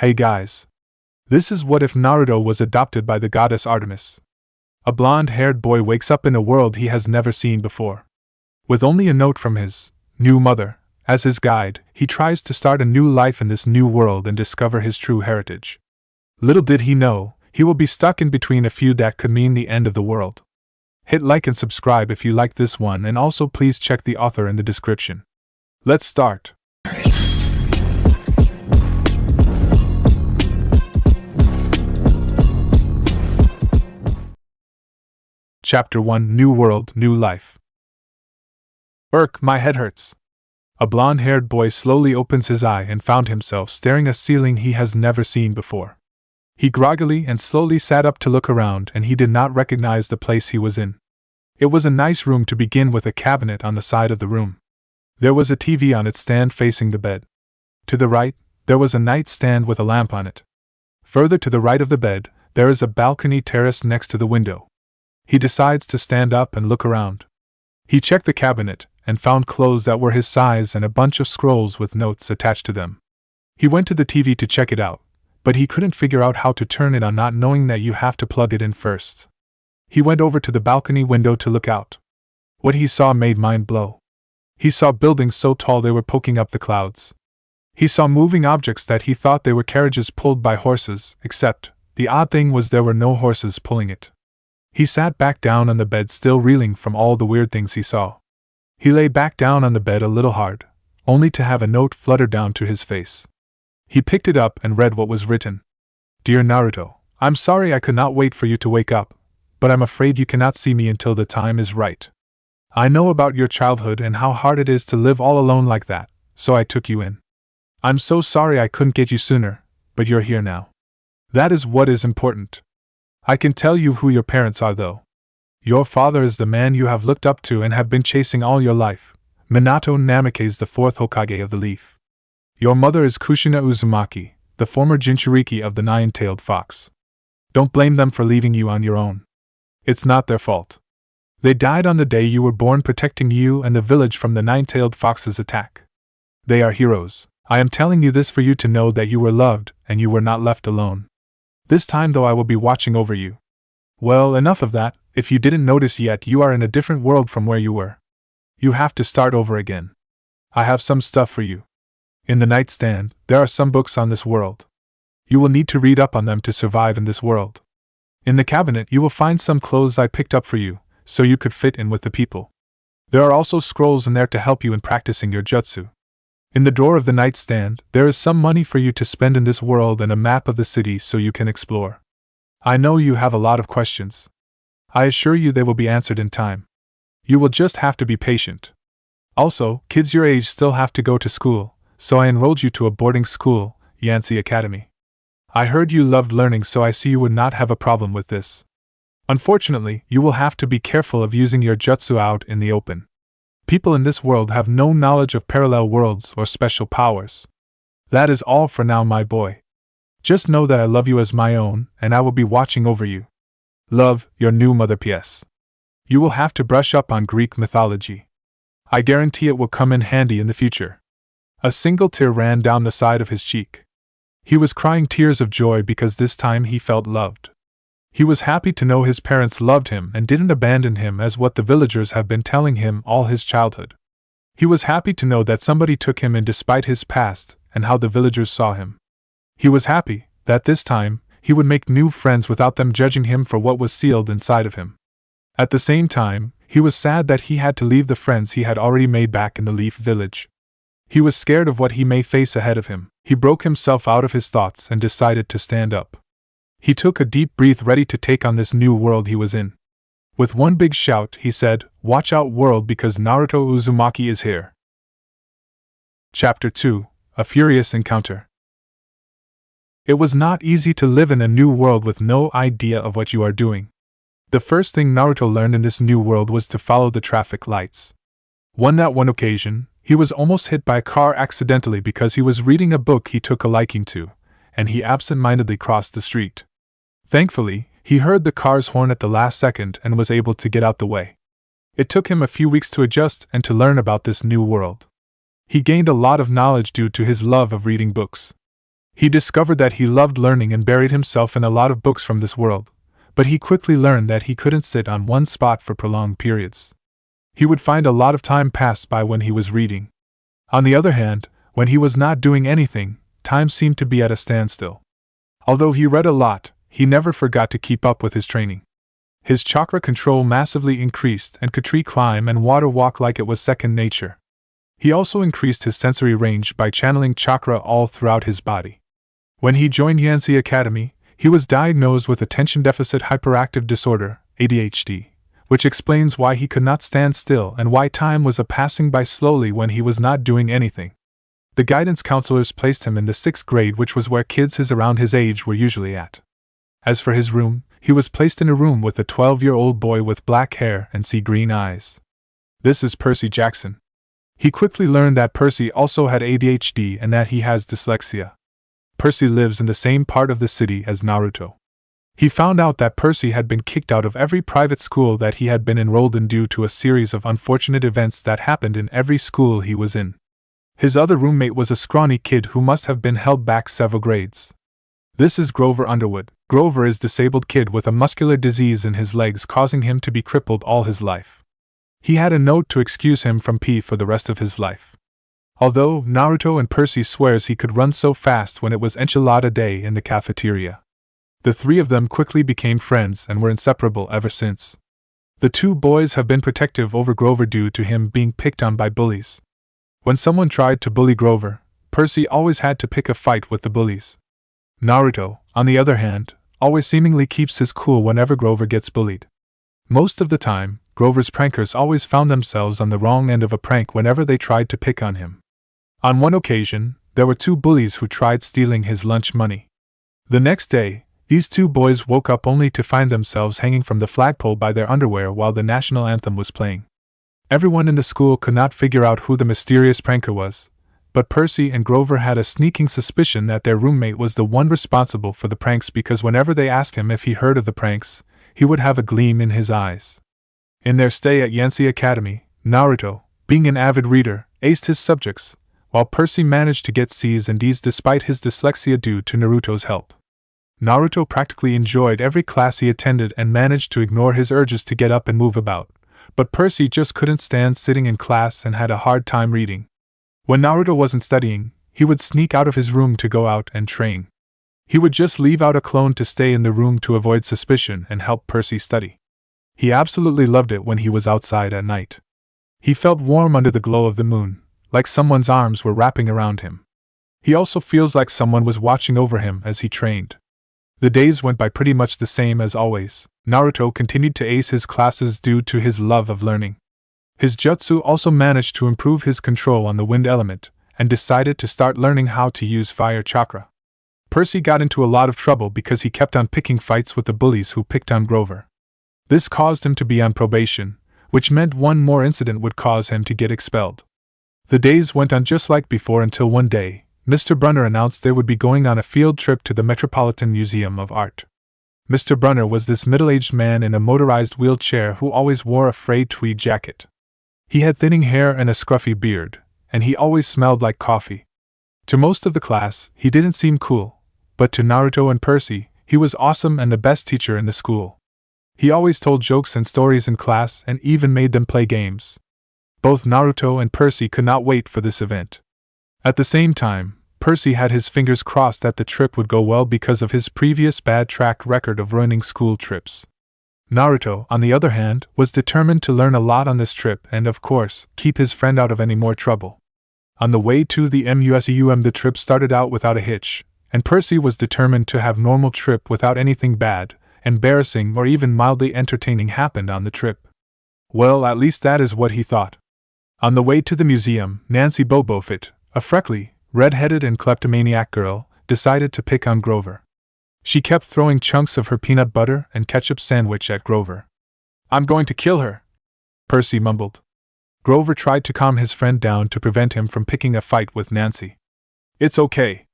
Hey guys. This is what if Naruto was adopted by the goddess Artemis. A blonde-haired boy wakes up in a world he has never seen before. With only a note from his new mother as his guide, he tries to start a new life in this new world and discover his true heritage. Little did he know, he will be stuck in between a feud that could mean the end of the world. Hit like and subscribe if you like this one, and also please check the author in the description. Let's start. Chapter 1: New World, New Life. My head hurts. A blonde-haired boy slowly opens his eye and found himself staring at a ceiling he has never seen before. He groggily and slowly sat up to look around, and he did not recognize the place he was in. It was a nice room to begin with, a cabinet on the side of the room. There was a TV on its stand facing the bed. To the right, there was a nightstand with a lamp on it. Further to the right of the bed, there is a balcony terrace next to the window. He decides to stand up and look around. He checked the cabinet and found clothes that were his size and a bunch of scrolls with notes attached to them. He went to the TV to check it out, but he couldn't figure out how to turn it on, not knowing that you have to plug it in first. He went over to the balcony window to look out. What he saw made mind blow. He saw buildings so tall they were poking up the clouds. He saw moving objects that he thought they were carriages pulled by horses, except the odd thing was there were no horses pulling it. He sat back down on the bed, still reeling from all the weird things he saw. He lay back down on the bed a little hard, only to have a note flutter down to his face. He picked it up and read what was written. Dear Naruto, I'm sorry I could not wait for you to wake up, but I'm afraid you cannot see me until the time is right. I know about your childhood and how hard it is to live all alone like that, so I took you in. I'm so sorry I couldn't get you sooner, but you're here now. That is what is important. I can tell you who your parents are though. Your father is the man you have looked up to and have been chasing all your life. Minato Namikaze is the fourth Hokage of the Leaf. Your mother is Kushina Uzumaki, the former Jinchuriki of the Nine-Tailed Fox. Don't blame them for leaving you on your own. It's not their fault. They died on the day you were born, protecting you and the village from the Nine-Tailed Fox's attack. They are heroes. I am telling you this for you to know that you were loved and you were not left alone. This time though I will be watching over you. Well, enough of that. If you didn't notice yet, you are in a different world from where you were. You have to start over again. I have some stuff for you. In the nightstand, there are some books on this world. You will need to read up on them to survive in this world. In the cabinet you will find some clothes I picked up for you, so you could fit in with the people. There are also scrolls in there to help you in practicing your jutsu. In the drawer of the nightstand, there is some money for you to spend in this world and a map of the city so you can explore. I know you have a lot of questions. I assure you they will be answered in time. You will just have to be patient. Also, kids your age still have to go to school, so I enrolled you to a boarding school, Yancy Academy. I heard you loved learning, so I see you would not have a problem with this. Unfortunately, you will have to be careful of using your jutsu out in the open. People in this world have no knowledge of parallel worlds or special powers. That is all for now, my boy. Just know that I love you as my own, and I will be watching over you. Love, your new mother. P.S. You will have to brush up on Greek mythology. I guarantee it will come in handy in the future. A single tear ran down the side of his cheek. He was crying tears of joy because this time he felt loved. He was happy to know his parents loved him and didn't abandon him as what the villagers have been telling him all his childhood. He was happy to know that somebody took him in despite his past and how the villagers saw him. He was happy that this time he would make new friends without them judging him for what was sealed inside of him. At the same time, he was sad that he had to leave the friends he had already made back in the Leaf Village. He was scared of what he may face ahead of him. He broke himself out of his thoughts and decided to stand up. He took a deep breath, ready to take on this new world he was in. With one big shout, he said, "Watch out, world, because Naruto Uzumaki is here." Chapter 2: A Furious Encounter. It was not easy to live in a new world with no idea of what you are doing. The first thing Naruto learned in this new world was to follow the traffic lights. One occasion, he was almost hit by a car accidentally because he was reading a book he took a liking to, and he absent-mindedly crossed the street. Thankfully, he heard the car's horn at the last second and was able to get out the way. It took him a few weeks to adjust and to learn about this new world. He gained a lot of knowledge due to his love of reading books. He discovered that he loved learning and buried himself in a lot of books from this world, but he quickly learned that he couldn't sit on one spot for prolonged periods. He would find a lot of time pass by when he was reading. On the other hand, when he was not doing anything, time seemed to be at a standstill. Although he read a lot, he never forgot to keep up with his training. His chakra control massively increased and could tree climb and water walk like it was second nature. He also increased his sensory range by channeling chakra all throughout his body. When he joined Yanxi Academy, he was diagnosed with attention deficit hyperactive disorder, ADHD, which explains why he could not stand still and why time was passing by slowly when he was not doing anything. The guidance counselors placed him in the 6th grade, which was where kids around his age were usually at. As for his room, he was placed in a room with a 12-year-old boy with black hair and sea green eyes. This is Percy Jackson. He quickly learned that Percy also had ADHD and that he has dyslexia. Percy lives in the same part of the city as Naruto. He found out that Percy had been kicked out of every private school that he had been enrolled in due to a series of unfortunate events that happened in every school he was in. His other roommate was a scrawny kid who must have been held back several grades. This is Grover Underwood. Grover is a disabled kid with a muscular disease in his legs causing him to be crippled all his life. He had a note to excuse him from P for the rest of his life. Although Naruto and Percy swears he could run so fast when it was enchilada day in the cafeteria. The three of them quickly became friends and were inseparable ever since. The two boys have been protective over Grover due to him being picked on by bullies. When someone tried to bully Grover, Percy always had to pick a fight with the bullies. Naruto, on the other hand, always seemingly keeps his cool whenever Grover gets bullied. Most of the time, Grover's prankers always found themselves on the wrong end of a prank whenever they tried to pick on him. On one occasion, there were two bullies who tried stealing his lunch money. The next day, these two boys woke up only to find themselves hanging from the flagpole by their underwear while the national anthem was playing. Everyone in the school could not figure out who the mysterious pranker was, but Percy and Grover had a sneaking suspicion that their roommate was the one responsible for the pranks because whenever they asked him if he heard of the pranks, he would have a gleam in his eyes. In their stay at Yanxi Academy, Naruto, being an avid reader, aced his subjects, while Percy managed to get C's and D's despite his dyslexia due to Naruto's help. Naruto practically enjoyed every class he attended and managed to ignore his urges to get up and move about, but Percy just couldn't stand sitting in class and had a hard time reading. When Naruto wasn't studying, he would sneak out of his room to go out and train. He would just leave out a clone to stay in the room to avoid suspicion and help Percy study. He absolutely loved it when he was outside at night. He felt warm under the glow of the moon, like someone's arms were wrapping around him. He also feels like someone was watching over him as he trained. The days went by pretty much the same as always. Naruto continued to ace his classes due to his love of learning. His jutsu also managed to improve his control on the wind element, and decided to start learning how to use fire chakra. Percy got into a lot of trouble because he kept on picking fights with the bullies who picked on Grover. This caused him to be on probation, which meant one more incident would cause him to get expelled. The days went on just like before until one day, Mr. Brunner announced they would be going on a field trip to the Metropolitan Museum of Art. Mr. Brunner was this middle-aged man in a motorized wheelchair who always wore a frayed tweed jacket. He had thinning hair and a scruffy beard, and he always smelled like coffee. To most of the class, he didn't seem cool, but to Naruto and Percy, he was awesome and the best teacher in the school. He always told jokes and stories in class and even made them play games. Both Naruto and Percy could not wait for this event. At the same time, Percy had his fingers crossed that the trip would go well because of his previous bad track record of ruining school trips. Naruto, on the other hand, was determined to learn a lot on this trip and, of course, keep his friend out of any more trouble. On the way to the museum, the trip started out without a hitch, and Percy was determined to have a normal trip without anything bad, embarrassing, or even mildly entertaining happened on the trip. Well, at least that is what he thought. On the way to the museum, Nancy Bobofit, a freckly, red-headed and kleptomaniac girl, decided to pick on Grover. She kept throwing chunks of her peanut butter and ketchup sandwich at Grover. "I'm going to kill her," Percy mumbled. Grover tried to calm his friend down to prevent him from picking a fight with Nancy. "It's okay.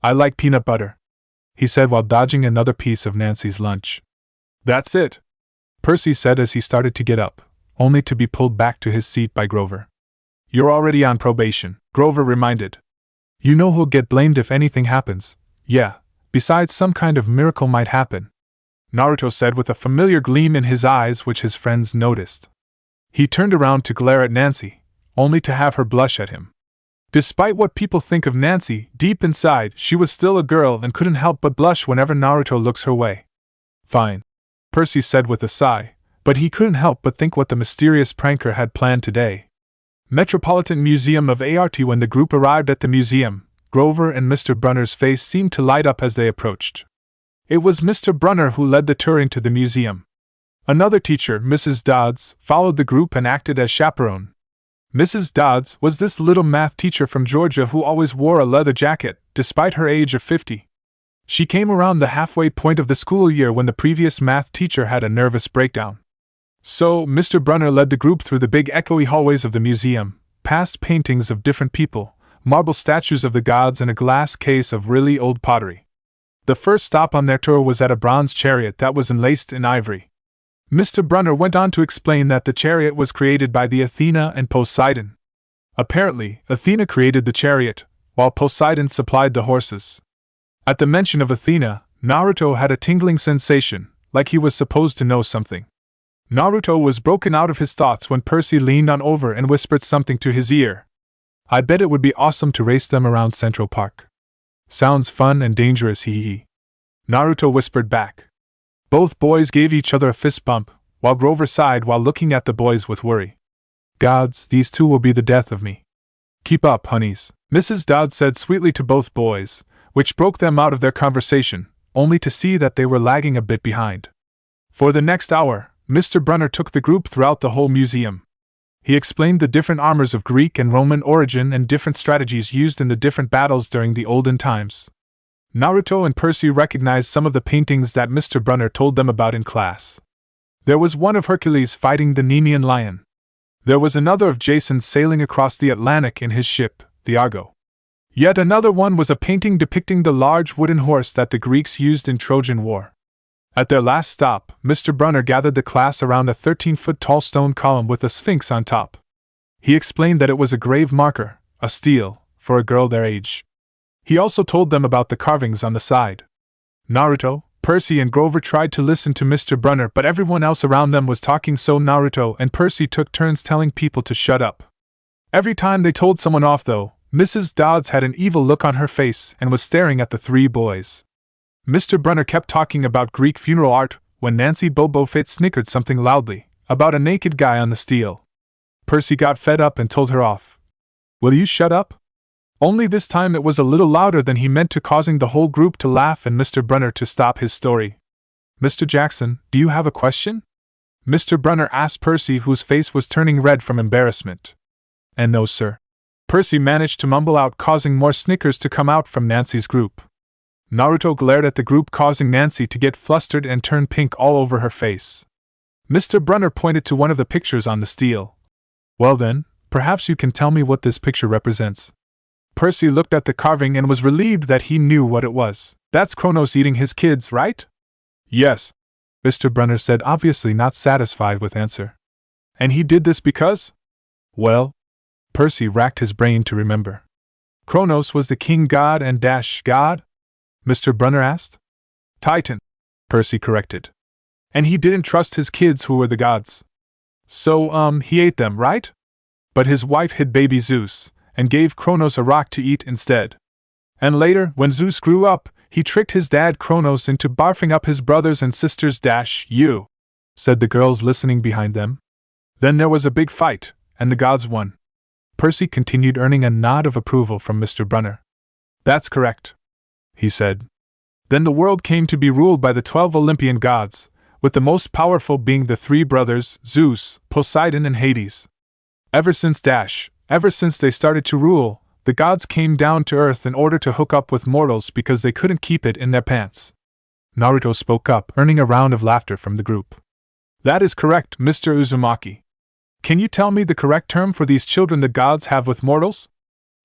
I like peanut butter," he said while dodging another piece of Nancy's lunch. "That's it," Percy said as he started to get up, only to be pulled back to his seat by Grover. "You're already on probation," Grover reminded. "You know who'll get blamed if anything happens, Yeah, besides some kind of miracle might happen, Naruto said with a familiar gleam in his eyes which his friends noticed. He turned around to glare at Nancy, only to have her blush at him. Despite what people think of Nancy, deep inside she was still a girl and couldn't help but blush whenever Naruto looks her way. Fine, Percy said with a sigh, but he couldn't help but think what the mysterious pranker had planned today. Metropolitan Museum of Art. When the group arrived at the museum, Grover and Mr. Brunner's face seemed to light up as they approached. It was Mr. Brunner who led the tour into the museum. Another teacher, Mrs. Dodds, followed the group and acted as chaperone. Mrs. Dodds was this little math teacher from Georgia who always wore a leather jacket, despite her age of 50. She came around the halfway point of the school year when the previous math teacher had a nervous breakdown. So, Mr. Brunner led the group through the big echoey hallways of the museum, past paintings of different people, marble statues of the gods, and a glass case of really old pottery. The first stop on their tour was at a bronze chariot that was enlaced in ivory. Mr. Brunner went on to explain that the chariot was created by the Athena and Poseidon. Apparently, Athena created the chariot, while Poseidon supplied the horses. At the mention of Athena, Naruto had a tingling sensation, like he was supposed to know something. Naruto was broken out of his thoughts when Percy leaned on over and whispered something to his ear. I bet it would be awesome to race them around Central Park. Sounds fun and dangerous, hee hee. Naruto whispered back. Both boys gave each other a fist bump, while Grover sighed while looking at the boys with worry. Gods, these two will be the death of me. Keep up, honeys, Mrs. Dodds said sweetly to both boys, which broke them out of their conversation, only to see that they were lagging a bit behind. For the next hour, Mr. Brunner took the group throughout the whole museum. He explained the different armors of Greek and Roman origin and different strategies used in the different battles during the olden times. Naruto and Percy recognized some of the paintings that Mr. Brunner told them about in class. There was one of Hercules fighting the Nemean lion. There was another of Jason sailing across the Atlantic in his ship, the Argo. Yet another one was a painting depicting the large wooden horse that the Greeks used in Trojan War. At their last stop, Mr. Brunner gathered the class around a 13-foot-tall stone column with a sphinx on top. He explained that it was a grave marker, a steal, for a girl their age. He also told them about the carvings on the side. Naruto, Percy and Grover tried to listen to Mr. Brunner, but everyone else around them was talking, so Naruto and Percy took turns telling people to shut up. Every time they told someone off though, Mrs. Dodds had an evil look on her face and was staring at the three boys. Mr. Brunner kept talking about Greek funeral art when Nancy Bobo Fit snickered something loudly about a naked guy on the steel. Percy got fed up and told her off. Will you shut up? Only this time it was a little louder than he meant to, causing the whole group to laugh and Mr. Brunner to stop his story. Mr. Jackson, do you have a question? Mr. Brunner asked Percy, whose face was turning red from embarrassment. And no, sir. Percy managed to mumble out, causing more snickers to come out from Nancy's group. Naruto glared at the group, causing Nancy to get flustered and turn pink all over her face. Mr. Brunner pointed to one of the pictures on the steel. Well then, perhaps you can tell me what this picture represents. Percy looked at the carving and was relieved that he knew what it was. That's Kronos eating his kids, right? Yes, Mr. Brunner said, obviously not satisfied with answer. And he did this because? Well, Percy racked his brain to remember. Kronos was the king god and god? Mr. Brunner asked. Titan, Percy corrected. And he didn't trust his kids who were the gods. So, he ate them, right? But his wife hid baby Zeus, and gave Kronos a rock to eat instead. And later, when Zeus grew up, he tricked his dad Kronos into barfing up his brothers and sisters you, said the girls listening behind them. Then there was a big fight, and the gods won. Percy continued, earning a nod of approval from Mr. Brunner. That's correct, he said. Then the world came to be ruled by the 12 Olympian gods, with the most powerful being the three brothers, Zeus, Poseidon and Hades. Ever since they started to rule, the gods came down to earth in order to hook up with mortals because they couldn't keep it in their pants. Naruto spoke up, earning a round of laughter from the group. That is correct, Mr. Uzumaki. Can you tell me the correct term for these children the gods have with mortals?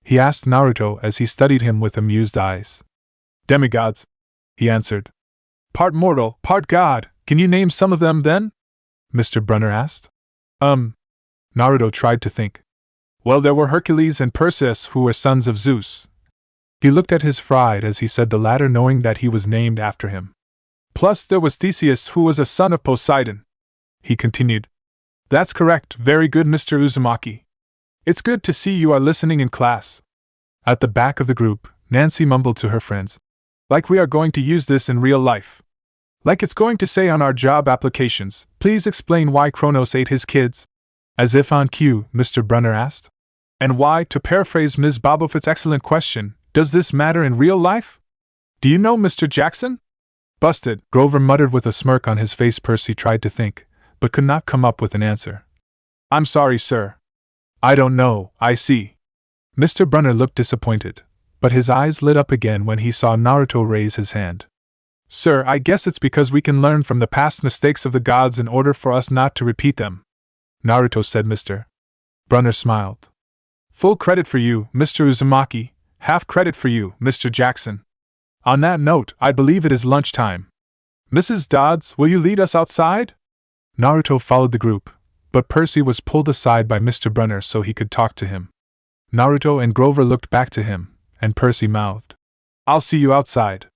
He asked Naruto as he studied him with amused eyes. Demigods, he answered. Part mortal, part god, can you name some of them then? Mr. Brunner asked. Naruto tried to think. Well, there were Hercules and Perseus, who were sons of Zeus. He looked at his friend as he said the latter, knowing that he was named after him. Plus there was Theseus, who was a son of Poseidon. He continued. That's correct, very good, Mr. Uzumaki. It's good to see you are listening in class. At the back of the group, Nancy mumbled to her friends. Like we are going to use this in real life. Like it's going to say on our job applications, please explain why Kronos ate his kids. As if on cue, Mr. Brunner asked. And why, to paraphrase Ms. Bobofit's excellent question, does this matter in real life? Do you know Mr. Jackson? Busted, Grover muttered with a smirk on his face. Percy tried to think, but could not come up with an answer. I'm sorry, sir. I don't know, I see. Mr. Brunner looked disappointed, but his eyes lit up again when he saw Naruto raise his hand. Sir, I guess it's because we can learn from the past mistakes of the gods in order for us not to repeat them, Naruto said. Mr. Brunner smiled. Full credit for you, Mr. Uzumaki, half credit for you, Mr. Jackson. On that note, I believe it is lunchtime. Mrs. Dodds, will you lead us outside? Naruto followed the group, but Percy was pulled aside by Mr. Brunner so he could talk to him. Naruto and Grover looked back to him, and Percy mouthed, I'll see you outside.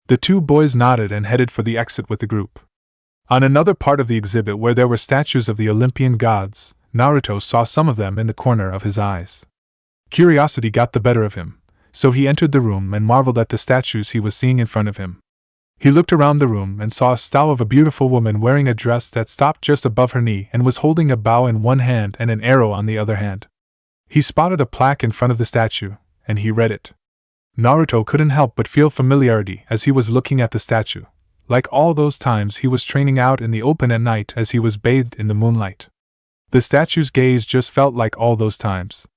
The two boys nodded and headed for the exit with the group. On another part of the exhibit where there were statues of the Olympian gods, Naruto saw some of them in the corner of his eyes. Curiosity got the better of him, so he entered the room and marveled at the statues he was seeing in front of him. He looked around the room and saw a statue of a beautiful woman wearing a dress that stopped just above her knee and was holding a bow in one hand and an arrow on the other hand. He spotted a plaque in front of the statue, and he read it. Naruto couldn't help but feel familiarity as he was looking at the statue, like all those times he was training out in the open at night as he was bathed in the moonlight. The statue's gaze just felt like all those times.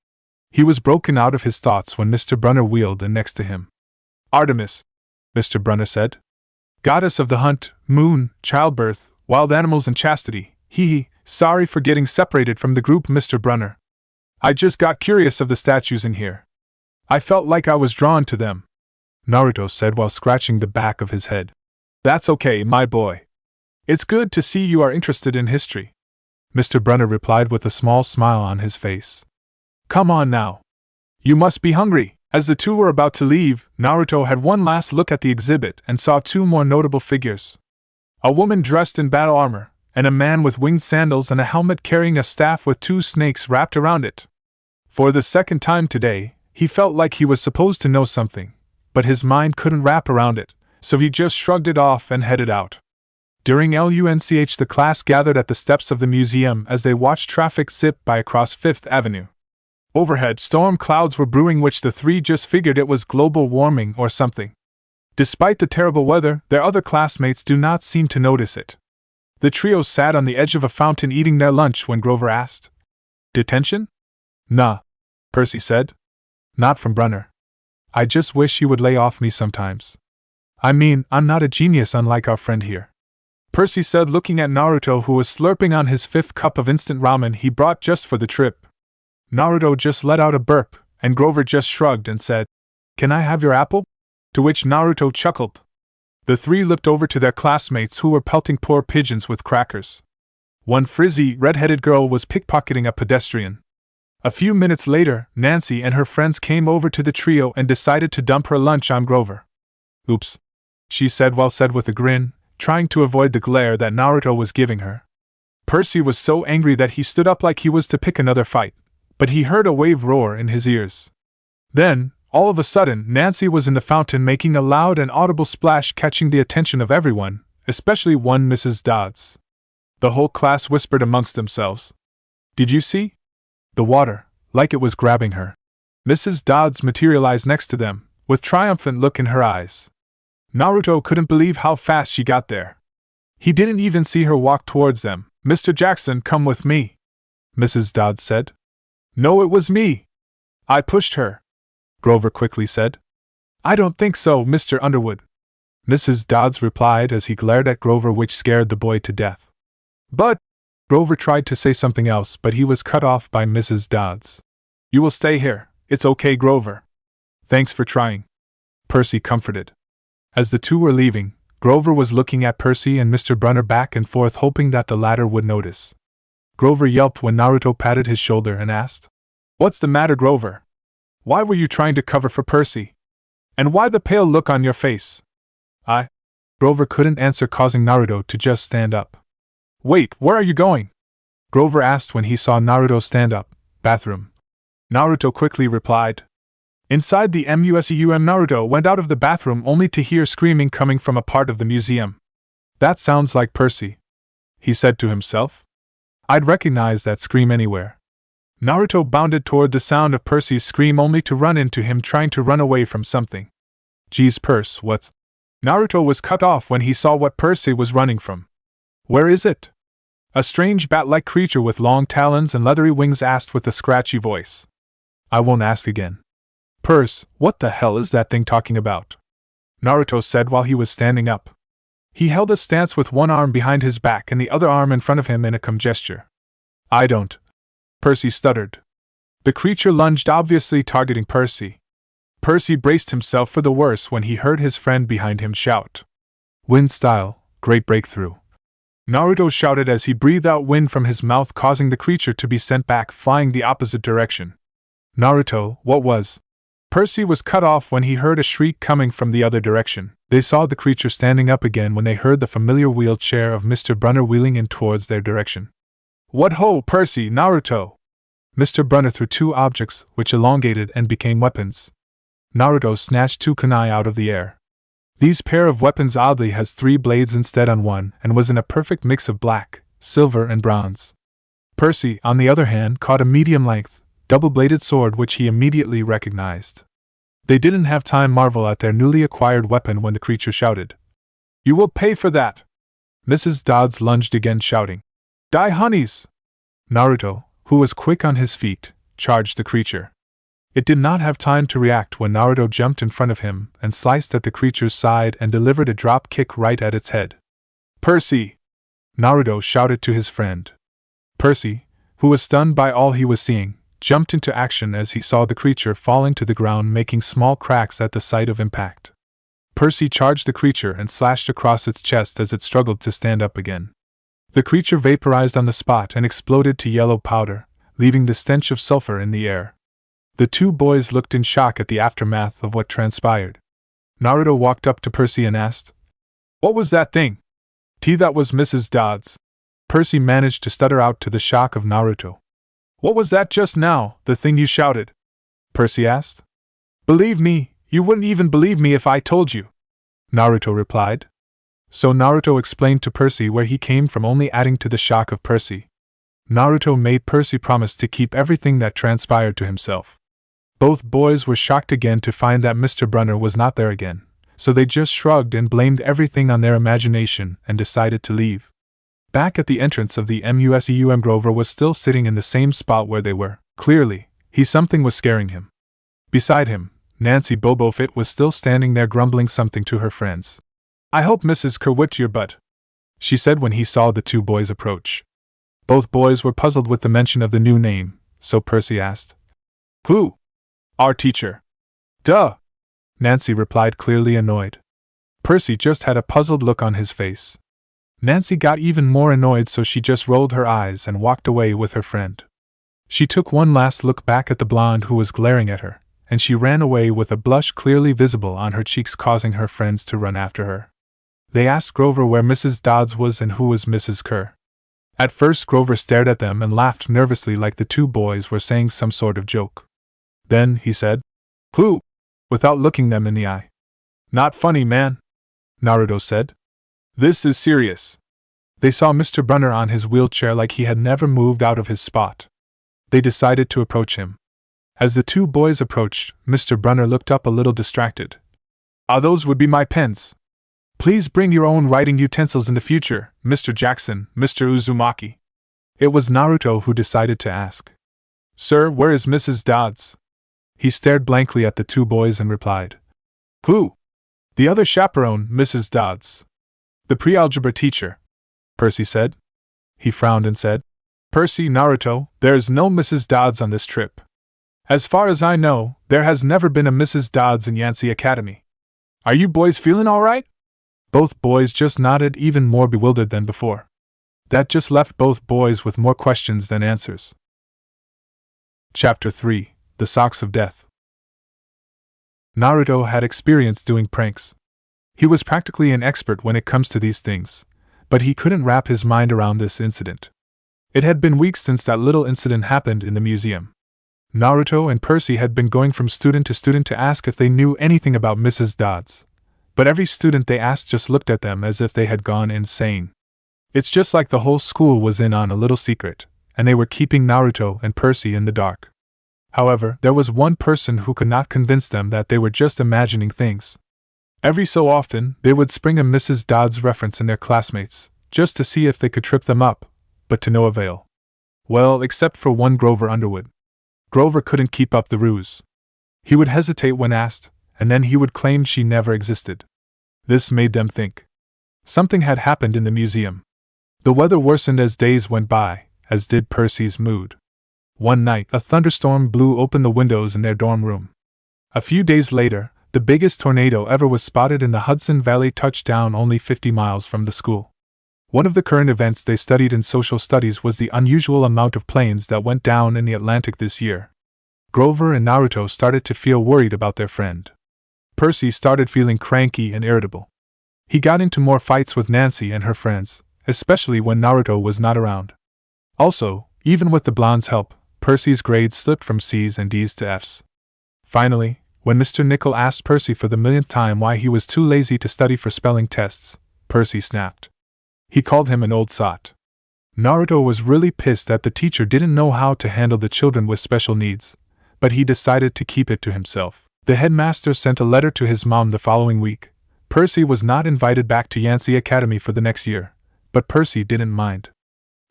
He was broken out of his thoughts when Mr. Brunner wheeled in next to him. Artemis, Mr. Brunner said. Goddess of the hunt, moon, childbirth, wild animals and chastity. Hee, sorry for getting separated from the group, Mr. Brunner. I just got curious of the statues in here. I felt like I was drawn to them, Naruto said while scratching the back of his head. That's okay, my boy. It's good to see you are interested in history, Mr. Brunner replied with a small smile on his face. Come on now. You must be hungry. As the two were about to leave, Naruto had one last look at the exhibit and saw two more notable figures. A woman dressed in battle armor, and a man with winged sandals and a helmet carrying a staff with two snakes wrapped around it. For the second time today, he felt like he was supposed to know something, but his mind couldn't wrap around it, so he just shrugged it off and headed out. During lunch, the class gathered at the steps of the museum as they watched traffic zip by across Fifth Avenue. Overhead, storm clouds were brewing, which the three just figured it was global warming or something. Despite the terrible weather, their other classmates do not seem to notice it. The trio sat on the edge of a fountain eating their lunch when Grover asked, Detention? Nah, Percy said. Not from Brunner. I just wish you would lay off me sometimes. I mean, I'm not a genius unlike our friend here, Percy said, looking at Naruto, who was slurping on his fifth cup of instant ramen he brought just for the trip. Naruto just let out a burp, and Grover just shrugged and said, Can I have your apple? To which Naruto chuckled. The three looked over to their classmates who were pelting poor pigeons with crackers. One frizzy, red-headed girl was pickpocketing a pedestrian. A few minutes later, Nancy and her friends came over to the trio and decided to dump her lunch on Grover. Oops, she said with a grin, trying to avoid the glare that Naruto was giving her. Percy was so angry that he stood up like he was to pick another fight, but he heard a wave roar in his ears. Then, all of a sudden, Nancy was in the fountain making a loud and audible splash, catching the attention of everyone, especially one Mrs. Dodds. The whole class whispered amongst themselves. Did you see? The water, like it was grabbing her. Mrs. Dodds materialized next to them, with triumphant look in her eyes. Naruto couldn't believe how fast she got there. He didn't even see her walk towards them. Mr. Jackson, come with me, Mrs. Dodds said. No, it was me. I pushed her, Grover quickly said. I don't think so, Mr. Underwood, Mrs. Dodds replied as he glared at Grover, which scared the boy to death. But, Grover tried to say something else, but he was cut off by Mrs. Dodds. You will stay here. It's okay, Grover. Thanks for trying, Percy comforted. As the two were leaving, Grover was looking at Percy and Mr. Brunner back and forth, hoping that the latter would notice. Grover yelped when Naruto patted his shoulder and asked, What's the matter, Grover? Why were you trying to cover for Percy? And why the pale look on your face? Grover couldn't answer, causing Naruto to just stand up. Wait, where are you going? Grover asked when he saw Naruto stand up. Bathroom. Naruto quickly replied. Inside the museum. Naruto went out of the bathroom only to hear screaming coming from a part of the museum. That sounds like Percy, he said to himself. I'd recognize that scream anywhere. Naruto bounded toward the sound of Percy's scream only to run into him trying to run away from something. Geez, Percy, what's... Naruto was cut off when he saw what Percy was running from. Where is it? A strange bat-like creature with long talons and leathery wings asked with a scratchy voice. I won't ask again. Percy, what the hell is that thing talking about? Naruto said while he was standing up. He held a stance with one arm behind his back and the other arm in front of him in a come gesture. I don't. Percy stuttered. The creature lunged, obviously targeting Percy. Percy braced himself for the worst when he heard his friend behind him shout. Wind style, great breakthrough. Naruto shouted as he breathed out wind from his mouth, causing the creature to be sent back, flying the opposite direction. Naruto, what was? Percy was cut off when he heard a shriek coming from the other direction. They saw the creature standing up again when they heard the familiar wheelchair of Mr. Brunner wheeling in towards their direction. What ho, Percy, Naruto! Mr. Brunner threw two objects, which elongated and became weapons. Naruto snatched two kunai out of the air. These pair of weapons oddly has 3 blades instead on one and was in a perfect mix of black, silver and bronze. Percy, on the other hand, caught a medium-length, double-bladed sword which he immediately recognized. They didn't have time to marvel at their newly acquired weapon when the creature shouted. You will pay for that! Mrs. Dodds lunged again, shouting. Die, honeys! Naruto, who was quick on his feet, charged the creature. It did not have time to react when Naruto jumped in front of him and sliced at the creature's side and delivered a drop kick right at its head. Percy! Naruto shouted to his friend. Percy, who was stunned by all he was seeing, jumped into action as he saw the creature falling to the ground, making small cracks at the site of impact. Percy charged the creature and slashed across its chest as it struggled to stand up again. The creature vaporized on the spot and exploded to yellow powder, leaving the stench of sulfur in the air. The two boys looked in shock at the aftermath of what transpired. Naruto walked up to Percy and asked, What was that thing? That was Mrs. Dodds. Percy managed to stutter out to the shock of Naruto. What was that just now, the thing you shouted? Percy asked. Believe me, you wouldn't even believe me if I told you, Naruto replied. So Naruto explained to Percy where he came from, only adding to the shock of Percy. Naruto made Percy promise to keep everything that transpired to himself. Both boys were shocked again to find that Mr. Brunner was not there again, so they just shrugged and blamed everything on their imagination and decided to leave. Back at the entrance of the museum, Grover was still sitting in the same spot where they were. Clearly, something was scaring him. Beside him, Nancy Bobofit was still standing there grumbling something to her friends. I hope Mrs. Kerr whipped your butt, she said when he saw the two boys approach. Both boys were puzzled with the mention of the new name, so Percy asked, Who? Our teacher. Duh! Nancy replied, clearly annoyed. Percy just had a puzzled look on his face. Nancy got even more annoyed, so she just rolled her eyes and walked away with her friend. She took one last look back at the blonde who was glaring at her, and she ran away with a blush clearly visible on her cheeks, causing her friends to run after her. They asked Grover where Mrs. Dodds was and who was Mrs. Kerr. At first Grover stared at them and laughed nervously like the two boys were saying some sort of joke. Then he said, Who? Without looking them in the eye. Not funny, man, Naruto said. This is serious. They saw Mr. Brunner on his wheelchair like he had never moved out of his spot. They decided to approach him. As the two boys approached, Mr. Brunner looked up a little distracted. Those would be my pens. Please bring your own writing utensils in the future, Mr. Jackson, Mr. Uzumaki. It was Naruto who decided to ask. Sir, where is Mrs. Dodds? He stared blankly at the two boys and replied. Who? The other chaperone, Mrs. Dodds. The pre-algebra teacher, Percy said. He frowned and said, Percy, Naruto, there's no Mrs. Dodds on this trip. As far as I know, there has never been a Mrs. Dodds in Yancey Academy. Are you boys feeling all right? Both boys just nodded, even more bewildered than before. That just left both boys with more questions than answers. Chapter 3. The Socks of Death. Naruto had experience doing pranks. He was practically an expert when it comes to these things, but he couldn't wrap his mind around this incident. It had been weeks since that little incident happened in the museum. Naruto and Percy had been going from student to ask if they knew anything about Mrs. Dodds, but every student they asked just looked at them as if they had gone insane. It's just like the whole school was in on a little secret, and they were keeping Naruto and Percy in the dark. However, there was one person who could not convince them that they were just imagining things. Every so often, they would spring a Mrs. Dodds reference in their classmates, just to see if they could trip them up, but to no avail. Well, except for one Grover Underwood. Grover couldn't keep up the ruse. He would hesitate when asked, and then he would claim she never existed. This made them think. Something had happened in the museum. The weather worsened as days went by, as did Percy's mood. One night, a thunderstorm blew open the windows in their dorm room. A few days later, the biggest tornado ever was spotted in the Hudson Valley, touched down only 50 miles from the school. One of the current events they studied in social studies was the unusual amount of planes that went down in the Atlantic this year. Grover and Naruto started to feel worried about their friend. Percy started feeling cranky and irritable. He got into more fights with Nancy and her friends, especially when Naruto was not around. Also, even with the blonde's help, Percy's grades slipped from C's and D's to F's. Finally, when Mr. Nickel asked Percy for the millionth time why he was too lazy to study for spelling tests, Percy snapped. He called him an old sot. Naruto was really pissed that the teacher didn't know how to handle the children with special needs, but he decided to keep it to himself. The headmaster sent a letter to his mom the following week. Percy was not invited back to Yancey Academy for the next year, but Percy didn't mind.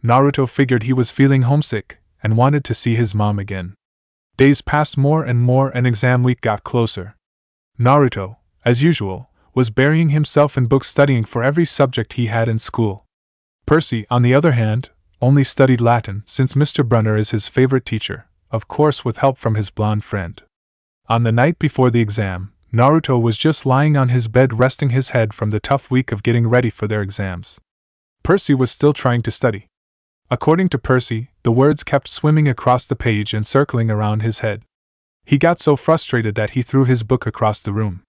Naruto figured he was feeling homesick and wanted to see his mom again. Days passed more and exam week got closer. Naruto, as usual, was burying himself in books, studying for every subject he had in school. Percy, on the other hand, only studied Latin, since Mr. Brunner is his favorite teacher, of course with help from his blonde friend. On the night before the exam, Naruto was just lying on his bed resting his head from the tough week of getting ready for their exams. Percy was still trying to study. According to Percy, the words kept swimming across the page and circling around his head. He got so frustrated that he threw his book across the room.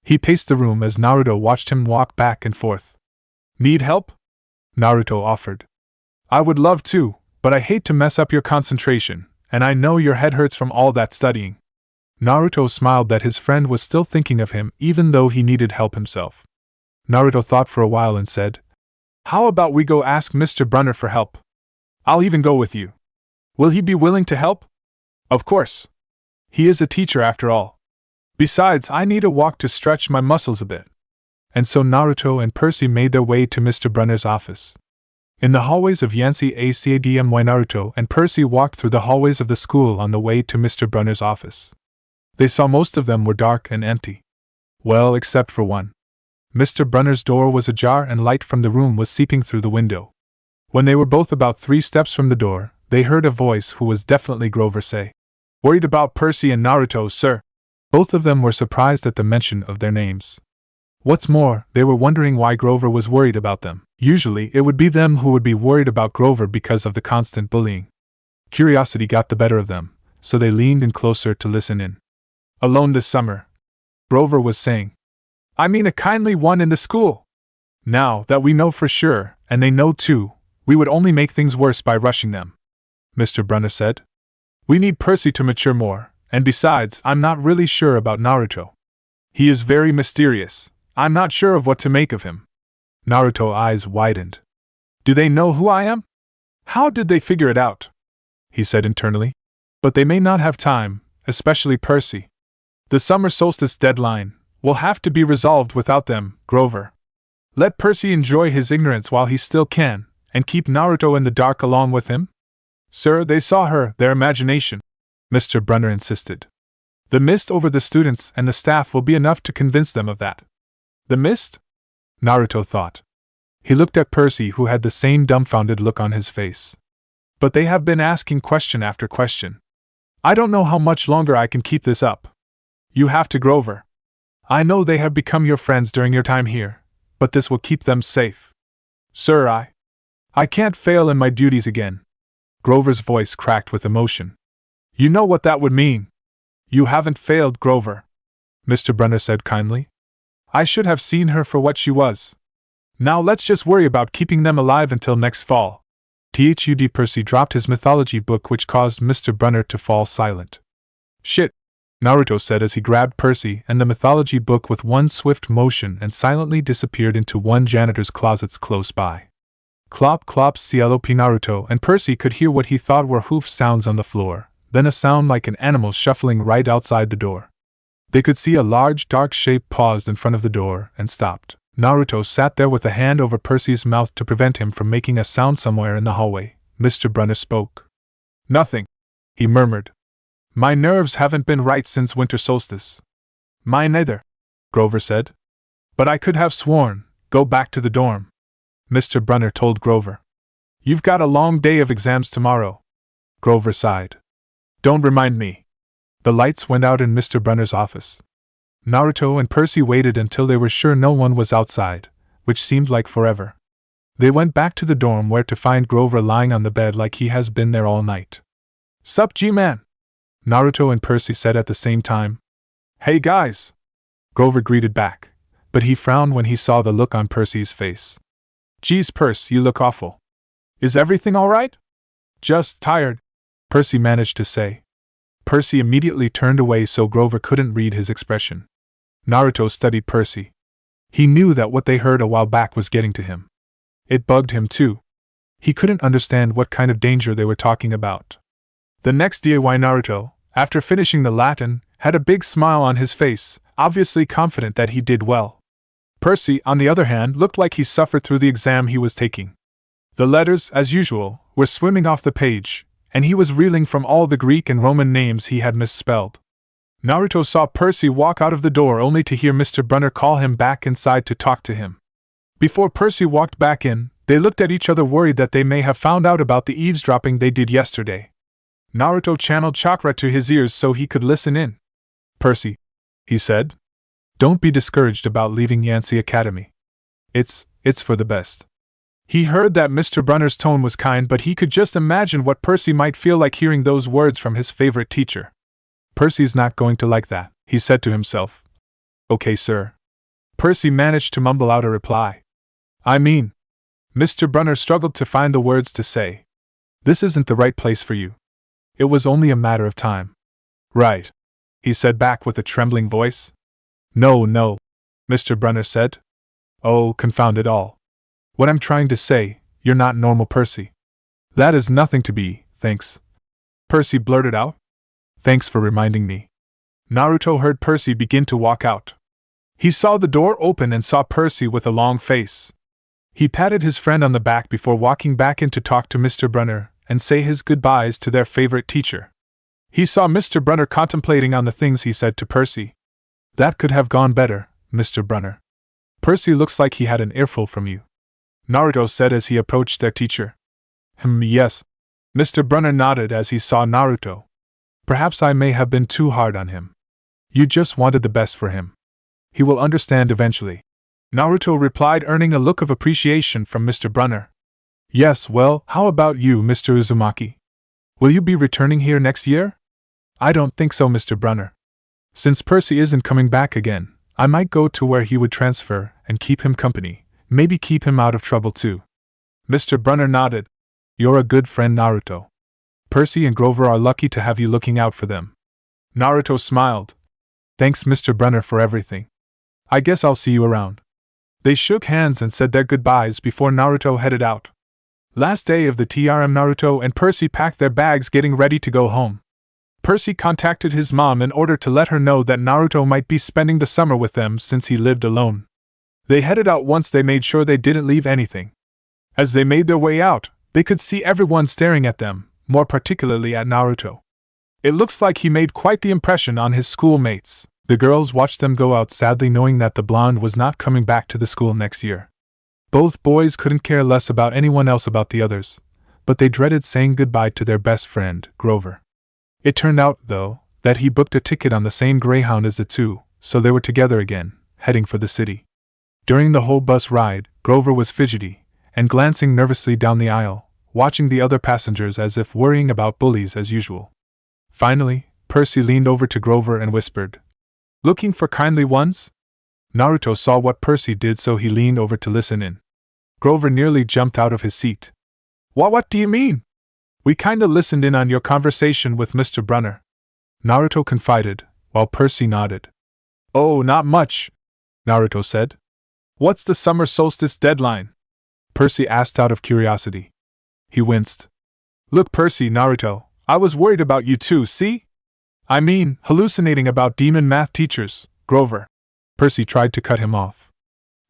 He paced the room as Naruto watched him walk back and forth. "Need help?" Naruto offered. "I would love to, but I hate to mess up your concentration, and I know your head hurts from all that studying." Naruto smiled that his friend was still thinking of him even though he needed help himself. Naruto thought for a while and said, "How about we go ask Mr. Brunner for help? I'll even go with you. Will he be willing to help?" "Of course. He is a teacher after all. Besides, I need a walk to stretch my muscles a bit." And so Naruto and Percy made their way to Mr. Brunner's office. In the hallways of Yancey Academy, Naruto and Percy walked through the hallways of the school on the way to Mr. Brunner's office. They saw most of them were dark and empty. Well, except for one. Mr. Brunner's door was ajar and light from the room was seeping through the window. When they were both about 3 steps from the door, they heard a voice who was definitely Grover say, "Worried about Percy and Naruto, sir." Both of them were surprised at the mention of their names. What's more, they were wondering why Grover was worried about them. Usually, it would be them who would be worried about Grover because of the constant bullying. Curiosity got the better of them, so they leaned in closer to listen in. "Alone this summer," Grover was saying. "I mean a kindly one in the school. Now that we know for sure, and they know too, we would only make things worse by rushing them," Mr. Brunner said. "We need Percy to mature more, and besides, I'm not really sure about Naruto. He is very mysterious. I'm not sure of what to make of him." Naruto's eyes widened. "Do they know who I am? How did they figure it out?" he said internally. "But they may not have time, especially Percy. The summer solstice deadline will have to be resolved without them, Grover. Let Percy enjoy his ignorance while he still can, and keep Naruto in the dark along with him." "Sir, they saw her, their imagination," Mr. Brunner insisted. "The mist over the students and the staff will be enough to convince them of that." "The mist?" Naruto thought. He looked at Percy, who had the same dumbfounded look on his face. "But they have been asking question after question. I don't know how much longer I can keep this up. You have to, Grover. I know they have become your friends during your time here, but this will keep them safe." "Sir, I can't fail in my duties again." Grover's voice cracked with emotion. "You know what that would mean. You haven't failed, Grover." Mr. Brunner said kindly. I should have seen her for what she was. Now let's just worry about keeping them alive until next fall. Thud Percy dropped his mythology book, which caused Mr. Brunner to fall silent. Shit, Naruto said as he grabbed Percy and the mythology book with one swift motion and silently disappeared into one janitor's closets close by. Clop clop clop Naruto and Percy could hear what he thought were hoof sounds on the floor, then a sound like an animal shuffling right outside the door. They could see a large dark shape paused in front of the door and stopped. Naruto sat there with a hand over Percy's mouth to prevent him from making a sound somewhere in the hallway. Mr. Brunner spoke. Nothing, he murmured. My nerves haven't been right since winter solstice. Mine neither, Grover said. But I could have sworn, go back to the dorm. Mr. Brunner told Grover. You've got a long day of exams tomorrow. Grover sighed. Don't remind me. The lights went out in Mr. Brunner's office. Naruto and Percy waited until they were sure no one was outside, which seemed like forever. They went back to the dorm where to find Grover lying on the bed like he has been there all night. Sup, G-Man? Naruto and Percy said at the same time. Hey guys! Grover greeted back, but he frowned when he saw the look on Percy's face. Geez, Percy, you look awful. Is everything alright? Just tired, Percy managed to say. Percy immediately turned away so Grover couldn't read his expression. Naruto studied Percy. He knew that what they heard a while back was getting to him. It bugged him too. He couldn't understand what kind of danger they were talking about. The next day, Naruto, after finishing the Latin, had a big smile on his face, obviously confident that he did well. Percy, on the other hand, looked like he suffered through the exam he was taking. The letters, as usual, were swimming off the page, and he was reeling from all the Greek and Roman names he had misspelled. Naruto saw Percy walk out of the door only to hear Mr. Brunner call him back inside to talk to him. Before Percy walked back in, they looked at each other worried that they may have found out about the eavesdropping they did yesterday. Naruto channeled chakra to his ears so he could listen in. Percy, he said, don't be discouraged about leaving Yancy Academy. It's for the best. He heard that Mr. Brunner's tone was kind, but he could just imagine what Percy might feel like hearing those words from his favorite teacher. Percy's not going to like that, he said to himself. Okay, sir. Percy managed to mumble out a reply. I mean, Mr. Brunner struggled to find the words to say. This isn't the right place for you. It was only a matter of time. Right, he said back with a trembling voice. No, Mr. Brunner said. Oh, confound it all. What I'm trying to say, you're not normal Percy. That is nothing to be, thanks. Percy blurted out. Thanks for reminding me. Naruto heard Percy begin to walk out. He saw the door open and saw Percy with a long face. He patted his friend on the back before walking back in to talk to Mr. Brunner and say his goodbyes to their favorite teacher. He saw Mr. Brunner contemplating on the things he said to Percy. That could have gone better, Mr. Brunner. Percy looks like he had an earful from you, Naruto said as he approached their teacher. Yes. Mr. Brunner nodded as he saw Naruto. Perhaps I may have been too hard on him. You just wanted the best for him. He will understand eventually, Naruto replied, earning a look of appreciation from Mr. Brunner. Yes, well, how about you, Mr. Uzumaki? Will you be returning here next year? I don't think so, Mr. Brunner. Since Percy isn't coming back again, I might go to where he would transfer and keep him company, maybe keep him out of trouble too. Mr. Brunner nodded. You're a good friend, Naruto. Percy and Grover are lucky to have you looking out for them. Naruto smiled. Thanks, Mr. Brunner, for everything. I guess I'll see you around. They shook hands and said their goodbyes before Naruto headed out. Last day of the TRM, Naruto and Percy packed their bags getting ready to go home. Percy contacted his mom in order to let her know that Naruto might be spending the summer with them since he lived alone. They headed out once they made sure they didn't leave anything. As they made their way out, they could see everyone staring at them, more particularly at Naruto. It looks like he made quite the impression on his schoolmates. The girls watched them go out sadly, knowing that the blonde was not coming back to the school next year. Both boys couldn't care less about anyone else about the others, but they dreaded saying goodbye to their best friend, Grover. It turned out, though, that he booked a ticket on the same Greyhound as the two, so they were together again, heading for the city. During the whole bus ride, Grover was fidgety, and glancing nervously down the aisle, watching the other passengers as if worrying about bullies as usual. Finally, Percy leaned over to Grover and whispered, Looking for kindly ones? Naruto saw what Percy did, so he leaned over to listen in. Grover nearly jumped out of his seat. What do you mean? We kinda listened in on your conversation with Mr. Brunner, Naruto confided, while Percy nodded. Oh, not much, Naruto said. What's the summer solstice deadline? Percy asked out of curiosity. He winced. Look, Percy, Naruto, I was worried about you too, see? I mean, hallucinating about demon math teachers, Grover. Percy tried to cut him off.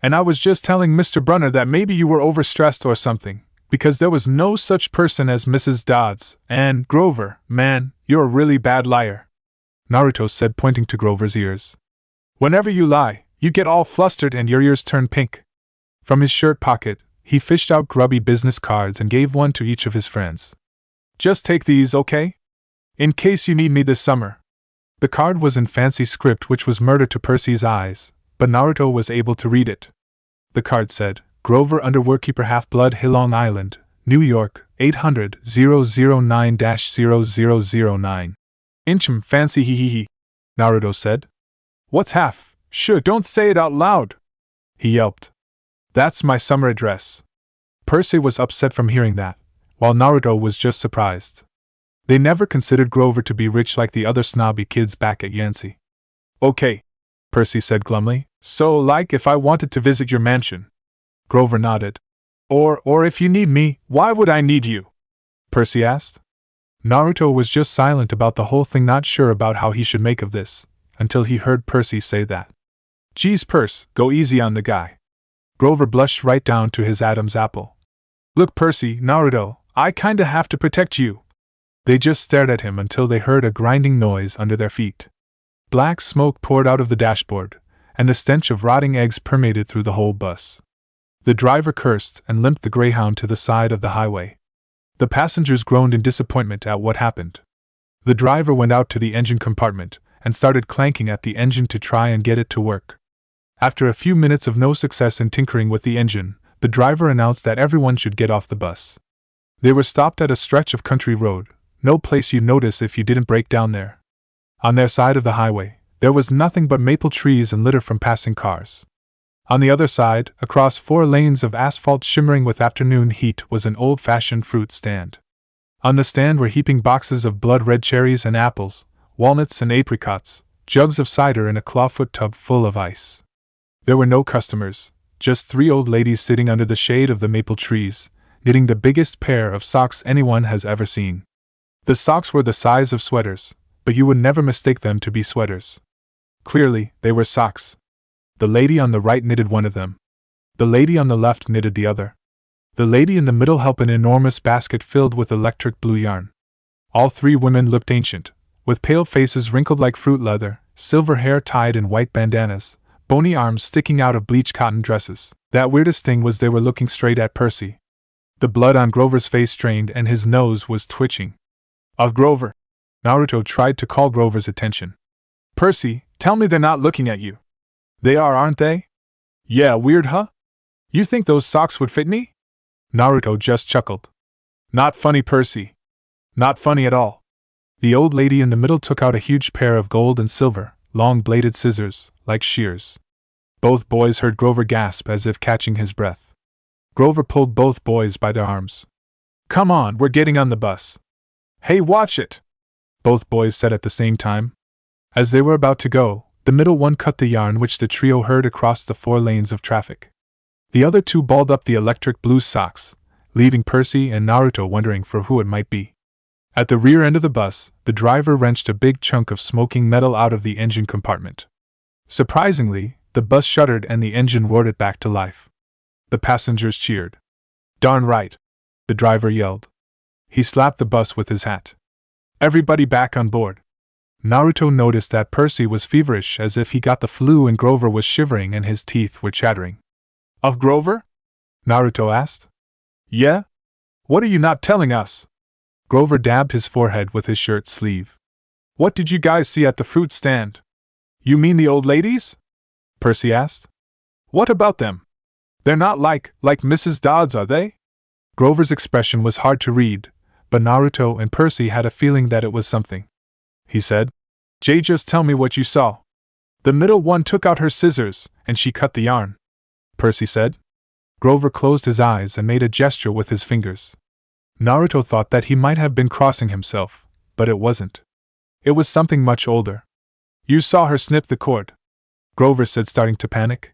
And I was just telling Mr. Brunner that maybe you were overstressed or something, because there was no such person as Mrs. Dodds, and, Grover, man, you're a really bad liar, Naruto said, pointing to Grover's ears. Whenever you lie, you get all flustered and your ears turn pink. From his shirt pocket, he fished out grubby business cards and gave one to each of his friends. Just take these, okay? In case you need me this summer. The card was in fancy script which was murder to Percy's eyes, but Naruto was able to read it. The card said, Grover Underworkeeper Half-Blood Hilong Island, New York, 800-009-0009. Inchm, fancy hee, Naruto said. What's half? Sure, don't say it out loud, he yelped. That's my summer address. Percy was upset from hearing that, while Naruto was just surprised. They never considered Grover to be rich like the other snobby kids back at Yancey. Okay, Percy said glumly, so like if I wanted to visit your mansion. Grover nodded. Or if you need me, why would I need you? Percy asked. Naruto was just silent about the whole thing, not sure about how he should make of this, until he heard Percy say that. Geez, Percy, go easy on the guy. Grover blushed right down to his Adam's apple. Look, Percy, Naruto, I kinda have to protect you. They just stared at him until they heard a grinding noise under their feet. Black smoke poured out of the dashboard, and the stench of rotting eggs permeated through the whole bus. The driver cursed and limped the Greyhound to the side of the highway. The passengers groaned in disappointment at what happened. The driver went out to the engine compartment and started clanking at the engine to try and get it to work. After a few minutes of no success in tinkering with the engine, the driver announced that everyone should get off the bus. They were stopped at a stretch of country road, no place you'd notice if you didn't break down there. On their side of the highway, there was nothing but maple trees and litter from passing cars. On the other side, across 4 lanes of asphalt shimmering with afternoon heat, was an old-fashioned fruit stand. On the stand were heaping boxes of blood-red cherries and apples, walnuts and apricots, jugs of cider and a clawfoot tub full of ice. There were no customers, just 3 old ladies sitting under the shade of the maple trees, knitting the biggest pair of socks anyone has ever seen. The socks were the size of sweaters, but you would never mistake them to be sweaters. Clearly, they were socks. The lady on the right knitted one of them. The lady on the left knitted the other. The lady in the middle held an enormous basket filled with electric blue yarn. All 3 women looked ancient, with pale faces wrinkled like fruit leather, silver hair tied in white bandanas, bony arms sticking out of bleached cotton dresses. That weirdest thing was they were looking straight at Percy. The blood on Grover's face strained and his nose was twitching. Of Grover! Naruto tried to call Grover's attention. Percy, tell me they're not looking at you. They are, aren't they? Yeah, weird, huh? You think those socks would fit me? Naruto just chuckled. Not funny, Percy. Not funny at all. The old lady in the middle took out a huge pair of gold and silver, long-bladed scissors, like shears. Both boys heard Grover gasp as if catching his breath. Grover pulled both boys by their arms. Come on, we're getting on the bus. Hey, watch it! Both boys said at the same time. As they were about to go, the middle one cut the yarn which the trio heard across the 4 lanes of traffic. The other 2 balled up the electric blue socks, leaving Percy and Naruto wondering for who it might be. At the rear end of the bus, the driver wrenched a big chunk of smoking metal out of the engine compartment. Surprisingly, the bus shuddered and the engine roared it back to life. The passengers cheered. Darn right! The driver yelled. He slapped the bus with his hat. Everybody back on board. Naruto noticed that Percy was feverish as if he got the flu and Grover was shivering and his teeth were chattering. Of Grover? Naruto asked. Yeah? What are you not telling us? Grover dabbed his forehead with his shirt sleeve. What did you guys see at the fruit stand? You mean the old ladies? Percy asked. What about them? They're not like Mrs. Dodds, are they? Grover's expression was hard to read, but Naruto and Percy had a feeling that it was something. He said, Jay, just tell me what you saw. The middle one took out her scissors, and she cut the yarn, Percy said. Grover closed his eyes and made a gesture with his fingers. Naruto thought that he might have been crossing himself, but it wasn't. It was something much older. You saw her snip the cord, Grover said, starting to panic.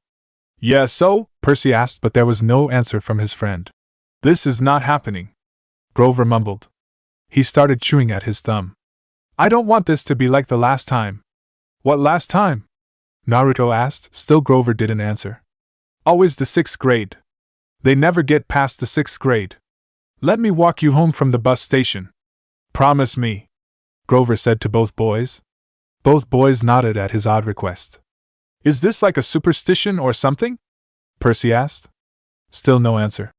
Yeah, so? Percy asked, but there was no answer from his friend. This is not happening, Grover mumbled. He started chewing at his thumb. I don't want this to be like the last time. What last time? Naruto asked. Still Grover didn't answer. Always the 6th grade. They never get past the 6th grade. Let me walk you home from the bus station. Promise me, Grover said to both boys. Both boys nodded at his odd request. Is this like a superstition or something? Percy asked. Still no answer.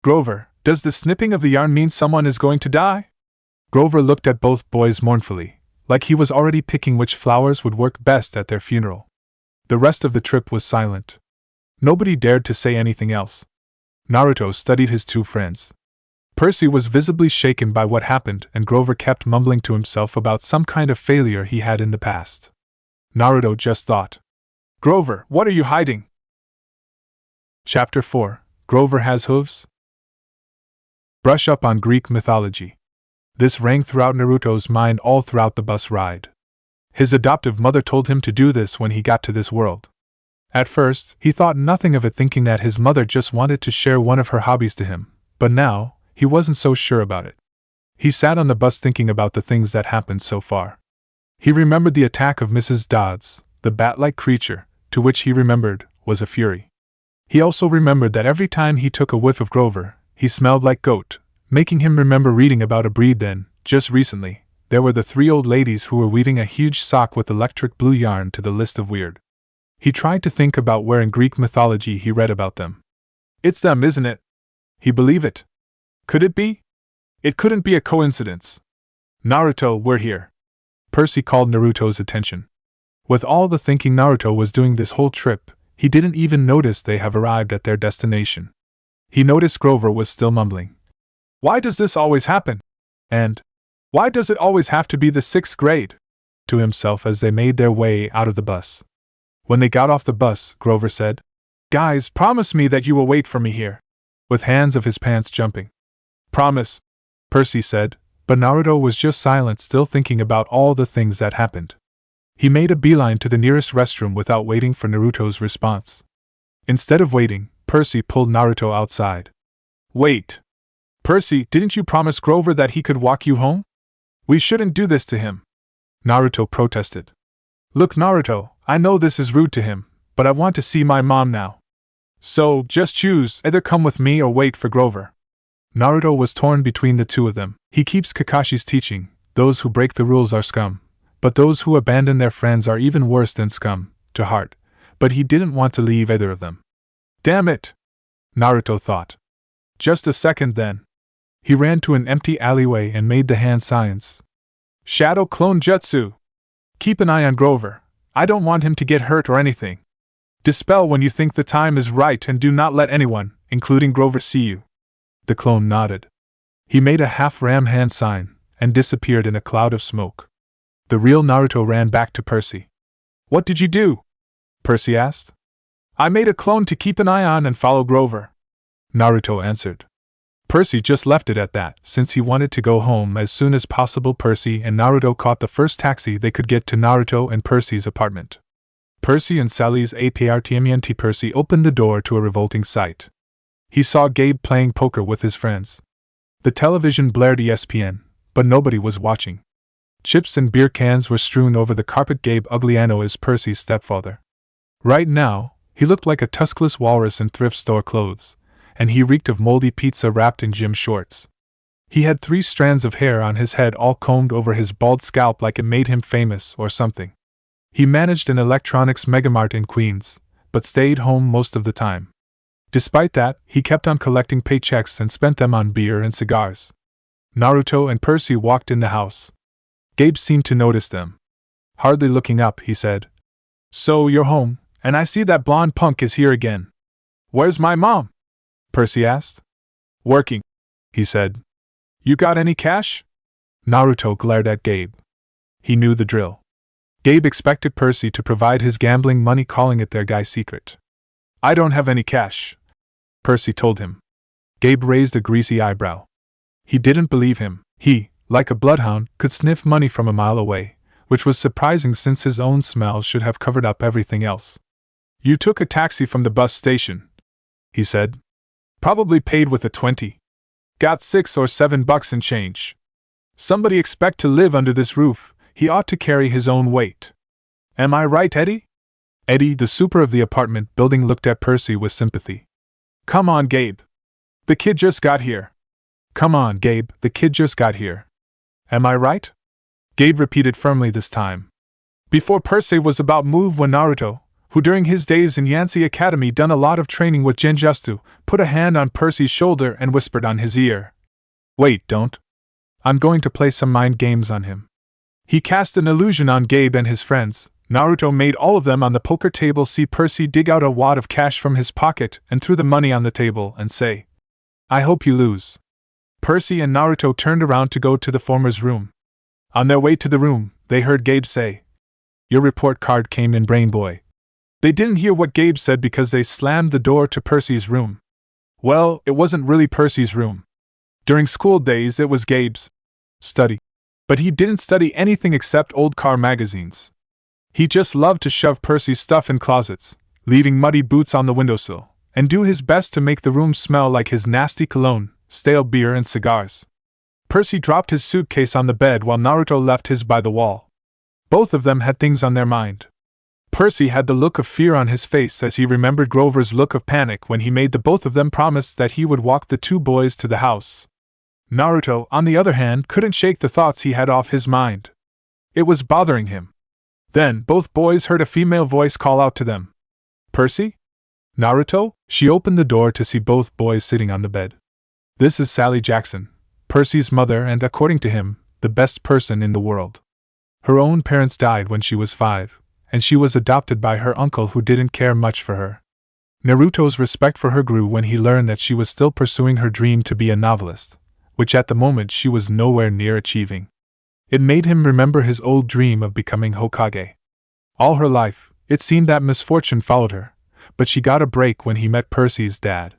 Grover, does the snipping of the yarn mean someone is going to die? Grover looked at both boys mournfully, like he was already picking which flowers would work best at their funeral. The rest of the trip was silent. Nobody dared to say anything else. Naruto studied his two friends. Percy was visibly shaken by what happened, and Grover kept mumbling to himself about some kind of failure he had in the past. Naruto just thought, Grover, what are you hiding? Chapter 4. Grover has hooves? Brush up on Greek mythology. This rang throughout Naruto's mind all throughout the bus ride. His adoptive mother told him to do this when he got to this world. At first, he thought nothing of it, thinking that his mother just wanted to share one of her hobbies to him, but now, he wasn't so sure about it. He sat on the bus thinking about the things that happened so far. He remembered the attack of Mrs. Dodds, the bat-like creature, to which he remembered was a fury. He also remembered that every time he took a whiff of Grover, he smelled like goat, making him remember reading about a breed. Then, just recently, there were the 3 old ladies who were weaving a huge sock with electric blue yarn to the list of weird. He tried to think about where in Greek mythology he read about them. It's them, isn't it? He believed it. Could it be? It couldn't be a coincidence. Naruto, we're here. Percy called Naruto's attention. With all the thinking Naruto was doing this whole trip, he didn't even notice they have arrived at their destination. He noticed Grover was still mumbling. Why does this always happen? And, why does it always have to be the 6th grade? To himself as they made their way out of the bus. When they got off the bus, Grover said, Guys, promise me that you will wait for me here. With hands of his pants jumping. Promise, Percy said, but Naruto was just silent, still thinking about all the things that happened. He made a beeline to the nearest restroom without waiting for Naruto's response. Instead of waiting, Percy pulled Naruto outside. Wait! Percy, didn't you promise Grover that he could walk you home? We shouldn't do this to him. Naruto protested. Look, Naruto, I know this is rude to him, but I want to see my mom now. So, just choose, either come with me or wait for Grover. Naruto was torn between the two of them. He keeps Kakashi's teaching, those who break the rules are scum, but those who abandon their friends are even worse than scum, to heart, but he didn't want to leave either of them. Damn it! Naruto thought. Just a second then. He ran to an empty alleyway and made the hand signs. Shadow Clone Jutsu! Keep an eye on Grover. I don't want him to get hurt or anything. Dispel when you think the time is right and do not let anyone, including Grover, see you. The clone nodded. He made a half-ram hand sign and disappeared in a cloud of smoke. The real Naruto ran back to Percy. What did you do? Percy asked. I made a clone to keep an eye on and follow Grover. Naruto answered. Percy just left it at that, since he wanted to go home as soon as possible. Percy and Naruto caught the first taxi they could get to Naruto and Percy's apartment. Percy and Sally's apartment. Percy opened the door to a revolting sight. He saw Gabe playing poker with his friends. The television blared ESPN, but nobody was watching. Chips and beer cans were strewn over the carpet. Gabe Ugliano is Percy's stepfather. Right now, he looked like a tuskless walrus in thrift store clothes, and he reeked of moldy pizza wrapped in gym shorts. He had 3 strands of hair on his head, all combed over his bald scalp like it made him famous or something. He managed an electronics megamart in Queens, but stayed home most of the time. Despite that, he kept on collecting paychecks and spent them on beer and cigars. Naruto and Percy walked in the house. Gabe seemed to notice them. Hardly looking up, he said, So you're home, and I see that blonde punk is here again. Where's my mom? Percy asked. Working, he said. You got any cash? Naruto glared at Gabe. He knew the drill. Gabe expected Percy to provide his gambling money, calling it their guy secret. I don't have any cash, Percy told him. Gabe raised a greasy eyebrow. He didn't believe him. He, like a bloodhound, could sniff money from a mile away, which was surprising since his own smell should have covered up everything else. You took a taxi from the bus station, he said. Probably paid with a 20. Got $6 or $7 in change. Somebody expect to live under this roof, he ought to carry his own weight. Am I right, Eddie? Eddie, the super of the apartment building, looked at Percy with sympathy. Come on, Gabe. The kid just got here. Come on, Gabe, the kid just got here. Am I right? Gabe repeated firmly this time. Before Percy was about move when Naruto, who during his days in Yansei Academy done a lot of training with Genjutsu, put a hand on Percy's shoulder and whispered on his ear. Wait, don't. I'm going to play some mind games on him. He cast an illusion on Gabe and his friends. Naruto made all of them on the poker table see Percy dig out a wad of cash from his pocket and threw the money on the table and say, I hope you lose. Percy and Naruto turned around to go to the former's room. On their way to the room, they heard Gabe say, Your report card came in, brain boy. They didn't hear what Gabe said because they slammed the door to Percy's room. Well, it wasn't really Percy's room. During school days it was Gabe's study. But he didn't study anything except old car magazines. He just loved to shove Percy's stuff in closets, leaving muddy boots on the windowsill, and do his best to make the room smell like his nasty cologne, stale beer and cigars. Percy dropped his suitcase on the bed while Naruto left his by the wall. Both of them had things on their mind. Percy had the look of fear on his face as he remembered Grover's look of panic when he made the both of them promise that he would walk the two boys to the house. Naruto, on the other hand, couldn't shake the thoughts he had off his mind. It was bothering him. Then both boys heard a female voice call out to them. Percy? Naruto? She opened the door to see both boys sitting on the bed. This is Sally Jackson, Percy's mother and, according to him, the best person in the world. Her own parents died when she was 5, and she was adopted by her uncle who didn't care much for her. Naruto's respect for her grew when he learned that she was still pursuing her dream to be a novelist, which at the moment she was nowhere near achieving. It made him remember his old dream of becoming Hokage. All her life, it seemed that misfortune followed her, but she got a break when he met Percy's dad.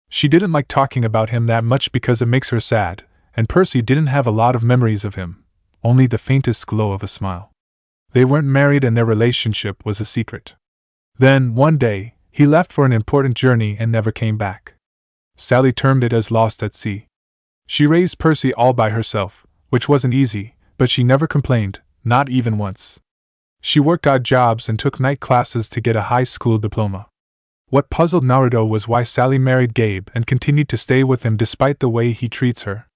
She didn't like talking about him that much because it makes her sad, and Percy didn't have a lot of memories of him, only the faintest glow of a smile. They weren't married and their relationship was a secret. Then, one day, he left for an important journey and never came back. Sally termed it as lost at sea. She raised Percy all by herself, which wasn't easy, but she never complained, not even once. She worked odd jobs and took night classes to get a high school diploma. What puzzled Naruto was why Sally married Gabe and continued to stay with him despite the way he treats her.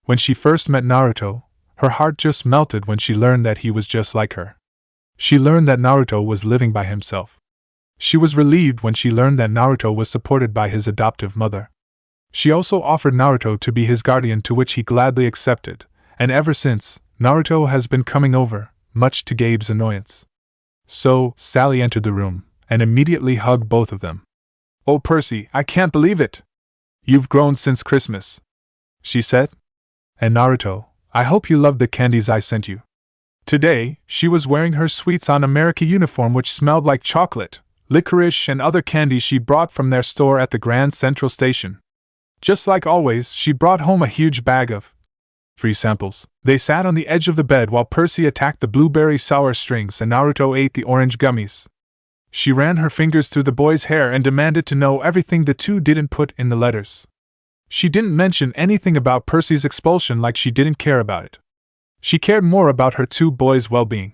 When she first met Naruto, her heart just melted when she learned that he was just like her. She learned that Naruto was living by himself. She was relieved when she learned that Naruto was supported by his adoptive mother. She also offered Naruto to be his guardian, to which he gladly accepted, and ever since, Naruto has been coming over, much to Gabe's annoyance. So, Sally entered the room, and immediately hugged both of them. Oh, Percy, I can't believe it! You've grown since Christmas, she said. And Naruto, I hope you loved the candies I sent you. Today, she was wearing her Sweets on America uniform, which smelled like chocolate, licorice and other candies she brought from their store at the Grand Central Station. Just like always, she brought home a huge bag of free samples. They sat on the edge of the bed while Percy attacked the blueberry sour strings and Naruto ate the orange gummies. She ran her fingers through the boy's hair and demanded to know everything the two didn't put in the letters. She didn't mention anything about Percy's expulsion, like she didn't care about it. She cared more about her two boys' well-being.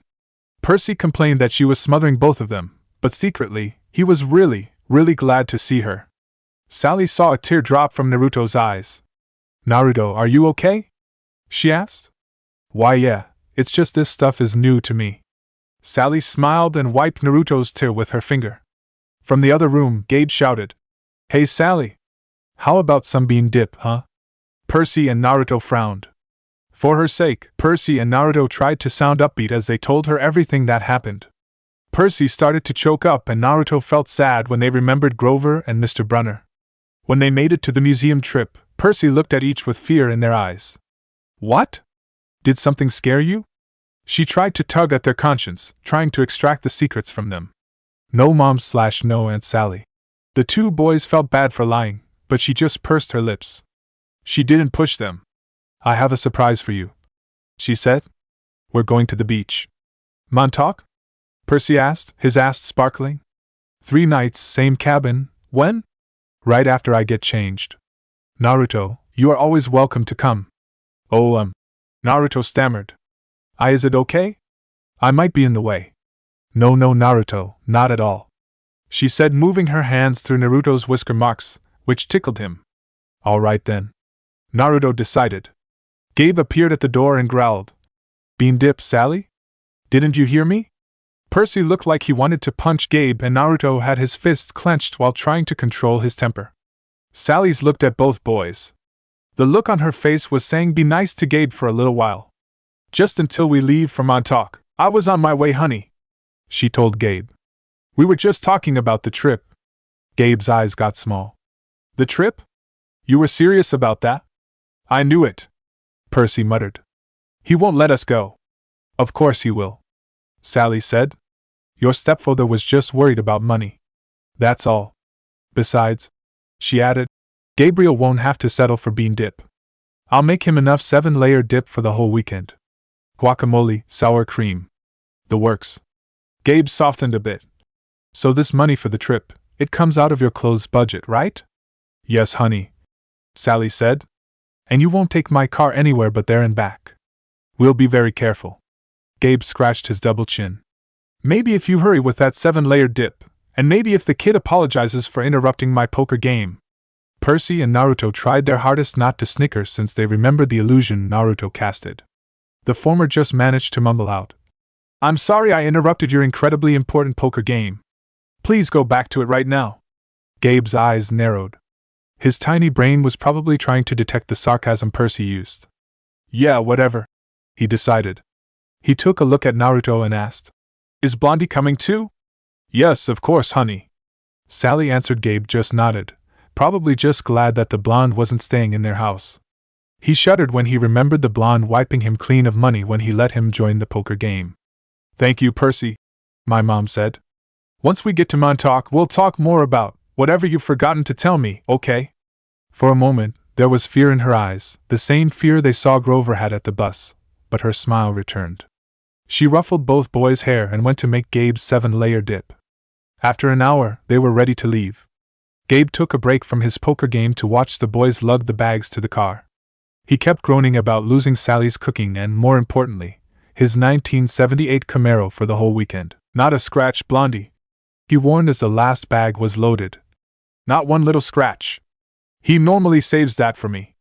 Percy complained that she was smothering both of them, but secretly, he was really, really glad to see her. Sally saw a tear drop from Naruto's eyes. Naruto, are you okay? She asked. Why, yeah, it's just this stuff is new to me. Sally smiled and wiped Naruto's tear with her finger. From the other room, Gabe shouted, Hey Sally! How about some bean dip, huh? Percy and Naruto frowned. For her sake, Percy and Naruto tried to sound upbeat as they told her everything that happened. Percy started to choke up and Naruto felt sad when they remembered Grover and Mr. Brunner. When they made it to the museum trip, Percy looked at each with fear in their eyes. What? Did something scare you? She tried to tug at their conscience, trying to extract the secrets from them. No mom/no Aunt Sally. The two boys felt bad for lying, but she just pursed her lips. She didn't push them. I have a surprise for you, she said. We're going to the beach. Montauk? Percy asked, his eyes sparkling. 3 nights, same cabin, when? Right after I get changed. Naruto, you are always welcome to come. Oh, Naruto stammered. Is it okay? I might be in the way. No, Naruto, not at all, she said, moving her hands through Naruto's whisker marks, which tickled him. All right then, Naruto decided. Gabe appeared at the door and growled. Bean dip, Sally? Didn't you hear me? Percy looked like he wanted to punch Gabe, and Naruto had his fists clenched while trying to control his temper. Sally's looked at both boys. The look on her face was saying be nice to Gabe for a little while. Just until we leave for Montauk. I was on my way, honey, she told Gabe. We were just talking about the trip. Gabe's eyes got small. The trip? You were serious about that? I knew it, Percy muttered. He won't let us go. Of course he will, Sally said. Your stepfather was just worried about money. That's all. Besides, she added, Gabriel won't have to settle for bean dip. I'll make him enough 7-layer dip for the whole weekend. Guacamole, sour cream. The works. Gabe softened a bit. So this money for the trip, it comes out of your clothes budget, right? Yes, honey, Sally said. And you won't take my car anywhere but there and back. We'll be very careful. Gabe scratched his double chin. Maybe if you hurry with that 7-layer dip, and maybe if the kid apologizes for interrupting my poker game. Percy and Naruto tried their hardest not to snicker since they remembered the illusion Naruto casted. The former just managed to mumble out, I'm sorry I interrupted your incredibly important poker game. Please go back to it right now. Gabe's eyes narrowed. His tiny brain was probably trying to detect the sarcasm Percy used. Yeah, whatever, he decided. He took a look at Naruto and asked, Is Blondie coming too? Yes, of course, honey. Sally answered. Gabe just nodded, probably just glad that the blonde wasn't staying in their house. He shuddered when he remembered the blonde wiping him clean of money when he let him join the poker game. Thank you, Percy, my mom said. Once we get to Montauk, we'll talk more about whatever you've forgotten to tell me, okay? For a moment, there was fear in her eyes, the same fear they saw Grover had at the bus, but her smile returned. She ruffled both boys' hair and went to make Gabe's 7-layer dip. After an hour, they were ready to leave. Gabe took a break from his poker game to watch the boys lug the bags to the car. He kept groaning about losing Sally's cooking and, more importantly, his 1978 Camaro for the whole weekend. Not a scratch, Blondie, he warned as the last bag was loaded. Not one little scratch. He normally saves that for me,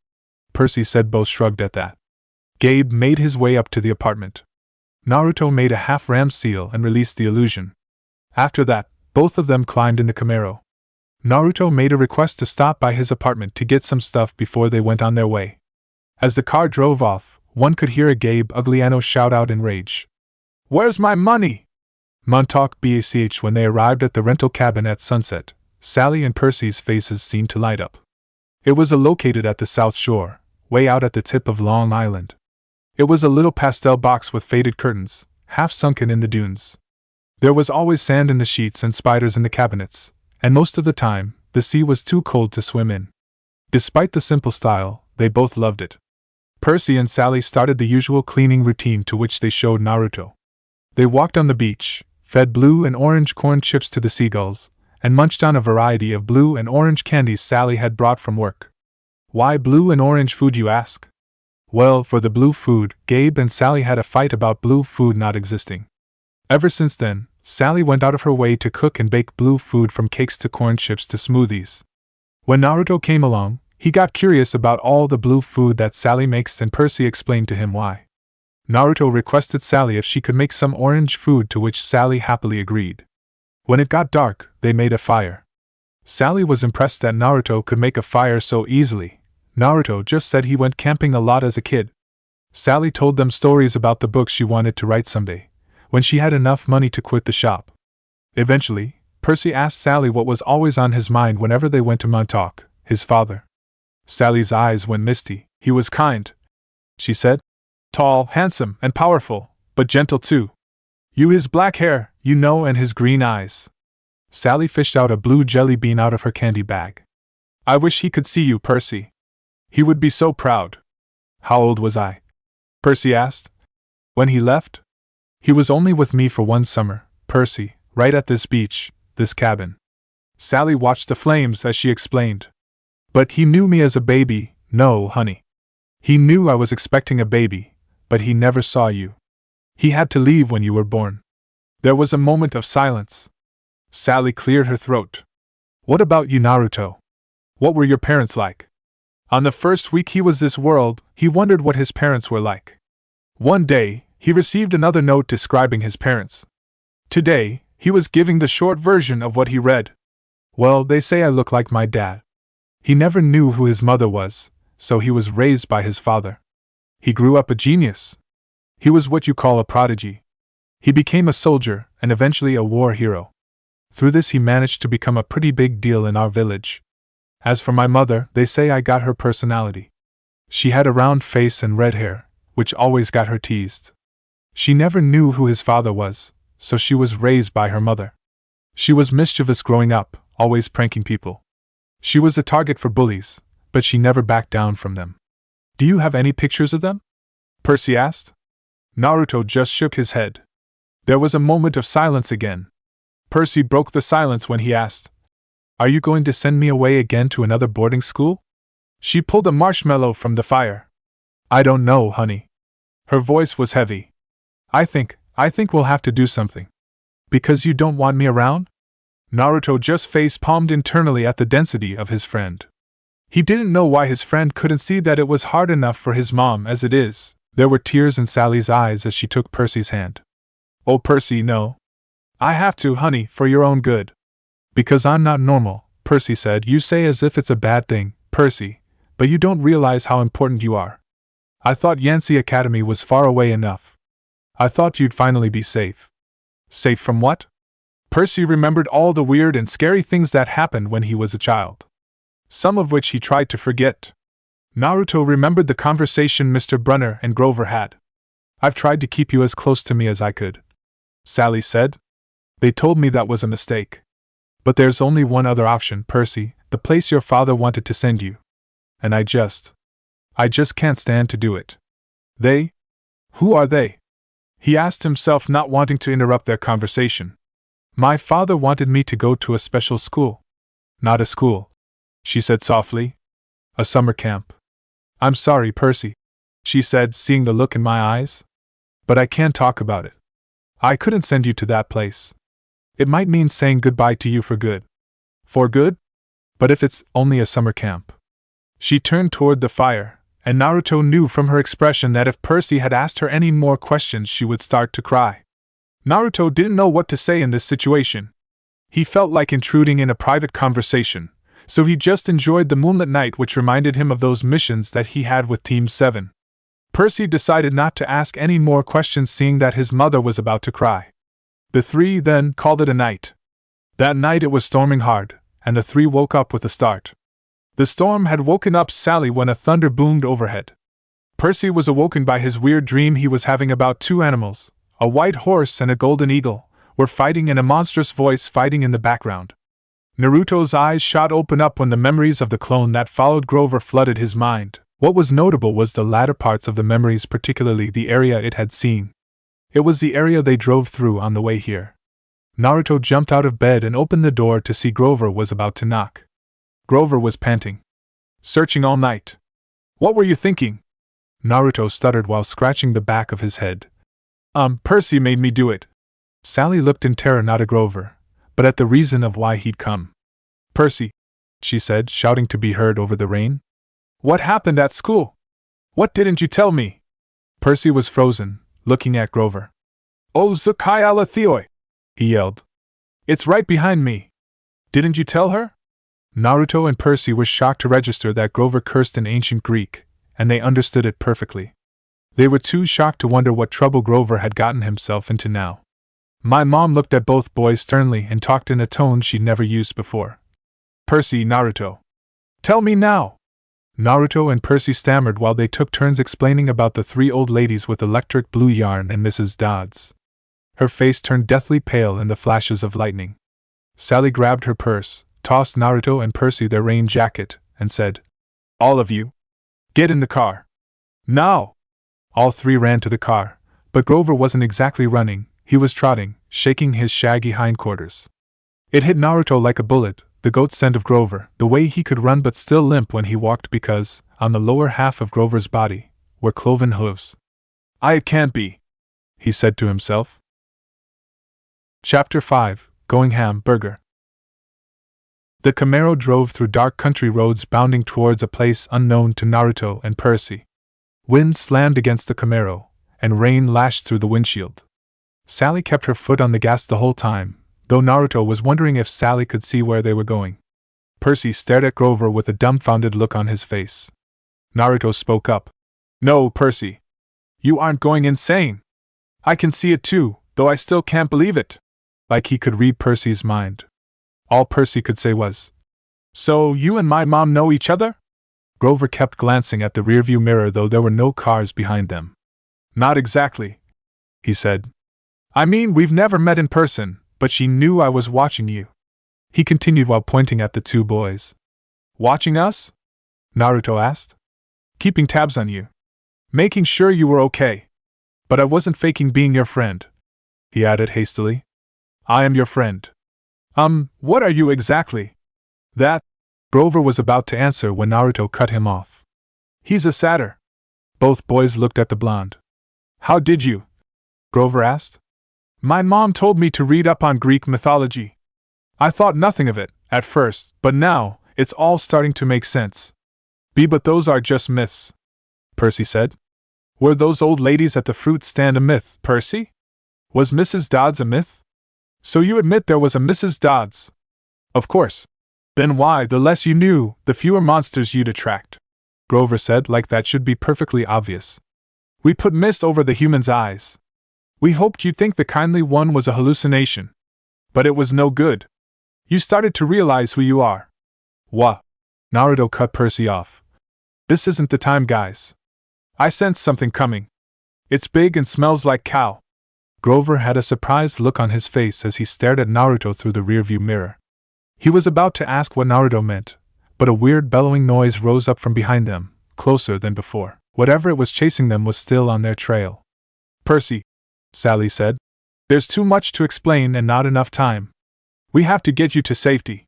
Percy said. Both shrugged at that. Gabe made his way up to the apartment. Naruto made a half-ram seal and released the illusion. After that, both of them climbed in the Camaro. Naruto made a request to stop by his apartment to get some stuff before they went on their way. As the car drove off, one could hear a Gabe Ugliano shout out in rage. Where's my money? Montauk BACH. When they arrived at the rental cabin at sunset, Sally and Percy's faces seemed to light up. It was located at the South Shore, way out at the tip of Long Island. It was a little pastel box with faded curtains, half sunken in the dunes. There was always sand in the sheets and spiders in the cabinets, and most of the time, the sea was too cold to swim in. Despite the simple style, they both loved it. Percy and Sally started the usual cleaning routine to which they showed Naruto. They walked on the beach, fed blue and orange corn chips to the seagulls, and munched on a variety of blue and orange candies Sally had brought from work. Why blue and orange food, you ask? Well, for the blue food, Gabe and Sally had a fight about blue food not existing. Ever since then, Sally went out of her way to cook and bake blue food, from cakes to corn chips to smoothies. When Naruto came along, he got curious about all the blue food that Sally makes, and Percy explained to him why. Naruto requested Sally if she could make some orange food, to which Sally happily agreed. When it got dark, they made a fire. Sally was impressed that Naruto could make a fire so easily. Naruto just said he went camping a lot as a kid. Sally told them stories about the books she wanted to write someday, when she had enough money to quit the shop. Eventually, Percy asked Sally what was always on his mind whenever they went to Montauk. His father. Sally's eyes went misty. He was kind, she said. Tall, handsome, and powerful, But gentle too. You his black hair, you know, and his green eyes. Sally fished out a blue jelly bean out of her candy bag. I wish he could see you, Percy. He would be so proud. How old was I? Percy asked. When he left? He was only with me for one summer, Percy, right at this beach, this cabin. Sally watched the flames as she explained. But he knew me as a baby. No, honey. He knew I was expecting a baby, but he never saw you. He had to leave when you were born. There was a moment of silence. Sally cleared her throat. What about you, Naruto? What were your parents like? On the first week he was this world, he wondered what his parents were like. One day, he received another note describing his parents. Today, he was giving the short version of what he read. Well, they say I look like my dad. He never knew who his mother was, so he was raised by his father. He grew up a genius. He was what you call a prodigy. He became a soldier, and eventually a war hero. Through this he managed to become a pretty big deal in our village. As for my mother, they say I got her personality. She had a round face and red hair, which always got her teased. She never knew who his father was, so she was raised by her mother. She was mischievous growing up, always pranking people. She was a target for bullies, but she never backed down from them. Do you have any pictures of them? Percy asked. Naruto just shook his head. There was a moment of silence again. Percy broke the silence when he asked, Are you going to send me away again to another boarding school? She pulled a marshmallow from the fire. I don't know, honey. Her voice was heavy. I think we'll have to do something. Because you don't want me around? Naruto just face-palmed internally at the density of his friend. He didn't know why his friend couldn't see that it was hard enough for his mom as it is. There were tears in Sally's eyes as she took Percy's hand. Oh, Percy, no. I have to, honey, for your own good. Because I'm not normal, Percy said. You say as if it's a bad thing, Percy, but you don't realize how important you are. I thought Yancy Academy was far away enough. I thought you'd finally be safe. Safe from what? Percy remembered all the weird and scary things that happened when he was a child. Some of which he tried to forget. Naruto remembered the conversation Mr. Brunner and Grover had. I've tried to keep you as close to me as I could, Sally said. They told me that was a mistake. But there's only one other option, Percy, the place your father wanted to send you. And I just can't stand to do it. They? Who are they? He asked himself, not wanting to interrupt their conversation. My father wanted me to go to a special school. Not a school, she said softly. A summer camp. I'm sorry, Percy, she said, seeing the look in my eyes. But I can't talk about it. I couldn't send you to that place. It might mean saying goodbye to you for good. For good? But if it's only a summer camp. She turned toward the fire, and Naruto knew from her expression that if Percy had asked her any more questions she would start to cry. Naruto didn't know what to say in this situation. He felt like intruding in a private conversation, so he just enjoyed the moonlit night, which reminded him of those missions that he had with Team 7. Percy decided not to ask any more questions, seeing that his mother was about to cry. The three then called it a night. That night it was storming hard, and the three woke up with a start. The storm had woken up Sally when a thunder boomed overhead. Percy was awoken by his weird dream he was having about two animals, a white horse and a golden eagle, were fighting, and a monstrous voice fighting in the background. Naruto's eyes shot open up when the memories of the clone that followed Grover flooded his mind. What was notable was the latter parts of the memories, particularly the area it had seen. It was the area they drove through on the way here. Naruto jumped out of bed and opened the door to see Grover was about to knock. Grover was panting. Searching all night. What were you thinking? Naruto stuttered while scratching the back of his head. Percy made me do it. Sally looked in terror not at Grover, but at the reason of why he'd come. Percy, she said, shouting to be heard over the rain. What happened at school? What didn't you tell me? Percy was frozen, looking at Grover. Oh, Zukai ala Theoi! He yelled. It's right behind me. Didn't you tell her? Naruto and Percy were shocked to register that Grover cursed in ancient Greek, and they understood it perfectly. They were too shocked to wonder what trouble Grover had gotten himself into now. My mom looked at both boys sternly and talked in a tone she'd never used before. Percy, Naruto. Tell me now! Naruto and Percy stammered while they took turns explaining about the three old ladies with electric blue yarn and Mrs. Dodds. Her face turned deathly pale in the flashes of lightning. Sally grabbed her purse, tossed Naruto and Percy their rain jacket, and said, "All of you, get in the car. Now!" All three ran to the car, but Grover wasn't exactly running, he was trotting, shaking his shaggy hindquarters. It hit Naruto like a bullet, the goat scent of Grover, the way he could run but still limp when he walked because, on the lower half of Grover's body, were cloven hooves. It can't be," he said to himself. Chapter 5, Going Hamburger. The Camaro drove through dark country roads bounding towards a place unknown to Naruto and Percy. Wind slammed against the Camaro, and rain lashed through the windshield. Sally kept her foot on the gas the whole time, though Naruto was wondering if Sally could see where they were going. Percy stared at Grover with a dumbfounded look on his face. Naruto spoke up. "No, Percy. You aren't going insane. I can see it too, though I still can't believe it." Like he could read Percy's mind. All Percy could say was, "So you and my mom know each other?" Grover kept glancing at the rearview mirror though there were no cars behind them. "Not exactly," he said. "I mean, we've never met in person, but she knew I was watching you," he continued while pointing at the two boys. "Watching us?" Naruto asked. "Keeping tabs on you. Making sure you were okay. But I wasn't faking being your friend," he added hastily. "I am your friend." What are you exactly?" "That," Grover was about to answer when Naruto cut him off. "He's a satyr." Both boys looked at the blonde. "How did you?" Grover asked. "My mom told me to read up on Greek mythology. I thought nothing of it, at first, but now, it's all starting to make sense." But those are just myths," Percy said. "Were those old ladies at the fruit stand a myth, Percy? Was Mrs. Dodds a myth? So you admit there was a Mrs. Dodds?" "Of course. Then why, the less you knew, the fewer monsters you'd attract," Grover said like that should be perfectly obvious. "We put mist over the human's eyes. We hoped you'd think the kindly one was a hallucination. But it was no good. You started to realize who you are." "What?" Naruto cut Percy off. "This isn't the time, guys. I sense something coming. It's big and smells like cow." Grover had a surprised look on his face as he stared at Naruto through the rearview mirror. He was about to ask what Naruto meant, but a weird bellowing noise rose up from behind them, closer than before. Whatever it was chasing them was still on their trail. "Percy," Sally said, "there's too much to explain and not enough time. We have to get you to safety."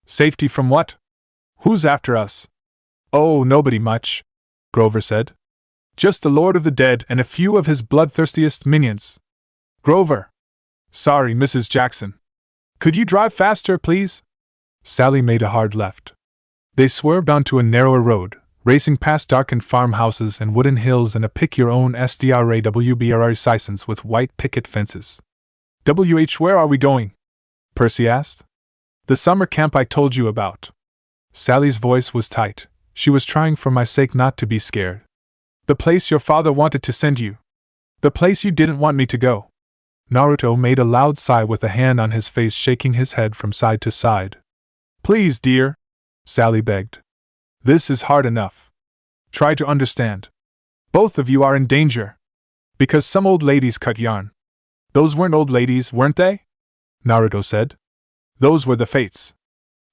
"Safety from what? Who's after us?" "Oh, nobody much," Grover said. "Just the Lord of the Dead and a few of his bloodthirstiest minions." "Grover." "Sorry, Mrs. Jackson. Could you drive faster, please?" Sally made a hard left. They swerved onto a narrower road, racing past darkened farmhouses and wooden hills and a pick-your-own SDRAWBRR license with white picket fences. Where are we going?" Percy asked. "The summer camp I told you about." Sally's voice was tight. She was trying for my sake not to be scared. "The place your father wanted to send you. The place you didn't want me to go." Naruto made a loud sigh with a hand on his face, shaking his head from side to side. "Please, dear," Sally begged. "This is hard enough. Try to understand. Both of you are in danger. Because some old ladies cut yarn." "Those weren't old ladies, weren't they?" Naruto said. "Those were the fates.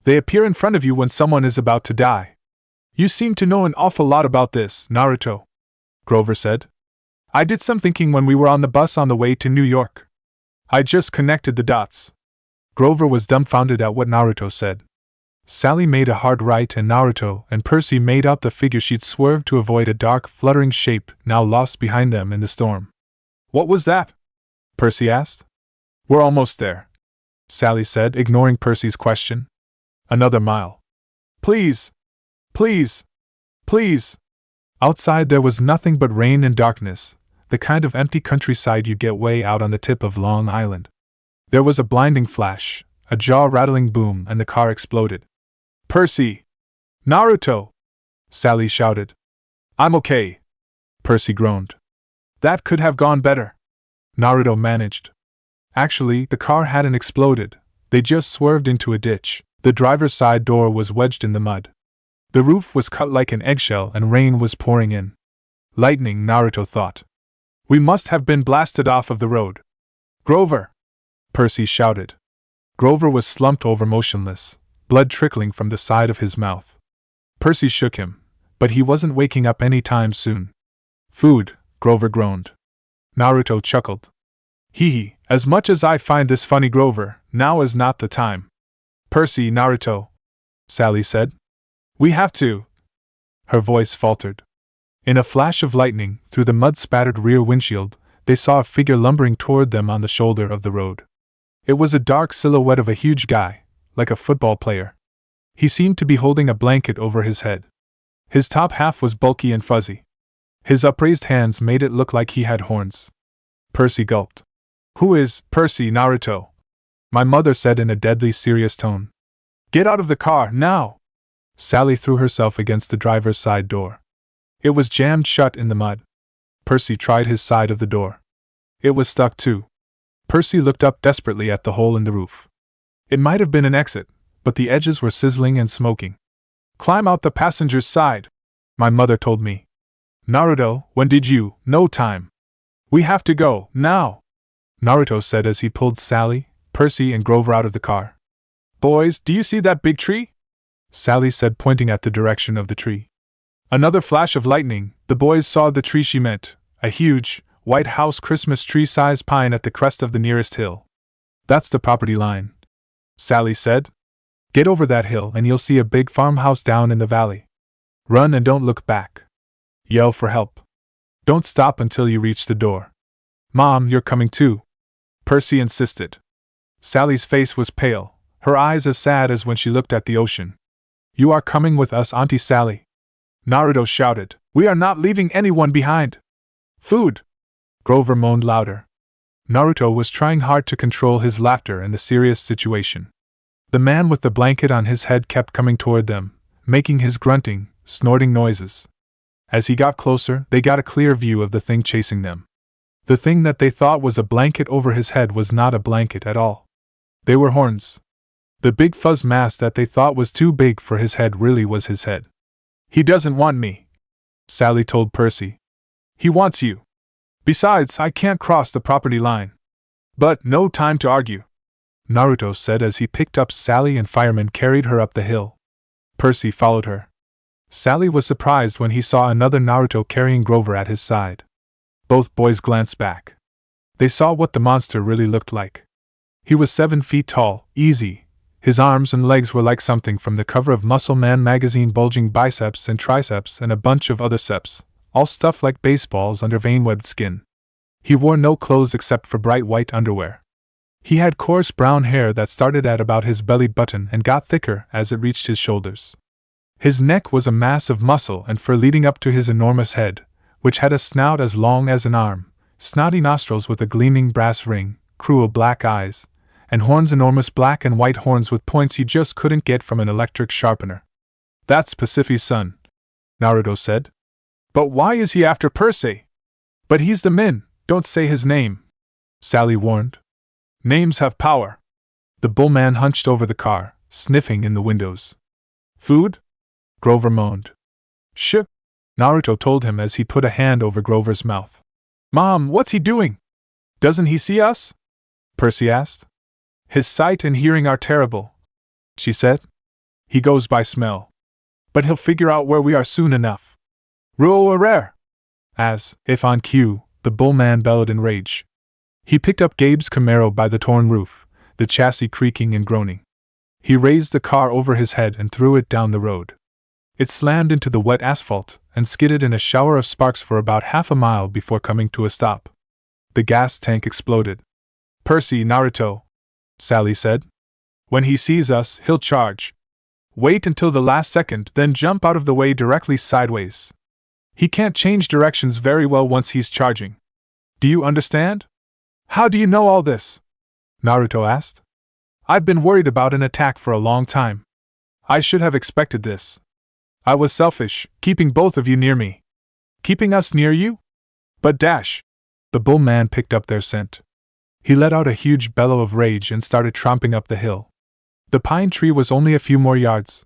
They appear in front of you when someone is about to die." "You seem to know an awful lot about this, Naruto," Grover said. "I did some thinking when we were on the bus on the way to New York. I just connected the dots." Grover was dumbfounded at what Naruto said. Sally made a hard right and Naruto and Percy made out the figure she'd swerved to avoid a dark, fluttering shape now lost behind them in the storm. "What was that?" Percy asked. "We're almost there," Sally said, ignoring Percy's question. "Another mile." "Please! Please! Please!" Outside there was nothing but rain and darkness, the kind of empty countryside you get way out on the tip of Long Island. There was a blinding flash, a jaw-rattling boom, and the car exploded. "Percy! Naruto!" Sally shouted. "I'm okay," Percy groaned. "That could have gone better," Naruto managed. Actually, the car hadn't exploded, they just swerved into a ditch. The driver's side door was wedged in the mud. The roof was cut like an eggshell and rain was pouring in. Lightning, Naruto thought. We must have been blasted off of the road. Grover! Percy shouted. Grover was slumped over motionless, blood trickling from the side of his mouth. Percy shook him, but he wasn't waking up any time soon. Food, Grover groaned. Naruto chuckled. Hee, as much as I find this funny, Grover, now is not the time. Percy, Naruto, Sally said. We have to. Her voice faltered. In a flash of lightning, through the mud-spattered rear windshield, they saw a figure lumbering toward them on the shoulder of the road. It was a dark silhouette of a huge guy, like a football player. He seemed to be holding a blanket over his head. His top half was bulky and fuzzy. His upraised hands made it look like he had horns. Percy gulped. Who is Percy, Naruto? My mother said in a deadly serious tone. Get out of the car, now! Sally threw herself against the driver's side door. It was jammed shut in the mud. Percy tried his side of the door. It was stuck too. Percy looked up desperately at the hole in the roof. It might have been an exit, but the edges were sizzling and smoking. Climb out the passenger's side, my mother told me. Naruto, when did you? No time. We have to go, now, Naruto said as he pulled Sally, Percy, and Grover out of the car. Boys, do you see that big tree? Sally said, pointing at the direction of the tree. Another flash of lightning, the boys saw the tree she meant, a huge, White House Christmas tree-sized pine at the crest of the nearest hill. That's the property line, Sally said. Get over that hill and you'll see a big farmhouse down in the valley. Run and don't look back. Yell for help. Don't stop until you reach the door. Mom, you're coming too, Percy insisted. Sally's face was pale, her eyes as sad as when she looked at the ocean. You are coming with us, Auntie Sally, Naruto shouted. We are not leaving anyone behind. Food! Grover moaned louder. Naruto was trying hard to control his laughter in the serious situation. The man with the blanket on his head kept coming toward them, making his grunting, snorting noises. As he got closer, they got a clear view of the thing chasing them. The thing that they thought was a blanket over his head was not a blanket at all. They were horns. The big fuzz mass that they thought was too big for his head really was his head. He doesn't want me, Sally told Percy. He wants you. Besides, I can't cross the property line. But no time to argue, Naruto said as he picked up Sally and firemen carried her up the hill. Percy followed her. Sally was surprised when he saw another Naruto carrying Grover at his side. Both boys glanced back. They saw what the monster really looked like. He was 7 feet tall, easy. His arms and legs were like something from the cover of Muscle Man magazine, bulging biceps and triceps and a bunch of other ceps, all stuffed like baseballs under vein-webbed skin. He wore no clothes except for bright white underwear. He had coarse brown hair that started at about his belly button and got thicker as it reached his shoulders. His neck was a mass of muscle and fur leading up to his enormous head, which had a snout as long as an arm, snotty nostrils with a gleaming brass ring, cruel black eyes, and horns, enormous black and white horns with points you just couldn't get from an electric sharpener. That's Pacifi's son, Naruto said. But why is he after Percy? But he's the Min, don't say his name, Sally warned. Names have power. The bullman hunched over the car, sniffing in the windows. Food? Grover moaned. Shh, Naruto told him as he put a hand over Grover's mouth. Mom, what's he doing? Doesn't he see us? Percy asked. His sight and hearing are terrible, she said. He goes by smell. But he'll figure out where we are soon enough. Roar! As, if on cue, the bullman bellowed in rage. He picked up Gabe's Camaro by the torn roof, the chassis creaking and groaning. He raised the car over his head and threw it down the road. It slammed into the wet asphalt and skidded in a shower of sparks for about half a mile before coming to a stop. The gas tank exploded. Percy, Naruto, Sally said. When he sees us, he'll charge. Wait until the last second, then jump out of the way directly sideways. He can't change directions very well once he's charging. Do you understand? How do you know all this? Naruto asked. I've been worried about an attack for a long time. I should have expected this. I was selfish, keeping both of you near me. Keeping us near you? But dash! The bullman picked up their scent. He let out a huge bellow of rage and started tromping up the hill. The pine tree was only a few more yards,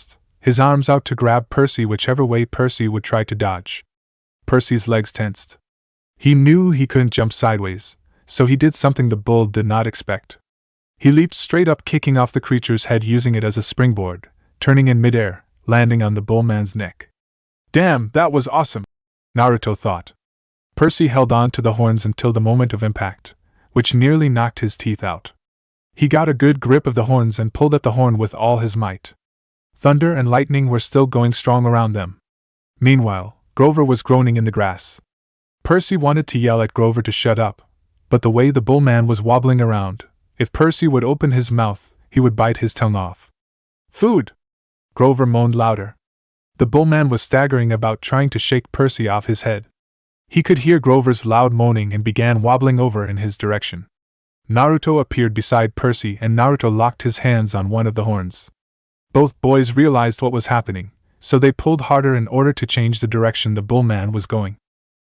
fast, his arms out to grab Percy whichever way Percy would try to dodge. Percy's legs tensed. He knew he couldn't jump sideways, so he did something the bull did not expect. He leaped straight up, kicking off the creature's head, using it as a springboard, turning in midair, landing on the bullman's neck. Damn, that was awesome, Naruto thought. Percy held on to the horns until the moment of impact, which nearly knocked his teeth out. He got a good grip of the horns and pulled at the horn with all his might. Thunder and lightning were still going strong around them. Meanwhile, Grover was groaning in the grass. Percy wanted to yell at Grover to shut up, but the way the bullman was wobbling around, if Percy would open his mouth, he would bite his tongue off. Food! Grover moaned louder. The bullman was staggering about, trying to shake Percy off his head. He could hear Grover's loud moaning and began wobbling over in his direction. Naruto appeared beside Percy and Naruto locked his hands on one of the horns. Both boys realized what was happening, so they pulled harder in order to change the direction the bullman was going.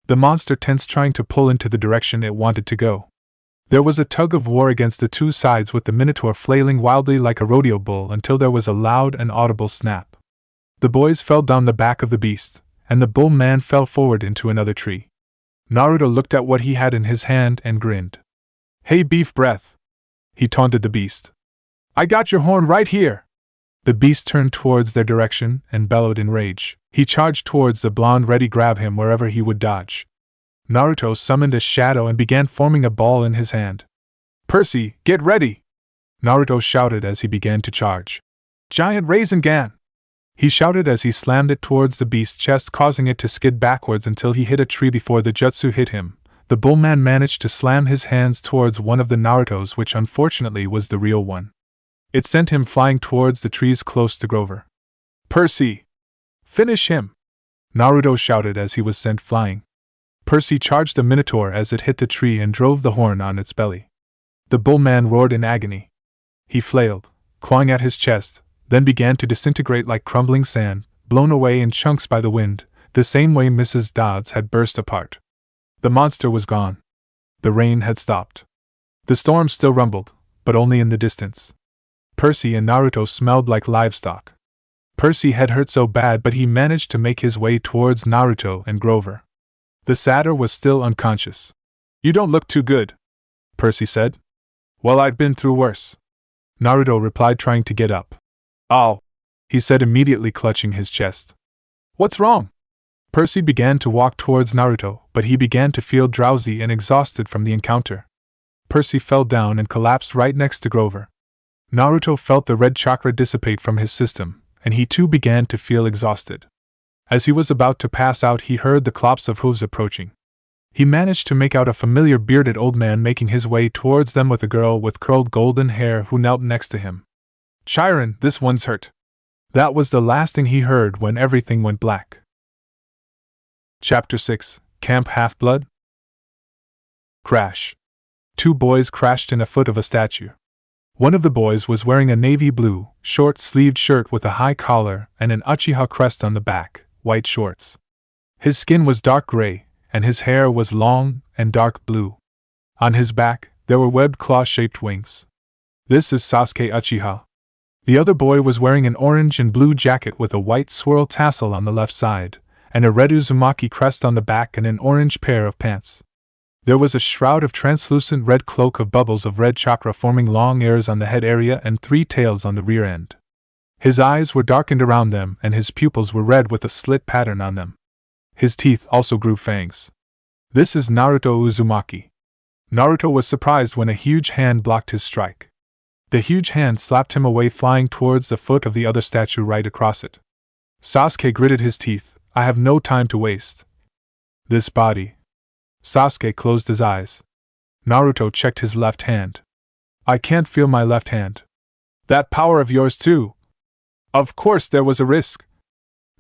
The monster tensed, trying to pull into the direction it wanted to go. There was a tug of war against the two sides, with the Minotaur flailing wildly like a rodeo bull until there was a loud and audible snap. The boys fell down the back of the beast, and the bullman fell forward into another tree. Naruto looked at what he had in his hand and grinned. Hey, beef breath! He taunted the beast. I got your horn right here! The beast turned towards their direction and bellowed in rage. He charged towards the blonde, ready to grab him wherever he would dodge. Naruto summoned a shadow and began forming a ball in his hand. "Percy, get ready!" Naruto shouted as he began to charge. "Giant Rasengan!" He shouted as he slammed it towards the beast's chest, causing it to skid backwards until he hit a tree before the jutsu hit him. The bullman managed to slam his hands towards one of the Narutos, which unfortunately was the real one. It sent him flying towards the trees close to Grover. "Percy! Finish him!" Naruto shouted as he was sent flying. Percy charged the Minotaur as it hit the tree and drove the horn on its belly. The bullman roared in agony. He flailed, clawing at his chest, then began to disintegrate like crumbling sand, blown away in chunks by the wind, the same way Mrs. Dodds had burst apart. The monster was gone. The rain had stopped. The storm still rumbled, but only in the distance. Percy and Naruto smelled like livestock. Percy had hurt so bad, but he managed to make his way towards Naruto and Grover. The satyr was still unconscious. "You don't look too good," Percy said. "Well, I've been through worse," Naruto replied, trying to get up. "Oh," he said, immediately clutching his chest. "What's wrong?" Percy began to walk towards Naruto, but he began to feel drowsy and exhausted from the encounter. Percy fell down and collapsed right next to Grover. Naruto felt the red chakra dissipate from his system, and he too began to feel exhausted. As he was about to pass out, he heard the clops of hooves approaching. He managed to make out a familiar bearded old man making his way towards them with a girl with curled golden hair who knelt next to him. "Chiron, this one's hurt." That was the last thing he heard when everything went black. Chapter 6, Camp Half-Blood. Crash. Two boys crashed in a foot of a statue. One of the boys was wearing a navy blue, short-sleeved shirt with a high collar and an Uchiha crest on the back, white shorts. His skin was dark gray, and his hair was long and dark blue. On his back, there were webbed claw-shaped wings. This is Sasuke Uchiha. The other boy was wearing an orange and blue jacket with a white swirl tassel on the left side, and a red Uzumaki crest on the back and an orange pair of pants. There was a shroud of translucent red cloak of bubbles of red chakra forming long ears on the head area and 3 tails on the rear end. His eyes were darkened around them and his pupils were red with a slit pattern on them. His teeth also grew fangs. This is Naruto Uzumaki. Naruto was surprised when a huge hand blocked his strike. The huge hand slapped him away, flying towards the foot of the other statue right across it. Sasuke gritted his teeth. "I have no time to waste. This body." Sasuke closed his eyes. Naruto checked his left hand. "I can't feel my left hand." "That power of yours too?" "Of course there was a risk,"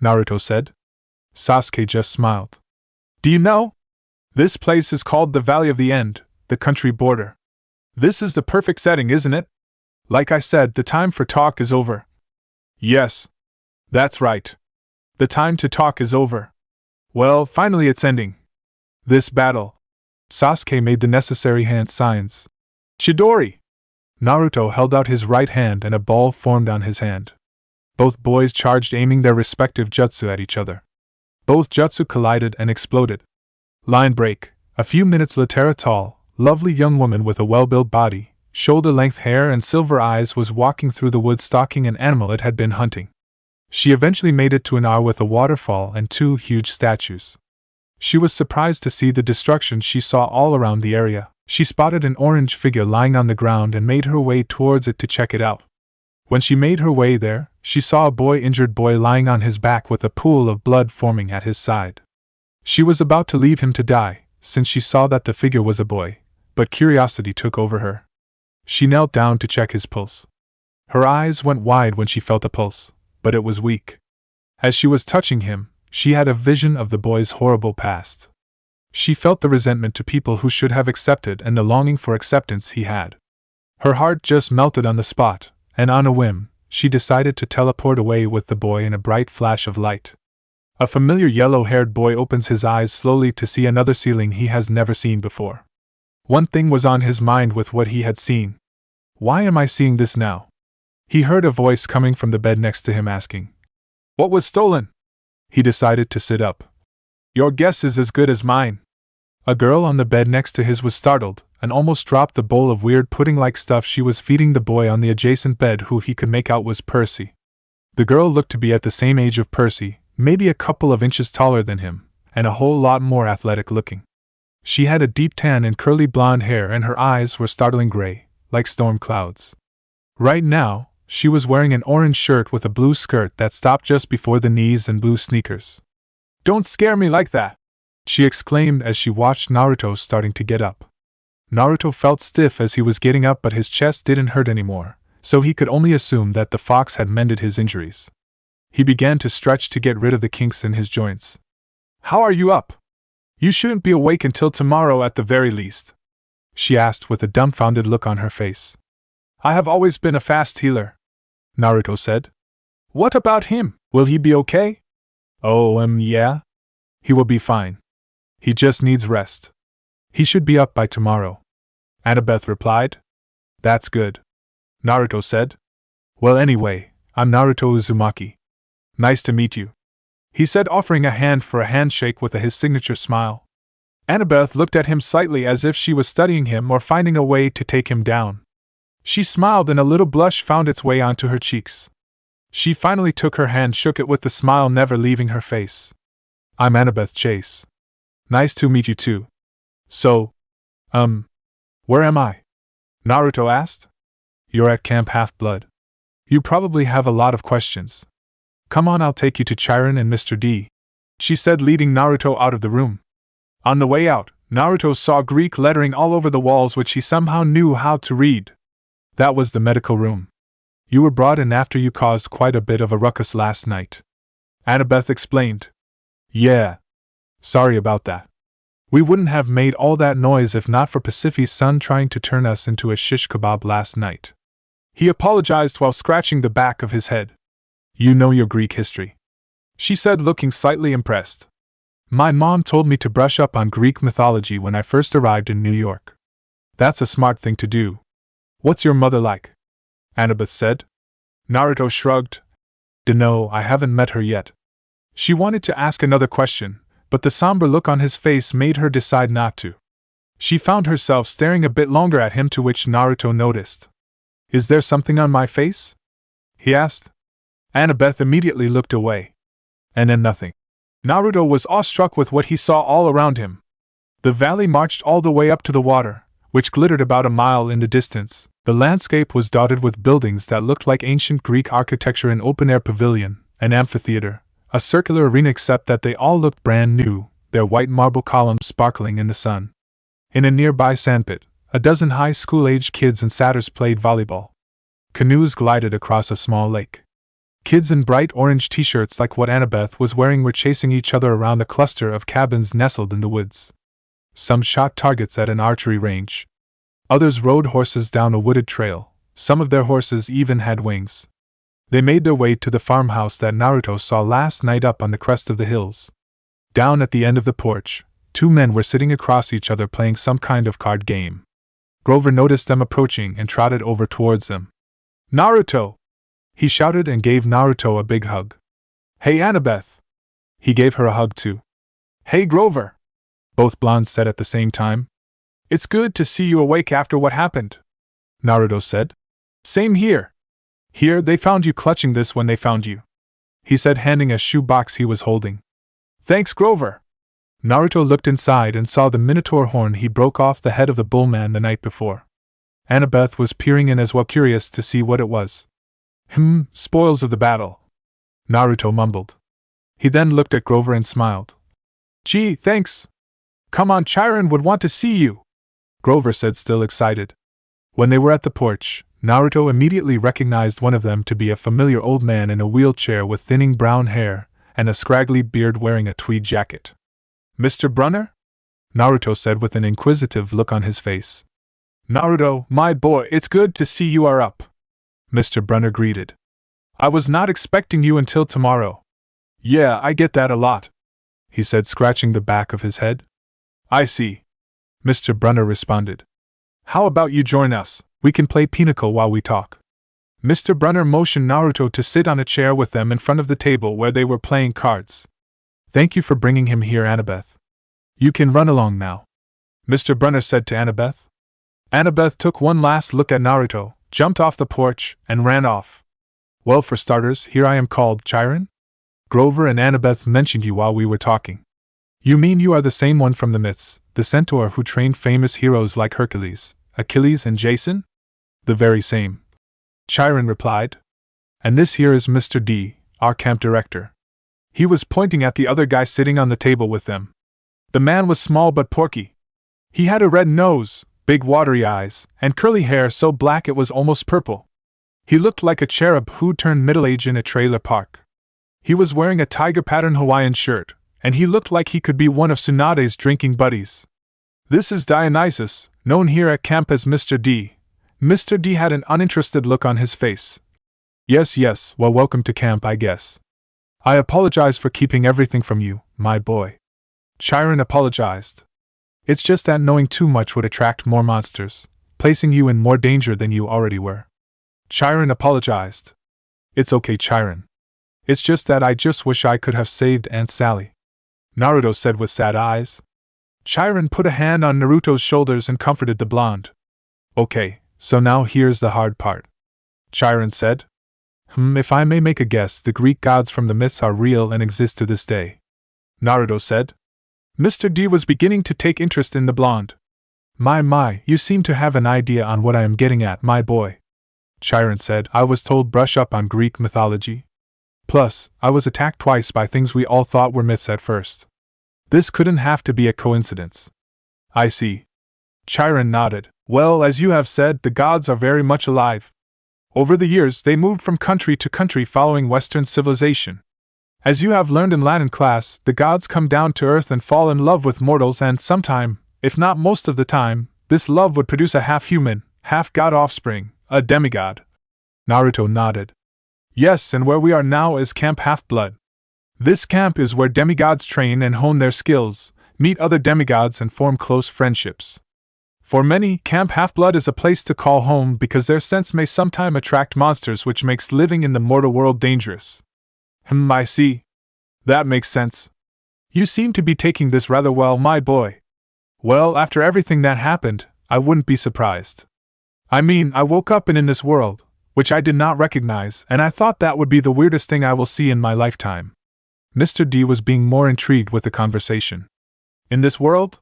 Naruto said. Sasuke just smiled. "Do you know? This place is called the Valley of the End, the country border. This is the perfect setting, isn't it? Like I said, the time for talk is over." "Yes. That's right. The time to talk is over. Well, finally it's ending. This battle." Sasuke made the necessary hand signs. "Chidori!" Naruto held out his right hand and a ball formed on his hand. Both boys charged, aiming their respective jutsu at each other. Both jutsu collided and exploded. Line break. A few minutes later, a tall, lovely young woman with a well-built body, shoulder-length hair and silver eyes was walking through the woods stalking an animal it had been hunting. She eventually made it to an hour with a waterfall and 2 huge statues. She was surprised to see the destruction she saw all around the area. She spotted an orange figure lying on the ground and made her way towards it to check it out. When she made her way there, she saw a injured boy lying on his back with a pool of blood forming at his side. She was about to leave him to die, since she saw that the figure was a boy, but curiosity took over her. She knelt down to check his pulse. Her eyes went wide when she felt a pulse, but it was weak. As she was touching him, she had a vision of the boy's horrible past. She felt the resentment to people who should have accepted and the longing for acceptance he had. Her heart just melted on the spot, and on a whim, she decided to teleport away with the boy in a bright flash of light. A familiar yellow-haired boy opens his eyes slowly to see another ceiling he has never seen before. One thing was on his mind with what he had seen. Why am I seeing this now? He heard a voice coming from the bed next to him asking, "What was stolen?" He decided to sit up. "Your guess is as good as mine." A girl on the bed next to his was startled, and almost dropped the bowl of weird pudding-like stuff she was feeding the boy on the adjacent bed, who he could make out was Percy. The girl looked to be at the same age of Percy, maybe a couple of inches taller than him, and a whole lot more athletic looking. She had a deep tan and curly blonde hair, and her eyes were startling gray, like storm clouds. Right now, she was wearing an orange shirt with a blue skirt that stopped just before the knees and blue sneakers. "Don't scare me like that!" she exclaimed as she watched Naruto starting to get up. Naruto felt stiff as he was getting up, but his chest didn't hurt anymore, so he could only assume that the fox had mended his injuries. He began to stretch to get rid of the kinks in his joints. "How are you up? You shouldn't be awake until tomorrow at the very least," she asked with a dumbfounded look on her face. "I have always been a fast healer," Naruto said. "What about him? Will he be okay?" "Oh, yeah. He will be fine. He just needs rest. He should be up by tomorrow," Annabeth replied. "That's good," Naruto said. "Well, anyway, I'm Naruto Uzumaki. Nice to meet you," he said, offering a hand for a handshake with his signature smile. Annabeth looked at him slightly as if she was studying him or finding a way to take him down. She smiled and a little blush found its way onto her cheeks. She finally took her hand, shook it with the smile never leaving her face. "I'm Annabeth Chase. Nice to meet you too. So, where am I?" Naruto asked. "You're at Camp Half-Blood. You probably have a lot of questions. Come on, I'll take you to Chiron and Mr. D," she said, leading Naruto out of the room. On the way out, Naruto saw Greek lettering all over the walls which he somehow knew how to read. That was the medical room. "You were brought in after you caused quite a bit of a ruckus last night," Annabeth explained. "Yeah. Sorry about that. We wouldn't have made all that noise if not for Pacifi's son trying to turn us into a shish kebab last night," he apologized while scratching the back of his head. "You know your Greek history," she said, looking slightly impressed. "My mom told me to brush up on Greek mythology when I first arrived in New York. That's a smart thing to do. What's your mother like?" Annabeth said. Naruto shrugged. "Dunno, I haven't met her yet." She wanted to ask another question, but the somber look on his face made her decide not to. She found herself staring a bit longer at him, to which Naruto noticed. "Is there something on my face?" he asked. Annabeth immediately looked away. And then nothing. Naruto was awestruck with what he saw all around him. The valley marched all the way up to the water, which glittered about a mile in the distance. The landscape was dotted with buildings that looked like ancient Greek architecture: an open-air pavilion, an amphitheater, a circular arena, except that they all looked brand new, their white marble columns sparkling in the sun. In a nearby sandpit, a dozen high school-aged kids and satyrs played volleyball. Canoes glided across a small lake. Kids in bright orange t-shirts like what Annabeth was wearing were chasing each other around a cluster of cabins nestled in the woods. Some shot targets at an archery range. Others rode horses down a wooded trail. Some of their horses even had wings. They made their way to the farmhouse that Naruto saw last night up on the crest of the hills. Down at the end of the porch, two men were sitting across each other playing some kind of card game. Grover noticed them approaching and trotted over towards them. "Naruto!" he shouted and gave Naruto a big hug. "Hey, Annabeth!" He gave her a hug too. "Hey, Grover!" both blondes said at the same time. "It's good to see you awake after what happened," Naruto said. "Same here. Here, they found you clutching this when they found you," he said, handing a shoe box he was holding. "Thanks, Grover." Naruto looked inside and saw the minotaur horn he broke off the head of the bullman the night before. Annabeth was peering in as well, curious to see what it was. Spoils of the battle," Naruto mumbled. He then looked at Grover and smiled. "Gee, thanks. Come on, Chiron would want to see you," Grover said, still excited. When they were at the porch, Naruto immediately recognized one of them to be a familiar old man in a wheelchair with thinning brown hair and a scraggly beard, wearing a tweed jacket. "Mr. Brunner?" Naruto said with an inquisitive look on his face. "Naruto, my boy, it's good to see you are up," Mr. Brunner greeted. "I was not expecting you until tomorrow." "Yeah, I get that a lot," he said, scratching the back of his head. "I see," Mr. Brunner responded. "How about you join us? We can play pinochle while we talk." Mr. Brunner motioned Naruto to sit on a chair with them in front of the table where they were playing cards. "Thank you for bringing him here, Annabeth. You can run along now," Mr. Brunner said to Annabeth. Annabeth took one last look at Naruto, jumped off the porch, and ran off. "Well, for starters, here I am called Chiron? Grover and Annabeth mentioned you while we were talking." "You mean you are the same one from the myths, The centaur who trained famous heroes like Hercules, Achilles, and Jason? The very same, Chiron replied. And this here is Mr. D, our camp director. He was pointing at the other guy sitting on the table with them. The man was small but porky. He had a red nose, big watery eyes, and curly hair so black it was almost purple. He looked like a cherub who turned middle-aged in a trailer park. He was wearing a tiger-pattern Hawaiian shirt, and he looked like he could be one of Tsunade's drinking buddies. This is Dionysus, known here at camp as Mr. D. Mr. D had an uninterested look on his face. Yes, well, welcome to camp, I guess. I apologize for keeping everything from you, my boy. Chiron apologized. It's just that knowing too much would attract more monsters, placing you in more danger than you already were. Chiron apologized. It's okay, Chiron. It's just that I just wish I could have saved Aunt Sally, Naruto said with sad eyes. Chiron put a hand on Naruto's shoulders and comforted the blonde. Okay, so now here's the hard part, Chiron said. If I may make a guess, the Greek gods from the myths are real and exist to this day, Naruto said. Mr. D was beginning to take interest in the blonde. My, you seem to have an idea on what I am getting at, my boy, Chiron said. I was told brush up on Greek mythology. Plus, I was attacked twice by things we all thought were myths at first. This couldn't have to be a coincidence. I see. Chiron nodded. Well, as you have said, the gods are very much alive. Over the years, they moved from country to country following Western civilization. As you have learned in Latin class, the gods come down to earth and fall in love with mortals, and sometime, if not most of the time, this love would produce a half-human, half-god offspring, a demigod. Naruto nodded. Yes, and where we are now is Camp Half-Blood. This camp is where demigods train and hone their skills, meet other demigods and form close friendships. For many, Camp Half-Blood is a place to call home because their scents may sometime attract monsters, which makes living in the mortal world dangerous. I see. That makes sense. You seem to be taking this rather well, my boy. Well, after everything that happened, I wouldn't be surprised. I mean, I woke up in this world, which I did not recognize, and I thought that would be the weirdest thing I will see in my lifetime. Mr. D was being more intrigued with the conversation. In this world?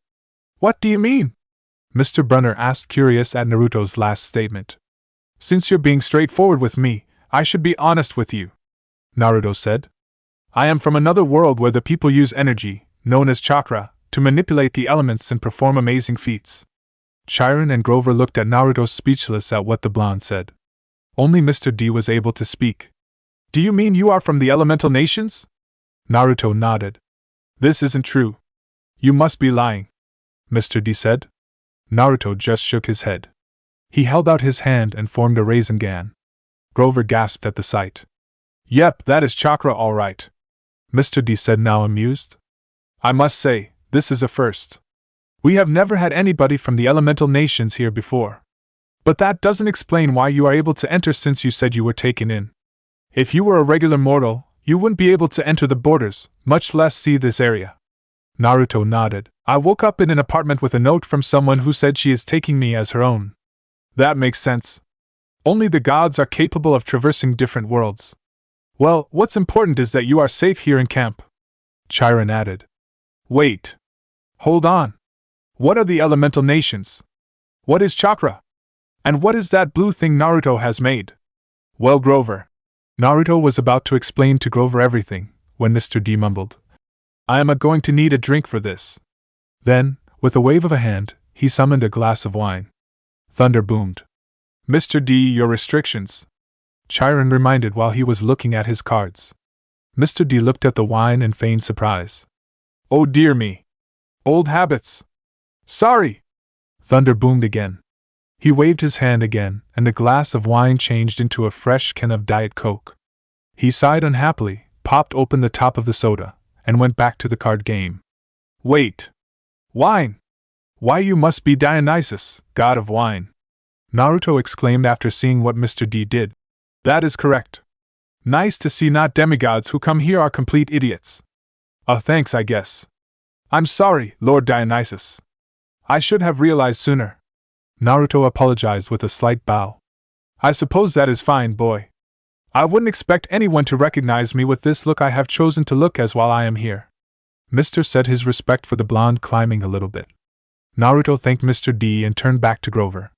What do you mean? Mr. Brunner asked, curious at Naruto's last statement. Since you're being straightforward with me, I should be honest with you, Naruto said. I am from another world where the people use energy, known as chakra, to manipulate the elements and perform amazing feats. Chiron and Grover looked at Naruto, speechless at what the blonde said. Only Mr. D was able to speak. Do you mean you are from the elemental nations? Naruto nodded. This isn't true. You must be lying, Mr. D said. Naruto just shook his head. He held out his hand and formed a Rasengan. Grover gasped at the sight. Yep, that is chakra all right, Mr. D said, now amused. I must say, this is a first. We have never had anybody from the elemental nations here before. But that doesn't explain why you are able to enter, since you said you were taken in. If you were a regular mortal, you wouldn't be able to enter the borders, much less see this area. Naruto nodded. I woke up in an apartment with a note from someone who said she is taking me as her own. That makes sense. Only the gods are capable of traversing different worlds. Well, what's important is that you are safe here in camp, Chiron added. Wait. Hold on. What are the elemental nations? What is chakra? And what is that blue thing Naruto has made? Well, Grover. Naruto was about to explain to Grover everything, when Mr. D mumbled. I am going to need a drink for this. Then, with a wave of a hand, he summoned a glass of wine. Thunder boomed. Mr. D, your restrictions, Chiron reminded while he was looking at his cards. Mr. D looked at the wine and feigned surprise. Oh dear me. Old habits. Sorry. Thunder boomed again. He waved his hand again, and the glass of wine changed into a fresh can of Diet Coke. He sighed unhappily, popped open the top of the soda, and went back to the card game. Wait. Wine! Why, you must be Dionysus, god of wine, Naruto exclaimed after seeing what Mr. D did. That is correct. Nice to see not demigods who come here are complete idiots. Thanks, I guess. I'm sorry, Lord Dionysus. I should have realized sooner. Naruto apologized with a slight bow. I suppose that is fine, boy. I wouldn't expect anyone to recognize me with this look I have chosen to look as while I am here. Mr. said, his respect for the blonde climbing a little bit. Naruto thanked Mr. D and turned back to Grover.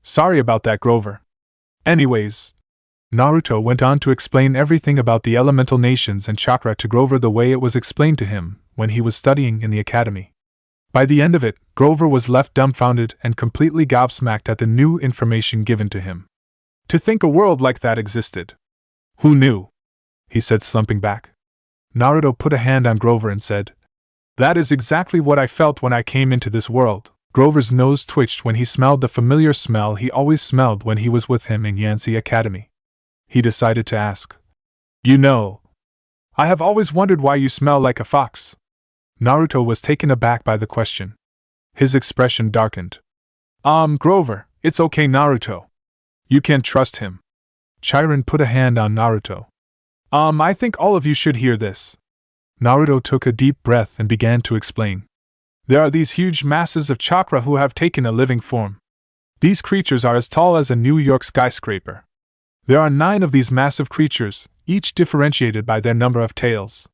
Sorry about that, Grover. Anyways, Naruto went on to explain everything about the elemental nations and chakra to Grover the way it was explained to him when he was studying in the academy. By the end of it, Grover was left dumbfounded and completely gobsmacked at the new information given to him. To think a world like that existed. Who knew? He said, slumping back. Naruto put a hand on Grover and said, That is exactly what I felt when I came into this world. Grover's nose twitched when he smelled the familiar smell he always smelled when he was with him in Yanxi Academy. He decided to ask, You know, I have always wondered why you smell like a fox. Naruto was taken aback by the question. His expression darkened. Grover, it's okay, Naruto. You can trust him. Chiron put a hand on Naruto. I think all of you should hear this. Naruto took a deep breath and began to explain. There are these huge masses of chakra who have taken a living form. These creatures are as tall as a New York skyscraper. There are 9 of these massive creatures, each differentiated by their number of tails.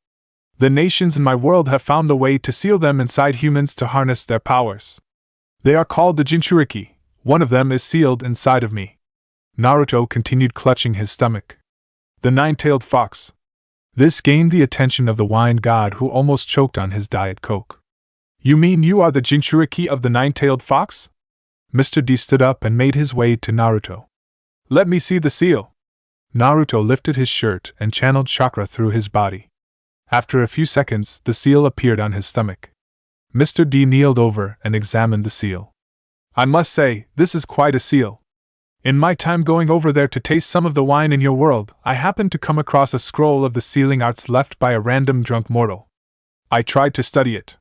The nations in my world have found a way to seal them inside humans to harness their powers. They are called the Jinchuriki. One of them is sealed inside of me. Naruto continued, clutching his stomach. The 9-tailed fox. This gained the attention of the wine god, who almost choked on his Diet Coke. You mean you are the Jinchuriki of the 9-tailed fox? Mr. D stood up and made his way to Naruto. Let me see the seal. Naruto lifted his shirt and channeled chakra through his body. After a few seconds, the seal appeared on his stomach. Mr. D kneeled over and examined the seal. I must say, this is quite a seal. In my time going over there to taste some of the wine in your world, I happened to come across a scroll of the sealing arts left by a random drunk mortal. I tried to study it.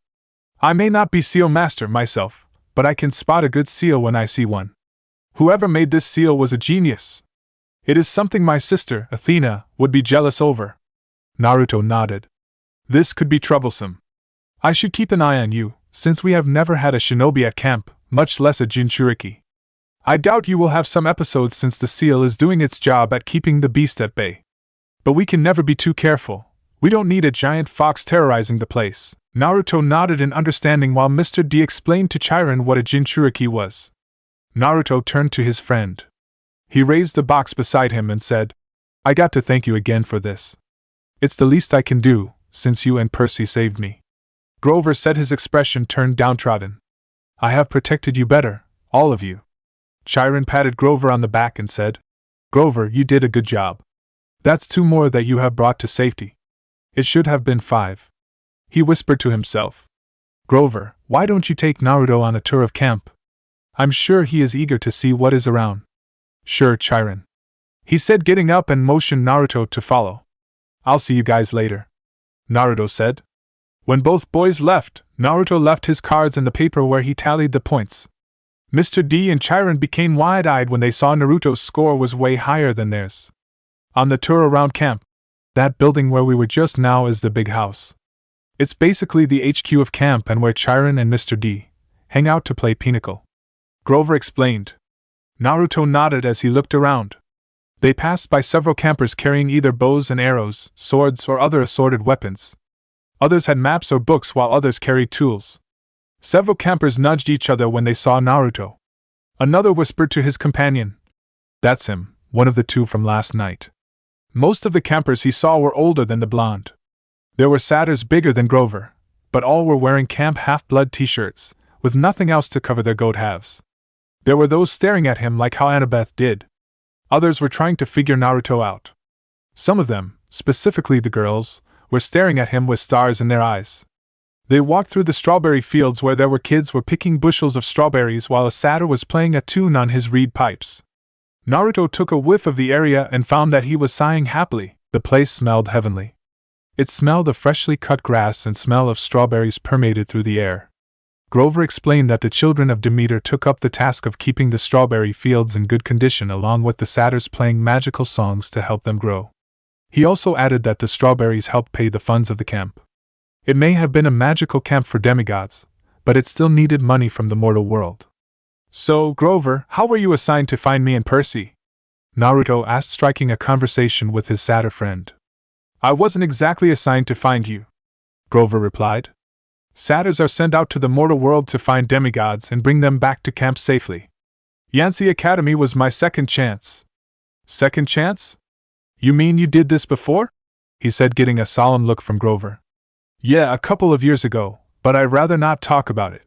I may not be seal master myself, but I can spot a good seal when I see one. Whoever made this seal was a genius. It is something my sister, Athena, would be jealous over. Naruto nodded. This could be troublesome. I should keep an eye on you, since we have never had a shinobi at camp, much less a Jinchuriki. I doubt you will have some episodes since the seal is doing its job at keeping the beast at bay. But we can never be too careful. We don't need a giant fox terrorizing the place. Naruto nodded in understanding while Mr. D explained to Chiron what a Jinchuriki was. Naruto turned to his friend. He raised the box beside him and said, I got to thank you again for this. It's the least I can do, since you and Percy saved me. Grover said, his expression turned downtrodden. I have protected you better, all of you. Chiron patted Grover on the back and said, Grover, you did a good job. That's 2 more that you have brought to safety. It should have been 5. He whispered to himself. Grover, why don't you take Naruto on a tour of camp? I'm sure he is eager to see what is around. Sure, Chiron. He said, getting up and motioned Naruto to follow. I'll see you guys later. Naruto said. When both boys left, Naruto left his cards and the paper where he tallied the points. Mr. D and Chiron became wide-eyed when they saw Naruto's score was way higher than theirs. On the tour around camp, that building where we were just now is the big house. It's basically the HQ of camp and where Chiron and Mr. D hang out to play pinochle. Grover explained. Naruto nodded as he looked around. They passed by several campers carrying either bows and arrows, swords, or other assorted weapons. Others had maps or books while others carried tools. Several campers nudged each other when they saw Naruto. Another whispered to his companion. That's him, one of the 2 from last night. Most of the campers he saw were older than the blonde. There were satyrs bigger than Grover, but all were wearing camp half-blood t-shirts, with nothing else to cover their goat halves. There were those staring at him like how Annabeth did. Others were trying to figure Naruto out. Some of them, specifically the girls, were staring at him with stars in their eyes. They walked through the strawberry fields where there were kids were picking bushels of strawberries while a satyr was playing a tune on his reed pipes. Naruto took a whiff of the area and found that he was sighing happily. The place smelled heavenly. It smelled of freshly cut grass and smell of strawberries permeated through the air. Grover explained that the children of Demeter took up the task of keeping the strawberry fields in good condition along with the satyrs playing magical songs to help them grow. He also added that the strawberries helped pay the funds of the camp. It may have been a magical camp for demigods, but it still needed money from the mortal world. So, Grover, how were you assigned to find me and Percy? Naruto asked, striking a conversation with his satyr friend. I wasn't exactly assigned to find you, Grover replied. Satyrs are sent out to the mortal world to find demigods and bring them back to camp safely. Yancy Academy was my second chance. Second chance? You mean you did this before? He said, getting a solemn look from Grover. Yeah, a couple of years ago, but I'd rather not talk about it.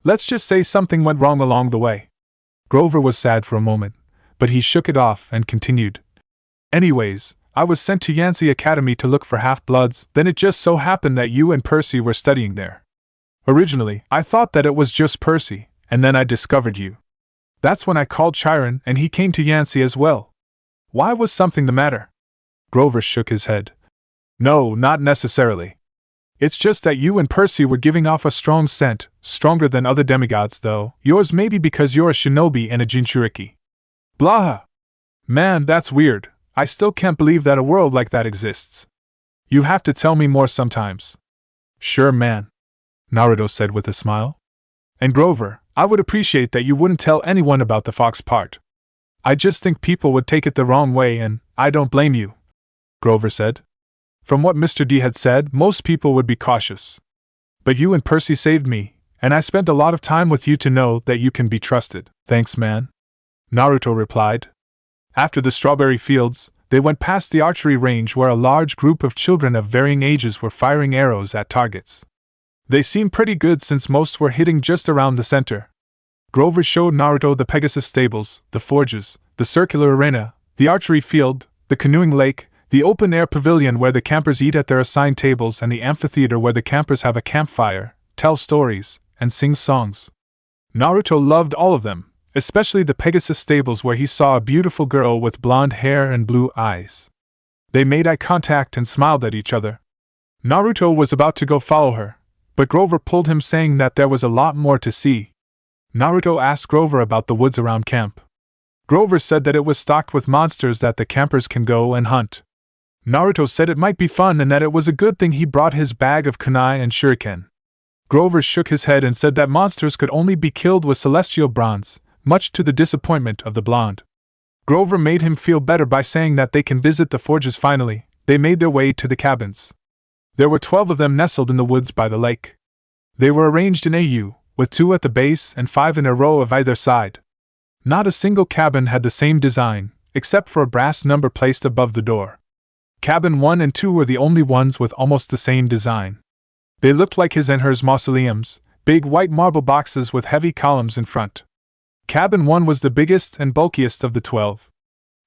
Let's just say something went wrong along the way. Grover was sad for a moment, but he shook it off and continued. Anyways, I was sent to Yancy Academy to look for half-bloods, then it just so happened that you and Percy were studying there. Originally, I thought that it was just Percy, and then I discovered you. That's when I called Chiron and he came to Yancy as well. Why was something the matter? Grover shook his head. No, not necessarily. It's just that you and Percy were giving off a strong scent, stronger than other demigods though, yours maybe because you're a shinobi and a jinchuriki. Blah! Man, that's weird. I still can't believe that a world like that exists. You have to tell me more sometimes. Sure, man, Naruto said with a smile. And Grover, I would appreciate that you wouldn't tell anyone about the fox part. I just think people would take it the wrong way and I don't blame you, Grover said. From what Mr. D had said, most people would be cautious. But you and Percy saved me, and I spent a lot of time with you to know that you can be trusted. Thanks, man, Naruto replied. After the strawberry fields, they went past the archery range where a large group of children of varying ages were firing arrows at targets. They seemed pretty good since most were hitting just around the center. Grover showed Naruto the Pegasus stables, the forges, the circular arena, the archery field, the canoeing lake, the open-air pavilion where the campers eat at their assigned tables, and the amphitheater where the campers have a campfire, tell stories, and sing songs. Naruto loved all of them, especially the Pegasus stables where he saw a beautiful girl with blonde hair and blue eyes. They made eye contact and smiled at each other. Naruto was about to go follow her, but Grover pulled him, saying that there was a lot more to see. Naruto asked Grover about the woods around camp. Grover said that it was stocked with monsters that the campers can go and hunt. Naruto said it might be fun and that it was a good thing he brought his bag of kunai and shuriken. Grover shook his head and said that monsters could only be killed with celestial bronze, much to the disappointment of the blonde. Grover made him feel better by saying that they can visit the forges finally. They made their way to the cabins. There were 12 of them nestled in the woods by the lake. They were arranged in a U, with 2 at the base and 5 in a row of either side. Not a single cabin had the same design, except for a brass number placed above the door. Cabin 1 and 2 were the only ones with almost the same design. They looked like his and hers mausoleums, big white marble boxes with heavy columns in front. Cabin 1 was the biggest and bulkiest of the 12.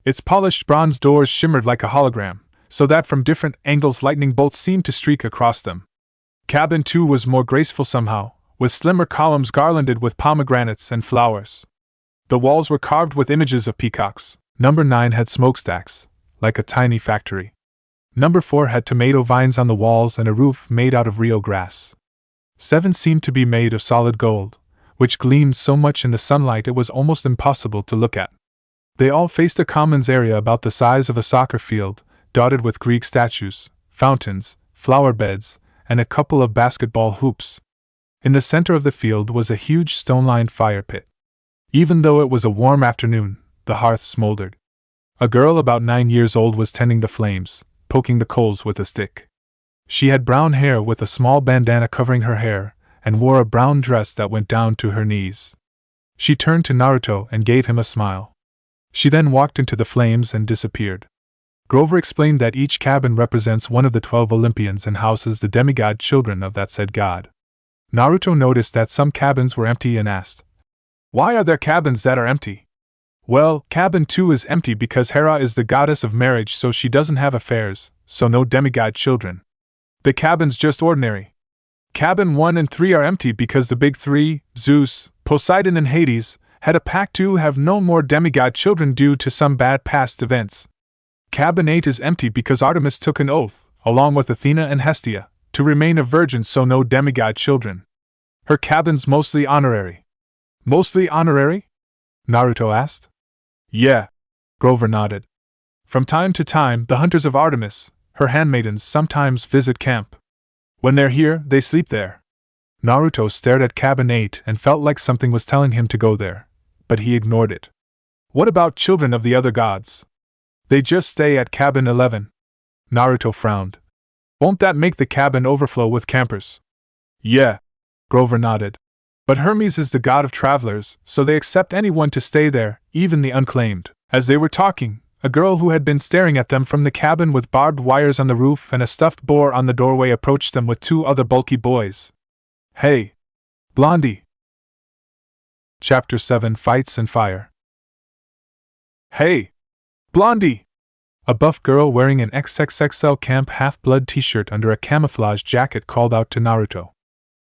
Its polished bronze doors shimmered like a hologram, so that from different angles lightning bolts seemed to streak across them. Cabin 2 was more graceful somehow, with slimmer columns garlanded with pomegranates and flowers. The walls were carved with images of peacocks. Number 9 had smokestacks, like a tiny factory. Number 4 had tomato vines on the walls and a roof made out of Rio grass. 7 seemed to be made of solid gold, which gleamed so much in the sunlight it was almost impossible to look at. They all faced a commons area about the size of a soccer field, dotted with Greek statues, fountains, flower beds, and a couple of basketball hoops. In the center of the field was a huge stone-lined fire pit. Even though it was a warm afternoon, the hearth smoldered. A girl about 9 years old was tending the flames, poking the coals with a stick. She had brown hair with a small bandana covering her hair, and wore a brown dress that went down to her knees. She turned to Naruto and gave him a smile. She then walked into the flames and disappeared. Grover explained that each cabin represents one of the 12 Olympians and houses the demigod children of that said god. Naruto noticed that some cabins were empty and asked, "Why are there cabins that are empty?" "Well, cabin 2 is empty because Hera is the goddess of marriage, so she doesn't have affairs, so no demigod children. The cabin's just ordinary. Cabin 1 and 3 are empty because the big 3, Zeus, Poseidon and Hades, had a pact to have no more demigod children due to some bad past events. Cabin 8 is empty because Artemis took an oath, along with Athena and Hestia, to remain a virgin, so no demigod children. Her cabin's mostly honorary." "Mostly honorary?" Naruto asked. "Yeah," Grover nodded. "From time to time, the hunters of Artemis, her handmaidens, sometimes visit camp. When they're here, they sleep there." Naruto stared at cabin 8 and felt like something was telling him to go there, but he ignored it. "What about children of the other gods? They just stay at cabin 11. Naruto frowned. "Won't that make the cabin overflow with campers?" Yeah, Grover nodded. But Hermes is the god of travelers, so they accept anyone to stay there, even the unclaimed. As they were talking, a girl who had been staring at them from the cabin with barbed wires on the roof and a stuffed boar on the doorway approached them with 2 other bulky boys. Hey, Blondie! Chapter 7 Fights and Fire. Hey, Blondie! A buff girl wearing an XXXL Camp Half-Blood t-shirt under a camouflage jacket called out to Naruto.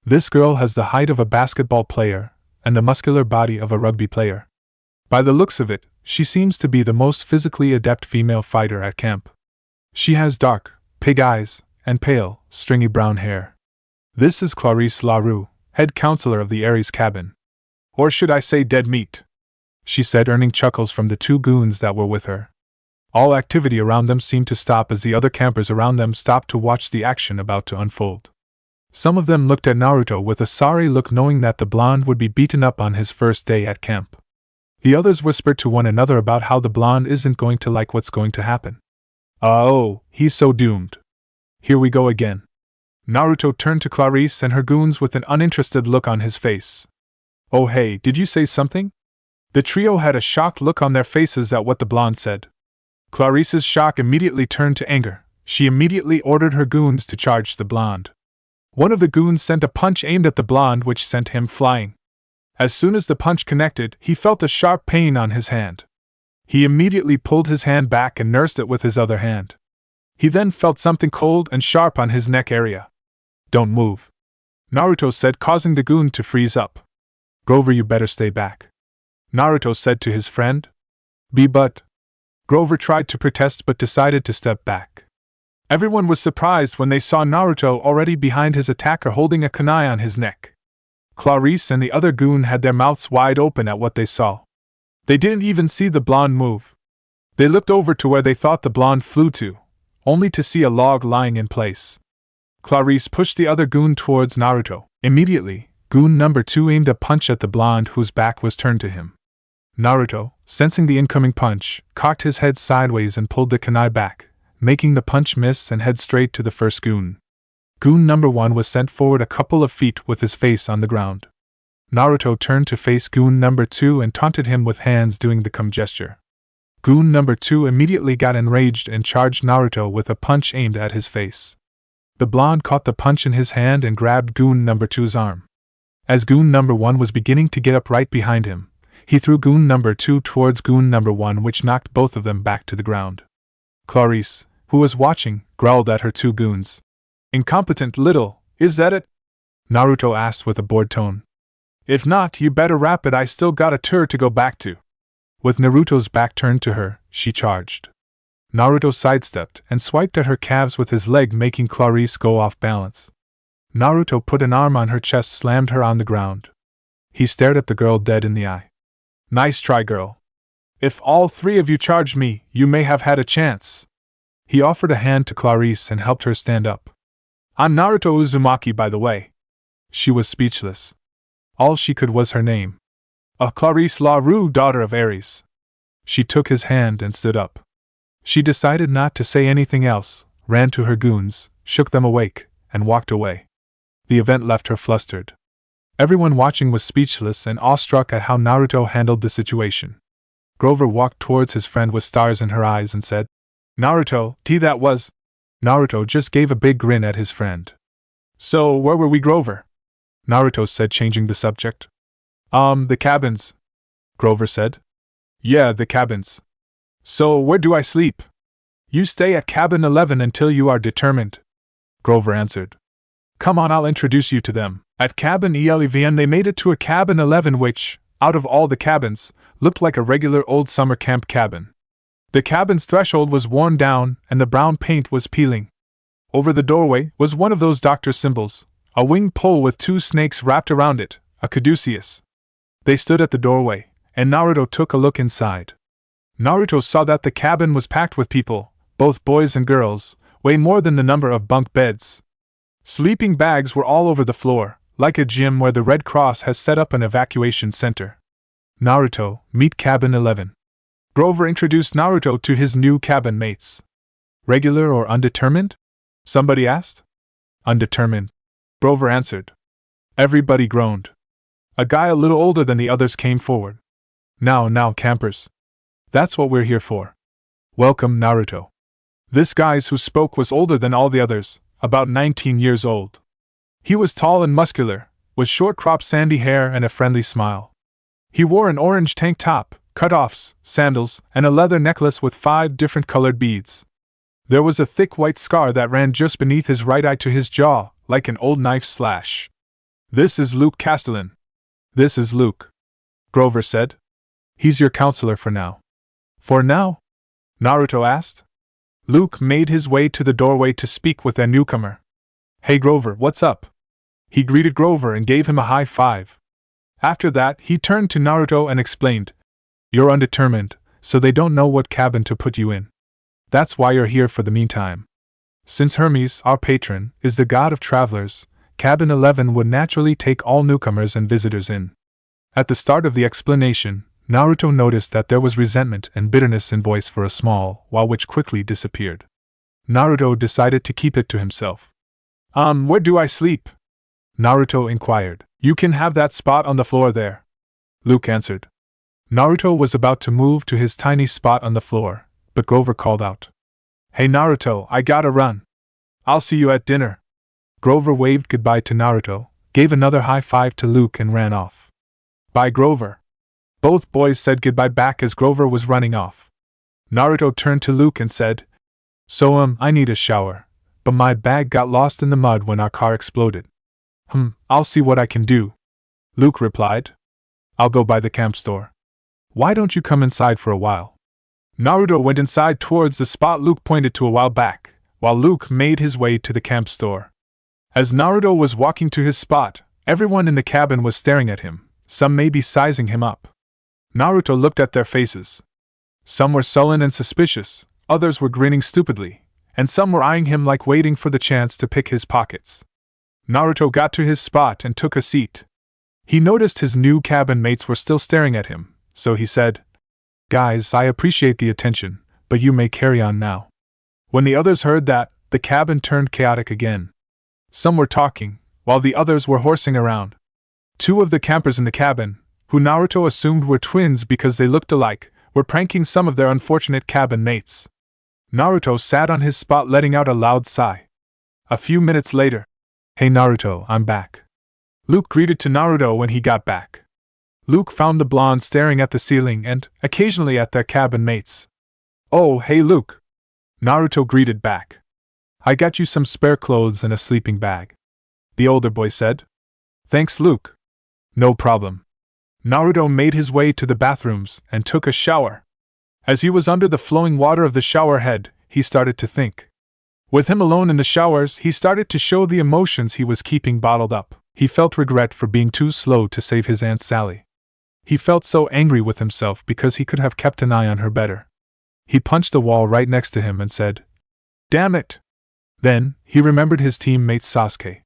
This girl has the height of a basketball player and the muscular body of a rugby player. By the looks of it, she seems to be the most physically adept female fighter at camp. She has dark, pig eyes and pale, stringy brown hair. This is Clarice LaRue, head counselor of the Ares cabin. Or should I say dead meat? She said, earning chuckles from the 2 goons that were with her. All activity around them seemed to stop as the other campers around them stopped to watch the action about to unfold. Some of them looked at Naruto with a sorry look, knowing that the blonde would be beaten up on his first day at camp. The others whispered to one another about how the blonde isn't going to like what's going to happen. Oh, he's so doomed. Here we go again. Naruto turned to Clarice and her goons with an uninterested look on his face. Oh hey, did you say something? The trio had a shocked look on their faces at what the blonde said. Clarice's shock immediately turned to anger. She immediately ordered her goons to charge the blonde. One of the goons sent a punch aimed at the blonde, which sent him flying. As soon as the punch connected, he felt a sharp pain on his hand. He immediately pulled his hand back and nursed it with his other hand. He then felt something cold and sharp on his neck area. Don't move, Naruto said, causing the goon to freeze up. Grover, you better stay back, Naruto said to his friend. But Grover tried to protest but decided to step back. Everyone was surprised when they saw Naruto already behind his attacker holding a kunai on his neck. Clarice and the other goon had their mouths wide open at what they saw. They didn't even see the blonde move. They looked over to where they thought the blonde flew to, only to see a log lying in place. Clarice pushed the other goon towards Naruto. Immediately, goon number 2 aimed a punch at the blonde whose back was turned to him. Naruto, sensing the incoming punch, cocked his head sideways and pulled the kunai back, making the punch miss and head straight to the first goon. Goon number 1 was sent forward a couple of feet with his face on the ground. Naruto turned to face goon number 2 and taunted him with hands doing the come gesture. Goon number 2 immediately got enraged and charged Naruto with a punch aimed at his face. The blonde caught the punch in his hand and grabbed goon number 2's arm. As goon number 1 was beginning to get up right behind him, he threw goon number 2 towards goon number 1, which knocked both of them back to the ground. Clarice, who was watching, growled at her 2 goons. Incompetent little, is that it? Naruto asked with a bored tone. If not, you better wrap it, I still got a tour to go back to. With Naruto's back turned to her, she charged. Naruto sidestepped and swiped at her calves with his leg, making Clarice go off balance. Naruto put an arm on her chest, slammed her on the ground. He stared at the girl dead in the eye. Nice try, girl. If all 3 of you charged me, you may have had a chance. He offered a hand to Clarice and helped her stand up. I'm Naruto Uzumaki, by the way. She was speechless. All she could was her name. Clarice LaRue, daughter of Ares. She took his hand and stood up. She decided not to say anything else, ran to her goons, shook them awake, and walked away. The event left her flustered. Everyone watching was speechless and awestruck at how Naruto handled the situation. Grover walked towards his friend with stars in her eyes and said, Naruto, that was. Naruto just gave a big grin at his friend. So, where were we, Grover? Naruto said, changing the subject. The cabins, Grover said. Yeah, the cabins. So, where do I sleep? You stay at cabin 11 until you are determined, Grover answered. Come on, I'll introduce you to them. At cabin 11 they made it to a cabin 11 which, out of all the cabins, looked like a regular old summer camp cabin. The cabin's threshold was worn down and the brown paint was peeling. Over the doorway was one of those doctor's symbols, a winged pole with 2 snakes wrapped around it, a caduceus. They stood at the doorway, and Naruto took a look inside. Naruto saw that the cabin was packed with people, both boys and girls, way more than the number of bunk beds. Sleeping bags were all over the floor, like a gym where the Red Cross has set up an evacuation center. Naruto, meet cabin 11. Grover introduced Naruto to his new cabin mates. Regular or undetermined? Somebody asked. Undetermined, Grover answered. Everybody groaned. A guy a little older than the others came forward. Now, campers. That's what we're here for. Welcome, Naruto. This guy who spoke was older than all the others, about 19 years old. He was tall and muscular, with short-cropped sandy hair and a friendly smile. He wore an orange tank top, cut-offs, sandals, and a leather necklace with 5 different colored beads. There was a thick white scar that ran just beneath his right eye to his jaw, like an old knife slash. This is Luke Castellan. This is Luke, Grover said. He's your counselor for now. For now? Naruto asked. Luke made his way to the doorway to speak with a newcomer. Hey Grover, what's up? He greeted Grover and gave him a high five. After that, he turned to Naruto and explained, You're undetermined, so they don't know what cabin to put you in. That's why you're here for the meantime. Since Hermes, our patron, is the god of travelers, Cabin 11 would naturally take all newcomers and visitors in. At the start of the explanation, Naruto noticed that there was resentment and bitterness in voice for a small while, which quickly disappeared. Naruto decided to keep it to himself. Where do I sleep? Naruto inquired. You can have that spot on the floor there, Luke answered. Naruto was about to move to his tiny spot on the floor, but Grover called out. Hey Naruto, I gotta run. I'll see you at dinner. Grover waved goodbye to Naruto, gave another high five to Luke and ran off. Bye Grover. Both boys said goodbye back as Grover was running off. Naruto turned to Luke and said, So I need a shower, but my bag got lost in the mud when our car exploded. I'll see what I can do, Luke replied. I'll go by the camp store. Why don't you come inside for a while? Naruto went inside towards the spot Luke pointed to a while back, while Luke made his way to the camp store. As Naruto was walking to his spot, everyone in the cabin was staring at him, some maybe sizing him up. Naruto looked at their faces. Some were sullen and suspicious, others were grinning stupidly, and some were eyeing him like waiting for the chance to pick his pockets. Naruto got to his spot and took a seat. He noticed his new cabin mates were still staring at him, so he said, Guys, I appreciate the attention, but you may carry on now. When the others heard that, the cabin turned chaotic again. Some were talking, while the others were horsing around. 2 of the campers in the cabin, who Naruto assumed were twins because they looked alike, were pranking some of their unfortunate cabin mates. Naruto sat on his spot letting out a loud sigh. A few minutes later, Hey Naruto, I'm back. Luke greeted to Naruto when he got back. Luke found the blonde staring at the ceiling and, occasionally at their cabin mates. Oh, hey Luke. Naruto greeted back. I got you some spare clothes and a sleeping bag, the older boy said. Thanks Luke. No problem. Naruto made his way to the bathrooms and took a shower. As he was under the flowing water of the shower head, he started to think. With him alone in the showers, he started to show the emotions he was keeping bottled up. He felt regret for being too slow to save his Aunt Sally. He felt so angry with himself because he could have kept an eye on her better. He punched the wall right next to him and said, Damn it! Then, he remembered his teammate Sasuke.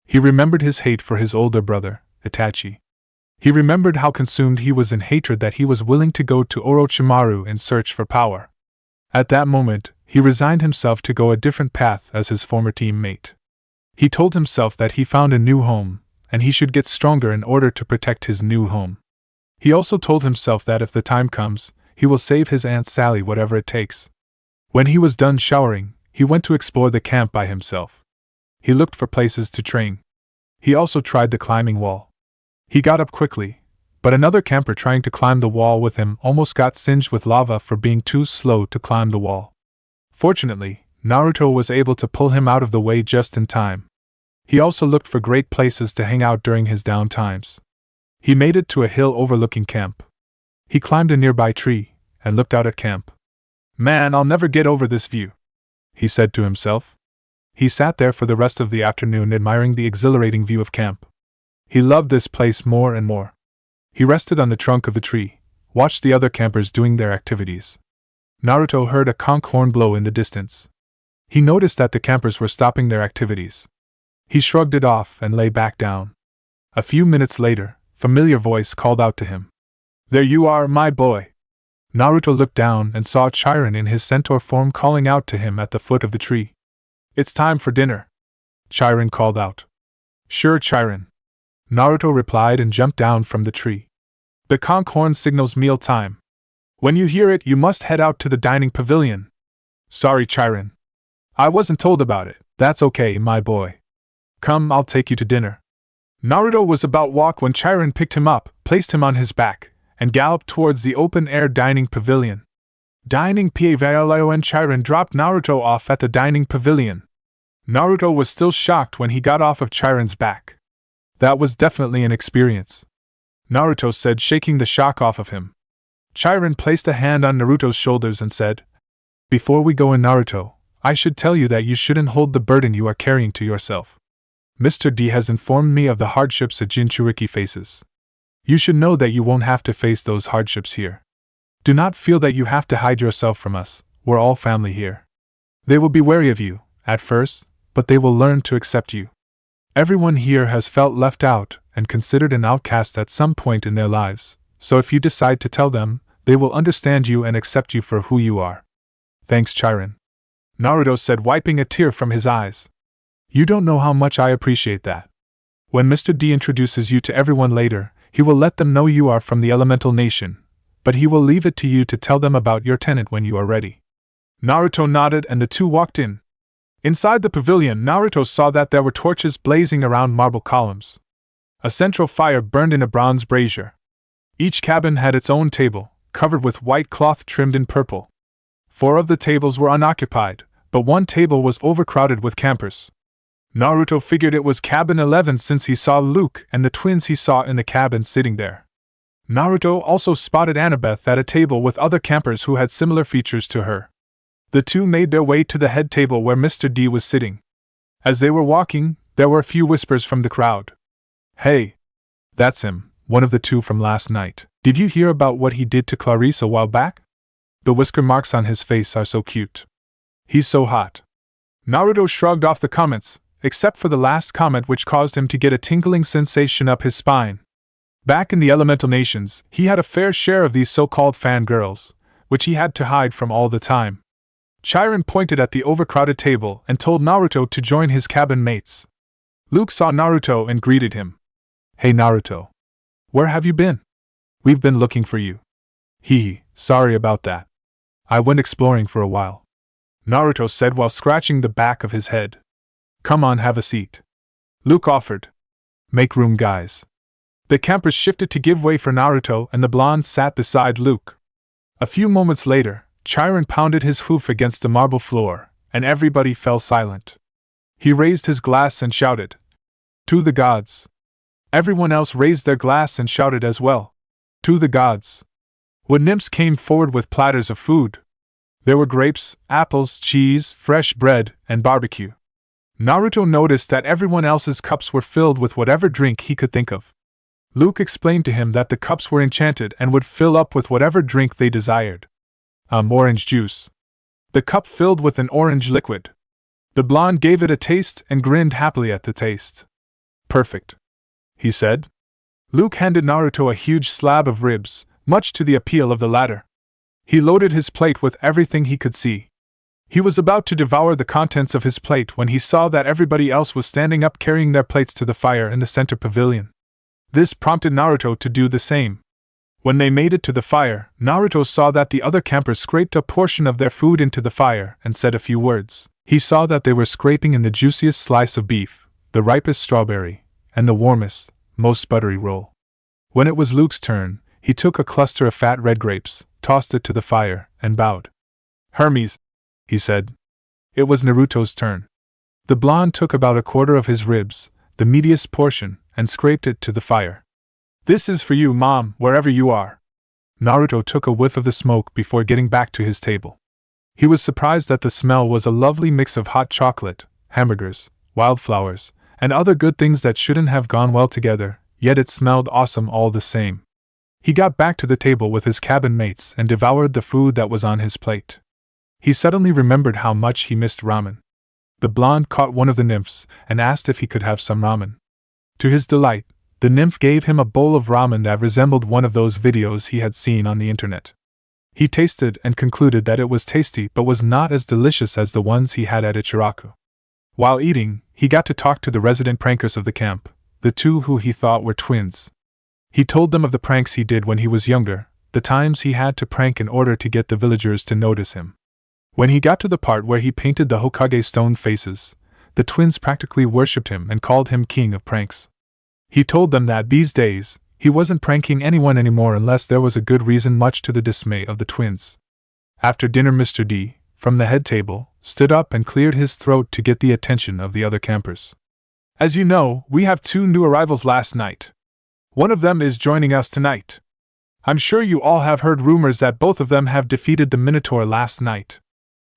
He remembered his hate for his older brother, Itachi. He remembered how consumed he was in hatred that he was willing to go to Orochimaru in search for power. At that moment, he resigned himself to go a different path as his former teammate. He told himself that he found a new home, and he should get stronger in order to protect his new home. He also told himself that if the time comes, he will save his Aunt Sally whatever it takes. When he was done showering, he went to explore the camp by himself. He looked for places to train. He also tried the climbing wall. He got up quickly, but another camper trying to climb the wall with him almost got singed with lava for being too slow to climb the wall. Fortunately, Naruto was able to pull him out of the way just in time. He also looked for great places to hang out during his down times. He made it to a hill overlooking camp. He climbed a nearby tree and looked out at camp. Man, I'll never get over this view, he said to himself. He sat there for the rest of the afternoon admiring the exhilarating view of camp. He loved this place more and more. He rested on the trunk of the tree, watched the other campers doing their activities. Naruto heard a conch horn blow in the distance. He noticed that the campers were stopping their activities. He shrugged it off and lay back down. A few minutes later, a familiar voice called out to him. There you are, my boy. Naruto looked down and saw Chiron in his centaur form calling out to him at the foot of the tree. It's time for dinner, Chiron called out. Sure, Chiron. Naruto replied and jumped down from the tree. The conch horn signals meal time. When you hear it, you must head out to the dining pavilion. Sorry, Chiron. I wasn't told about it. That's okay, my boy. Come, I'll take you to dinner. Naruto was about to walk when Chiron picked him up, placed him on his back, and galloped towards the open-air dining pavilion. Dining Pavilion and Chiron dropped Naruto off at the dining pavilion. Naruto was still shocked when he got off of Chiron's back. That was definitely an experience, Naruto said, shaking the shock off of him. Chiron placed a hand on Naruto's shoulders and said, Before we go in, Naruto, I should tell you that you shouldn't hold the burden you are carrying to yourself. Mr. D has informed me of the hardships that Jinchuriki faces. You should know that you won't have to face those hardships here. Do not feel that you have to hide yourself from us, we're all family here. They will be wary of you, at first, but they will learn to accept you. Everyone here has felt left out and considered an outcast at some point in their lives, so if you decide to tell them, they will understand you and accept you for who you are. Thanks, Chiron, Naruto said, wiping a tear from his eyes. You don't know how much I appreciate that. When Mr. D introduces you to everyone later, he will let them know you are from the Elemental Nation, but he will leave it to you to tell them about your tenant when you are ready. Naruto nodded and the two walked in. Inside the pavilion, Naruto saw that there were torches blazing around marble columns. A central fire burned in a bronze brazier. Each cabin had its own table, covered with white cloth trimmed in purple. 4 of the tables were unoccupied, but one table was overcrowded with campers. Naruto figured it was cabin 11 since he saw Luke and the twins he saw in the cabin sitting there. Naruto also spotted Annabeth at a table with other campers who had similar features to her. The two made their way to the head table where Mr. D was sitting. As they were walking, there were a few whispers from the crowd. Hey! That's him, one of the two from last night. Did you hear about what he did to Clarice a while back? The whisker marks on his face are so cute. He's so hot. Naruto shrugged off the comments, except for the last comment, which caused him to get a tingling sensation up his spine. Back in the Elemental Nations, he had a fair share of these so-called fangirls, which he had to hide from all the time. Chiron pointed at the overcrowded table and told Naruto to join his cabin mates. Luke saw Naruto and greeted him. Hey Naruto. Where have you been? We've been looking for you. Hee, sorry about that. I went exploring for a while, Naruto said while scratching the back of his head. Come on, have a seat, Luke offered. Make room, guys. The campers shifted to give way for Naruto and the blonde sat beside Luke. A few moments later, Chiron pounded his hoof against the marble floor, and everybody fell silent. He raised his glass and shouted, To the gods! Everyone else raised their glass and shouted as well, To the gods! Wood nymphs came forward with platters of food. There were grapes, apples, cheese, fresh bread, and barbecue. Naruto noticed that everyone else's cups were filled with whatever drink he could think of. Luke explained to him that the cups were enchanted and would fill up with whatever drink they desired. Orange juice. The cup filled with an orange liquid. The blonde gave it a taste and grinned happily at the taste. Perfect, he said. Luke handed Naruto a huge slab of ribs, much to the appeal of the latter. He loaded his plate with everything he could see. He was about to devour the contents of his plate when he saw that everybody else was standing up carrying their plates to the fire in the center pavilion. This prompted Naruto to do the same. When they made it to the fire, Naruto saw that the other campers scraped a portion of their food into the fire and said a few words. He saw that they were scraping in the juiciest slice of beef, the ripest strawberry, and the warmest, most buttery roll. When it was Luke's turn, he took a cluster of fat red grapes, tossed it to the fire, and bowed. Hermes, he said. It was Naruto's turn. The blonde took about a quarter of his ribs, the meatiest portion, and scraped it to the fire. This is for you, Mom, wherever you are. Naruto took a whiff of the smoke before getting back to his table. He was surprised that the smell was a lovely mix of hot chocolate, hamburgers, wildflowers, and other good things that shouldn't have gone well together, yet it smelled awesome all the same. He got back to the table with his cabin mates and devoured the food that was on his plate. He suddenly remembered how much he missed ramen. The blonde caught one of the nymphs and asked if he could have some ramen. To his delight, the nymph gave him a bowl of ramen that resembled one of those videos he had seen on the internet. He tasted and concluded that it was tasty but was not as delicious as the ones he had at Ichiraku. While eating, he got to talk to the resident prankers of the camp, the two who he thought were twins. He told them of the pranks he did when he was younger, the times he had to prank in order to get the villagers to notice him. When he got to the part where he painted the Hokage stone faces, the twins practically worshipped him and called him king of pranks. He told them that these days, he wasn't pranking anyone anymore unless there was a good reason, much to the dismay of the twins. After dinner, Mr. D, from the head table, stood up and cleared his throat to get the attention of the other campers. As you know, we have 2 new arrivals last night. One of them is joining us tonight. I'm sure you all have heard rumors that both of them have defeated the Minotaur last night.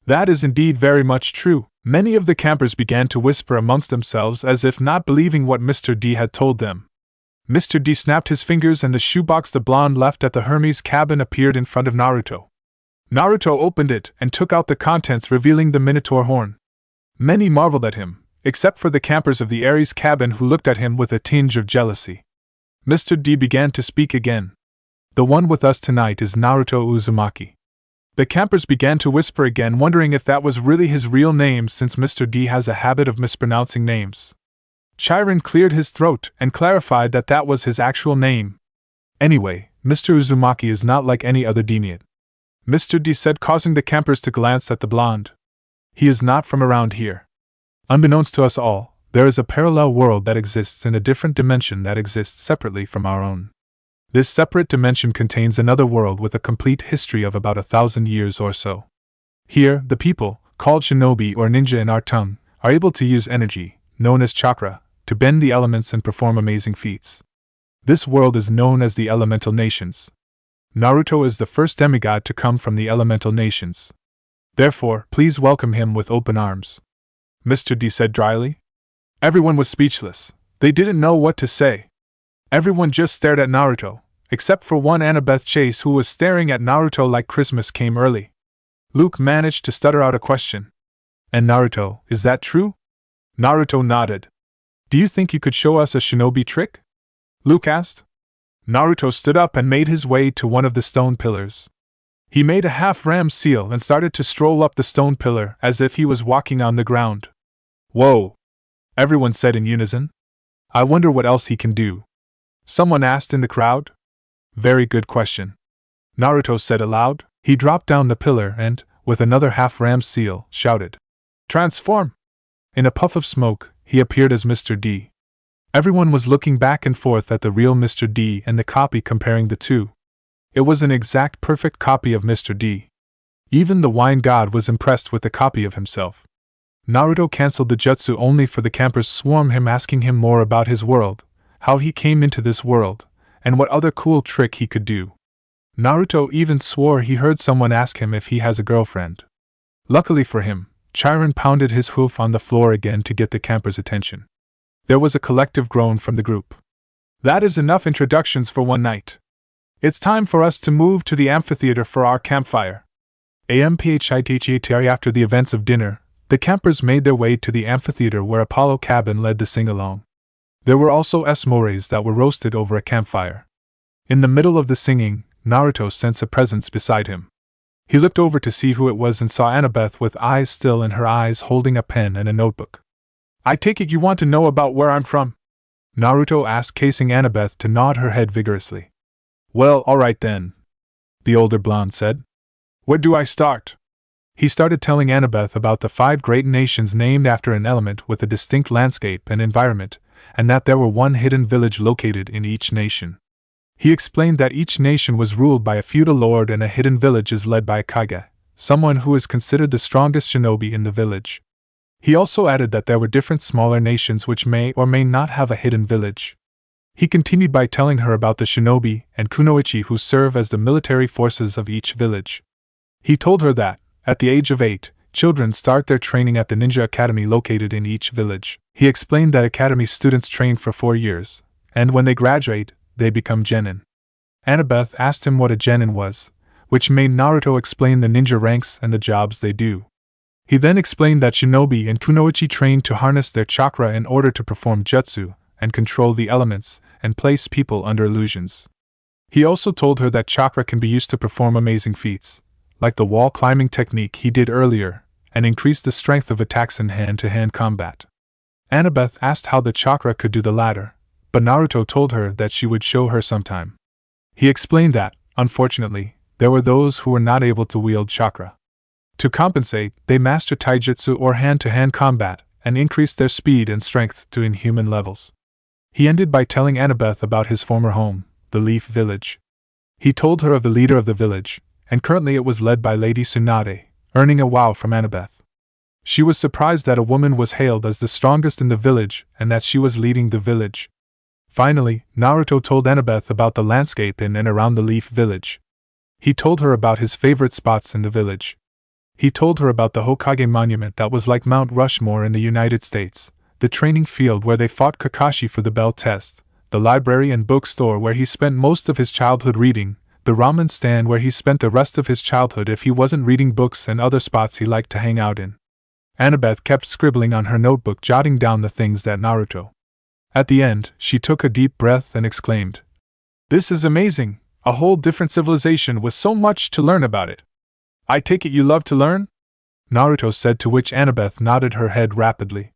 That is indeed very much true. Many of the campers began to whisper amongst themselves as if not believing what Mr. D had told them. Mr. D snapped his fingers and the shoebox the blonde left at the Hermes cabin appeared in front of Naruto. Naruto opened it and took out the contents, revealing the Minotaur horn. Many marveled at him, except for the campers of the Ares cabin who looked at him with a tinge of jealousy. Mr. D began to speak again. The one with us tonight is Naruto Uzumaki. The campers began to whisper again, wondering if that was really his real name, since Mr. D has a habit of mispronouncing names. Chiron cleared his throat and clarified that that was his actual name. Anyway, Mr. Uzumaki is not like any other demigod, Mr. D said, causing the campers to glance at the blonde. He is not from around here. Unbeknownst to us all, there is a parallel world that exists in a different dimension that exists separately from our own. This separate dimension contains another world with a complete history of about 1,000 years or so. Here, the people, called shinobi or ninja in our tongue, are able to use energy, known as chakra, to bend the elements and perform amazing feats. This world is known as the Elemental Nations. Naruto is the first demigod to come from the Elemental Nations. Therefore, please welcome him with open arms. Mr. D said dryly. Everyone was speechless. They didn't know what to say. Everyone just stared at Naruto, except for one Annabeth Chase who was staring at Naruto like Christmas came early. Luke managed to stutter out a question. And Naruto, is that true? Naruto nodded. Do you think you could show us a shinobi trick? Luke asked. Naruto stood up and made his way to one of the stone pillars. He made a half-ram seal and started to stroll up the stone pillar as if he was walking on the ground. Whoa! Everyone said in unison. I wonder what else he can do. Someone asked in the crowd. Very good question. Naruto said aloud. He dropped down the pillar and, with another half-ram seal, shouted, Transform! In a puff of smoke, he appeared as Mr. D. Everyone was looking back and forth at the real Mr. D and the copy, comparing the two. It was an exact perfect copy of Mr. D. Even the wine god was impressed with the copy of himself. Naruto cancelled the jutsu only for the campers swarm him, asking him more about his world, how he came into this world, and what other cool trick he could do. Naruto even swore he heard someone ask him if he has a girlfriend. Luckily for him, Chiron pounded his hoof on the floor again to get the campers' attention. There was a collective groan from the group. That is enough introductions for one night. It's time for us to move to the amphitheater for our campfire. After the events of dinner, the campers made their way to the amphitheater where Apollo Cabin led the sing-along. There were also esmores that were roasted over a campfire. In the middle of the singing, Naruto sensed a presence beside him. He looked over to see who it was and saw Annabeth with eyes still in her eyes holding a pen and a notebook. I take it you want to know about where I'm from? Naruto asked, casing Annabeth to nod her head vigorously. Well, alright then, the older blonde said. Where do I start? He started telling Annabeth about the 5 great nations named after an element with a distinct landscape and environment, and that there were one hidden village located in each nation. He explained that each nation was ruled by a feudal lord and a hidden village is led by a kage, someone who is considered the strongest shinobi in the village. He also added that there were different smaller nations which may or may not have a hidden village. He continued by telling her about the shinobi and kunoichi who serve as the military forces of each village. He told her that, at the age of 8, children start their training at the ninja academy located in each village. He explained that academy students train for 4 years, and when they graduate, they become genin. Annabeth asked him what a genin was, which made Naruto explain the ninja ranks and the jobs they do. He then explained that shinobi and kunoichi train to harness their chakra in order to perform jutsu, and control the elements, and place people under illusions. He also told her that chakra can be used to perform amazing feats, like the wall climbing technique he did earlier, and increase the strength of attacks in hand-to-hand combat. Annabeth asked how the chakra could do the latter, but Naruto told her that she would show her sometime. He explained that, unfortunately, there were those who were not able to wield chakra. To compensate, they mastered taijutsu or hand-to-hand combat, and increased their speed and strength to inhuman levels. He ended by telling Annabeth about his former home, the Leaf Village. He told her of the leader of the village, and currently it was led by Lady Tsunade, earning a wow from Annabeth. She was surprised that a woman was hailed as the strongest in the village and that she was leading the village. Finally, Naruto told Annabeth about the landscape in and around the Leaf Village. He told her about his favorite spots in the village. He told her about the Hokage monument that was like Mount Rushmore in the United States, the training field where they fought Kakashi for the bell test, the library and bookstore where he spent most of his childhood reading, the ramen stand where he spent the rest of his childhood if he wasn't reading books, and other spots he liked to hang out in. Annabeth kept scribbling on her notebook, jotting down the things that Naruto. At the end, she took a deep breath and exclaimed, "This is amazing, a whole different civilization with so much to learn about it. I take it you love to learn?" Naruto said, to which Annabeth nodded her head rapidly.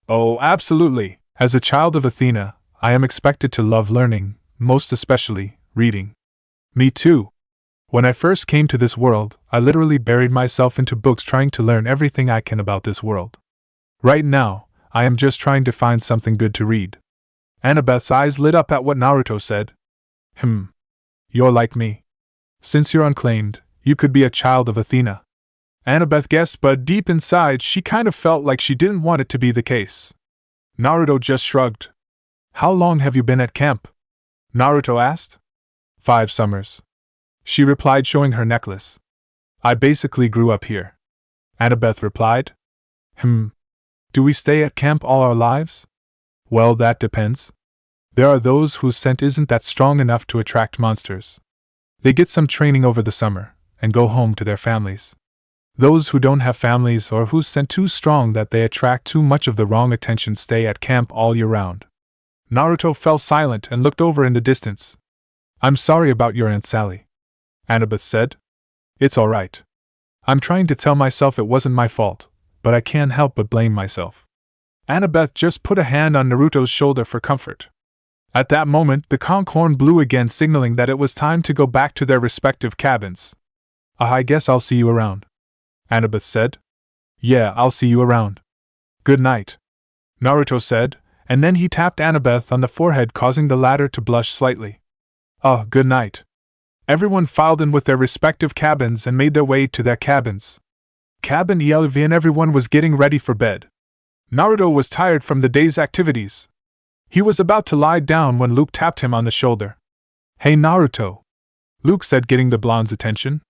"Oh, absolutely. As a child of Athena, I am expected to love learning, most especially reading." "Me too. When I first came to this world, I literally buried myself into books trying to learn everything I can about this world. Right now, I am just trying to find something good to read." Annabeth's eyes lit up at what Naruto said. You're like me. Since you're unclaimed, you could be a child of Athena." Annabeth guessed, but deep inside she kind of felt like she didn't want it to be the case. Naruto just shrugged. "How long have you been at camp?" Naruto asked. 5 summers. She replied, showing her necklace. "I basically grew up here." Annabeth replied. Do we stay at camp all our lives?" "Well, that depends. There are those whose scent isn't that strong enough to attract monsters. They get some training over the summer, and go home to their families. Those who don't have families or whose scent too strong that they attract too much of the wrong attention stay at camp all year round." Naruto fell silent and looked over in the distance. "I'm sorry about your Aunt Sally," Annabeth said. "It's alright. I'm trying to tell myself it wasn't my fault, but I can't help but blame myself." Annabeth just put a hand on Naruto's shoulder for comfort. At that moment, the conch horn blew again, signaling that it was time to go back to their respective cabins. "I guess I'll see you around," Annabeth said. "Yeah, I'll see you around. Good night," Naruto said, and then he tapped Annabeth on the forehead, causing the latter to blush slightly. Good night." Everyone filed in with their respective cabins and made their way to their cabins. Cabin 11, everyone was getting ready for bed. Naruto was tired from the day's activities. He was about to lie down when Luke tapped him on the shoulder. "Hey Naruto," Luke said, getting the blonde's attention.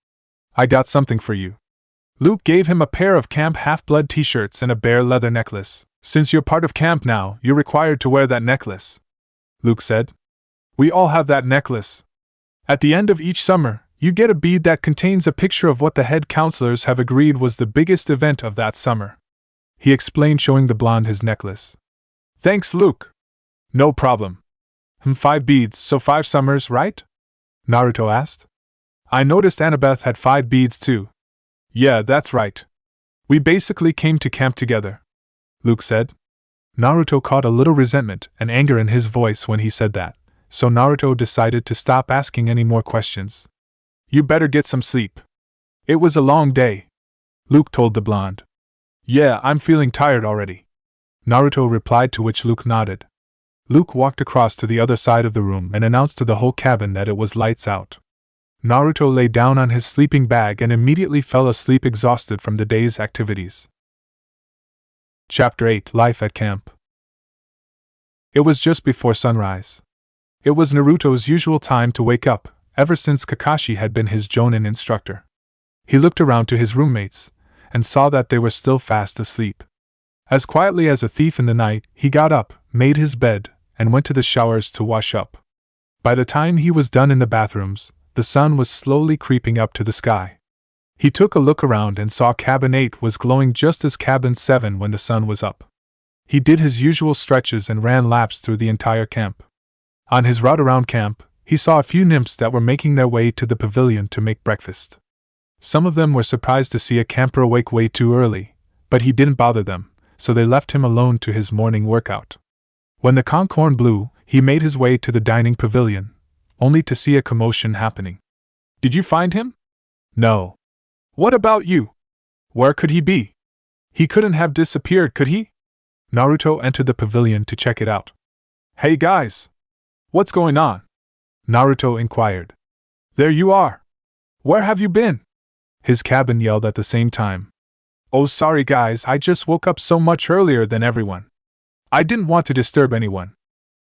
"I got something for you." Luke gave him a pair of Camp Half-Blood t-shirts and a bear leather necklace. "Since you're part of camp now, you're required to wear that necklace," Luke said. "We all have that necklace. At the end of each summer, you get a bead that contains a picture of what the head counselors have agreed was the biggest event of that summer," he explained, showing the blonde his necklace. "Thanks, Luke." "No problem." 5 beads, so 5 summers, right?" Naruto asked. "I noticed Annabeth had 5 beads too." "Yeah, that's right. We basically came to camp together," Luke said. Naruto caught a little resentment and anger in his voice when he said that, so Naruto decided to stop asking any more questions. "You better get some sleep. It was a long day," Luke told the blonde. "Yeah, I'm feeling tired already," Naruto replied, to which Luke nodded. Luke walked across to the other side of the room and announced to the whole cabin that it was lights out. Naruto lay down on his sleeping bag and immediately fell asleep, exhausted from the day's activities. Chapter 8: Life at Camp. It was just before sunrise. It was Naruto's usual time to wake up, ever since Kakashi had been his Jonin instructor. He looked around to his roommates, and saw that they were still fast asleep. As quietly as a thief in the night, he got up, made his bed, and went to the showers to wash up. By the time he was done in the bathrooms, the sun was slowly creeping up to the sky. He took a look around and saw Cabin 8 was glowing just as Cabin 7 when the sun was up. He did his usual stretches and ran laps through the entire camp. On his route around camp, he saw a few nymphs that were making their way to the pavilion to make breakfast. Some of them were surprised to see a camper awake way too early, but he didn't bother them, so they left him alone to his morning workout. When the conch horn blew, he made his way to the dining pavilion, only to see a commotion happening. Did you find him? No. What about you? Where could he be? He couldn't have disappeared, could he? Naruto entered the pavilion to check it out. Hey guys! What's going on? Naruto inquired. There you are! Where have you been? His cabin yelled at the same time. Oh, sorry guys, I just woke up so much earlier than everyone. I didn't want to disturb anyone.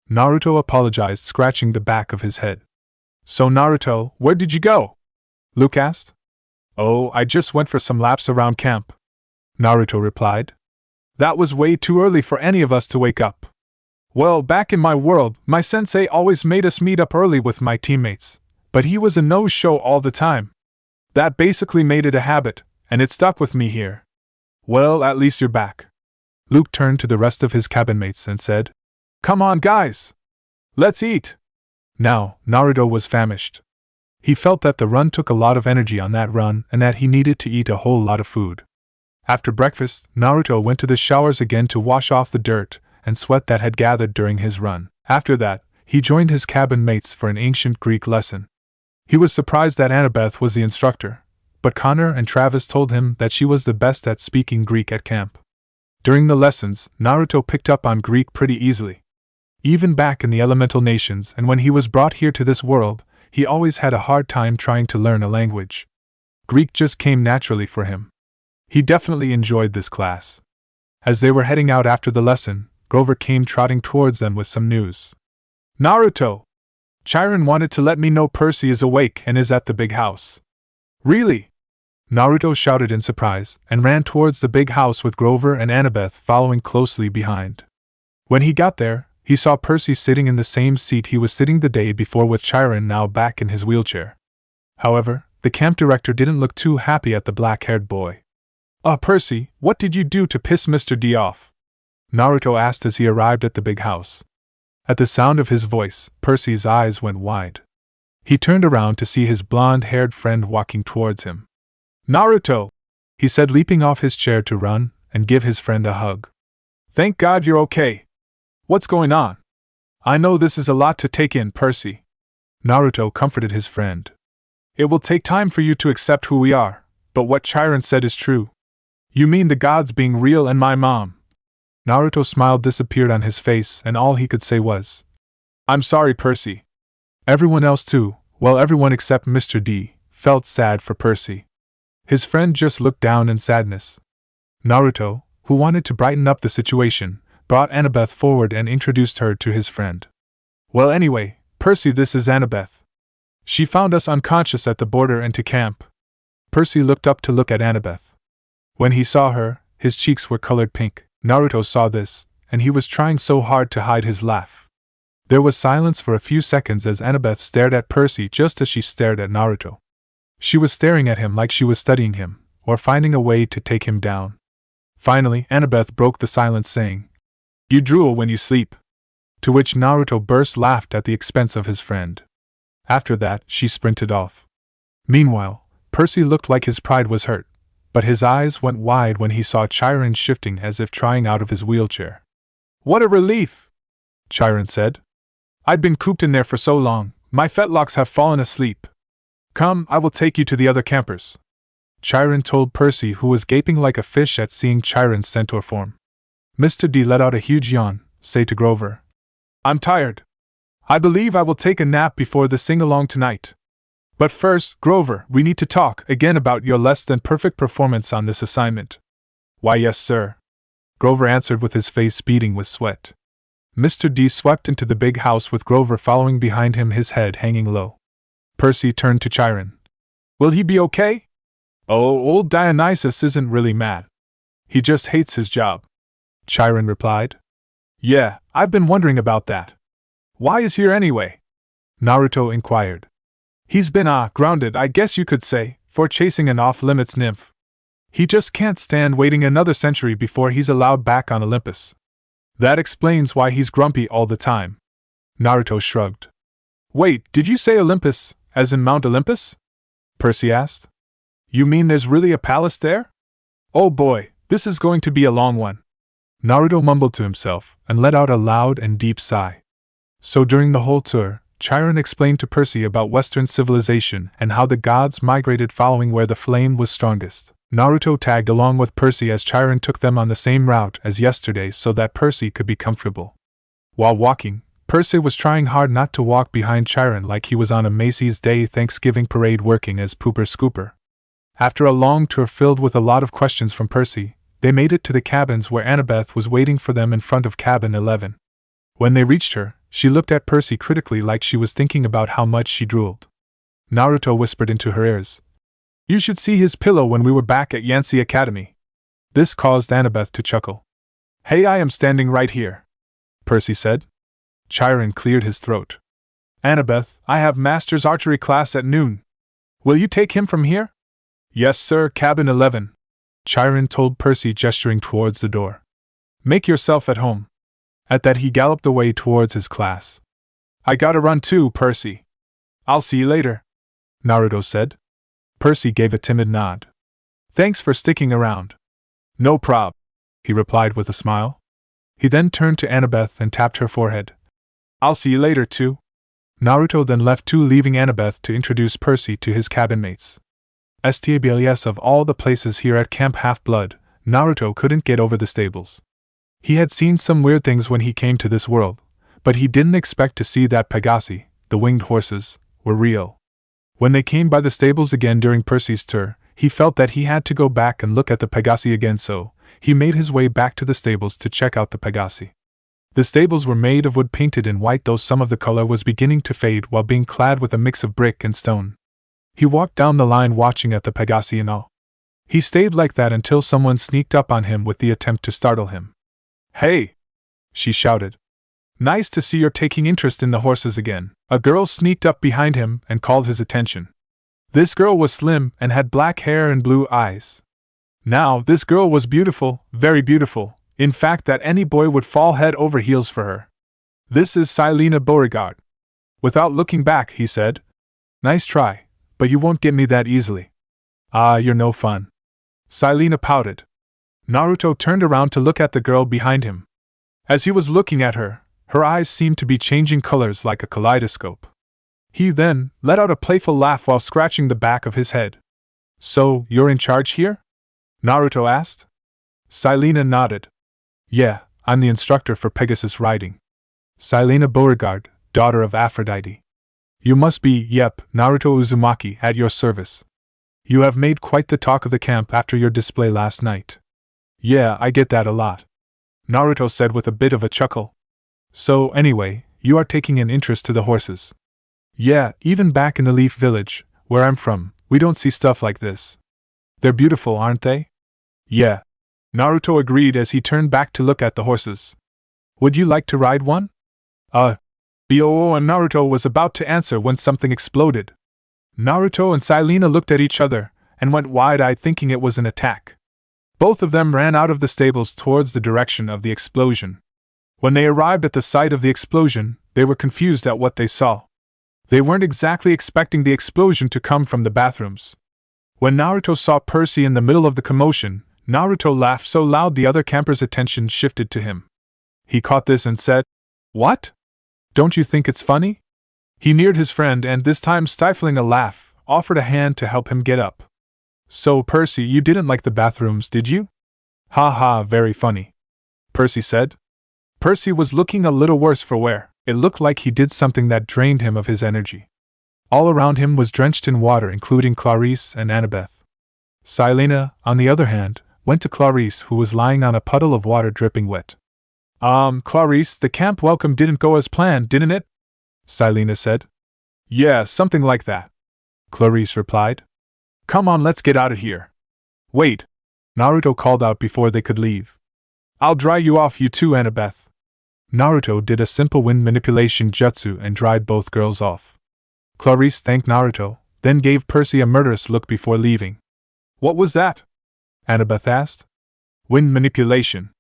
Naruto apologized, scratching the back of his head. So Naruto, where did you go? Luke asked. Oh, I just went for some laps around camp. Naruto replied. That was way too early for any of us to wake up. Well, back in my world, my sensei always made us meet up early with my teammates, but he was a no-show all the time. That basically made it a habit, and it stuck with me here. Well, at least you're back. Luke turned to the rest of his cabin mates and said, Come on, guys! Let's eat! Now, Naruto was famished. He felt that the run took a lot of energy on that run and that he needed to eat a whole lot of food. After breakfast, Naruto went to the showers again to wash off the dirt and sweat that had gathered during his run. After that, he joined his cabin mates for an ancient Greek lesson. He was surprised that Annabeth was the instructor, but Connor and Travis told him that she was the best at speaking Greek at camp. During the lessons, Naruto picked up on Greek pretty easily. Even back in the elemental nations and when he was brought here to this world, he always had a hard time trying to learn a language. Greek just came naturally for him. He definitely enjoyed this class. As they were heading out after the lesson, Grover came trotting towards them with some news. Naruto! Chiron wanted to let me know Percy is awake and is at the big house. Really? Naruto shouted in surprise and ran towards the big house with Grover and Annabeth following closely behind. When he got there, he saw Percy sitting in the same seat he was sitting the day before with Chiron now back in his wheelchair. However, the camp director didn't look too happy at the black-haired boy. Percy, what did you do to piss Mr. D off? Naruto asked as he arrived at the big house. At the sound of his voice, Percy's eyes went wide. He turned around to see his blonde-haired friend walking towards him. Naruto! He said, leaping off his chair to run and give his friend a hug. Thank God you're okay. What's going on? I know this is a lot to take in, Percy. Naruto comforted his friend. It will take time for you to accept who we are, but what Chiron said is true. You mean the gods being real and my mom? Naruto's smile disappeared on his face and all he could say was, I'm sorry, Percy. Everyone else too, well everyone except Mr. D, felt sad for Percy. His friend just looked down in sadness. Naruto, who wanted to brighten up the situation, brought Annabeth forward and introduced her to his friend. Well anyway, Percy, this is Annabeth. She found us unconscious at the border and to camp. Percy looked up to look at Annabeth. When he saw her, his cheeks were colored pink. Naruto saw this, and he was trying so hard to hide his laugh. There was silence for a few seconds as Annabeth stared at Percy just as she stared at Naruto. She was staring at him like she was studying him, or finding a way to take him down. Finally, Annabeth broke the silence saying, You drool when you sleep. To which Naruto burst laughed at the expense of his friend. After that, she sprinted off. Meanwhile, Percy looked like his pride was hurt, but his eyes went wide when he saw Chiron shifting as if trying out of his wheelchair. What a relief! Chiron said. I'd been cooped in there for so long, my fetlocks have fallen asleep. Come, I will take you to the other campers. Chiron told Percy, who was gaping like a fish at seeing Chiron's centaur form. Mr. D let out a huge yawn, say to Grover. I'm tired. I believe I will take a nap before the sing-along tonight. But first, Grover, we need to talk again about your less-than-perfect performance on this assignment. Why yes, sir. Grover answered with his face beading with sweat. Mr. D swept into the big house with Grover following behind him, his head hanging low. Percy turned to Chiron. Will he be okay? Oh, old Dionysus isn't really mad. He just hates his job. Chiron replied. Yeah, I've been wondering about that. Why is he here anyway? Naruto inquired. He's been, grounded, I guess you could say, for chasing an off-limits nymph. He just can't stand waiting another century before he's allowed back on Olympus. That explains why he's grumpy all the time. Naruto shrugged. Wait, did you say Olympus, as in Mount Olympus? Percy asked. You mean there's really a palace there? Oh boy, this is going to be a long one. Naruto mumbled to himself and let out a loud and deep sigh. So during the whole tour, Chiron explained to Percy about Western civilization and how the gods migrated following where the flame was strongest. Naruto tagged along with Percy as Chiron took them on the same route as yesterday so that Percy could be comfortable. While walking, Percy was trying hard not to walk behind Chiron like he was on a Macy's Day Thanksgiving parade working as Pooper Scooper. After a long tour filled with a lot of questions from Percy, they made it to the cabins where Annabeth was waiting for them in front of cabin 11. When they reached her, she looked at Percy critically like she was thinking about how much she drooled. Naruto whispered into her ears, "You should see his pillow when we were back at Yancy Academy." This caused Annabeth to chuckle. "Hey, I am standing right here," Percy said. Chiron cleared his throat. "Annabeth, I have master's archery class at noon. Will you take him from here?" "Yes, sir, cabin 11, Chiron told Percy, gesturing towards the door. "Make yourself at home." At that he galloped away towards his class. "I gotta run too, Percy. I'll see you later," Naruto said. Percy gave a timid nod. "Thanks for sticking around." "No prob," he replied with a smile. He then turned to Annabeth and tapped her forehead. "I'll see you later too." Naruto then left too, leaving Annabeth to introduce Percy to his cabin mates. Stables of all the places here at Camp Half-Blood, Naruto couldn't get over the stables. He had seen some weird things when he came to this world, but he didn't expect to see that Pegasi, the winged horses, were real. When they came by the stables again during Percy's tour, he felt that he had to go back and look at the Pegasi again, so he made his way back to the stables to check out the Pegasi. The stables were made of wood painted in white, though some of the color was beginning to fade while being clad with a mix of brick and stone. He walked down the line watching at the Pegasi in awe. He stayed like that until someone sneaked up on him with the attempt to startle him. "Hey!" she shouted. "Nice to see you're taking interest in the horses again." A girl sneaked up behind him and called his attention. This girl was slim and had black hair and blue eyes. Now, this girl was beautiful, very beautiful, in fact that any boy would fall head over heels for her. "This is Silena Beauregard." Without looking back, he said, "Nice try, but you won't get me that easily." "Ah, you're no fun." Silena pouted. Naruto turned around to look at the girl behind him. As he was looking at her, her eyes seemed to be changing colors like a kaleidoscope. He then let out a playful laugh while scratching the back of his head. "So, you're in charge here?" Naruto asked. Silena nodded. "Yeah, I'm the instructor for Pegasus riding. Silena Beauregard, daughter of Aphrodite." "You must be, yep, Naruto Uzumaki, at your service. You have made quite the talk of the camp after your display last night." "Yeah, I get that a lot," Naruto said with a bit of a chuckle. "So, anyway, you are taking an interest to the horses." "Yeah, even back in the Leaf Village, where I'm from, we don't see stuff like this." "They're beautiful, aren't they?" "Yeah," Naruto agreed as he turned back to look at the horses. "Would you like to ride one?" Boo, and Naruto was about to answer when something exploded. Naruto and Silena looked at each other and went wide-eyed, thinking it was an attack. Both of them ran out of the stables towards the direction of the explosion. When they arrived at the site of the explosion, they were confused at what they saw. They weren't exactly expecting the explosion to come from the bathrooms. When Naruto saw Percy in the middle of the commotion, Naruto laughed so loud the other campers' attention shifted to him. He caught this and said, "What? Don't you think it's funny?" He neared his friend and, this time stifling a laugh, offered a hand to help him get up. "So, Percy, you didn't like the bathrooms, did you?" "Ha ha, very funny," Percy said. Percy was looking a little worse for wear. It looked like he did something that drained him of his energy. All around him was drenched in water, including Clarice and Annabeth. Silena, on the other hand, went to Clarice, who was lying on a puddle of water dripping wet. Clarice, the camp welcome didn't go as planned, didn't it?" Silena said. "Yeah, something like that," Clarice replied. "Come on, let's get out of here." "Wait," Naruto called out before they could leave. "I'll dry you off, you two, Annabeth." Naruto did a simple wind manipulation jutsu and dried both girls off. Clarice thanked Naruto, then gave Percy a murderous look before leaving. "What was that?" Annabeth asked. "Wind manipulation,"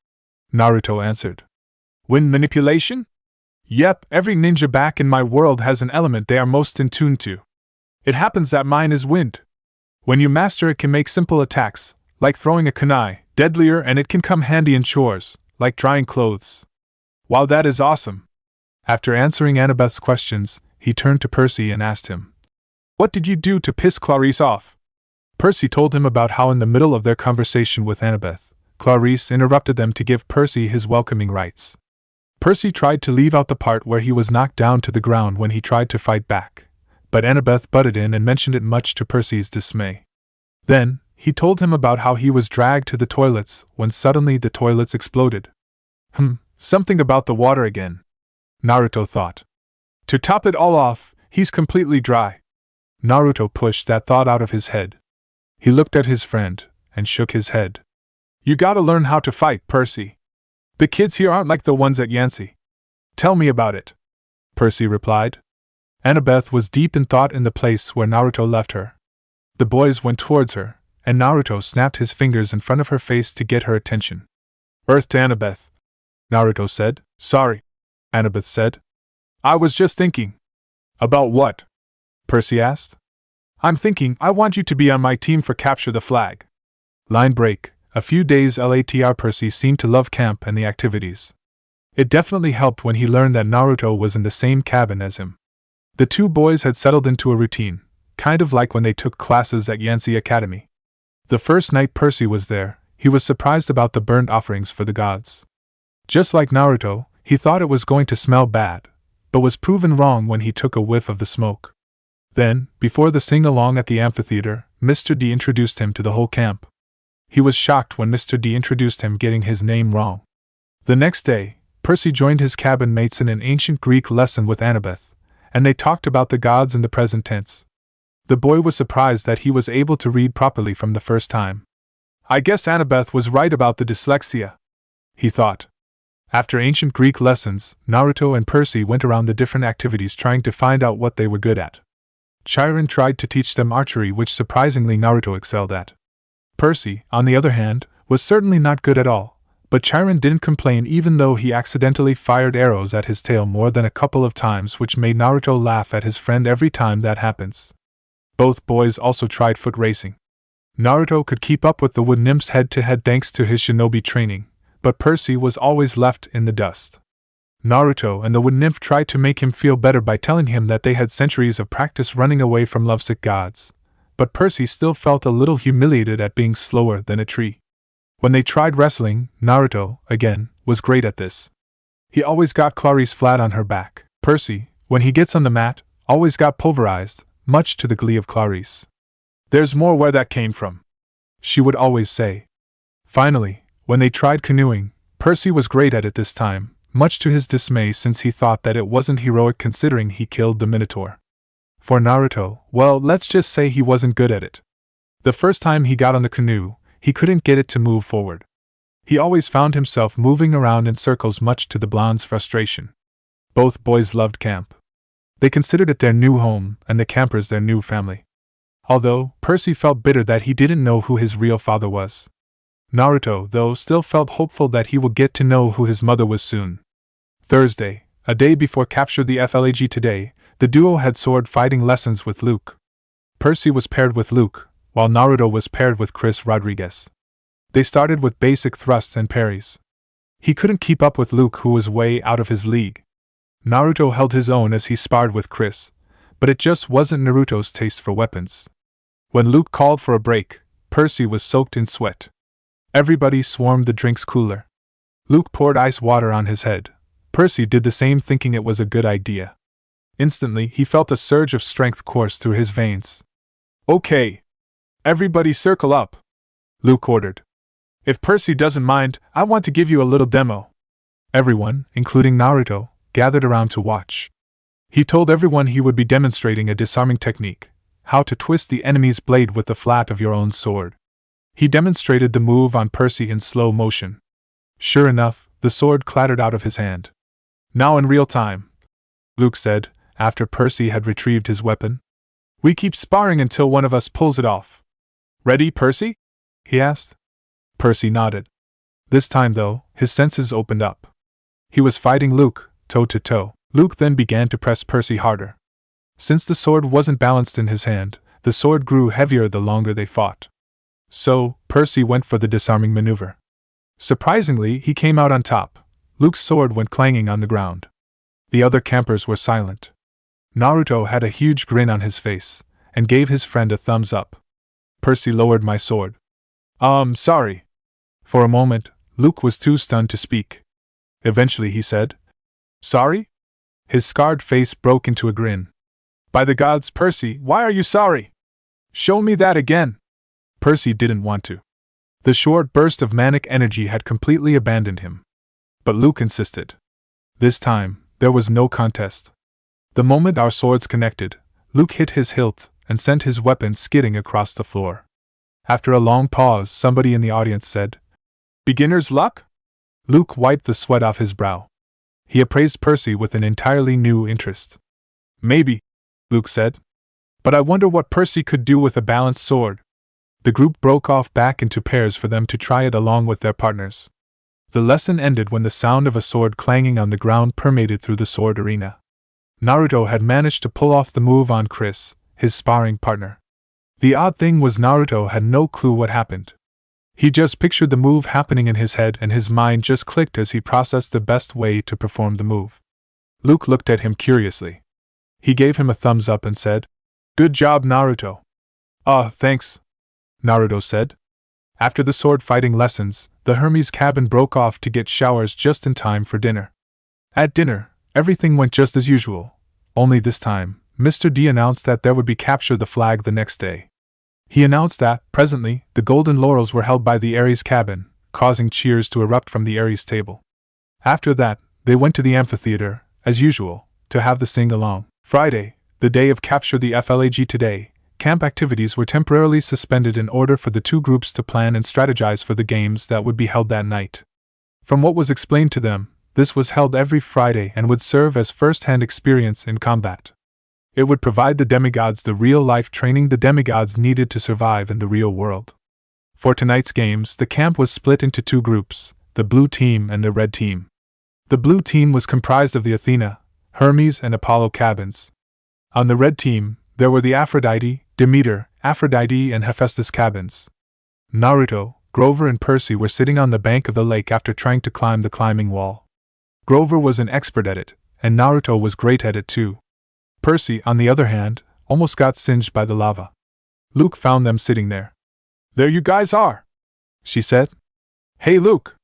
Naruto answered. "Wind manipulation?" "Yep, every ninja back in my world has an element they are most in tune to. It happens that mine is wind. When you master it, can make simple attacks, like throwing a kunai, deadlier, and it can come handy in chores, like drying clothes." "Wow, that is awesome," After answering Annabeth's questions, he turned to Percy and asked him, "What did you do to piss Clarice off?" Percy told him about how in the middle of their conversation with Annabeth, Clarice interrupted them to give Percy his welcoming rites. Percy tried to leave out the part where he was knocked down to the ground when he tried to fight back, but Annabeth butted in and mentioned it much to Percy's dismay. Then, he told him about how he was dragged to the toilets when suddenly the toilets exploded. Something about the water again, Naruto thought. To top it all off, he's completely dry. Naruto pushed that thought out of his head. He looked at his friend and shook his head. You gotta learn how to fight, Percy. The kids here aren't like the ones at Yancey. Tell me about it, Percy replied. Annabeth was deep in thought in the place where Naruto left her. The boys went towards her, and Naruto snapped his fingers in front of her face to get her attention. Earth to Annabeth, Naruto said. Sorry, Annabeth said. I was just thinking. About what? Percy asked. I'm thinking I want you to be on my team for Capture the Flag. Line break. A few days later, Percy seemed to love camp and the activities. It definitely helped when he learned that Naruto was in the same cabin as him. The two boys had settled into a routine, kind of like when they took classes at Yancey Academy. The first night Percy was there, he was surprised about the burnt offerings for the gods. Just like Naruto, he thought it was going to smell bad, but was proven wrong when he took a whiff of the smoke. Then, before the sing-along at the amphitheater, Mr. D introduced him to the whole camp. He was shocked when Mr. D introduced him getting his name wrong. The next day, Percy joined his cabin mates in an ancient Greek lesson with Annabeth, and they talked about the gods in the present tense. The boy was surprised that he was able to read properly from the first time. I guess Annabeth was right about the dyslexia, he thought. After ancient Greek lessons, Naruto and Percy went around the different activities trying to find out what they were good at. Chiron tried to teach them archery, which surprisingly Naruto excelled at. Percy, on the other hand, was certainly not good at all, but Chiron didn't complain even though he accidentally fired arrows at his tail more than a couple of times, which made Naruto laugh at his friend every time that happens. Both boys also tried foot racing. Naruto could keep up with the wood nymphs head-to-head thanks to his shinobi training, but Percy was always left in the dust. Naruto and the wood nymph tried to make him feel better by telling him that they had centuries of practice running away from lovesick gods, but Percy still felt a little humiliated at being slower than a tree. When they tried wrestling, Naruto, again, was great at this. He always got Clarice flat on her back. Percy, when he gets on the mat, always got pulverized, much to the glee of Clarice. There's more where that came from, she would always say. Finally, when they tried canoeing, Percy was great at it this time, much to his dismay since he thought that it wasn't heroic considering he killed the Minotaur. For Naruto, well, let's just say he wasn't good at it. The first time he got on the canoe, he couldn't get it to move forward. He always found himself moving around in circles, much to the blonde's frustration. Both boys loved camp. They considered it their new home and the campers their new family. Although, Percy felt bitter that he didn't know who his real father was. Naruto, though, still felt hopeful that he would get to know who his mother was soon. Thursday, a day before Capture the Flag today, the duo had sword fighting lessons with Luke. Percy was paired with Luke, while Naruto was paired with Chris Rodriguez. They started with basic thrusts and parries. He couldn't keep up with Luke, who was way out of his league. Naruto held his own as he sparred with Chris, but it just wasn't Naruto's taste for weapons. When Luke called for a break, Percy was soaked in sweat. Everybody swarmed the drinks cooler. Luke poured ice water on his head. Percy did the same, thinking it was a good idea. Instantly, he felt a surge of strength course through his veins. Okay. Everybody circle up, Luke ordered. If Percy doesn't mind, I want to give you a little demo. Everyone, including Naruto, gathered around to watch. He told everyone he would be demonstrating a disarming technique, how to twist the enemy's blade with the flat of your own sword. He demonstrated the move on Percy in slow motion. Sure enough, the sword clattered out of his hand. Now in real time, Luke said, after Percy had retrieved his weapon. We keep sparring until one of us pulls it off. Ready, Percy? He asked. Percy nodded. This time, though, his senses opened up. He was fighting Luke, toe to toe. Luke then began to press Percy harder. Since the sword wasn't balanced in his hand, the sword grew heavier the longer they fought. So, Percy went for the disarming maneuver. Surprisingly, he came out on top. Luke's sword went clanging on the ground. The other campers were silent. Naruto had a huge grin on his face, and gave his friend a thumbs up. Percy lowered my sword. Sorry. For a moment, Luke was too stunned to speak. Eventually he said, Sorry? His scarred face broke into a grin. By the gods, Percy, why are you sorry? Show me that again. Percy didn't want to. The short burst of manic energy had completely abandoned him. But Luke insisted. This time, there was no contest. The moment our swords connected, Luke hit his hilt and sent his weapon skidding across the floor. After a long pause, somebody in the audience said, Beginner's luck? Luke wiped the sweat off his brow. He appraised Percy with an entirely new interest. Maybe, Luke said. But I wonder what Percy could do with a balanced sword. The group broke off back into pairs for them to try it along with their partners. The lesson ended when the sound of a sword clanging on the ground permeated through the sword arena. Naruto had managed to pull off the move on Chris, his sparring partner. The odd thing was Naruto had no clue what happened. He just pictured the move happening in his head and his mind just clicked as he processed the best way to perform the move. Luke looked at him curiously. He gave him a thumbs up and said, Good job, Naruto. Thanks, Naruto said. After the sword fighting lessons, the Hermes cabin broke off to get showers just in time for dinner. At dinner, everything went just as usual, only this time, Mr. D announced that there would be Capture the Flag the next day. He announced that, presently, the golden laurels were held by the Ares cabin, causing cheers to erupt from the Ares table. After that, they went to the amphitheater, as usual, to have the sing-along. Friday, the day of Capture the Flag today, camp activities were temporarily suspended in order for the two groups to plan and strategize for the games that would be held that night. From what was explained to them, this was held every Friday and would serve as first-hand experience in combat. It would provide the demigods the real-life training the demigods needed to survive in the real world. For tonight's games, the camp was split into two groups, the blue team and the red team. The blue team was comprised of the Athena, Hermes and Apollo cabins. On the red team, there were the Aphrodite, Demeter, Aphrodite and Hephaestus cabins. Naruto, Grover and Percy were sitting on the bank of the lake after trying to climb the climbing wall. Grover was an expert at it, and Naruto was great at it too. Percy, on the other hand, almost got singed by the lava. Luke found them sitting there. There you guys are, she said. Hey Luke,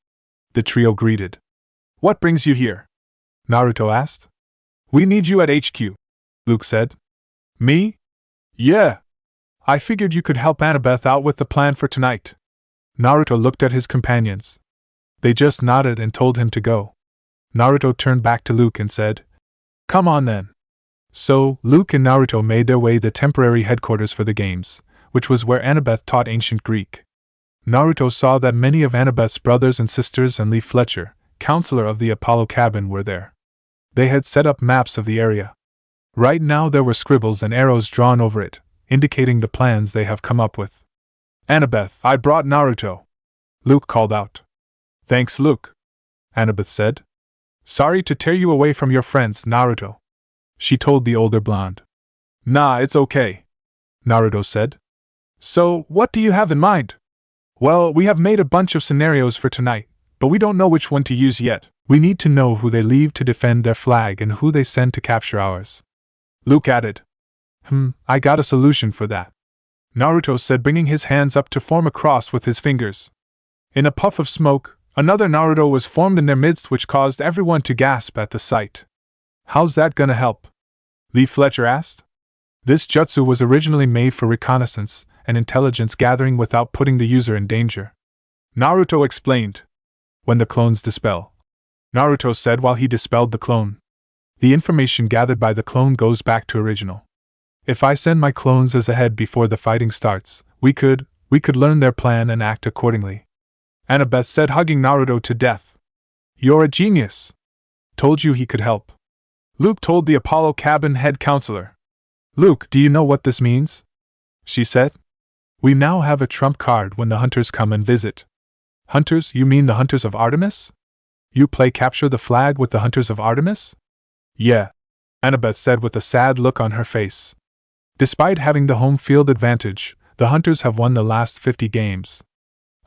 the trio greeted. What brings you here? Naruto asked. We need you at HQ, Luke said. Me? Yeah. I figured you could help Annabeth out with the plan for tonight. Naruto looked at his companions. They just nodded and told him to go. Naruto turned back to Luke and said, Come on then. So, Luke and Naruto made their way to the temporary headquarters for the games, which was where Annabeth taught ancient Greek. Naruto saw that many of Annabeth's brothers and sisters and Lee Fletcher, counselor of the Apollo cabin, were there. They had set up maps of the area. Right now there were scribbles and arrows drawn over it, indicating the plans they have come up with. Annabeth, I brought Naruto, Luke called out. Thanks, Luke, Annabeth said. Sorry to tear you away from your friends, Naruto, she told the older blonde. Nah, it's okay, Naruto said. So, what do you have in mind? Well, we have made a bunch of scenarios for tonight, but we don't know which one to use yet. We need to know who they leave to defend their flag and who they send to capture ours. Luke added. I got a solution for that, Naruto said, bringing his hands up to form a cross with his fingers. In a puff of smoke, another Naruto was formed in their midst, which caused everyone to gasp at the sight. How's that gonna help? Lee Fletcher asked. This jutsu was originally made for reconnaissance and intelligence gathering without putting the user in danger. Naruto explained. When the clones dispel, Naruto said while he dispelled the clone. The information gathered by the clone goes back to original. If I send my clones as ahead before the fighting starts, we could learn their plan and act accordingly. Annabeth said, hugging Naruto to death. You're a genius. Told you he could help. Luke told the Apollo cabin head counselor. Luke, do you know what this means? She said. We now have a trump card when the hunters come and visit. Hunters, you mean the hunters of Artemis? You play capture the flag with the hunters of Artemis? Yeah, Annabeth said with a sad look on her face. Despite having the home field advantage, the hunters have won the last 50 games.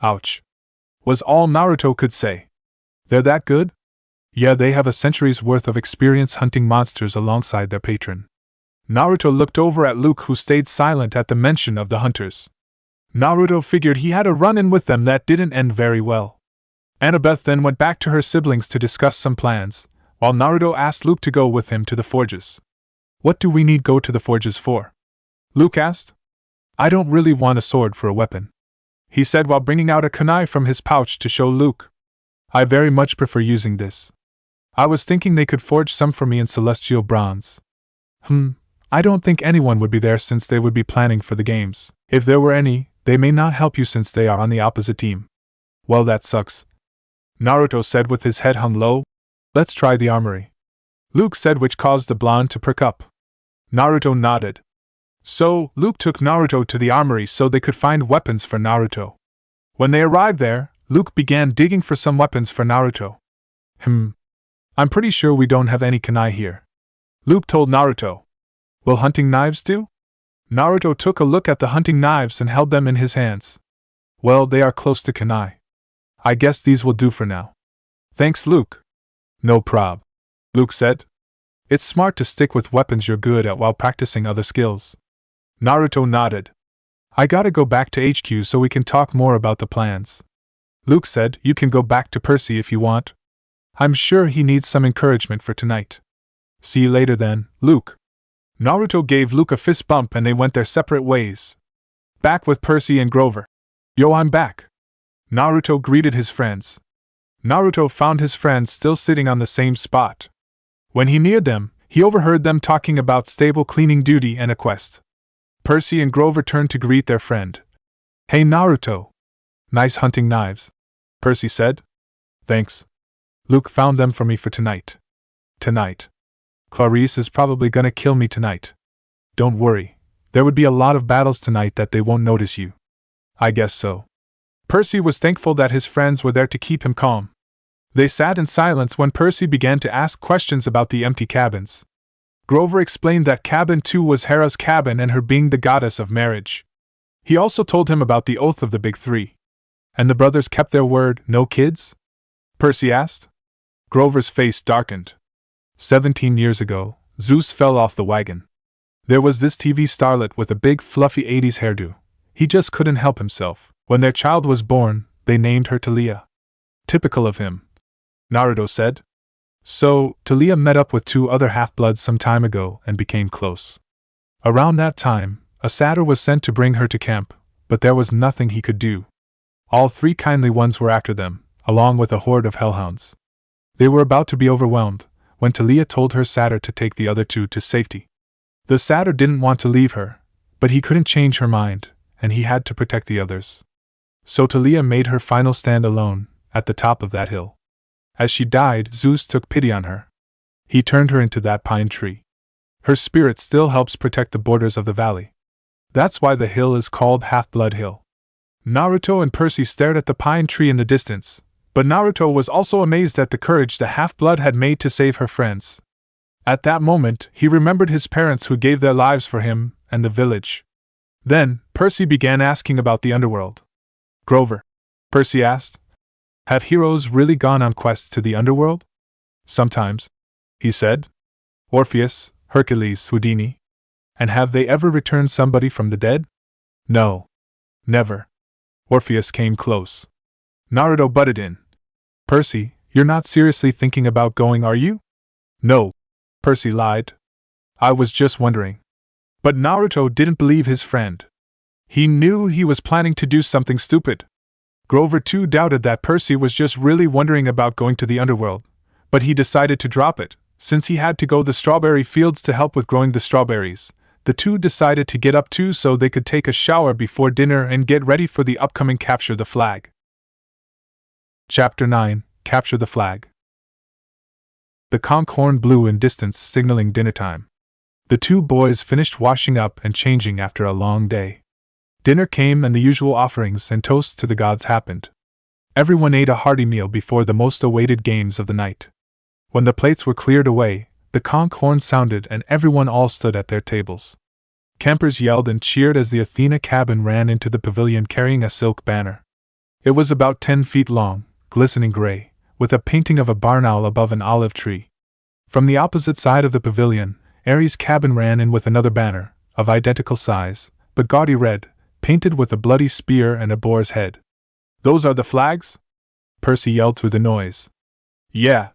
Ouch, was all Naruto could say. They're that good? Yeah, they have a century's worth of experience hunting monsters alongside their patron. Naruto looked over at Luke, who stayed silent at the mention of the hunters. Naruto figured he had a run-in with them that didn't end very well. Annabeth then went back to her siblings to discuss some plans, while Naruto asked Luke to go with him to the forges. What do we need go to the forges for? Luke asked. I don't really want a sword for a weapon, he said while bringing out a kunai from his pouch to show Luke. I very much prefer using this. I was thinking they could forge some for me in celestial bronze. I don't think anyone would be there since they would be planning for the games. If there were any, they may not help you since they are on the opposite team. Well, that sucks, Naruto said with his head hung low. Let's try the armory, Luke said, which caused the blonde to perk up. Naruto nodded. So, Luke took Naruto to the armory so they could find weapons for Naruto. When they arrived there, Luke began digging for some weapons for Naruto. I'm pretty sure we don't have any kunai here, Luke told Naruto. Will hunting knives do? Naruto took a look at the hunting knives and held them in his hands. Well, they are close to kunai. I guess these will do for now. Thanks, Luke. No prob, Luke said. It's smart to stick with weapons you're good at while practicing other skills. Naruto nodded. I gotta go back to HQ so we can talk more about the plans. Luke said, you can go back to Percy if you want. I'm sure he needs some encouragement for tonight. See you later then, Luke. Naruto gave Luke a fist bump and they went their separate ways. Back with Percy and Grover. Yo, I'm back. Naruto greeted his friends. Naruto found his friends still sitting on the same spot. When he neared them, he overheard them talking about stable cleaning duty and a quest. Percy and Grover turned to greet their friend. Hey Naruto. Nice hunting knives, Percy said. Thanks. Luke found them for me for tonight. Tonight. Clarice is probably gonna kill me tonight. Don't worry, there would be a lot of battles tonight that they won't notice you. I guess so. Percy was thankful that his friends were there to keep him calm. They sat in silence when Percy began to ask questions about the empty cabins. Grover explained that cabin 2 was Hera's cabin and her being the goddess of marriage. He also told him about the oath of the Big Three. And the brothers kept their word, no kids? Percy asked. Grover's face darkened. 17 years ago, Zeus fell off the wagon. There was this TV starlet with a big fluffy 80s hairdo. He just couldn't help himself. When their child was born, they named her Talia. Typical of him, Naruto said. So, Talia met up with 2 other half-bloods some time ago and became close. Around that time, a satyr was sent to bring her to camp, but there was nothing he could do. All 3 kindly ones were after them, along with a horde of hellhounds. They were about to be overwhelmed, when Talia told her satyr to take the other 2 to safety. The satyr didn't want to leave her, but he couldn't change her mind, and he had to protect the others. So Talia made her final stand alone, at the top of that hill. As she died, Zeus took pity on her. He turned her into that pine tree. Her spirit still helps protect the borders of the valley. That's why the hill is called Half-Blood Hill. Naruto and Percy stared at the pine tree in the distance, but Naruto was also amazed at the courage the half-blood had made to save her friends. At that moment, he remembered his parents who gave their lives for him, and the village. Then, Percy began asking about the underworld. Grover, Percy asked, have heroes really gone on quests to the underworld? Sometimes, he said. Orpheus, Hercules, Houdini. And have they ever returned somebody from the dead? No. Never. Orpheus came close. Naruto butted in. Percy, you're not seriously thinking about going, are you? No. Percy lied. I was just wondering. But Naruto didn't believe his friend. He knew he was planning to do something stupid. Grover too doubted that Percy was just really wondering about going to the underworld, but he decided to drop it, since he had to go the strawberry fields to help with growing the strawberries. The 2 decided to get up too so they could take a shower before dinner and get ready for the upcoming Capture the Flag. Chapter 9, Capture the Flag. The conch horn blew in distance, signaling dinner time. The 2 boys finished washing up and changing after a long day. Dinner came and the usual offerings and toasts to the gods happened. Everyone ate a hearty meal before the most awaited games of the night. When the plates were cleared away, the conch horn sounded and everyone all stood at their tables. Campers yelled and cheered as the Athena cabin ran into the pavilion carrying a silk banner. It was about 10 feet long, glistening gray, with a painting of a barn owl above an olive tree. From the opposite side of the pavilion, Ares' cabin ran in with another banner, of identical size, but gaudy red, painted with a bloody spear and a boar's head. "Those are the flags?" Percy yelled through the noise. "Yeah,"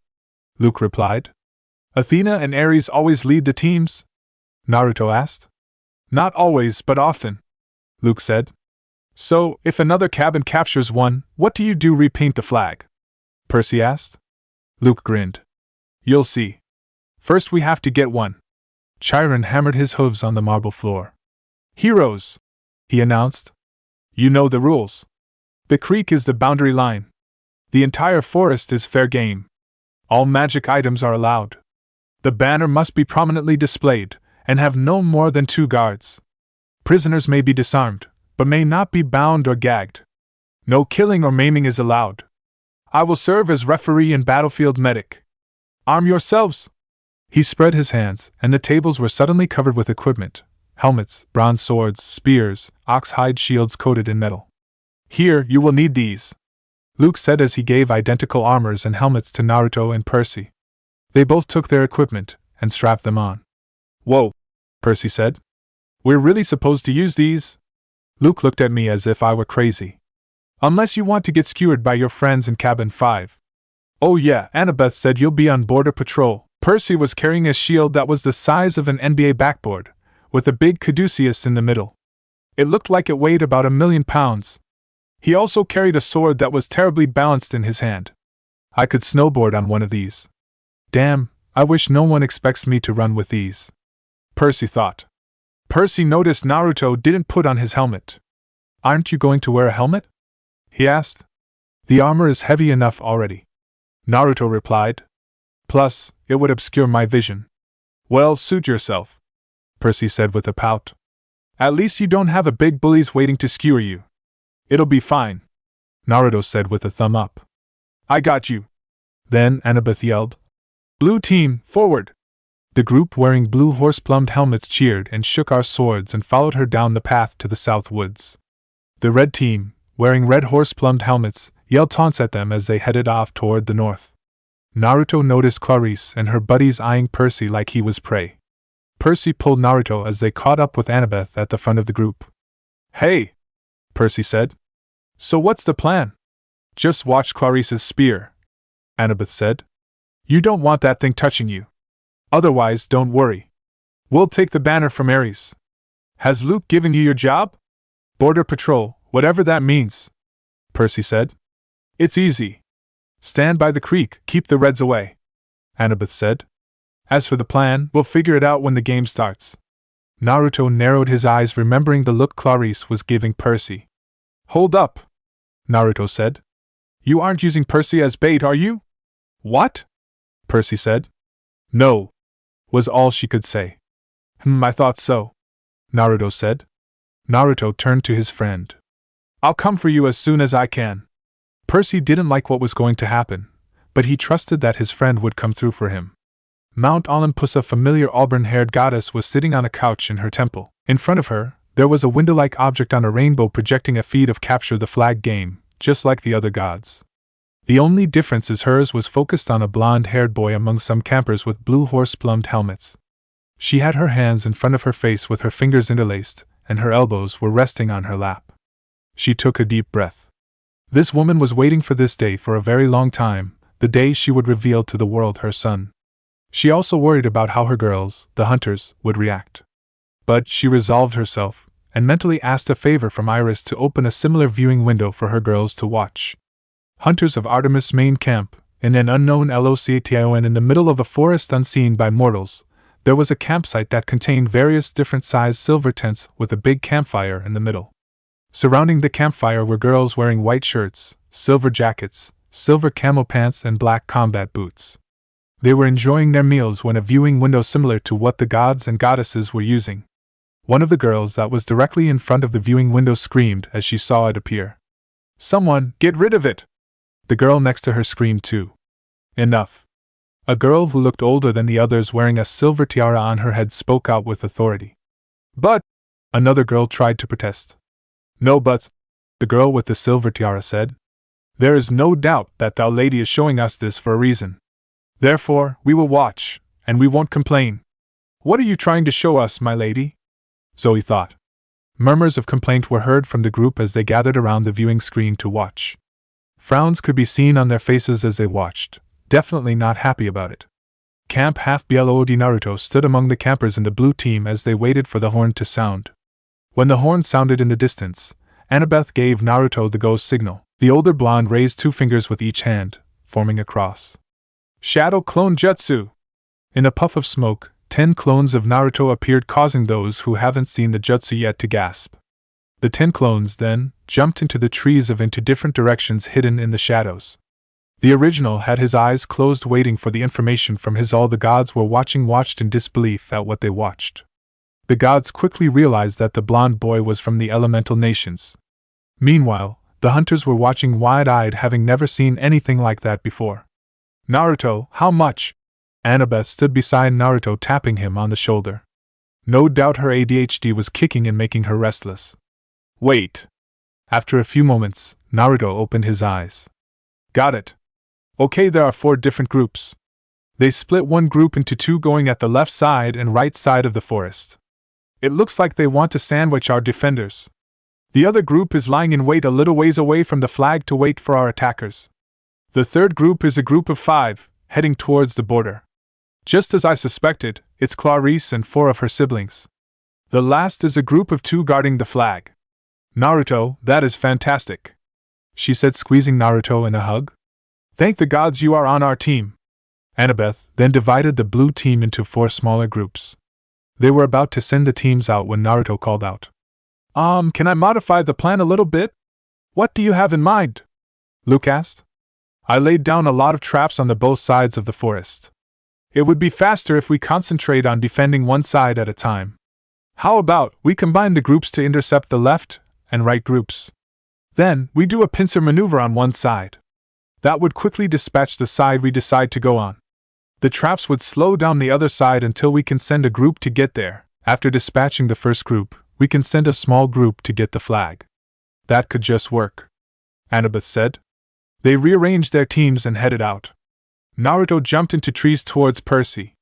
Luke replied. "Athena and Ares always lead the teams?" Naruto asked. "Not always, but often," Luke said. "So, if another cabin captures one, what do you do? Repaint the flag?" Percy asked. Luke grinned. "You'll see. First we have to get one." Chiron hammered his hooves on the marble floor. "Heroes," he announced. "You know the rules. The creek is the boundary line. The entire forest is fair game. All magic items are allowed. The banner must be prominently displayed, and have no more than 2 guards. Prisoners may be disarmed, but may not be bound or gagged. No killing or maiming is allowed. I will serve as referee and battlefield medic. Arm yourselves!" He spread his hands, and the tables were suddenly covered with equipment: helmets, bronze swords, spears, ox-hide shields coated in metal. "Here, you will need these," Luke said as he gave identical armors and helmets to Naruto and Percy. They both took their equipment and strapped them on. "Whoa," Percy said. "We're really supposed to use these?" Luke looked at me as if I were crazy. "Unless you want to get skewered by your friends in cabin 5. "Oh yeah, Annabeth said you'll be on border patrol." Percy was carrying a shield that was the size of an NBA backboard, with a big caduceus in the middle. It looked like it weighed about 1,000,000 pounds. He also carried a sword that was terribly balanced in his hand. I could snowboard on one of these. Damn, I wish no one expects me to run with these, Percy thought. Percy noticed Naruto didn't put on his helmet. "Aren't you going to wear a helmet?" he asked. "The armor is heavy enough already," Naruto replied. "Plus, it would obscure my vision." "Well, suit yourself," Percy said with a pout. "At least you don't have a big bullies waiting to skewer you." "It'll be fine," Naruto said with a thumb up. "I got you." Then Annabeth yelled, "Blue team, forward!" The group wearing blue horse-plumed helmets cheered and shook our swords and followed her down the path to the south woods. The red team, wearing red horse-plumed helmets, yelled taunts at them as they headed off toward the north. Naruto noticed Clarice and her buddies eyeing Percy like he was prey. Percy pulled Naruto as they caught up with Annabeth at the front of the group. "Hey!" Percy said. "So what's the plan?" "Just watch Clarice's spear," Annabeth said. "You don't want that thing touching you. Otherwise, don't worry. We'll take the banner from Ares. Has Luke given you your job?" "Border patrol, whatever that means," Percy said. "It's easy. Stand by the creek, keep the Reds away," Annabeth said. "As for the plan, we'll figure it out when the game starts." Naruto narrowed his eyes, remembering the look Clarice was giving Percy. "Hold up," Naruto said. "You aren't using Percy as bait, are you?" "What?" Percy said. "No," was all she could say. I thought so," Naruto said. Naruto turned to his friend. "I'll come for you as soon as I can." Percy didn't like what was going to happen, but he trusted that his friend would come through for him. Mount Olympus, a familiar auburn-haired goddess, was sitting on a couch in her temple. In front of her, there was a window-like object on a rainbow projecting a feed of Capture the Flag game, just like the other gods. The only difference is hers was focused on a blonde-haired boy among some campers with blue horse-plumed helmets. She had her hands in front of her face with her fingers interlaced, and her elbows were resting on her lap. She took a deep breath. This woman was waiting for this day for a very long time, the day she would reveal to the world her son. She also worried about how her girls, the hunters, would react. But she resolved herself, and mentally asked a favor from Iris to open a similar viewing window for her girls to watch. Hunters of Artemis main camp, in an unknown location in the middle of a forest unseen by mortals, there was a campsite that contained various different-sized silver tents with a big campfire in the middle. Surrounding the campfire were girls wearing white shirts, silver jackets, silver camo pants, and black combat boots. They were enjoying their meals when a viewing window similar to what the gods and goddesses were using. One of the girls that was directly in front of the viewing window screamed as she saw it appear. "Someone, get rid of it!" The girl next to her screamed too. "Enough!" A girl who looked older than the others, wearing a silver tiara on her head, spoke out with authority. "But," another girl tried to protest. "No buts," the girl with the silver tiara said. There is no doubt that thou lady is showing us this for a reason. Therefore, we will watch, and we won't complain. What are you trying to show us, my lady? Zoe thought. Murmurs of complaint were heard from the group as they gathered around the viewing screen to watch. Frowns could be seen on their faces as they watched, definitely not happy about it. Camp Half-Bielo di Naruto stood among the campers in the blue team as they waited for the horn to sound. When the horn sounded in the distance, Annabeth gave Naruto the go signal. The older blonde raised 2 fingers with each hand, forming a cross. Shadow Clone Jutsu! In a puff of smoke, 10 clones of Naruto appeared, causing those who haven't seen the jutsu yet to gasp. The 10 clones then jumped into the trees into different directions hidden in the shadows. The original had his eyes closed waiting for the information from his. All the gods were watched in disbelief at what they watched. The gods quickly realized that the blonde boy was from the elemental nations. Meanwhile, the hunters were watching wide-eyed, having never seen anything like that before. Naruto, how much? Annabeth stood beside Naruto, tapping him on the shoulder. No doubt her ADHD was kicking and making her restless. Wait. After a few moments, Naruto opened his eyes. Got it. Okay, there are 4 different groups. They split one group into 2, going at the left side and right side of the forest. It looks like they want to sandwich our defenders. The other group is lying in wait a little ways away from the flag to wait for our attackers. The third group is a group of 5, heading towards the border. Just as I suspected, it's Clarice and 4 of her siblings. The last is a group of 2 guarding the flag. Naruto, that is fantastic, she said, squeezing Naruto in a hug. Thank the gods you are on our team. Annabeth then divided the blue team into 4 smaller groups. They were about to send the teams out when Naruto called out. Can I modify the plan a little bit? What do you have in mind? Luke asked. I laid down a lot of traps on both sides of the forest. It would be faster if we concentrate on defending one side at a time. How about we combine the groups to intercept the left and right groups? Then, we do a pincer maneuver on one side. That would quickly dispatch the side we decide to go on. The traps would slow down the other side until we can send a group to get there. After dispatching the first group, we can send a small group to get the flag. That could just work, Annabeth said. They rearranged their teams and headed out. Naruto jumped into trees towards Percy.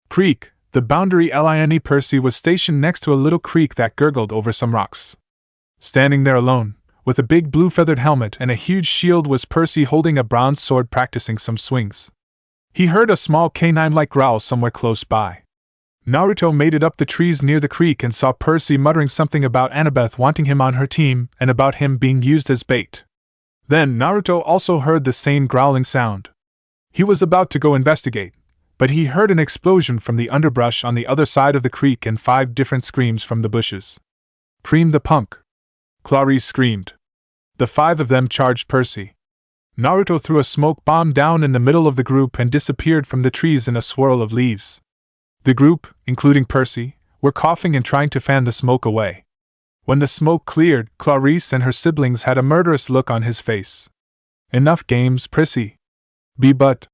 Creek, the boundary line. Percy was stationed next to a little creek that gurgled over some rocks. Standing there alone, with a big blue feathered helmet and a huge shield, was Percy, holding a bronze sword, practicing some swings. He heard a small canine-like growl somewhere close by. Naruto made it up the trees near the creek and saw Percy muttering something about Annabeth wanting him on her team and about him being used as bait. Then Naruto also heard the same growling sound. He was about to go investigate, but he heard an explosion from the underbrush on the other side of the creek and 5 different screams from the bushes. Cream the punk! Clarice screamed. The 5 of them charged Percy. Naruto threw a smoke bomb down in the middle of the group and disappeared from the trees in a swirl of leaves. The group, including Percy, were coughing and trying to fan the smoke away. When the smoke cleared, Clarice and her siblings had a murderous look on his face. Enough games, Percy. But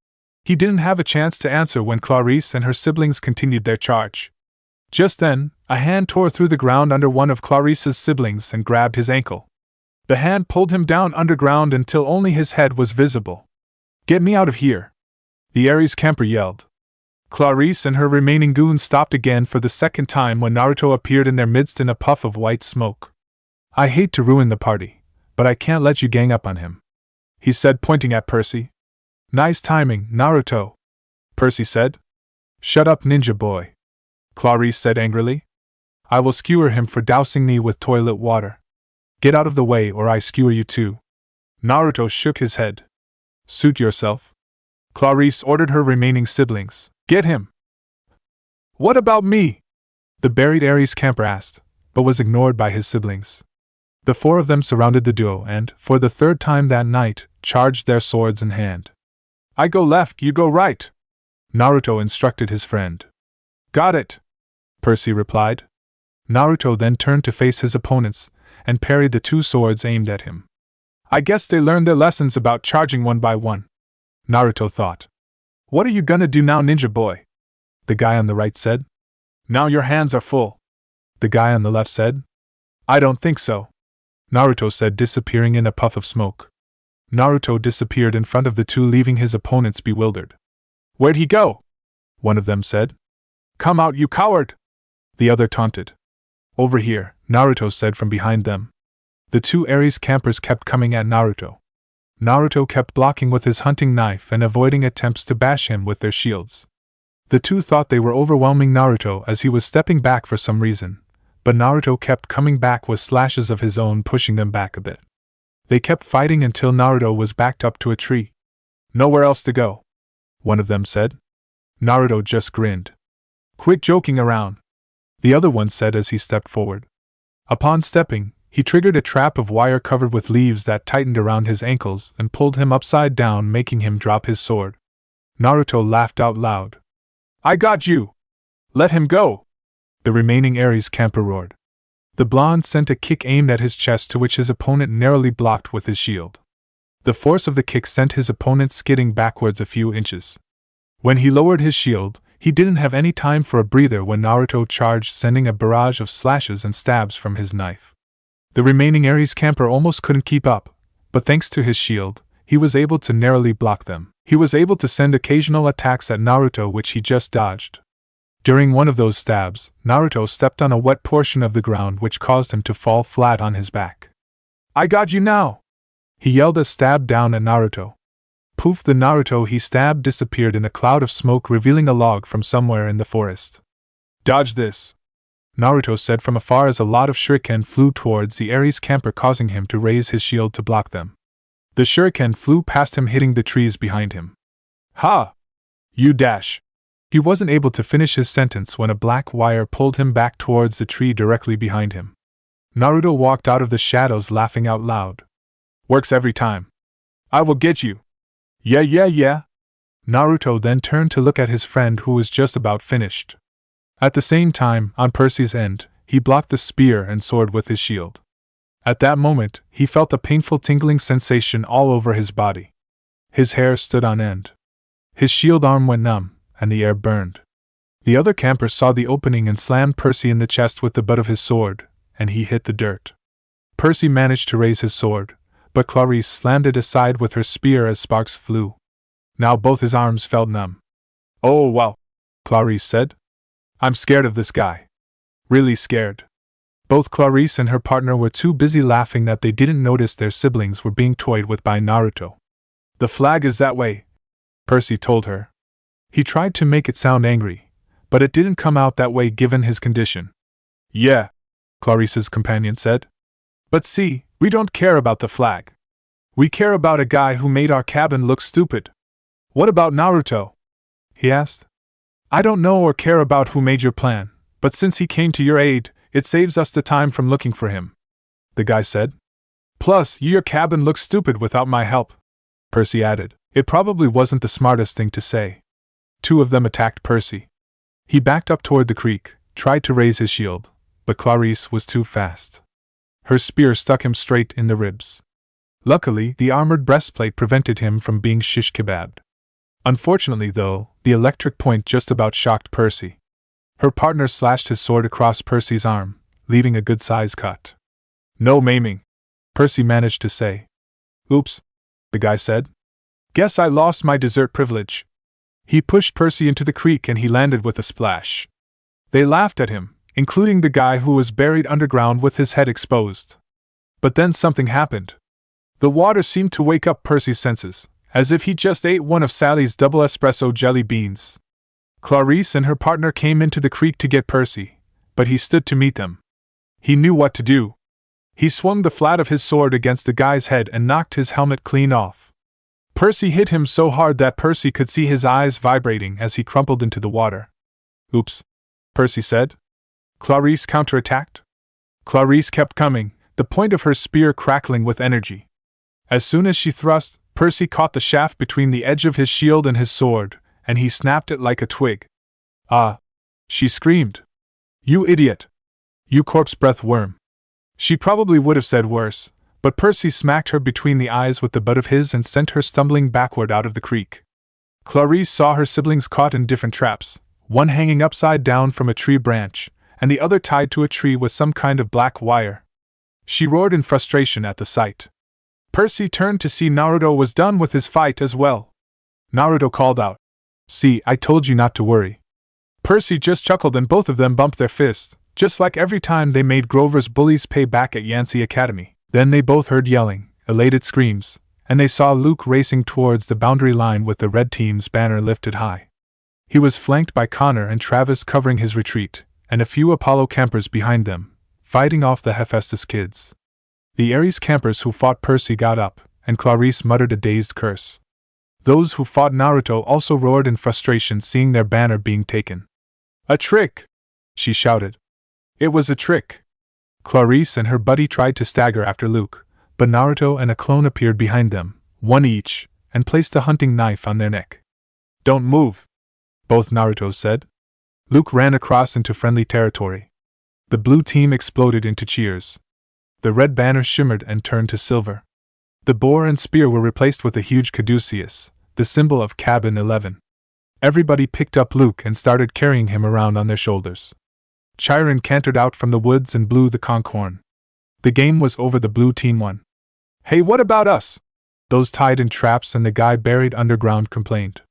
he didn't have a chance to answer when Clarice and her siblings continued their charge. Just then, a hand tore through the ground under one of Clarice's siblings and grabbed his ankle. The hand pulled him down underground until only his head was visible. Get me out of here! The Ares camper yelled. Clarice and her remaining goons stopped again for the second time when Naruto appeared in their midst in a puff of white smoke. I hate to ruin the party, but I can't let you gang up on him, he said, pointing at Percy. Nice timing, Naruto, Percy said. Shut up, ninja boy, Clarice said angrily. I will skewer him for dousing me with toilet water. Get out of the way or I skewer you too. Naruto shook his head. Suit yourself. Clarice ordered her remaining siblings. Get him! What about me? The buried Ares camper asked, but was ignored by his siblings. The 4 of them surrounded the duo and, for the 3rd time that night, charged their swords in hand. I go left, you go right, Naruto instructed his friend. Got it, Percy replied. Naruto then turned to face his opponents and parried the 2 swords aimed at him. I guess they learned their lessons about charging one by one, Naruto thought. What are you gonna do now, ninja boy? The guy on the right said. Now your hands are full, the guy on the left said. I don't think so, Naruto said, disappearing in a puff of smoke. Naruto disappeared in front of the two, leaving his opponents bewildered. "Where'd he go?" one of them said. "Come out, you coward!" the other taunted. "Over here," Naruto said from behind them. The two Aries campers kept coming at Naruto. Naruto kept blocking with his hunting knife and avoiding attempts to bash him with their shields. The two thought they were overwhelming Naruto as he was stepping back for some reason, but Naruto kept coming back with slashes of his own, pushing them back a bit. They kept fighting until Naruto was backed up to a tree. "Nowhere else to go," one of them said. Naruto just grinned. "Quit joking around," the other one said as he stepped forward. Upon stepping, he triggered a trap of wire covered with leaves that tightened around his ankles and pulled him upside down, making him drop his sword. Naruto laughed out loud. "I got you! Let him go!" the remaining Aries camper roared. The blonde sent a kick aimed at his chest, to which his opponent narrowly blocked with his shield. The force of the kick sent his opponent skidding backwards a few inches. When he lowered his shield, he didn't have any time for a breather when Naruto charged, sending a barrage of slashes and stabs from his knife. The remaining Aries camper almost couldn't keep up, but thanks to his shield, he was able to narrowly block them. He was able to send occasional attacks at Naruto, which he just dodged. During one of those stabs, Naruto stepped on a wet portion of the ground, which caused him to fall flat on his back. "I got you now!" he yelled as stabbed down at Naruto. Poof! The Naruto he stabbed disappeared in a cloud of smoke, revealing a log from somewhere in the forest. "Dodge this!" Naruto said from afar as a lot of shuriken flew towards the Aries camper, causing him to raise his shield to block them. The shuriken flew past him, hitting the trees behind him. "Ha! You dash!" He wasn't able to finish his sentence when a black wire pulled him back towards the tree directly behind him. Naruto walked out of the shadows laughing out loud. "Works every time. I will get you." Yeah. Naruto then turned to look at his friend, who was just about finished. At the same time, on Percy's end, he blocked the spear and sword with his shield. At that moment, he felt a painful tingling sensation all over his body. His hair stood on end. His shield arm went numb, and the air burned. The other camper saw the opening and slammed Percy in the chest with the butt of his sword, and he hit the dirt. Percy managed to raise his sword, but Clarice slammed it aside with her spear as sparks flew. Now both his arms felt numb. "Oh wow," Clarice said. "I'm scared of this guy. Really scared." Both Clarice and her partner were too busy laughing that they didn't notice their siblings were being toyed with by Naruto. "The flag is that way," Percy told her. He tried to make it sound angry, but it didn't come out that way given his condition. "Yeah," Clarice's companion said. "But see, we don't care about the flag. We care about a guy who made our cabin look stupid." "What about Naruto?" he asked. "I don't know or care about who made your plan, but since he came to your aid, it saves us the time from looking for him," the guy said. "Plus, your cabin looks stupid without my help," Percy added. It probably wasn't the smartest thing to say. Two of them attacked Percy. He backed up toward the creek, tried to raise his shield, but Clarice was too fast. Her spear stuck him straight in the ribs. Luckily, the armored breastplate prevented him from being shish kebabbed. Unfortunately, though, the electric point just about shocked Percy. Her partner slashed his sword across Percy's arm, leaving a good-sized cut. "No maiming," Percy managed to say. "Oops," the guy said. "Guess I lost my dessert privilege." He pushed Percy into the creek and he landed with a splash. They laughed at him, including the guy who was buried underground with his head exposed. But then something happened. The water seemed to wake up Percy's senses, as if he just ate one of Sally's double espresso jelly beans. Clarice and her partner came into the creek to get Percy, but he stood to meet them. He knew what to do. He swung the flat of his sword against the guy's head and knocked his helmet clean off. Percy hit him so hard that Percy could see his eyes vibrating as he crumpled into the water. "Oops," Percy said. Clarice counterattacked. Clarice kept coming, the point of her spear crackling with energy. As soon as she thrust, Percy caught the shaft between the edge of his shield and his sword, and he snapped it like a twig. "Ah!" she screamed. "You idiot! You corpse breath worm!" She probably would have said worse, but Percy smacked her between the eyes with the butt of his and sent her stumbling backward out of the creek. Clarice saw her siblings caught in different traps, one hanging upside down from a tree branch, and the other tied to a tree with some kind of black wire. She roared in frustration at the sight. Percy turned to see Naruto was done with his fight as well. Naruto called out, "See, I told you not to worry." Percy just chuckled and both of them bumped their fists, just like every time they made Grover's bullies pay back at Yancey Academy. Then they both heard yelling, elated screams, and they saw Luke racing towards the boundary line with the red team's banner lifted high. He was flanked by Connor and Travis covering his retreat, and a few Apollo campers behind them, fighting off the Hephaestus kids. The Ares campers who fought Percy got up, and Clarice muttered a dazed curse. Those who fought Naruto also roared in frustration seeing their banner being taken. "A trick!" she shouted. It was a trick. Clarice and her buddy tried to stagger after Luke, but Naruto and a clone appeared behind them, one each, and placed a hunting knife on their neck. "Don't move," both Narutos said. Luke ran across into friendly territory. The blue team exploded into cheers. The red banner shimmered and turned to silver. The boar and spear were replaced with a huge caduceus, the symbol of Cabin 11. Everybody picked up Luke and started carrying him around on their shoulders. Chiron cantered out from the woods and blew the conch horn. The game was over. The blue team won. "Hey, what about us?" those tied in traps and the guy buried underground complained.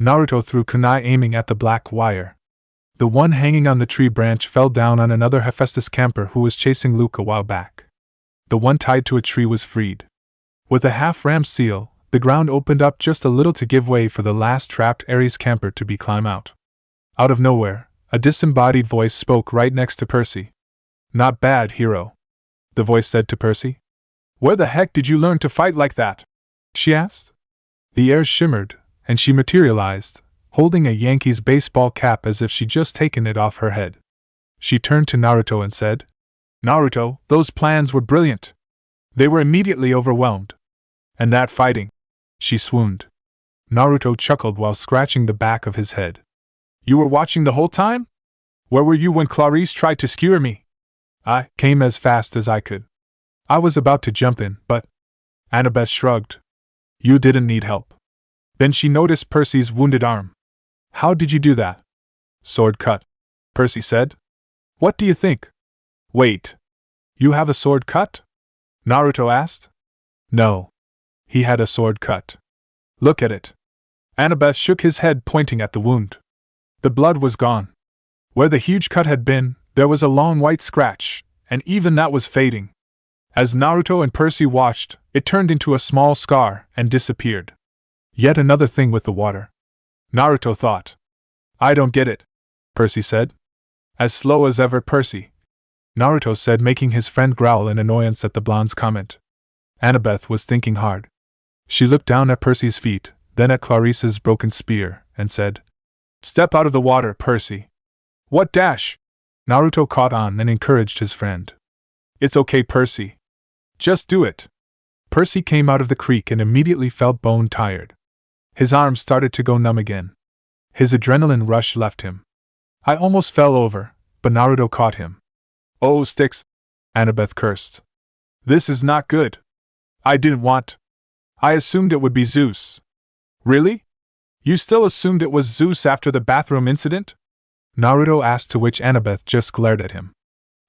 Naruto threw kunai aiming at the black wire. The one hanging on the tree branch fell down on another Hephaestus camper who was chasing Luke a while back. The one tied to a tree was freed. With a half-rammed seal, the ground opened up just a little to give way for the last trapped Ares camper to climb out. Out of nowhere, a disembodied voice spoke right next to Percy. "Not bad, hero," the voice said to Percy. "Where the heck did you learn to fight like that?" she asked. The air shimmered, and she materialized, holding a Yankees baseball cap as if she'd just taken it off her head. She turned to Naruto and said, "Naruto, those plans were brilliant." They were immediately overwhelmed. "And that fighting?" she swooned. Naruto chuckled while scratching the back of his head. "You were watching the whole time? Where were you when Clarice tried to skewer me?" "I came as fast as I could. I was about to jump in, but..." Annabeth shrugged. "You didn't need help." Then she noticed Percy's wounded arm. "How did you do that?" "Sword cut," Percy said. "What do you think?" "Wait. You have a sword cut?" Naruto asked. "No. He had a sword cut. Look at it." Annabeth shook his head, pointing at the wound. The blood was gone. Where the huge cut had been, there was a long white scratch, and even that was fading. As Naruto and Percy watched, it turned into a small scar and disappeared. Yet another thing with the water. Naruto thought. "I don't get it," Percy said. "As slow as ever, Percy," Naruto said, making his friend growl in annoyance at the blonde's comment. Annabeth was thinking hard. She looked down at Percy's feet, then at Clarice's broken spear, and said, "Step out of the water, Percy." "What dash?" Naruto caught on and encouraged his friend. "It's okay, Percy. Just do it." Percy came out of the creek and immediately felt bone tired. His arms started to go numb again. His adrenaline rush left him. "I almost fell over, but Naruto caught him." "Oh, sticks," Annabeth cursed. "This is not good. I didn't want. I assumed it would be Zeus." "Really? You still assumed it was Zeus after the bathroom incident?" Naruto asked, to which Annabeth just glared at him.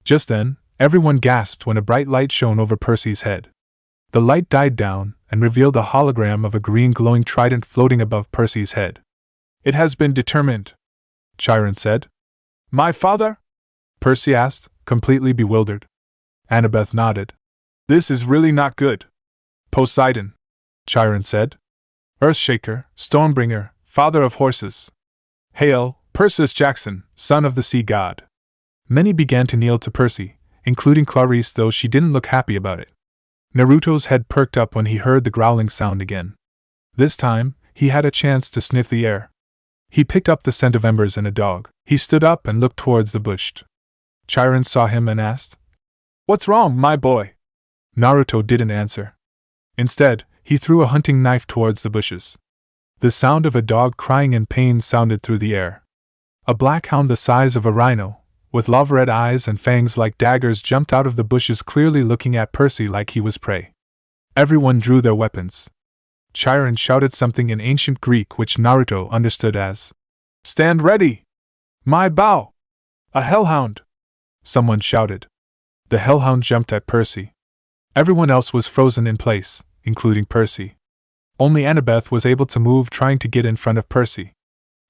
Just then, everyone gasped when a bright light shone over Percy's head. The light died down and revealed a hologram of a green glowing trident floating above Percy's head. "It has been determined," Chiron said. "My father?" Percy asked, completely bewildered. Annabeth nodded. "This is really not good." "Poseidon," Chiron said. "Earthshaker, Stormbringer, father of horses. Hail, Percy Jackson, son of the sea god." Many began to kneel to Percy, including Clarice, though she didn't look happy about it. Naruto's head perked up when he heard the growling sound again. This time, he had a chance to sniff the air. He picked up the scent of embers and a dog. He stood up and looked towards the bush. Chiron saw him and asked, "What's wrong, my boy?" Naruto didn't answer. Instead, he threw a hunting knife towards the bushes. The sound of a dog crying in pain sounded through the air. A black hound the size of a rhino, with lava-red eyes and fangs like daggers, jumped out of the bushes, clearly looking at Percy like he was prey. Everyone drew their weapons. Chiron shouted something in ancient Greek which Naruto understood as, "Stand ready! My bow! A hellhound!" Someone shouted. The hellhound jumped at Percy. Everyone else was frozen in place, including Percy. Only Annabeth was able to move, trying to get in front of Percy.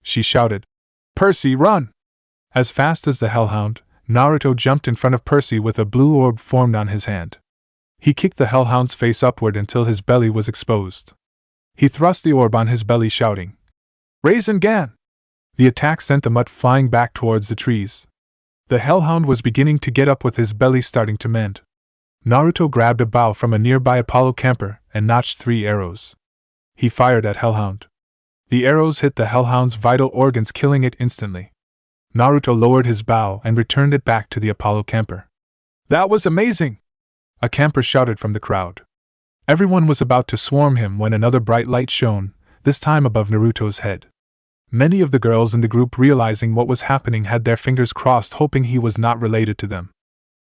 She shouted, "Percy, run!" As fast as the hellhound, Naruto jumped in front of Percy with a blue orb formed on his hand. He kicked the hellhound's face upward until his belly was exposed. He thrust the orb on his belly, shouting, "Raisin Gan!" The attack sent the mutt flying back towards the trees. The hellhound was beginning to get up with his belly starting to mend. Naruto grabbed a bow from a nearby Apollo camper and notched 3 arrows. He fired at Hellhound. The arrows hit the Hellhound's vital organs, killing it instantly. Naruto lowered his bow and returned it back to the Apollo camper. "That was amazing!" a camper shouted from the crowd. Everyone was about to swarm him when another bright light shone, this time above Naruto's head. Many of the girls in the group, realizing what was happening, had their fingers crossed, hoping he was not related to them.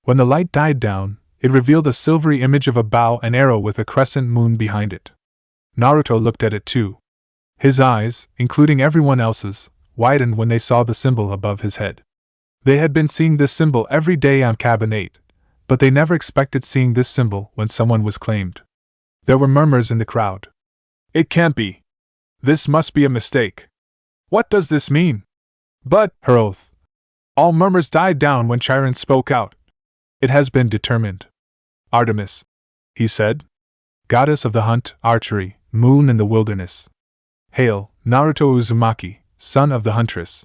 When the light died down, it revealed a silvery image of a bow and arrow with a crescent moon behind it. Naruto looked at it too. His eyes, including everyone else's, widened when they saw the symbol above his head. They had been seeing this symbol every day on Cabin 8, but they never expected seeing this symbol when someone was claimed. There were murmurs in the crowd. "It can't be. This must be a mistake. What does this mean?" But, her oath. All murmurs died down when Chiron spoke out. "It has been determined. Artemis," he said, "goddess of the hunt, archery, moon and the wilderness. Hail, Naruto Uzumaki, son of the huntress."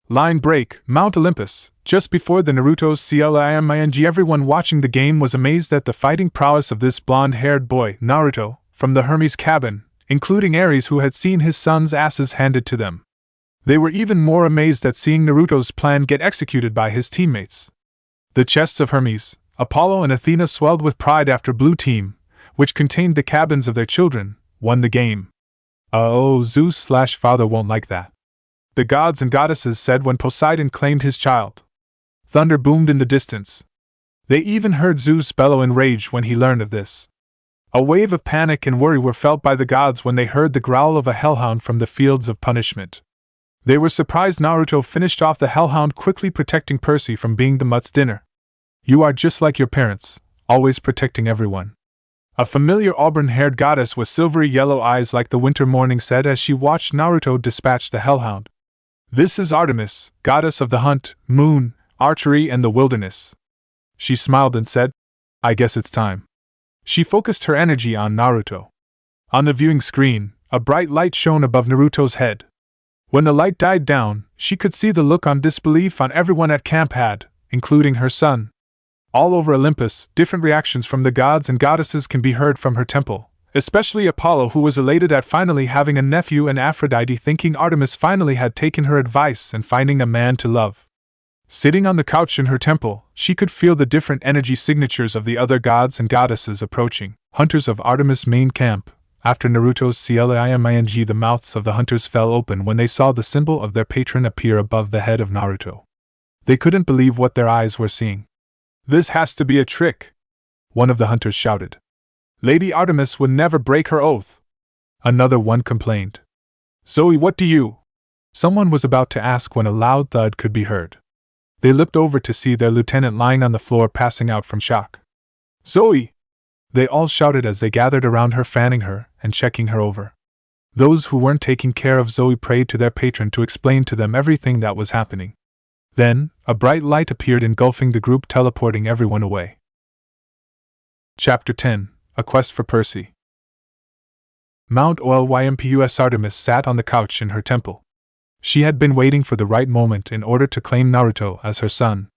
Line break, Mount Olympus. Just before the Naruto's CLIMING, everyone watching the game was amazed at the fighting prowess of this blonde-haired boy, Naruto, from the Hermes cabin, including Ares, who had seen his sons' asses handed to them. They were even more amazed at seeing Naruto's plan get executed by his teammates. The chests of Hermes, Apollo and Athena swelled with pride after Blue Team, which contained the cabins of their children, won the game. "Oh, Zeus/Father won't like that," the gods and goddesses said when Poseidon claimed his child. Thunder boomed in the distance. They even heard Zeus bellow in rage when he learned of this. A wave of panic and worry were felt by the gods when they heard the growl of a hellhound from the fields of punishment. They were surprised Naruto finished off the hellhound, quickly protecting Percy from being the mutt's dinner. "You are just like your parents, always protecting everyone," a familiar auburn-haired goddess with silvery yellow eyes like the winter morning said as she watched Naruto dispatch the hellhound. "This is Artemis, goddess of the hunt, moon, archery and the wilderness." She smiled and said, "I guess it's time." She focused her energy on Naruto. On the viewing screen, a bright light shone above Naruto's head. When the light died down, she could see the look on disbelief on everyone at camp had, including her son. All over Olympus, different reactions from the gods and goddesses can be heard from her temple, especially Apollo, who was elated at finally having a nephew, and Aphrodite thinking Artemis finally had taken her advice and finding a man to love. Sitting on the couch in her temple, she could feel the different energy signatures of the other gods and goddesses approaching. Hunters of Artemis' main camp. After Naruto's CLIMING, the mouths of the hunters fell open when they saw the symbol of their patron appear above the head of Naruto. They couldn't believe what their eyes were seeing. "This has to be a trick," one of the hunters shouted. "Lady Artemis would never break her oath," another one complained. "Zoe, what do you?" someone was about to ask when a loud thud could be heard. They looked over to see their lieutenant lying on the floor, passing out from shock. "Zoe!" they all shouted as they gathered around her, fanning her and checking her over. Those who weren't taking care of Zoe prayed to their patron to explain to them everything that was happening. Then, a bright light appeared, engulfing the group, teleporting everyone away. Chapter 10: A Quest for Percy. Mount Olympus. Artemis sat on the couch in her temple. She had been waiting for the right moment in order to claim Naruto as her son.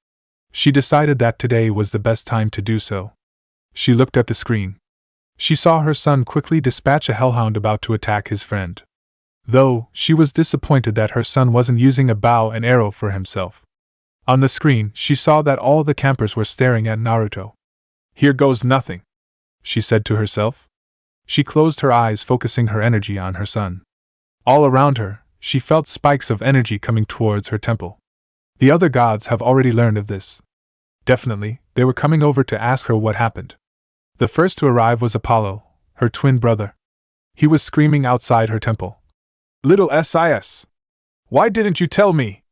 She decided that today was the best time to do so. She looked at the screen. She saw her son quickly dispatch a hellhound about to attack his friend. Though, she was disappointed that her son wasn't using a bow and arrow for himself. On the screen, she saw that all the campers were staring at Naruto. "Here goes nothing," she said to herself. She closed her eyes, focusing her energy on her son. All around her, she felt spikes of energy coming towards her temple. The other gods have already learned of this. Definitely, they were coming over to ask her what happened. The first to arrive was Apollo, her twin brother. He was screaming outside her temple. "Little sis! Why didn't you tell me?"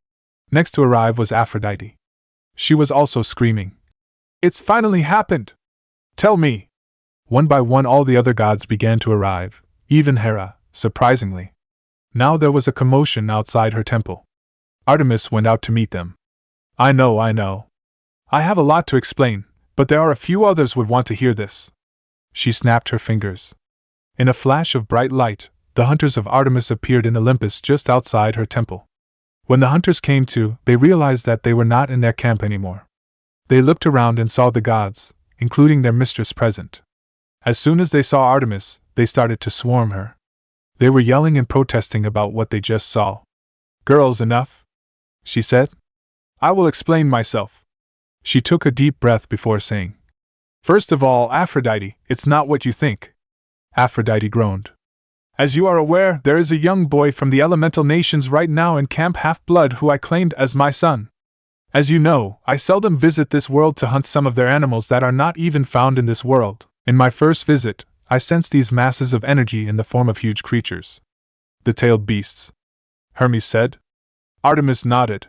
Next to arrive was Aphrodite. She was also screaming. "It's finally happened! Tell me! One by one all the other gods began to arrive, even Hera, surprisingly. Now there was a commotion outside her temple. Artemis went out to meet them. I know. I have a lot to explain, but there are a few others would want to hear this. She snapped her fingers. In a flash of bright light, the hunters of Artemis appeared in Olympus just outside her temple. When the hunters came to, they realized that they were not in their camp anymore. They looked around and saw the gods, including their mistress, present. As soon as they saw Artemis, they started to swarm her. They were yelling and protesting about what they just saw. Girls, enough, she said. I will explain myself. She took a deep breath before saying, First of all, Aphrodite, it's not what you think. Aphrodite groaned. As you are aware, there is a young boy from the elemental nations right now in Camp Half-Blood who I claimed as my son. As you know, I seldom visit this world to hunt some of their animals that are not even found in this world. In my first visit, I sensed these masses of energy in the form of huge creatures. The tailed beasts, Hermes said. Artemis nodded.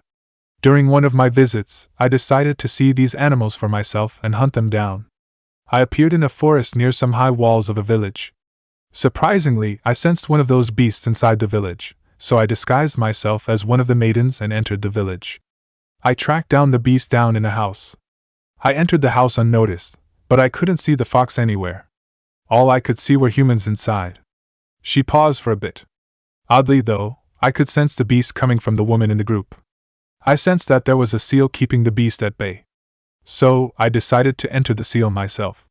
During one of my visits, I decided to see these animals for myself and hunt them down. I appeared in a forest near some high walls of a village. Surprisingly, I sensed one of those beasts inside the village, so I disguised myself as one of the maidens and entered the village. I tracked down the beast down in a house. I entered the house unnoticed, but I couldn't see the fox anywhere. All I could see were humans inside. She paused for a bit. Oddly though, I could sense the beast coming from the woman in the group. I sensed that there was a seal keeping the beast at bay. So, I decided to enter the seal myself.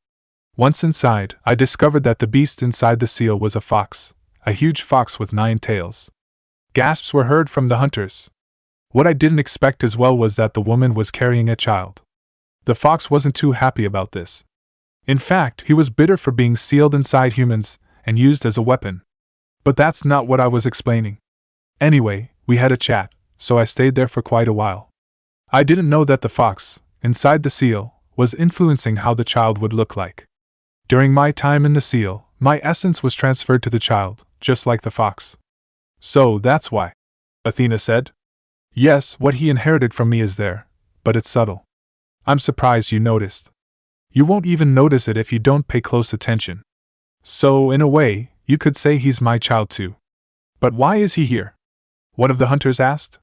Once inside, I discovered that the beast inside the seal was a fox, a huge fox with 9 tails. Gasps were heard from the hunters. What I didn't expect as well was that the woman was carrying a child. The fox wasn't too happy about this. In fact, he was bitter for being sealed inside humans and used as a weapon. But that's not what I was explaining. Anyway, we had a chat, so I stayed there for quite a while. I didn't know that the fox, inside the seal, was influencing how the child would look like. During my time in the seal, my essence was transferred to the child, just like the fox. So that's why, Athena said. Yes, what he inherited from me is there, but it's subtle. I'm surprised you noticed. You won't even notice it if you don't pay close attention. So, in a way, you could say he's my child too. But why is he here? One of the hunters asked.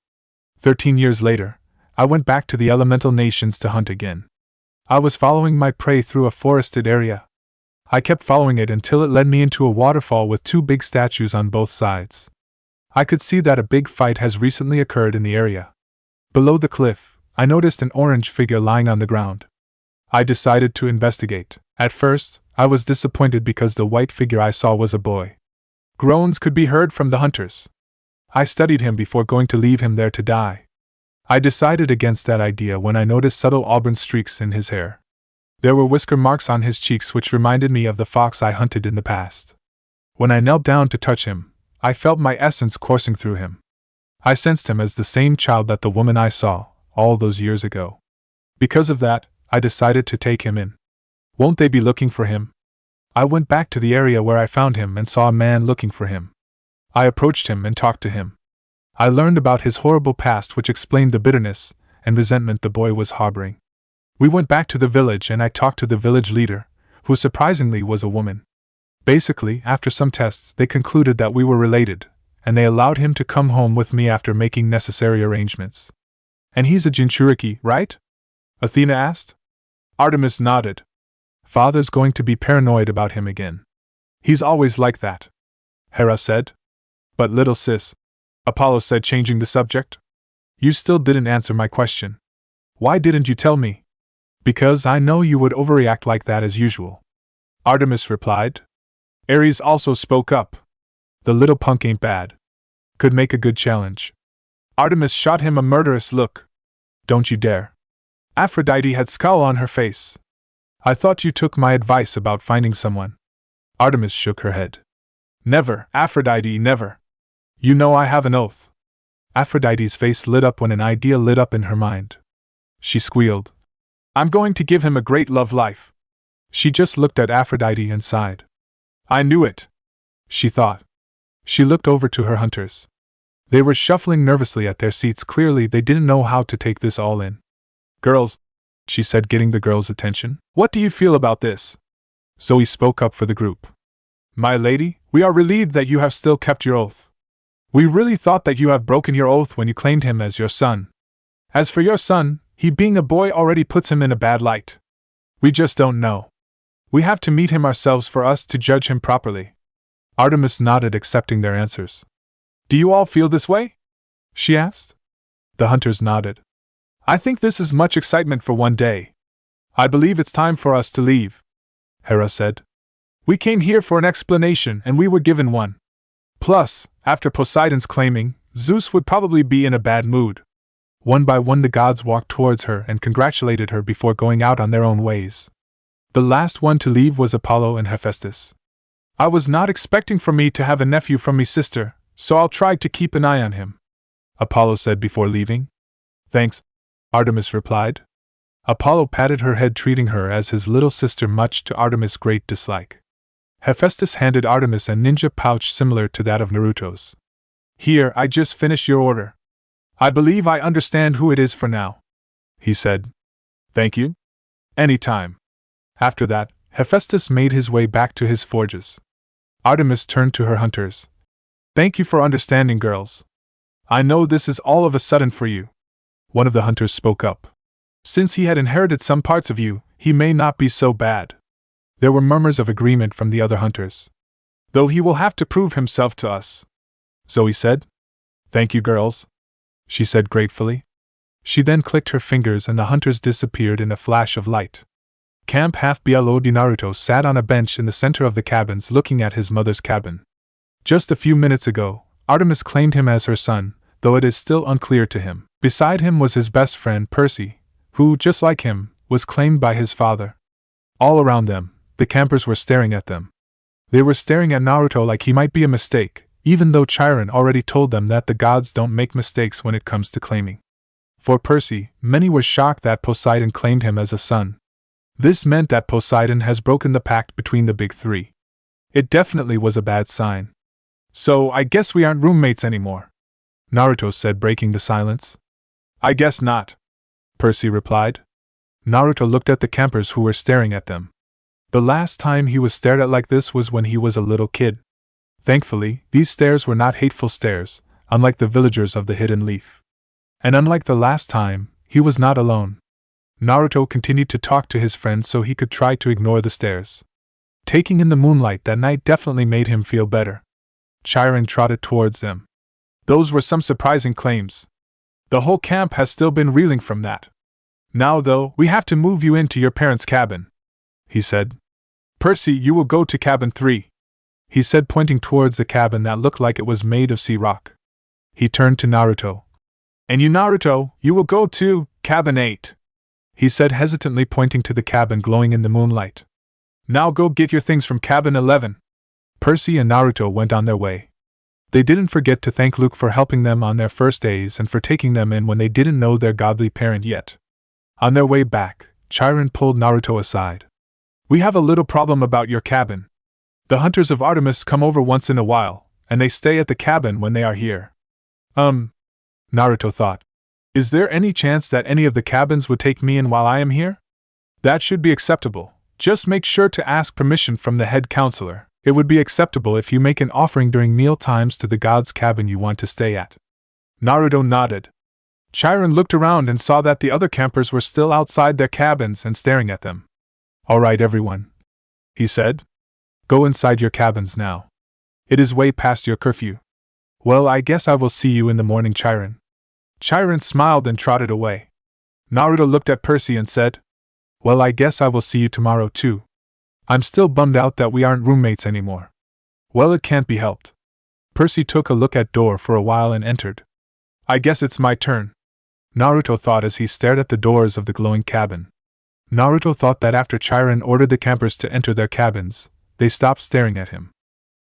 13 years later, I went back to the elemental nations to hunt again. I was following my prey through a forested area. I kept following it until it led me into a waterfall with 2 big statues on both sides. I could see that a big fight has recently occurred in the area. Below the cliff, I noticed an orange figure lying on the ground. I decided to investigate. At first, I was disappointed because the white figure I saw was a boy. Groans could be heard from the hunters. I studied him before going to leave him there to die. I decided against that idea when I noticed subtle auburn streaks in his hair. There were whisker marks on his cheeks which reminded me of the fox I hunted in the past. When I knelt down to touch him, I felt my essence coursing through him. I sensed him as the same child that the woman I saw, all those years ago. Because of that, I decided to take him in. Won't they be looking for him? I went back to the area where I found him and saw a man looking for him. I approached him and talked to him. I learned about his horrible past, which explained the bitterness and resentment the boy was harboring. We went back to the village and I talked to the village leader, who surprisingly was a woman. Basically, after some tests, they concluded that we were related, and they allowed him to come home with me after making necessary arrangements. And he's a Jinchuriki, right? Athena asked. Artemis nodded. Father's going to be paranoid about him again. He's always like that, Hera said. But little sis, Apollo said, changing the subject. You still didn't answer my question. Why didn't you tell me? Because I know you would overreact like that as usual, Artemis replied. Ares also spoke up. The little punk ain't bad. Could make a good challenge. Artemis shot him a murderous look. Don't you dare. Aphrodite had scowl on her face. I thought you took my advice about finding someone. Artemis shook her head. Never, Aphrodite, never. You know I have an oath. Aphrodite's face lit up when an idea lit up in her mind. She squealed. I'm going to give him a great love life. She just looked at Aphrodite and sighed. I knew it, she thought. She looked over to her hunters. They were shuffling nervously at their seats. Clearly they didn't know how to take this all in. Girls, she said, getting the girls' attention. What do you feel about this? Zoe spoke up for the group. My lady, we are relieved that you have still kept your oath. We really thought that you have broken your oath when you claimed him as your son. As for your son, he being a boy already puts him in a bad light. We just don't know. We have to meet him ourselves for us to judge him properly. Artemis nodded, accepting their answers. Do you all feel this way? She asked. The hunters nodded. I think this is much excitement for one day. I believe it's time for us to leave, Hera said. We came here for an explanation and we were given one. Plus, after Poseidon's claiming, Zeus would probably be in a bad mood. One by one the gods walked towards her and congratulated her before going out on their own ways. The last one to leave was Apollo and Hephaestus. I was not expecting for me to have a nephew from me sister, so I'll try to keep an eye on him, Apollo said before leaving. Thanks, Artemis replied. Apollo patted her head, treating her as his little sister, much to Artemis' great dislike. Hephaestus handed Artemis a ninja pouch similar to that of Naruto's. Here, I just finished your order. I believe I understand who it is for now, he said. Thank you. Any time. After that, Hephaestus made his way back to his forges. Artemis turned to her hunters. Thank you for understanding, girls. I know this is all of a sudden for you. One of the hunters spoke up. Since he had inherited some parts of you, he may not be so bad. There were murmurs of agreement from the other hunters. Though he will have to prove himself to us, Zoe said. Thank you, girls, she said gratefully. She then clicked her fingers and the hunters disappeared in a flash of light. Camp Half-BLOD Naruto sat on a bench in the center of the cabins looking at his mother's cabin. Just a few minutes ago, Artemis claimed him as her son, though it is still unclear to him. Beside him was his best friend Percy, who, just like him, was claimed by his father. All around them, the campers were staring at them. They were staring at Naruto like he might be a mistake, even though Chiron already told them that the gods don't make mistakes when it comes to claiming. For Percy, many were shocked that Poseidon claimed him as a son. This meant that Poseidon has broken the pact between the big three. It definitely was a bad sign. So, I guess we aren't roommates anymore, Naruto said, breaking the silence. I guess not, Percy replied. Naruto looked at the campers who were staring at them. The last time he was stared at like this was when he was a little kid. Thankfully, these stares were not hateful stares, unlike the villagers of the Hidden Leaf. And unlike the last time, he was not alone. Naruto continued to talk to his friends so he could try to ignore the stares. Taking in the moonlight that night definitely made him feel better. Chiron trotted towards them. Those were some surprising claims. The whole camp has still been reeling from that. Now though, we have to move you into your parents' cabin, he said. Percy, you will go to cabin 3, he said, pointing towards the cabin that looked like it was made of sea rock. He turned to Naruto. And you, Naruto, you will go to cabin 8, he said hesitantly, pointing to the cabin glowing in the moonlight. Now go get your things from cabin 11. Percy and Naruto went on their way. They didn't forget to thank Luke for helping them on their first days and for taking them in when they didn't know their godly parent yet. On their way back, Chiron pulled Naruto aside. We have a little problem about your cabin. The hunters of Artemis come over once in a while, and they stay at the cabin when they are here. Naruto thought. Is there any chance that any of the cabins would take me in while I am here? That should be acceptable. Just make sure to ask permission from the head counselor. It would be acceptable if you make an offering during meal times to the god's cabin you want to stay at. Naruto nodded. Chiron looked around and saw that the other campers were still outside their cabins and staring at them. All right, everyone, he said. Go inside your cabins now. It is way past your curfew. Well, I guess I will see you in the morning, Chiron. Chiron smiled and trotted away. Naruto looked at Percy and said, Well, I guess I will see you tomorrow too. I'm still bummed out that we aren't roommates anymore. Well, it can't be helped. Percy took a look at door for a while and entered. I guess it's my turn, Naruto thought as he stared at the doors of the glowing cabin. Naruto thought that after Chiron ordered the campers to enter their cabins, they stopped staring at him.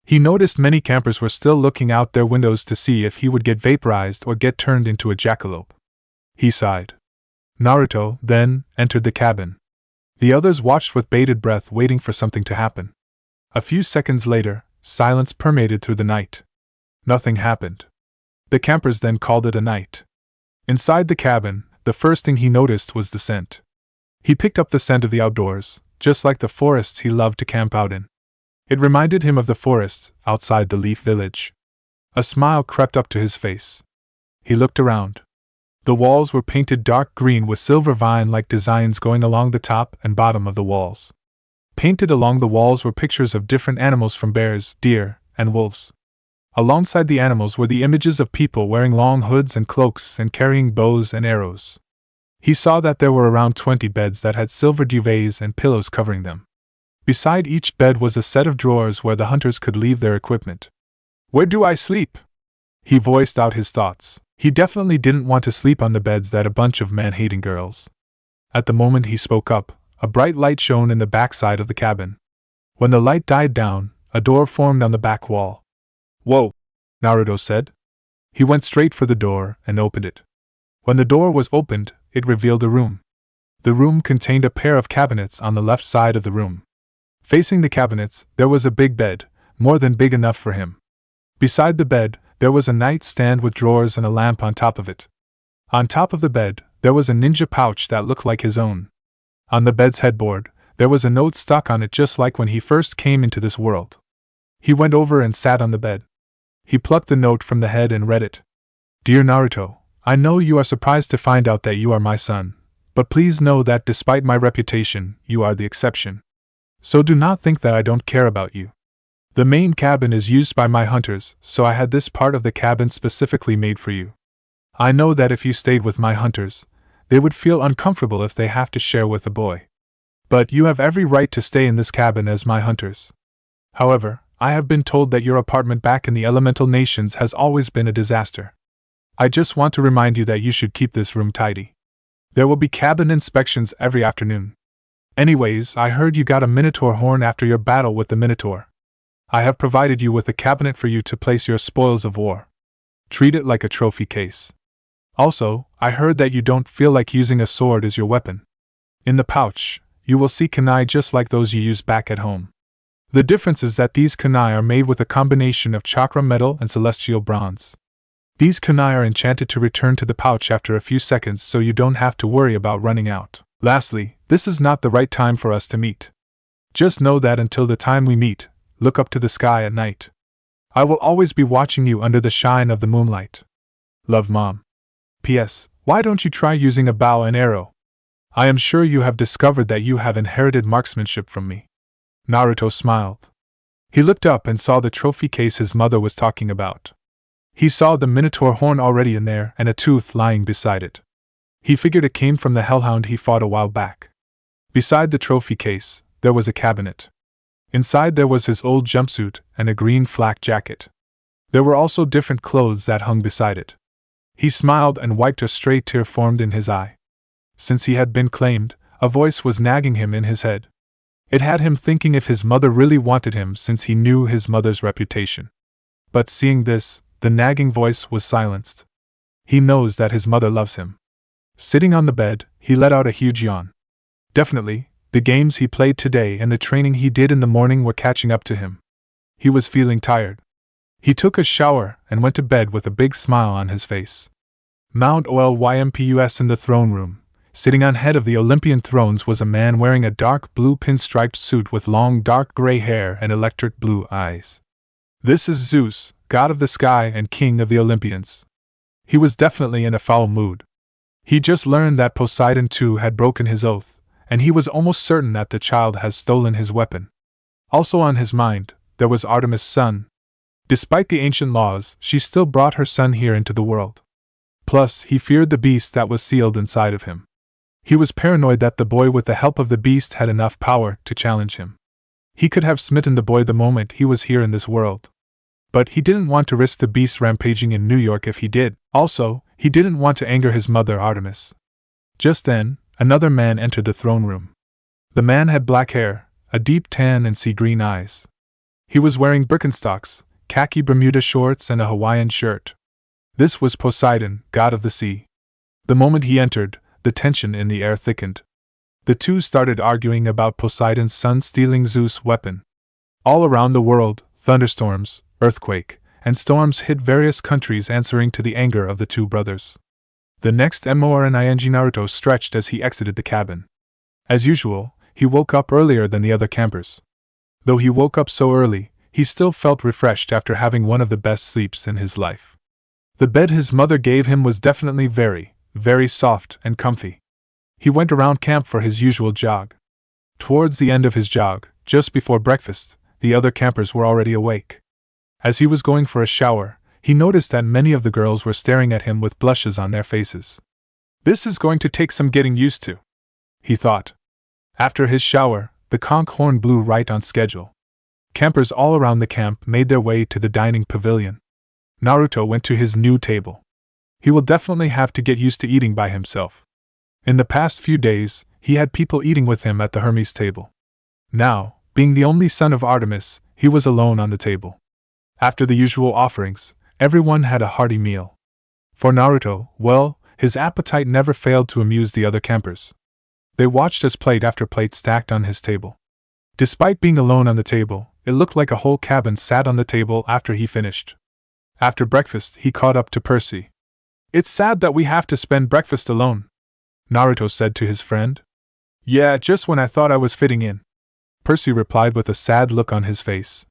He noticed many campers were still looking out their windows to see if he would get vaporized or get turned into a jackalope. He sighed. Naruto, then, entered the cabin. The others watched with bated breath, waiting for something to happen. A few seconds later, silence permeated through the night. Nothing happened. The campers then called it a night. Inside the cabin, the first thing he noticed was the scent. He picked up the scent of the outdoors, just like the forests he loved to camp out in. It reminded him of the forests outside the Leaf Village. A smile crept up to his face. He looked around. The walls were painted dark green with silver vine-like designs going along the top and bottom of the walls. Painted along the walls were pictures of different animals from bears, deer, and wolves. Alongside the animals were the images of people wearing long hoods and cloaks and carrying bows and arrows. He saw that there were around 20 beds that had silver duvets and pillows covering them. Beside each bed was a set of drawers where the hunters could leave their equipment. "Where do I sleep?" He voiced out his thoughts. He definitely didn't want to sleep on the beds that a bunch of man-hating girls. At the moment he spoke up, a bright light shone in the backside of the cabin. When the light died down, a door formed on the back wall. "Whoa," Naruto said. He went straight for the door and opened it. When the door was opened, it revealed a room. The room contained a pair of cabinets on the left side of the room. Facing the cabinets, there was a big bed, more than big enough for him. Beside the bed, there was a nightstand with drawers and a lamp on top of it. On top of the bed, there was a ninja pouch that looked like his own. On the bed's headboard, there was a note stuck on it just like when he first came into this world. He went over and sat on the bed. He plucked the note from the head and read it. "Dear Naruto, I know you are surprised to find out that you are my son, but please know that despite my reputation, you are the exception. So do not think that I don't care about you. The main cabin is used by my hunters, so I had this part of the cabin specifically made for you. I know that if you stayed with my hunters, they would feel uncomfortable if they have to share with a boy. But you have every right to stay in this cabin as my hunters. However, I have been told that your apartment back in the elemental nations has always been a disaster. I just want to remind you that you should keep this room tidy. There will be cabin inspections every afternoon. Anyways, I heard you got a Minotaur horn after your battle with the Minotaur. I have provided you with a cabinet for you to place your spoils of war. Treat it like a trophy case. Also, I heard that you don't feel like using a sword as your weapon. In the pouch, you will see kunai just like those you use back at home. The difference is that these kunai are made with a combination of chakra metal and celestial bronze. These kunai are enchanted to return to the pouch after a few seconds so you don't have to worry about running out. Lastly, this is not the right time for us to meet. Just know that until the time we meet, look up to the sky at night. I will always be watching you under the shine of the moonlight. Love, Mom. P.S. Why don't you try using a bow and arrow? I am sure you have discovered that you have inherited marksmanship from me." Naruto smiled. He looked up and saw the trophy case his mother was talking about. He saw the Minotaur horn already in there and a tooth lying beside it. He figured it came from the hellhound he fought a while back. Beside the trophy case, there was a cabinet. Inside there was his old jumpsuit and a green flak jacket. There were also different clothes that hung beside it. He smiled and wiped a stray tear formed in his eye. Since he had been claimed, a voice was nagging him in his head. It had him thinking if his mother really wanted him since he knew his mother's reputation. But seeing this, the nagging voice was silenced. He knows that his mother loves him. Sitting on the bed, he let out a huge yawn. Definitely, the games he played today and the training he did in the morning were catching up to him. He was feeling tired. He took a shower and went to bed with a big smile on his face. Mount Olympus in the throne room. Sitting on head of the Olympian thrones was a man wearing a dark blue pinstriped suit with long dark gray hair and electric blue eyes. This is Zeus, god of the sky and king of the Olympians. He was definitely in a foul mood. He just learned that Poseidon too had broken his oath, and he was almost certain that the child has stolen his weapon. Also on his mind, there was Artemis' son. Despite the ancient laws, she still brought her son here into the world. Plus, he feared the beast that was sealed inside of him. He was paranoid that the boy with the help of the beast had enough power to challenge him. He could have smitten the boy the moment he was here in this world. But he didn't want to risk the beast rampaging in New York if he did. Also, he didn't want to anger his mother Artemis. Just then, another man entered the throne room. The man had black hair, a deep tan and sea-green eyes. He was wearing Birkenstocks, khaki Bermuda shorts and a Hawaiian shirt. This was Poseidon, god of the sea. The moment he entered, the tension in the air thickened. The two started arguing about Poseidon's son stealing Zeus' weapon. All around the world, thunderstorms, earthquake, and storms hit various countries answering to the anger of the two brothers. The next Naruto stretched as he exited the cabin. As usual, he woke up earlier than the other campers. Though he woke up so early, he still felt refreshed after having one of the best sleeps in his life. The bed his mother gave him was definitely very, very soft and comfy. He went around camp for his usual jog. Towards the end of his jog, just before breakfast, the other campers were already awake. As he was going for a shower, he noticed that many of the girls were staring at him with blushes on their faces. This is going to take some getting used to, he thought. After his shower, the conch horn blew right on schedule. Campers all around the camp made their way to the dining pavilion. Naruto went to his new table. He will definitely have to get used to eating by himself. In the past few days, he had people eating with him at the Hermes table. Now, being the only son of Artemis, he was alone on the table. After the usual offerings, everyone had a hearty meal. For Naruto, well, his appetite never failed to amuse the other campers. They watched as plate after plate stacked on his table. Despite being alone on the table, it looked like a whole cabin sat on the table after he finished. After breakfast, he caught up to Percy. "It's sad that we have to spend breakfast alone," Naruto said to his friend. "Yeah, just when I thought I was fitting in," Percy replied with a sad look on his face.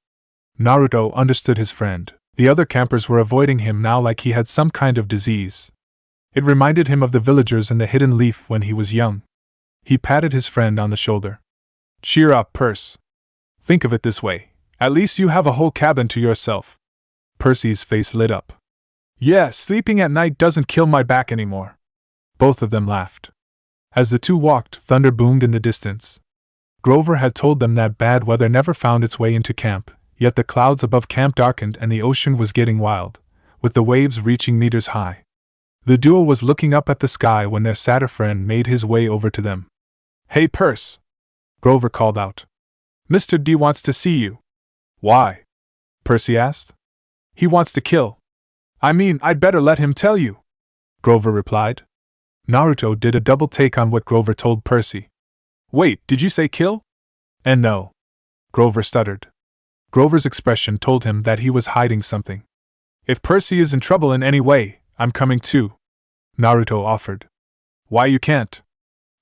Naruto understood his friend. The other campers were avoiding him now like he had some kind of disease. It reminded him of the villagers in the hidden leaf when he was young. He patted his friend on the shoulder. "Cheer up, Percy. Think of it this way. At least you have a whole cabin to yourself." Percy's face lit up. "Yeah, sleeping at night doesn't kill my back anymore." Both of them laughed. As the two walked, thunder boomed in the distance. Grover had told them that bad weather never found its way into camp, yet the clouds above camp darkened and the ocean was getting wild, with the waves reaching meters high. The duo was looking up at the sky when their sadder friend made his way over to them. "Hey, Percy," Grover called out. "Mr. D wants to see you." "Why?" Percy asked. "He wants to kill. I mean, I'd better let him tell you," Grover replied. Naruto did a double take on what Grover told Percy. "Wait, did you say kill?" "And no," Grover stuttered. Grover's expression told him that he was hiding something. "If Percy is in trouble in any way, I'm coming too," Naruto offered. "Why you can't?"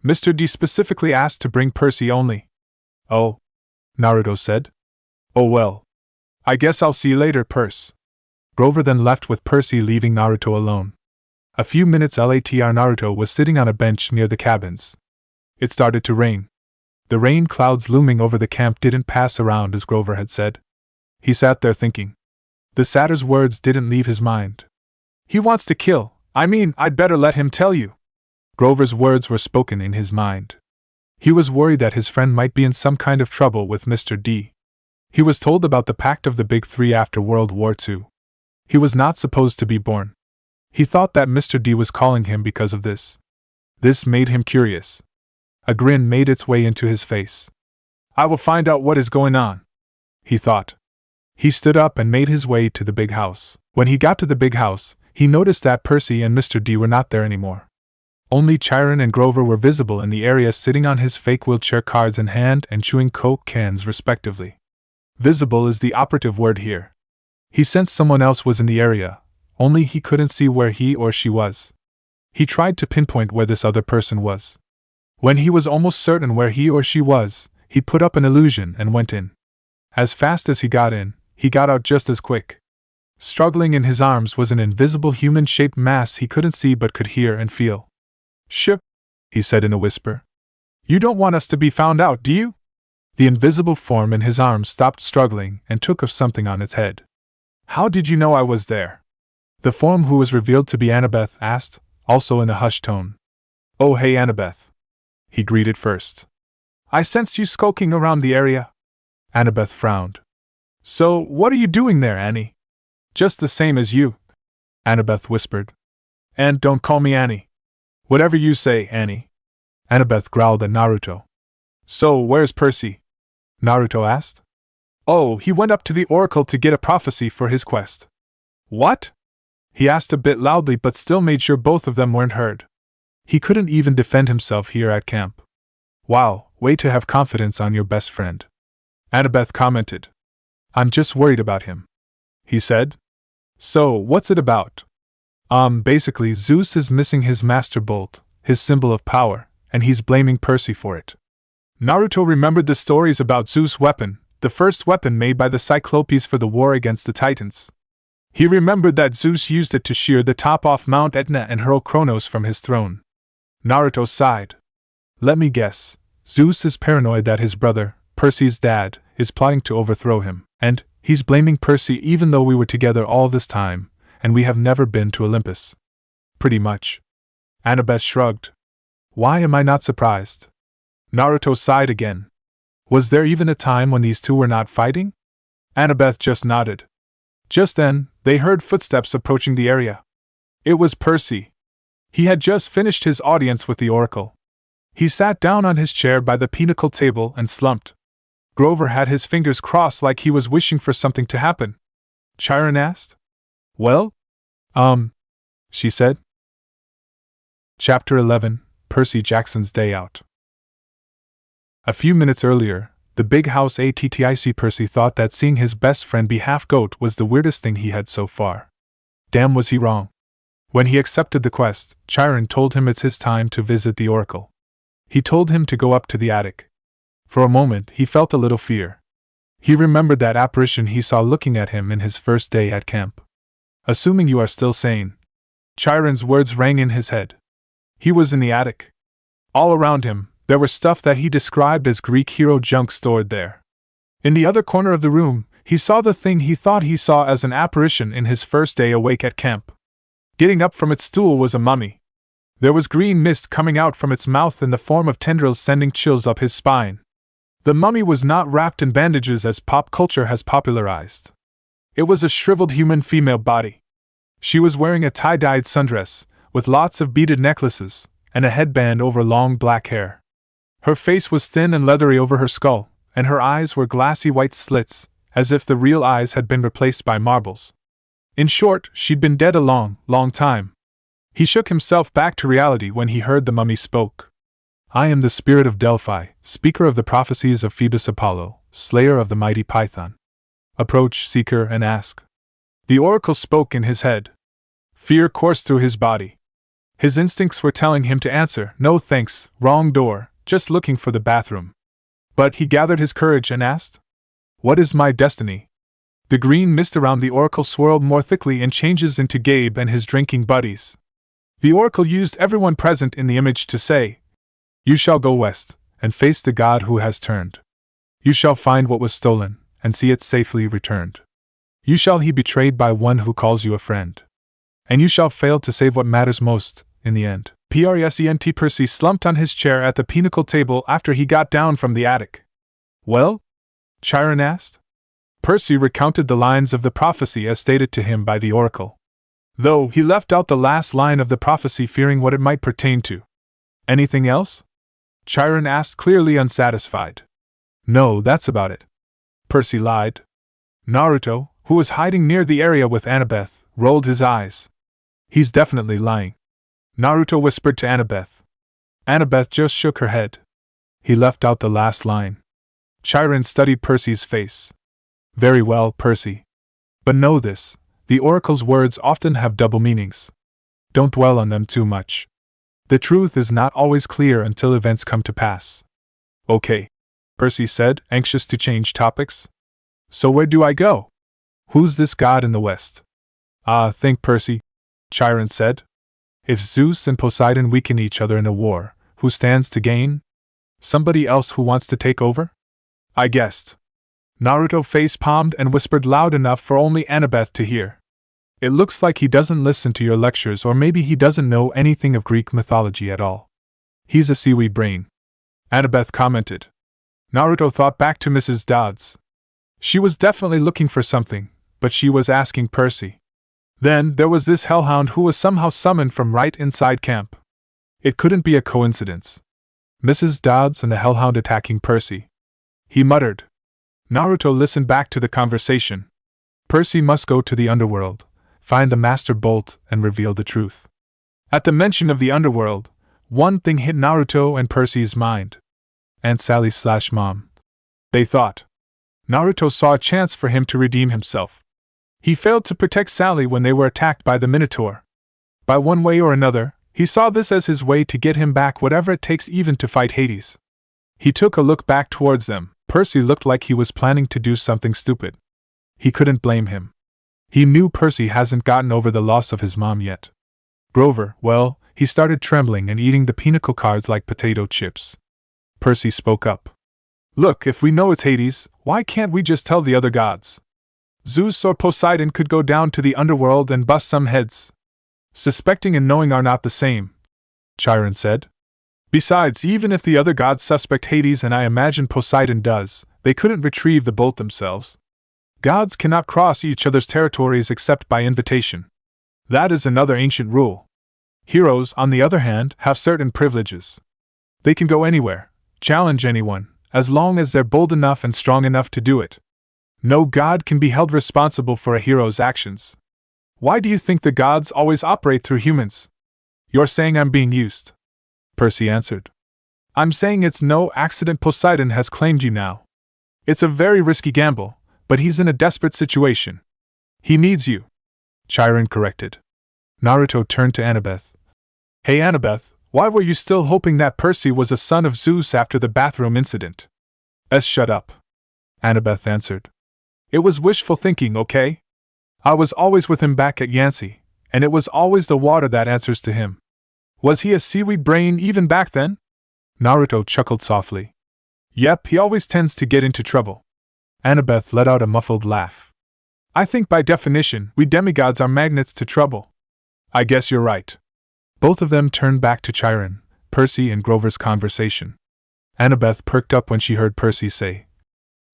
"Mr. D specifically asked to bring Percy only." "Oh," Naruto said. "Oh well. I guess I'll see you later, Percy." Grover then left with Percy, leaving Naruto alone. A few minutes later, Naruto was sitting on a bench near the cabins. It started to rain. The rain clouds looming over the camp didn't pass around as Grover had said. He sat there thinking. The satyr's words didn't leave his mind. "He wants to kill. I mean, I'd better let him tell you." Grover's words were spoken in his mind. He was worried that his friend might be in some kind of trouble with Mr. D. He was told about the Pact of the Big Three after World War II. He was not supposed to be born. He thought that Mr. D was calling him because of this. This made him curious. A grin made its way into his face. "I will find out what is going on," he thought. He stood up and made his way to the big house. When he got to the big house, he noticed that Percy and Mr. D were not there anymore. Only Chiron and Grover were visible in the area, sitting on his fake wheelchair, cards in hand and chewing Coke cans respectively. Visible is the operative word here. He sensed someone else was in the area, only he couldn't see where he or she was. He tried to pinpoint where this other person was. When he was almost certain where he or she was, he put up an illusion and went in. As fast as he got in, he got out just as quick. Struggling in his arms was an invisible human-shaped mass he couldn't see but could hear and feel. "Ship," he said in a whisper. "You don't want us to be found out, do you?" The invisible form in his arms stopped struggling and took off something on its head. "How did you know I was there?" The form, who was revealed to be Annabeth, asked, also in a hushed tone. "Oh hey Annabeth," he greeted first. "I sensed you skulking around the area." Annabeth frowned. "So, what are you doing there, Annie?" "Just the same as you," Annabeth whispered. "And don't call me Annie." "Whatever you say, Annie," Annabeth growled at Naruto. "So, where's Percy?" Naruto asked. "Oh, he went up to the oracle to get a prophecy for his quest." "What?" he asked a bit loudly, but still made sure both of them weren't heard. He couldn't even defend himself here at camp. "Wow, way to have confidence on your best friend," Annabeth commented. "I'm just worried about him," he said. "So, what's it about?" Basically Zeus is missing his master bolt, his symbol of power, and he's blaming Percy for it." Naruto remembered the stories about Zeus' weapon, the first weapon made by the Cyclopes for the war against the Titans. He remembered that Zeus used it to shear the top off Mount Etna and hurl Kronos from his throne. Naruto sighed. Let me guess. Zeus is paranoid that his brother, Percy's dad, is plotting to overthrow him, and he's blaming Percy even though we were together all this time, and we have never been to Olympus. Pretty much. Annabeth shrugged. Why am I not surprised? Naruto sighed again. Was there even a time when these two were not fighting? Annabeth just nodded. Just then, they heard footsteps approaching the area. It was Percy. He had just finished his audience with the Oracle. He sat down on his chair by the pinnacle table and slumped. Grover had his fingers crossed like he was wishing for something to happen. Chiron asked. Well? She said. Chapter 11, Percy Jackson's Day Out. A few minutes earlier, the big house ATTIC Percy thought that seeing his best friend be half-goat was the weirdest thing he had so far. Damn, was he wrong. When he accepted the quest, Chiron told him it's his time to visit the Oracle. He told him to go up to the attic. For a moment, he felt a little fear. He remembered that apparition he saw looking at him in his first day at camp. Assuming you are still sane. Chiron's words rang in his head. He was in the attic. All around him, there was stuff that he described as Greek hero junk stored there. In the other corner of the room, he saw the thing he thought he saw as an apparition in his first day awake at camp. Getting up from its stool was a mummy. There was green mist coming out from its mouth in the form of tendrils sending chills up his spine. The mummy was not wrapped in bandages as pop culture has popularized. It was a shriveled human female body. She was wearing a tie-dyed sundress, with lots of beaded necklaces, and a headband over long black hair. Her face was thin and leathery over her skull, and her eyes were glassy white slits, as if the real eyes had been replaced by marbles. In short, she'd been dead a long, long time. He shook himself back to reality when he heard the mummy spoke. I am the spirit of Delphi, speaker of the prophecies of Phoebus Apollo, slayer of the mighty Python. Approach, seeker, and ask. The oracle spoke in his head. Fear coursed through his body. His instincts were telling him to answer, no thanks, wrong door, just looking for the bathroom. But he gathered his courage and asked, what is my destiny? The green mist around the oracle swirled more thickly and changes into Gabe and his drinking buddies. The oracle used everyone present in the image to say, you shall go west, and face the god who has turned. You shall find what was stolen, and see it safely returned. You shall be betrayed by one who calls you a friend. And you shall fail to save what matters most, in the end. Present. Percy slumped on his chair at the pinnacle table after he got down from the attic. Well? Chiron asked. Percy recounted the lines of the prophecy as stated to him by the oracle. Though he left out the last line of the prophecy fearing what it might pertain to. Anything else? Chiron asked, clearly unsatisfied. No, that's about it. Percy lied. Naruto, who was hiding near the area with Annabeth, rolled his eyes. He's definitely lying. Naruto whispered to Annabeth. Annabeth just shook her head. He left out the last line. Chiron studied Percy's face. Very well, Percy. But know this, the oracle's words often have double meanings. Don't dwell on them too much. The truth is not always clear until events come to pass. Okay, Percy said, anxious to change topics. So where do I go? Who's this god in the west? Think, Percy, Chiron said. If Zeus and Poseidon weaken each other in a war, who stands to gain? Somebody else who wants to take over? I guessed. Naruto face-palmed and whispered loud enough for only Annabeth to hear. It looks like he doesn't listen to your lectures, or maybe he doesn't know anything of Greek mythology at all. He's a seaweed brain. Annabeth commented. Naruto thought back to Mrs. Dodds. She was definitely looking for something, but she was asking Percy. Then there was this hellhound who was somehow summoned from right inside camp. It couldn't be a coincidence. Mrs. Dodds and the hellhound attacking Percy. He muttered. Naruto listened back to the conversation. Percy must go to the underworld, find the master bolt, and reveal the truth. At the mention of the underworld, one thing hit Naruto and Percy's mind. Aunt Sally/Mom. They thought. Naruto saw a chance for him to redeem himself. He failed to protect Sally when they were attacked by the Minotaur. By one way or another, he saw this as his way to get him back, whatever it takes, even to fight Hades. He took a look back towards them. Percy looked like he was planning to do something stupid. He couldn't blame him. He knew Percy hasn't gotten over the loss of his mom yet. Grover, well, he started trembling and eating the pinnacle cards like potato chips. Percy spoke up. Look, if we know it's Hades, why can't we just tell the other gods? Zeus or Poseidon could go down to the underworld and bust some heads. Suspecting and knowing are not the same, Chiron said. Besides, even if the other gods suspect Hades, and I imagine Poseidon does, they couldn't retrieve the bolt themselves. Gods cannot cross each other's territories except by invitation. That is another ancient rule. Heroes, on the other hand, have certain privileges. They can go anywhere, challenge anyone, as long as they're bold enough and strong enough to do it. No god can be held responsible for a hero's actions. Why do you think the gods always operate through humans? You're saying I'm being used, Percy answered. I'm saying it's no accident Poseidon has claimed you now. It's a very risky gamble, but he's in a desperate situation. He needs you, Chiron corrected. Naruto turned to Annabeth. Hey Annabeth, why were you still hoping that Percy was a son of Zeus after the bathroom incident? Shut up, Annabeth answered. It was wishful thinking, okay? I was always with him back at Yancey, and it was always the water that answers to him. Was he a seaweed brain even back then? Naruto chuckled softly. Yep, he always tends to get into trouble. Annabeth let out a muffled laugh. I think by definition, we demigods are magnets to trouble. I guess you're right. Both of them turned back to Chiron, Percy and Grover's conversation. Annabeth perked up when she heard Percy say,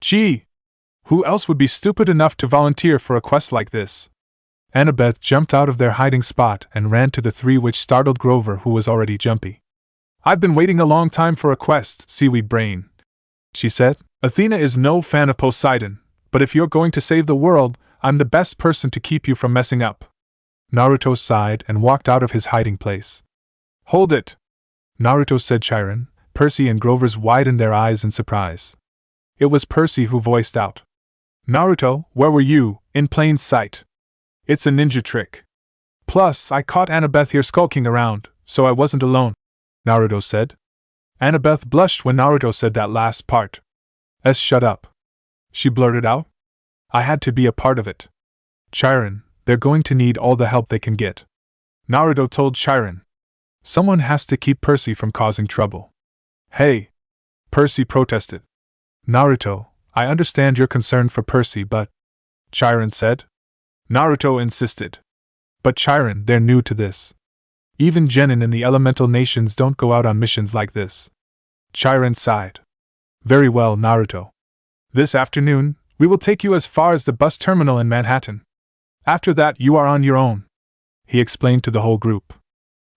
Gee! Who else would be stupid enough to volunteer for a quest like this? Annabeth jumped out of their hiding spot and ran to the three, which startled Grover, who was already jumpy. I've been waiting a long time for a quest, seaweed brain, she said. Athena is no fan of Poseidon, but if you're going to save the world, I'm the best person to keep you from messing up. Naruto sighed and walked out of his hiding place. Hold it! Naruto said. Chiron, Percy and Grover's widened their eyes in surprise. It was Percy who voiced out. Naruto, where were you, in plain sight? It's a ninja trick. Plus, I caught Annabeth here skulking around, so I wasn't alone, Naruto said. Annabeth blushed when Naruto said that last part. Shut up, she blurted out. I had to be a part of it. Chiron, they're going to need all the help they can get, Naruto told Chiron. Someone has to keep Percy from causing trouble. Hey! Percy protested. Naruto, I understand your concern for Percy, but… Chiron said. Naruto insisted. But Chiron, they're new to this. Even genin in the elemental nations don't go out on missions like this. Chiron sighed. Very well, Naruto. This afternoon, we will take you as far as the bus terminal in Manhattan. After that, you are on your own, he explained to the whole group.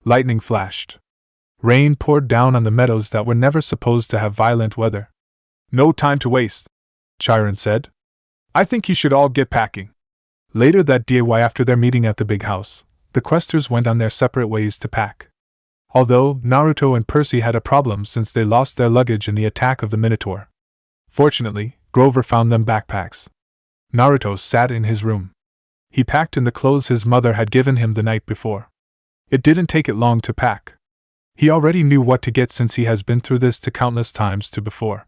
Lightning flashed. Rain poured down on the meadows that were never supposed to have violent weather. No time to waste, Chiron said. I think you should all get packing. Later that day, after their meeting at the big house, the questers went on their separate ways to pack. Although Naruto and Percy had a problem since they lost their luggage in the attack of the Minotaur. Fortunately, Grover found them backpacks. Naruto sat in his room. He packed in the clothes his mother had given him the night before. It didn't take it long to pack. He already knew what to get since he has been through this countless times before.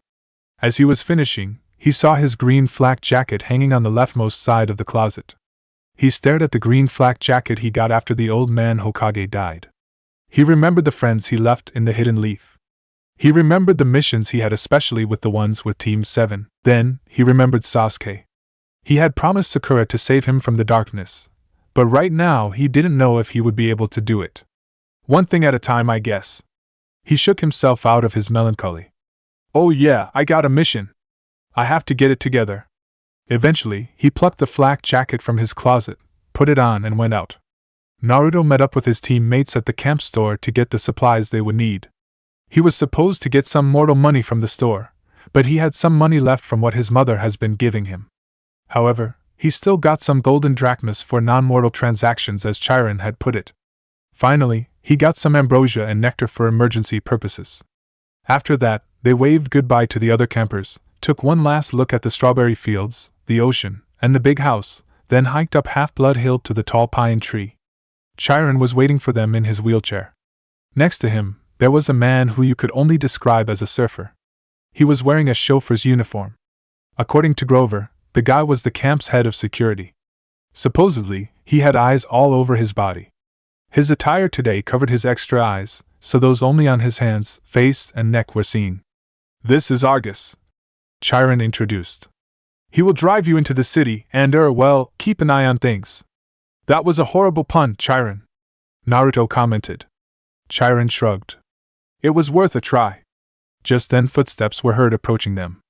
As he was finishing, he saw his green flak jacket hanging on the leftmost side of the closet. He stared at the green flak jacket he got after the old man Hokage died. He remembered the friends he left in the Hidden Leaf. He remembered the missions he had, especially with the ones with Team 7. Then, he remembered Sasuke. He had promised Sakura to save him from the darkness, but right now he didn't know if he would be able to do it. One thing at a time, I guess. He shook himself out of his melancholy. Oh yeah, I got a mission. I have to get it together. Eventually, he plucked the flak jacket from his closet, put it on, and went out. Naruto met up with his teammates at the camp store to get the supplies they would need. He was supposed to get some mortal money from the store, but he had some money left from what his mother has been giving him. However, he still got some golden drachmas for non-mortal transactions, as Chiron had put it. Finally, he got some ambrosia and nectar for emergency purposes. After that, they waved goodbye to the other campers, took one last look at the strawberry fields, the ocean, and the big house, then hiked up Half-Blood Hill to the tall pine tree. Chiron was waiting for them in his wheelchair. Next to him, there was a man who you could only describe as a surfer. He was wearing a chauffeur's uniform. According to Grover, the guy was the camp's head of security. Supposedly, he had eyes all over his body. His attire today covered his extra eyes, so those only on his hands, face, and neck were seen. "This is Argus," Chiron introduced. "He will drive you into the city and, well, keep an eye on things." "That was a horrible pun, Chiron," Naruto commented. Chiron shrugged. It was worth a try. Just then footsteps were heard approaching them.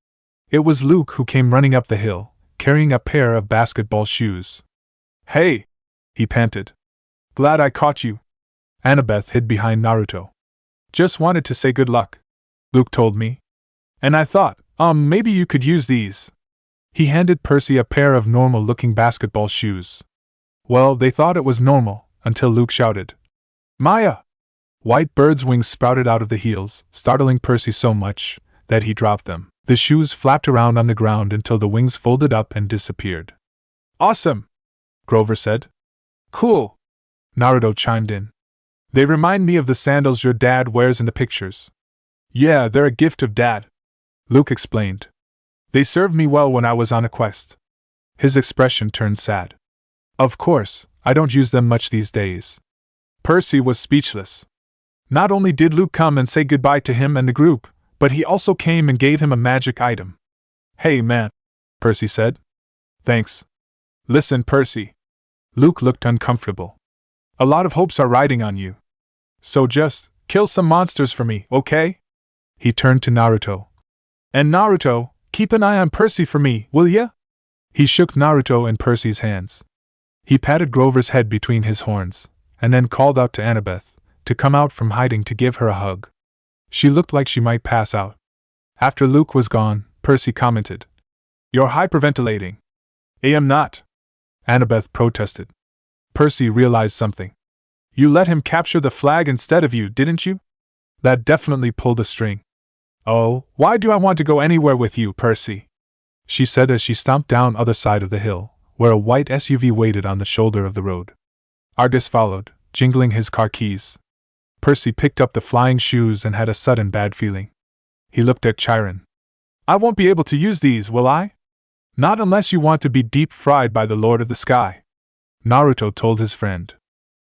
It was Luke who came running up the hill, carrying a pair of basketball shoes. "Hey!" he panted. "Glad I caught you." Annabeth hid behind Naruto. "Just wanted to say good luck," Luke told me. "And I thought, maybe you could use these." He handed Percy a pair of normal-looking basketball shoes. Well, they thought it was normal, until Luke shouted, "Maya!" White birds' wings sprouted out of the heels, startling Percy so much that he dropped them. The shoes flapped around on the ground until the wings folded up and disappeared. "Awesome!" Grover said. "Cool!" Naruto chimed in. "They remind me of the sandals your dad wears in the pictures." "Yeah, they're a gift of Dad," Luke explained. "They served me well when I was on a quest." His expression turned sad. "Of course, I don't use them much these days." Percy was speechless. Not only did Luke come and say goodbye to him and the group, but he also came and gave him a magic item. "Hey man," Percy said. "Thanks." "Listen, Percy." Luke looked uncomfortable. "A lot of hopes are riding on you. So just kill some monsters for me, okay?" He turned to Naruto. "And Naruto, keep an eye on Percy for me, will ya?" He shook Naruto and Percy's hands. He patted Grover's head between his horns, and then called out to Annabeth to come out from hiding to give her a hug. She looked like she might pass out. After Luke was gone, Percy commented, "You're hyperventilating." "I am not," Annabeth protested. Percy realized something. "You let him capture the flag instead of you, didn't you? That definitely pulled a string." "Oh, why do I want to go anywhere with you, Percy?" she said as she stomped down other side of the hill, where a white SUV waited on the shoulder of the road. Argus followed, jingling his car keys. Percy picked up the flying shoes and had a sudden bad feeling. He looked at Chiron. "I won't be able to use these, will I?" "Not unless you want to be deep-fried by the Lord of the Sky," Naruto told his friend.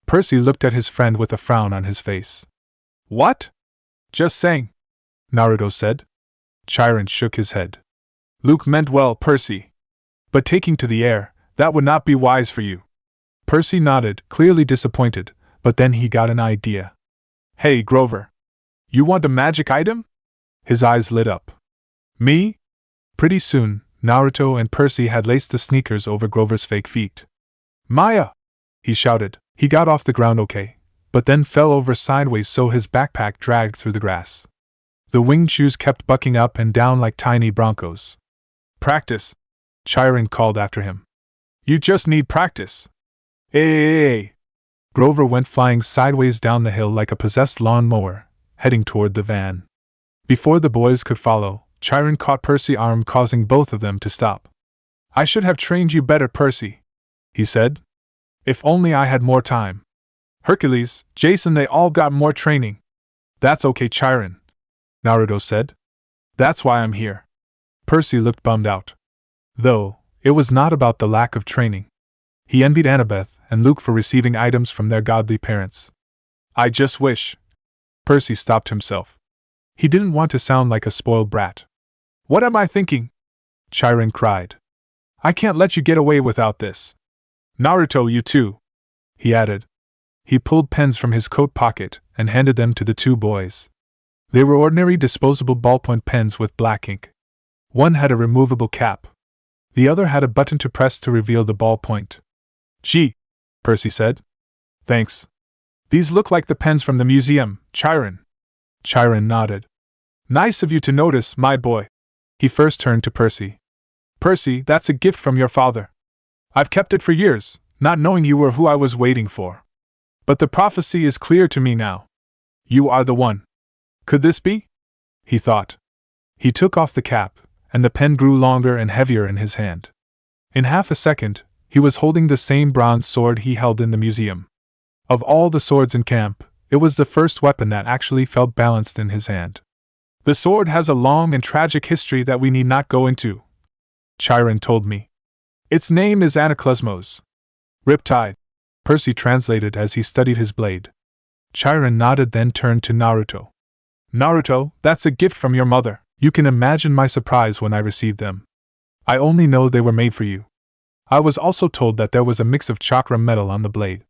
Percy looked at his friend with a frown on his face. "What?" "Just saying," Naruto said. Chiron shook his head. "Luke meant well, Percy. But taking to the air, that would not be wise for you." Percy nodded, clearly disappointed, but then he got an idea. "Hey, Grover. You want a magic item?" His eyes lit up. "Me?" Pretty soon, Naruto and Percy had laced the sneakers over Grover's fake feet. "Maya!" he shouted. He got off the ground okay, but then fell over sideways so his backpack dragged through the grass. The winged shoes kept bucking up and down like tiny broncos. "Practice," Chiron called after him. "You just need practice." Hey! Grover went flying sideways down the hill like a possessed lawn-mower, heading toward the van. Before the boys could follow, Chiron caught Percy's arm, causing both of them to stop. "I should have trained you better, Percy," he said. "If only I had more time. Hercules, Jason, they all got more training." "That's okay, Chiron," Naruto said. "That's why I'm here." Percy looked bummed out. Though, it was not about the lack of training. He envied Annabeth and Luke for receiving items from their godly parents. "I just wish." Percy stopped himself. He didn't want to sound like a spoiled brat. "What am I thinking?" Chiron cried. "I can't let you get away without this. Naruto, you too," he added. He pulled pens from his coat pocket and handed them to the two boys. They were ordinary disposable ballpoint pens with black ink. One had a removable cap. The other had a button to press to reveal the ballpoint. "Gee," Percy said. "Thanks. These look like the pens from the museum, Chiron." Chiron nodded. "Nice of you to notice, my boy." He first turned to Percy. "Percy, that's a gift from your father. I've kept it for years, not knowing you were who I was waiting for. But the prophecy is clear to me now. You are the one. Could this be?" he thought. He took off the cap, and the pen grew longer and heavier in his hand. In half a second, he was holding the same bronze sword he held in the museum. Of all the swords in camp, it was the first weapon that actually felt balanced in his hand. The sword has a long and tragic history that we need not go into, Chiron told me. Its name is Anaklusmos. Riptide, Percy translated as he studied his blade. Chiron nodded, then turned to Naruto. Naruto, that's a gift from your mother. You can imagine my surprise when I received them. I only know they were made for you. I was also told that there was a mix of chakra metal on the blade.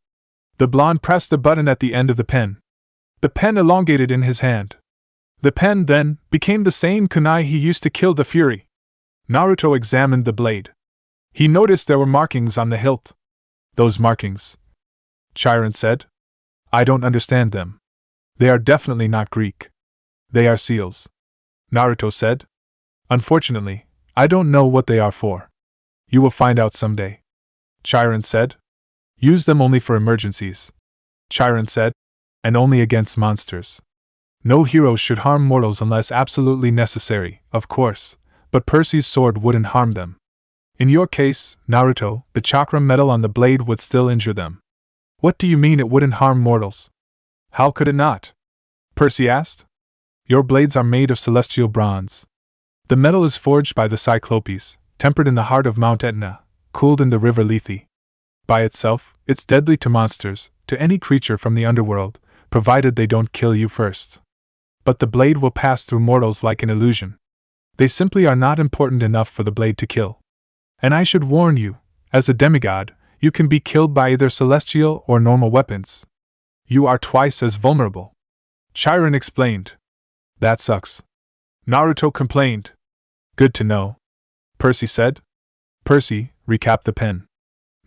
The blonde pressed the button at the end of the pen. The pen elongated in his hand. The pen, then, became the same kunai he used to kill the Fury. Naruto examined the blade. He noticed there were markings on the hilt. Those markings, Chiron said. I don't understand them. They are definitely not Greek. They are seals, Naruto said. Unfortunately, I don't know what they are for. You will find out someday, Chiron said. Use them only for emergencies, Chiron said, and only against monsters. No hero should harm mortals unless absolutely necessary, of course, but Percy's sword wouldn't harm them. In your case, Naruto, the chakra metal on the blade would still injure them. What do you mean it wouldn't harm mortals? How could it not? Percy asked. Your blades are made of celestial bronze. The metal is forged by the Cyclopes, tempered in the heart of Mount Etna, cooled in the river Lethe. By itself, it's deadly to monsters, to any creature from the underworld, provided they don't kill you first. But the blade will pass through mortals like an illusion. They simply are not important enough for the blade to kill. And I should warn you, as a demigod, you can be killed by either celestial or normal weapons. You are twice as vulnerable. Chiron explained. That sucks. Naruto complained. Good to know, Percy said. Percy, recap the pen.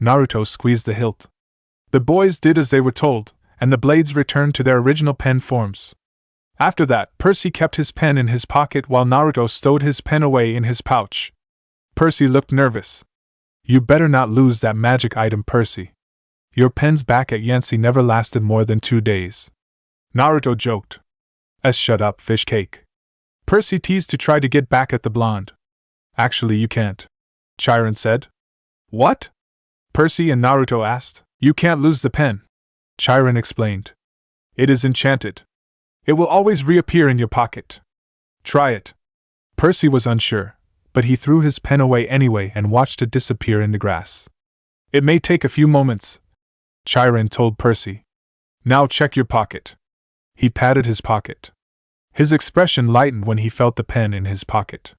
Naruto squeezed the hilt. The boys did as they were told, and the blades returned to their original pen forms. After that, Percy kept his pen in his pocket while Naruto stowed his pen away in his pouch. Percy looked nervous. You better not lose that magic item, Percy. Your pens back at Yancy never lasted more than 2 days. Naruto joked. Shut up, fish cake. Percy teased to try to get back at the blonde. Actually, you can't, Chiron said. What? Percy and Naruto asked. You can't lose the pen, Chiron explained. It is enchanted. It will always reappear in your pocket. Try it. Percy was unsure, but he threw his pen away anyway and watched it disappear in the grass. It may take a few moments, Chiron told Percy. Now check your pocket. He patted his pocket. His expression lightened when he felt the pen in his pocket.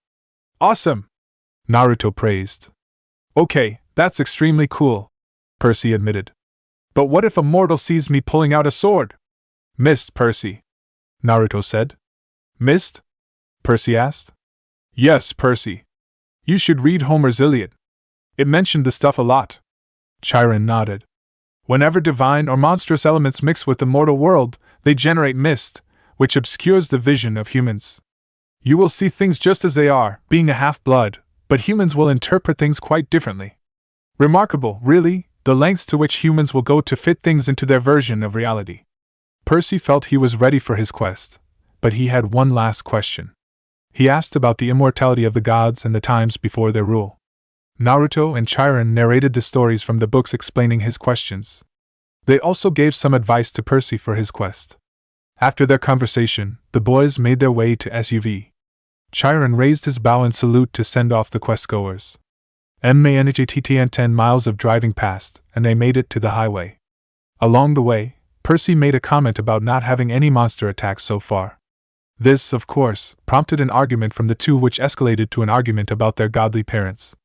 Awesome! Naruto praised. Okay, that's extremely cool, Percy admitted. But what if a mortal sees me pulling out a sword? Missed, Percy, Naruto said. Missed? Percy asked. Yes, Percy. You should read Homer's Iliad. It mentioned the stuff a lot. Chiron nodded. Whenever divine or monstrous elements mix with the mortal world, they generate mist, which obscures the vision of humans. You will see things just as they are, being a half-blood, but humans will interpret things quite differently. Remarkable, really, the lengths to which humans will go to fit things into their version of reality. Percy felt he was ready for his quest, but he had one last question. He asked about the immortality of the gods and the times before their rule. Naruto and Chiron narrated the stories from the books explaining his questions. They also gave some advice to Percy for his quest. After their conversation, the boys made their way to SUV. Chiron raised his bow in salute to send off the quest-goers. MANHATTN 10 miles of driving passed, and they made it to the highway. Along the way, Percy made a comment about not having any monster attacks so far. This, of course, prompted an argument from the two which escalated to an argument about their godly parents.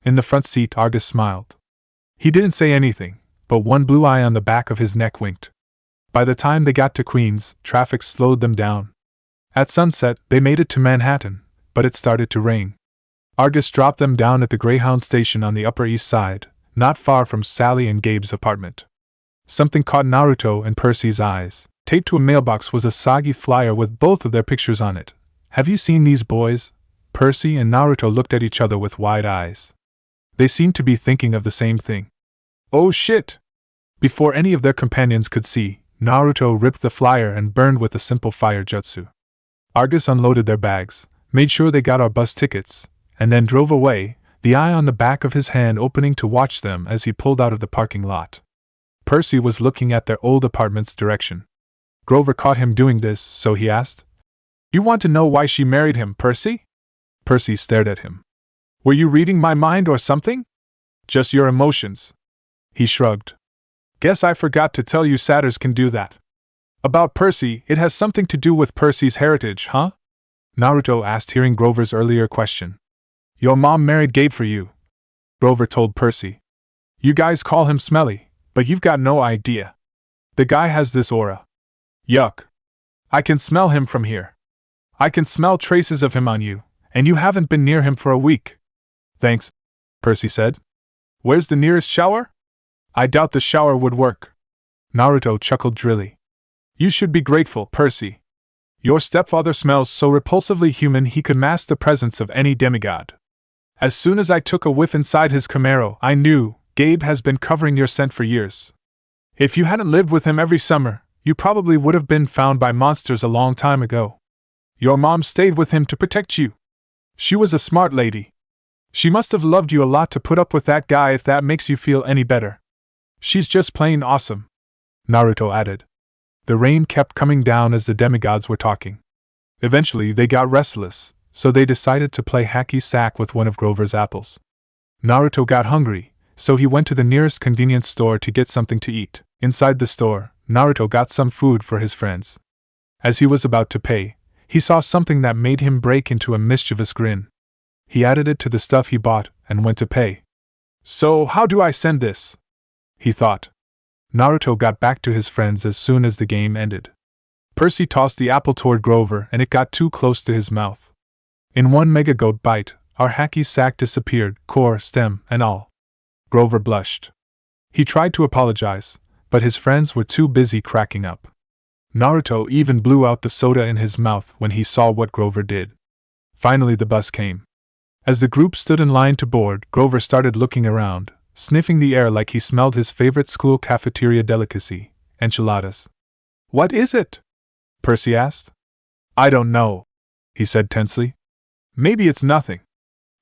In the front seat, Argus smiled. He didn't say anything, but one blue eye on the back of his neck winked. By the time they got to Queens, traffic slowed them down. At sunset, they made it to Manhattan, but it started to rain. Argus dropped them down at the Greyhound station on the Upper East Side, not far from Sally and Gabe's apartment. Something caught Naruto and Percy's eyes. Taped to a mailbox was a soggy flyer with both of their pictures on it. Have you seen these boys? Percy and Naruto looked at each other with wide eyes. They seemed to be thinking of the same thing. Oh shit! Before any of their companions could see, Naruto ripped the flyer and burned with a simple fire jutsu. Argus unloaded their bags, made sure they got our bus tickets, and then drove away, the eye on the back of his hand opening to watch them as he pulled out of the parking lot. Percy was looking at their old apartment's direction. Grover caught him doing this, so he asked, You want to know why she married him, Percy? Percy stared at him. Were you reading my mind or something? Just your emotions. He shrugged. Guess I forgot to tell you satyrs can do that. About Percy, it has something to do with Percy's heritage, huh? Naruto asked, hearing Grover's earlier question. Your mom married Gabe for you, Grover told Percy. You guys call him smelly, but you've got no idea. The guy has this aura. Yuck. I can smell him from here. I can smell traces of him on you, and you haven't been near him for a week. Thanks, Percy said. Where's the nearest shower? I doubt the shower would work. Naruto chuckled drily. You should be grateful, Percy. Your stepfather smells so repulsively human he could mask the presence of any demigod. As soon as I took a whiff inside his Camaro, I knew Gabe has been covering your scent for years. If you hadn't lived with him every summer, you probably would have been found by monsters a long time ago. Your mom stayed with him to protect you. She was a smart lady. She must have loved you a lot to put up with that guy, if that makes you feel any better. She's just plain awesome, Naruto added. The rain kept coming down as the demigods were talking. Eventually they got restless, so they decided to play hacky sack with one of Grover's apples. Naruto got hungry, so he went to the nearest convenience store to get something to eat. Inside the store, Naruto got some food for his friends. As he was about to pay, he saw something that made him break into a mischievous grin. He added it to the stuff he bought and went to pay. So how do I send this? He thought. Naruto got back to his friends as soon as the game ended. Percy tossed the apple toward Grover and it got too close to his mouth. In one mega goat bite, our hacky sack disappeared, core, stem, and all. Grover blushed. He tried to apologize, but his friends were too busy cracking up. Naruto even blew out the soda in his mouth when he saw what Grover did. Finally the bus came. As the group stood in line to board, Grover started looking around, sniffing the air like he smelled his favorite school cafeteria delicacy, enchiladas. What is it? Percy asked. I don't know, he said tensely. Maybe it's nothing.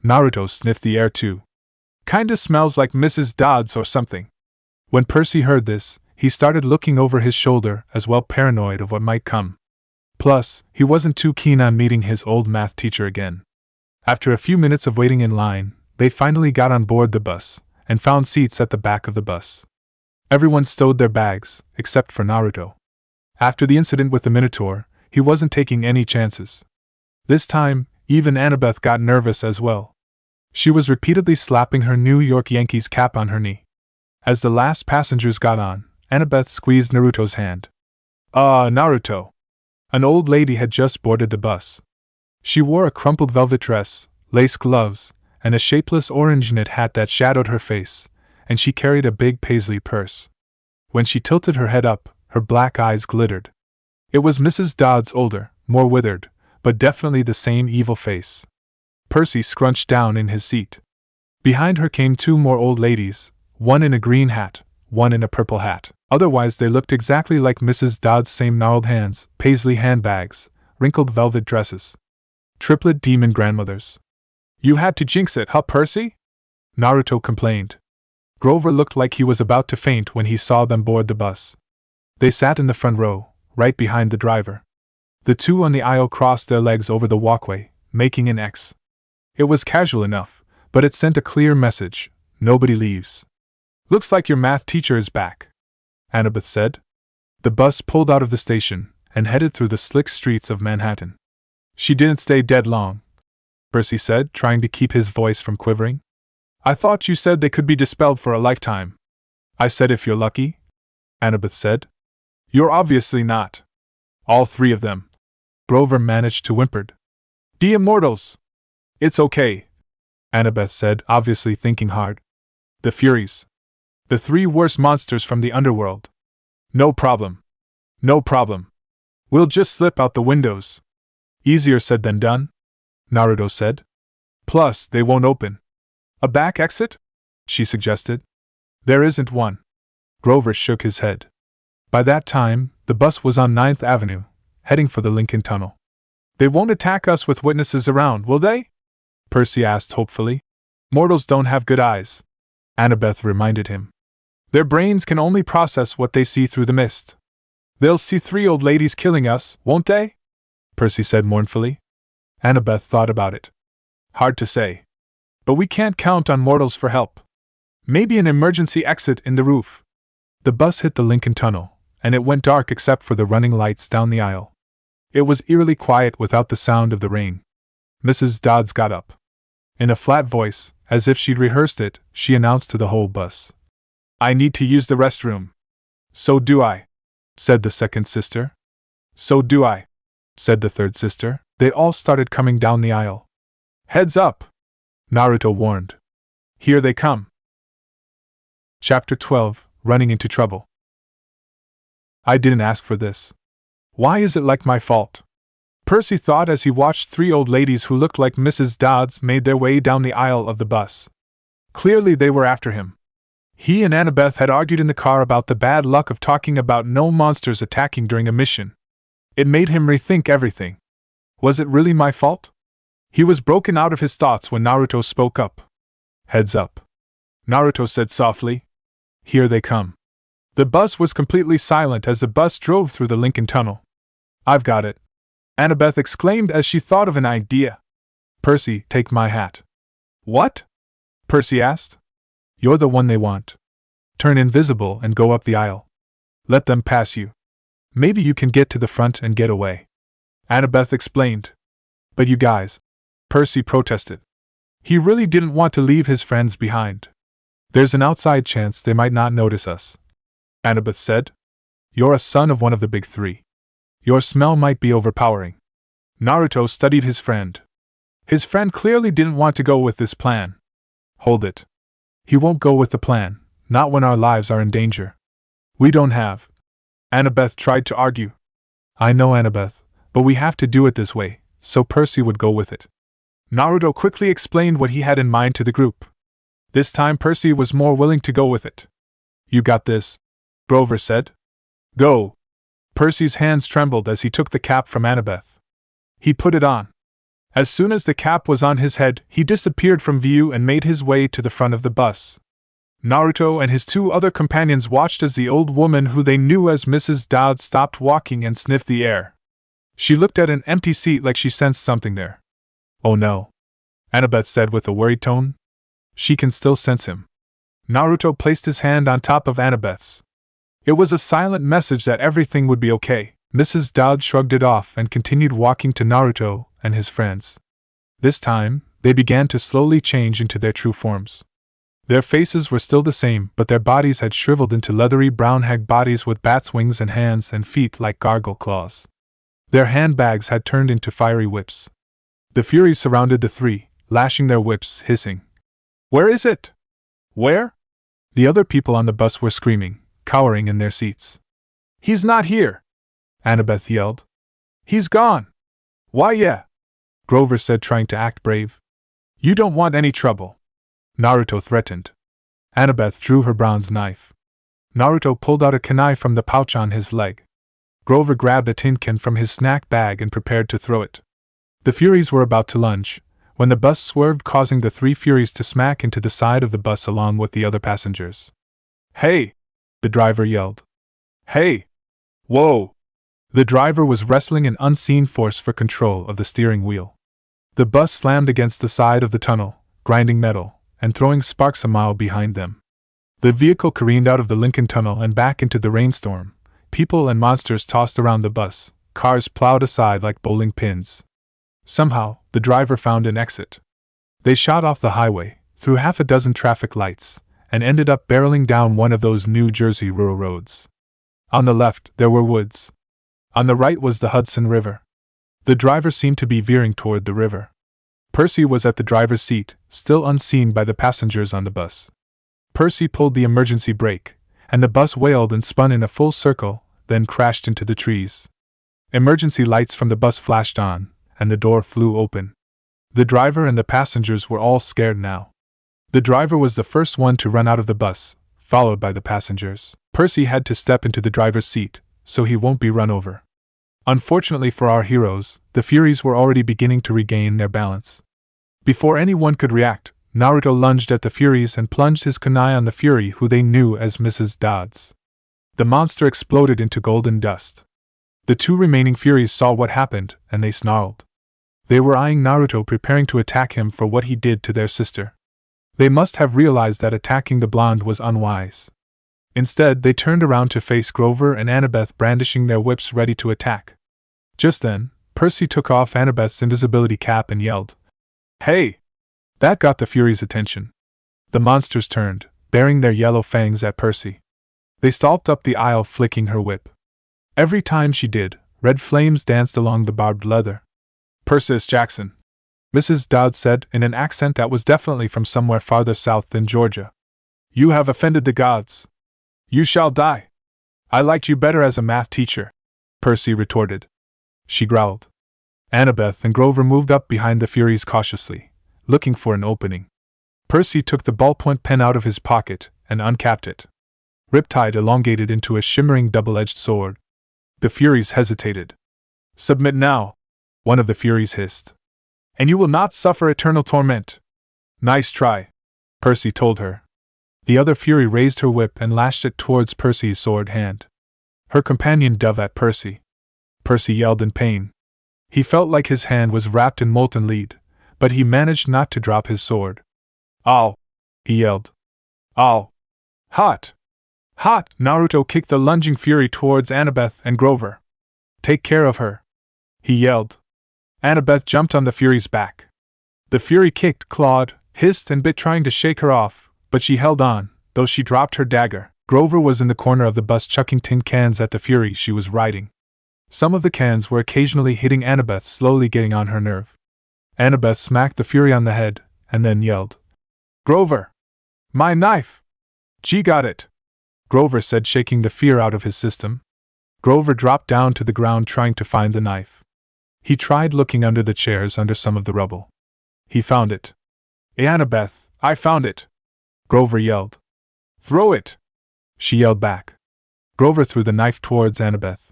Naruto sniffed the air too. Kinda smells like Mrs. Dodds or something. When Percy heard this, he started looking over his shoulder, as well paranoid of what might come. Plus, he wasn't too keen on meeting his old math teacher again. After a few minutes of waiting in line, they finally got on board the bus, and found seats at the back of the bus. Everyone stowed their bags, except for Naruto. After the incident with the Minotaur, he wasn't taking any chances. This time, even Annabeth got nervous as well. She was repeatedly slapping her New York Yankees cap on her knee. As the last passengers got on, Annabeth squeezed Naruto's hand. Naruto. An old lady had just boarded the bus. She wore a crumpled velvet dress, lace gloves, and a shapeless orange knit hat that shadowed her face, and she carried a big paisley purse. When she tilted her head up, her black eyes glittered. It was Mrs. Dodds, older, more withered, but definitely the same evil face. Percy scrunched down in his seat. Behind her came two more old ladies, one in a green hat, one in a purple hat. Otherwise they looked exactly like Mrs. Dodds' same gnarled hands, paisley handbags, wrinkled velvet dresses. Triplet demon grandmothers. You had to jinx it, huh, Percy? Naruto complained. Grover looked like he was about to faint when he saw them board the bus. They sat in the front row, right behind the driver. The two on the aisle crossed their legs over the walkway, making an X. It was casual enough, but it sent a clear message: nobody leaves. Looks like your math teacher is back, Annabeth said. The bus pulled out of the station and headed through the slick streets of Manhattan. She didn't stay dead long, Percy said, trying to keep his voice from quivering. I thought you said they could be dispelled for a lifetime. I said if you're lucky, Annabeth said. You're obviously not. All three of them. Grover managed to whimper. The immortals. It's okay, Annabeth said, obviously thinking hard. The Furies. The three worst monsters from the underworld. No problem. No problem. We'll just slip out the windows. Easier said than done, Naruto said. Plus, they won't open. A back exit? She suggested. There isn't one. Grover shook his head. By that time, the bus was on 9th Avenue, heading for the Lincoln Tunnel. They won't attack us with witnesses around, will they? Percy asked hopefully. Mortals don't have good eyes, Annabeth reminded him. Their brains can only process what they see through the mist. They'll see three old ladies killing us, won't they? Percy said mournfully. Annabeth thought about it. Hard to say. But we can't count on mortals for help. Maybe an emergency exit in the roof. The bus hit the Lincoln Tunnel, and it went dark except for the running lights down the aisle. It was eerily quiet without the sound of the rain. Mrs. Dodds got up. In a flat voice, as if she'd rehearsed it, she announced to the whole bus. I need to use the restroom. So do I, said the second sister. So do I, said the third sister. They all started coming down the aisle. Heads up, Naruto warned. Here they come. Chapter 12, Running into Trouble. I didn't ask for this. Why is it like my fault? Percy thought as he watched three old ladies who looked like Mrs. Dodds made their way down the aisle of the bus. Clearly they were after him. He and Annabeth had argued in the car about the bad luck of talking about no monsters attacking during a mission. It made him rethink everything. Was it really my fault? He was broken out of his thoughts when Naruto spoke up. Heads up, Naruto said softly. Here they come. The bus was completely silent as the bus drove through the Lincoln Tunnel. I've got it, Annabeth exclaimed as she thought of an idea. Percy, take my hat. What? Percy asked. You're the one they want. Turn invisible and go up the aisle. Let them pass you. Maybe you can get to the front and get away. Annabeth explained. But you guys, Percy protested. He really didn't want to leave his friends behind. There's an outside chance they might not notice us, Annabeth said. You're a son of one of the big three. Your smell might be overpowering. Naruto studied his friend. His friend clearly didn't want to go with this plan. Hold it. He won't go with the plan, not when our lives are in danger. We don't have. Annabeth tried to argue. I know, Annabeth, but we have to do it this way, so Percy would go with it. Naruto quickly explained what he had in mind to the group. This time Percy was more willing to go with it. You got this, Grover said. Go. Percy's hands trembled as he took the cap from Annabeth. He put it on. As soon as the cap was on his head, he disappeared from view and made his way to the front of the bus. Naruto and his two other companions watched as the old woman who they knew as Mrs. Dodds stopped walking and sniffed the air. She looked at an empty seat like she sensed something there. Oh no, Annabeth said with a worried tone. She can still sense him. Naruto placed his hand on top of Annabeth's. It was a silent message that everything would be okay. Mrs. Dodds shrugged it off and continued walking to Naruto and his friends. This time, they began to slowly change into their true forms. Their faces were still the same, but their bodies had shriveled into leathery brown hag bodies with bats' wings and hands and feet like gargle claws. Their handbags had turned into fiery whips. The Furies surrounded the three, lashing their whips, hissing. Where is it? Where? The other people on the bus were screaming, cowering in their seats. He's not here, Annabeth yelled. He's gone. Why, yeah, Grover said, trying to act brave. You don't want any trouble, Naruto threatened. Annabeth drew her bronze knife. Naruto pulled out a kunai from the pouch on his leg. Grover grabbed a tin can from his snack bag and prepared to throw it. The Furies were about to lunge, when the bus swerved, causing the three Furies to smack into the side of the bus along with the other passengers. Hey! The driver yelled. Hey! Whoa! The driver was wrestling an unseen force for control of the steering wheel. The bus slammed against the side of the tunnel, grinding metal, and throwing sparks a mile behind them. The vehicle careened out of the Lincoln Tunnel and back into the rainstorm. People and monsters tossed around the bus, cars plowed aside like bowling pins. Somehow, the driver found an exit. They shot off the highway, through half a dozen traffic lights, and ended up barreling down one of those New Jersey rural roads. On the left, there were woods. On the right was the Hudson River. The driver seemed to be veering toward the river. Percy was at the driver's seat, still unseen by the passengers on the bus. Percy pulled the emergency brake, and the bus wailed and spun in a full circle, then crashed into the trees. Emergency lights from the bus flashed on, and the door flew open. The driver and the passengers were all scared now. The driver was the first one to run out of the bus, followed by the passengers. Percy had to step into the driver's seat, so he won't be run over. Unfortunately for our heroes, the Furies were already beginning to regain their balance. Before anyone could react, Naruto lunged at the Furies and plunged his kunai on the Fury who they knew as Mrs. Dodds. The monster exploded into golden dust. The two remaining Furies saw what happened, and they snarled. They were eyeing Naruto, preparing to attack him for what he did to their sister. They must have realized that attacking the blonde was unwise. Instead, they turned around to face Grover and Annabeth brandishing their whips ready to attack. Just then, Percy took off Annabeth's invisibility cap and yelled, "Hey!" That got the Furies' attention. The monsters turned, baring their yellow fangs at Percy. They stalked up the aisle, flicking her whip. Every time she did, red flames danced along the barbed leather. "Percy Jackson," Mrs. Dodd said in an accent that was definitely from somewhere farther south than Georgia. "You have offended the gods. You shall die." "I liked you better as a math teacher," Percy retorted. She growled. Annabeth and Grover moved up behind the Furies cautiously, looking for an opening. Percy took the ballpoint pen out of his pocket and uncapped it. Riptide elongated into a shimmering double-edged sword. The Furies hesitated. "Submit now," one of the Furies hissed. "And you will not suffer eternal torment." "Nice try," Percy told her. The other Fury raised her whip and lashed it towards Percy's sword hand. Her companion dove at Percy. Percy yelled in pain. He felt like his hand was wrapped in molten lead, but he managed not to drop his sword. "Ow!" he yelled. "Ow! Hot! Hot!" Naruto kicked the lunging Fury towards Annabeth and Grover. "Take care of her!" he yelled. Annabeth jumped on the Fury's back. The Fury kicked, clawed, hissed and bit, trying to shake her off, but she held on, though she dropped her dagger. Grover was in the corner of the bus chucking tin cans at the Fury she was riding. Some of the cans were occasionally hitting Annabeth, slowly getting on her nerve. Annabeth smacked the Fury on the head, and then yelled, "Grover! My knife!" "Gee, got it!" Grover said, shaking the fear out of his system. Grover dropped down to the ground trying to find the knife. He tried looking under the chairs, under some of the rubble. He found it. "Annabeth, I found it!" Grover yelled. "Throw it!" she yelled back. Grover threw the knife towards Annabeth.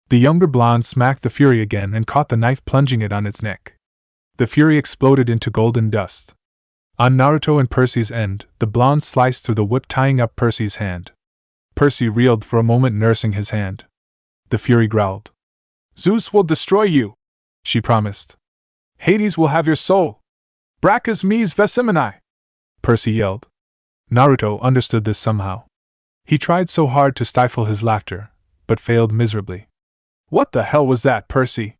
The younger blonde smacked the Fury again and caught the knife, plunging it on its neck. The Fury exploded into golden dust. On Naruto and Percy's end, the blonde sliced through the whip, tying up Percy's hand. Percy reeled for a moment, nursing his hand. The Fury growled. "Zeus will destroy you," she promised. "Hades will have your soul. Bracchus mes vesemini," Percy yelled. Naruto understood this somehow. He tried so hard to stifle his laughter, but failed miserably. "What the hell was that, Percy?"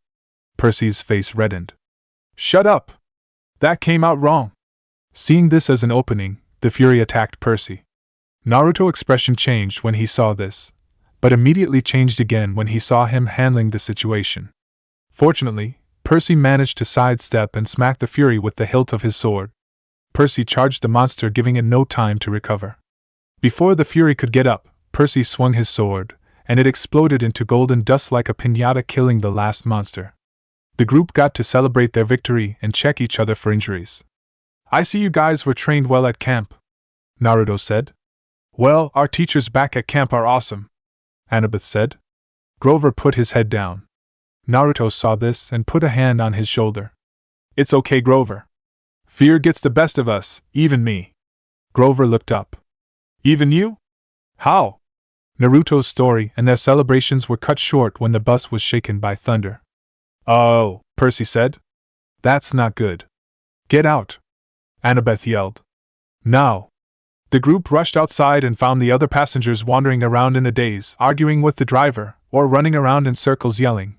Percy's face reddened. "Shut up! That came out wrong." Seeing this as an opening, the Fury attacked Percy. Naruto's expression changed when he saw this, but immediately changed again when he saw him handling the situation. Fortunately, Percy managed to sidestep and smack the Fury with the hilt of his sword. Percy charged the monster, giving it no time to recover. Before the Fury could get up, Percy swung his sword, and it exploded into golden dust like a piñata, killing the last monster. The group got to celebrate their victory and check each other for injuries. "I see you guys were trained well at camp," Naruto said. "Well, our teachers back at camp are awesome," Annabeth said. Grover put his head down. Naruto saw this and put a hand on his shoulder. "It's okay, Grover. Fear gets the best of us, even me." Grover looked up. "Even you? How?" Naruto's story and their celebrations were cut short when the bus was shaken by thunder. "Oh," Percy said. "That's not good. Get out," Annabeth yelled. "Now." The group rushed outside and found the other passengers wandering around in a daze, arguing with the driver, or running around in circles yelling,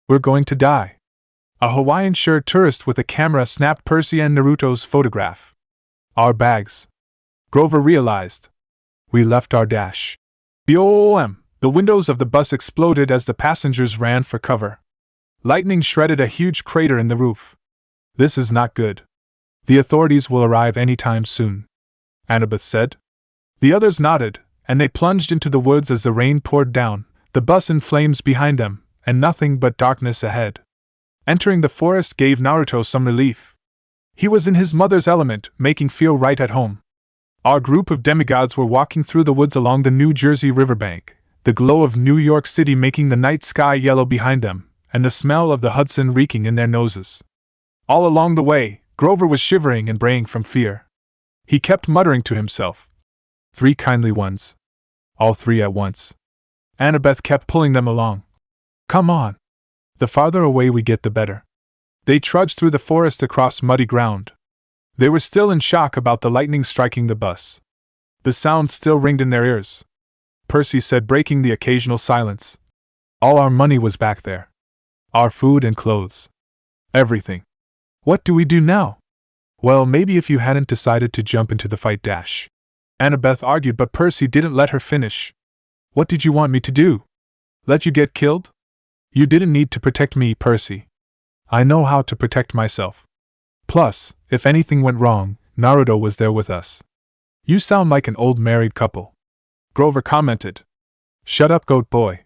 "We're going to die." A Hawaiian-shirt tourist with a camera snapped Percy and Naruto's photograph. "Our bags," Grover realized. "We left our dash." BOOM! The windows of the bus exploded as the passengers ran for cover. Lightning shredded a huge crater in the roof. "This is not good. The authorities will arrive anytime soon," Annabeth said. The others nodded, and they plunged into the woods as the rain poured down, the bus in flames behind them, and nothing but darkness ahead. Entering the forest gave Naruto some relief. He was in his mother's element, making feel right at home. Our group of demigods were walking through the woods along the New Jersey riverbank, the glow of New York City making the night sky yellow behind them, and the smell of the Hudson reeking in their noses. All along the way, Grover was shivering and braying from fear. He kept muttering to himself, "Three kindly ones. All three at once." Annabeth kept pulling them along. Come on. The farther away we get, the better. They trudged through the forest across muddy ground. They were still in shock about the lightning striking the bus. The sound still ringed in their ears. Percy said, breaking the occasional silence. All our money was back there. Our food and clothes. Everything. What do we do now? Well, maybe if you hadn't decided to jump into the fight. Annabeth argued, but Percy didn't let her finish. What did you want me to do? Let you get killed? You didn't need to protect me, Percy. I know how to protect myself. Plus, if anything went wrong, Naruto was there with us. You sound like an old married couple. Grover commented. Shut up, goat boy.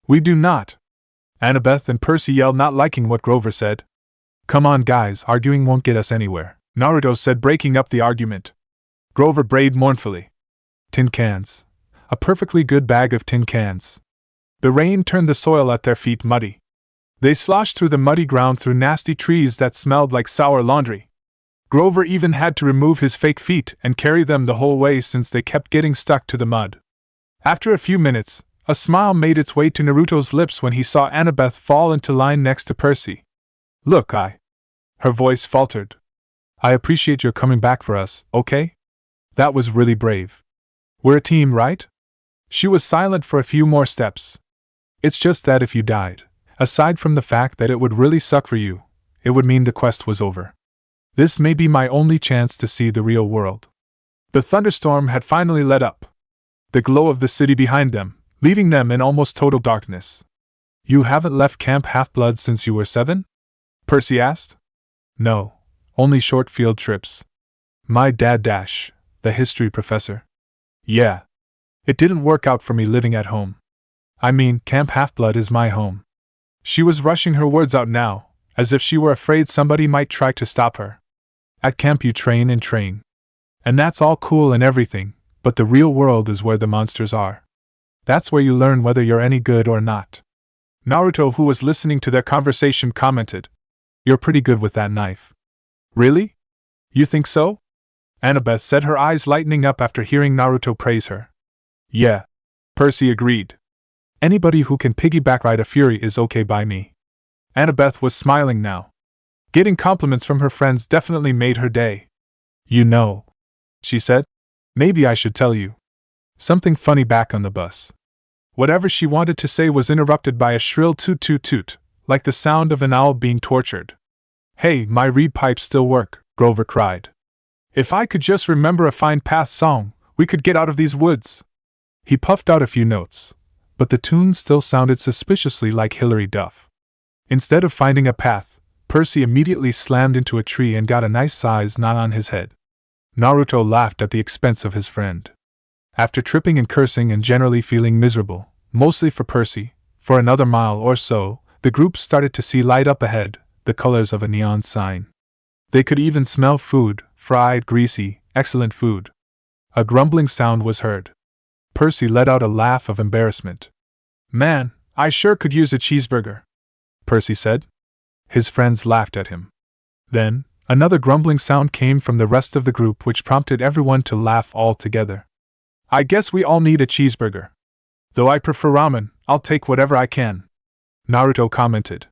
We do not. Annabeth and Percy yelled, not liking what Grover said. Come on, guys, arguing won't get us anywhere, Naruto said, breaking up the argument. Grover brayed mournfully. Tin cans. A perfectly good bag of tin cans. The rain turned the soil at their feet muddy. They sloshed through the muddy ground through nasty trees that smelled like sour laundry. Grover even had to remove his fake feet and carry them the whole way since they kept getting stuck to the mud. After a few minutes, a smile made its way to Naruto's lips when he saw Annabeth fall into line next to Percy. Look, her voice faltered. I appreciate your coming back for us, okay? That was really brave. We're a team, right? She was silent for a few more steps. It's just that if you died, aside from the fact that it would really suck for you, it would mean the quest was over. This may be my only chance to see the real world. The thunderstorm had finally let up. The glow of the city behind them, leaving them in almost total darkness. You haven't left Camp Half-Blood since you were 7? Percy asked. No, only short field trips. My dad, the history professor. Yeah. It didn't work out for me living at home. I mean, Camp Half-Blood is my home. She was rushing her words out now, as if she were afraid somebody might try to stop her. At camp you train and train. And that's all cool and everything, but the real world is where the monsters are. That's where you learn whether you're any good or not. Naruto, who was listening to their conversation, commented. You're pretty good with that knife. Really? You think so? Annabeth said, her eyes lightening up after hearing Naruto praise her. Yeah. Percy agreed. Anybody who can piggyback ride a Fury is okay by me. Annabeth was smiling now. Getting compliments from her friends definitely made her day. You know, she said, maybe I should tell you something funny back on the bus. Whatever she wanted to say was interrupted by a shrill toot toot toot, like the sound of an owl being tortured. Hey, my reed pipes still work, Grover cried. If I could just remember a Fine Path song, we could get out of these woods. He puffed out a few notes, but the tune still sounded suspiciously like Hilary Duff. Instead of finding a path, Percy immediately slammed into a tree and got a nice size knot on his head. Naruto laughed at the expense of his friend. After tripping and cursing and generally feeling miserable, mostly for Percy, for another mile or so, the group started to see light up ahead, the colors of a neon sign. They could even smell food, fried, greasy, excellent food. A grumbling sound was heard. Percy let out a laugh of embarrassment. Man, I sure could use a cheeseburger, Percy said. His friends laughed at him. Then, another grumbling sound came from the rest of the group, which prompted everyone to laugh all together. I guess we all need a cheeseburger. Though I prefer ramen, I'll take whatever I can, Naruto commented.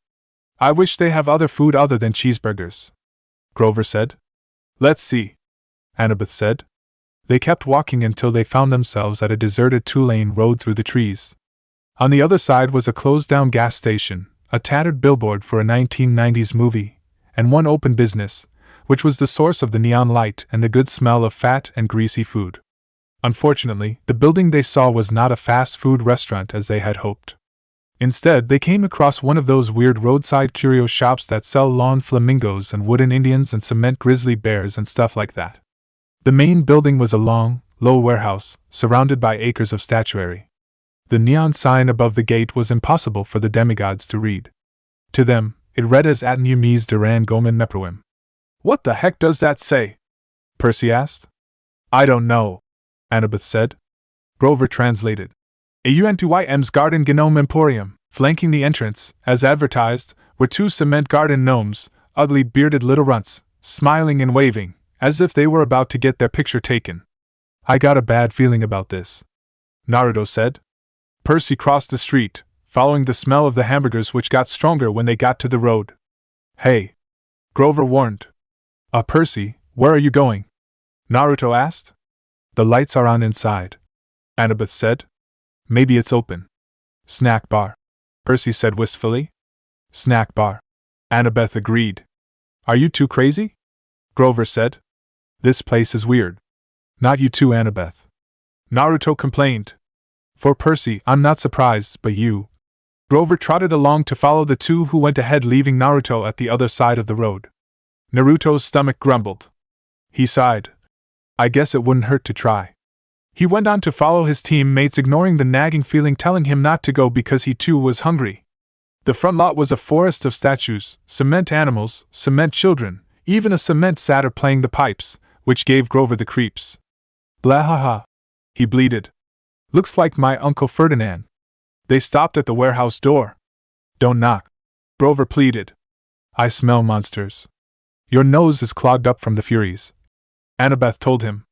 I wish they have other food other than cheeseburgers, Grover said. Let's see, Annabeth said. They kept walking until they found themselves at a deserted 2-lane road through the trees. On the other side was a closed-down gas station, a tattered billboard for a 1990s movie, and one open business, which was the source of the neon light and the good smell of fat and greasy food. Unfortunately, the building they saw was not a fast food restaurant as they had hoped. Instead, they came across one of those weird roadside curio shops that sell lawn flamingos and wooden Indians and cement grizzly bears and stuff like that. The main building was a long, low warehouse, surrounded by acres of statuary. The neon sign above the gate was impossible for the demigods to read. To them, it read as Atnumis Duran Gomen Meproim. What the heck does that say? Percy asked. I don't know, Annabeth said. Grover translated. Auntyms Garden Gnome Emporium. Flanking the entrance, as advertised, were 2 cement garden gnomes, ugly bearded little runts, smiling and waving, as if they were about to get their picture taken. I got a bad feeling about this, Naruto said. Percy crossed the street, following the smell of the hamburgers which got stronger when they got to the road. Hey! Grover warned. Percy, where are you going? Naruto asked. The lights are on inside, Annabeth said. Maybe it's open. Snack bar, Percy said wistfully. Snack bar, Annabeth agreed. Are you too crazy? Grover said. This place is weird. Not you too, Annabeth. Naruto complained. For Percy, I'm not surprised, but you. Grover trotted along to follow the two who went ahead, leaving Naruto at the other side of the road. Naruto's stomach grumbled. He sighed. I guess it wouldn't hurt to try. He went on to follow his teammates, ignoring the nagging feeling telling him not to go because he too was hungry. The front lot was a forest of statues, cement animals, cement children, even a cement satyr playing the pipes, which gave Grover the creeps. Blah ha ha, he bleated. Looks like my Uncle Ferdinand. They stopped at the warehouse door. Don't knock, Grover pleaded. I smell monsters. Your nose is clogged up from the Furies, Annabeth told him.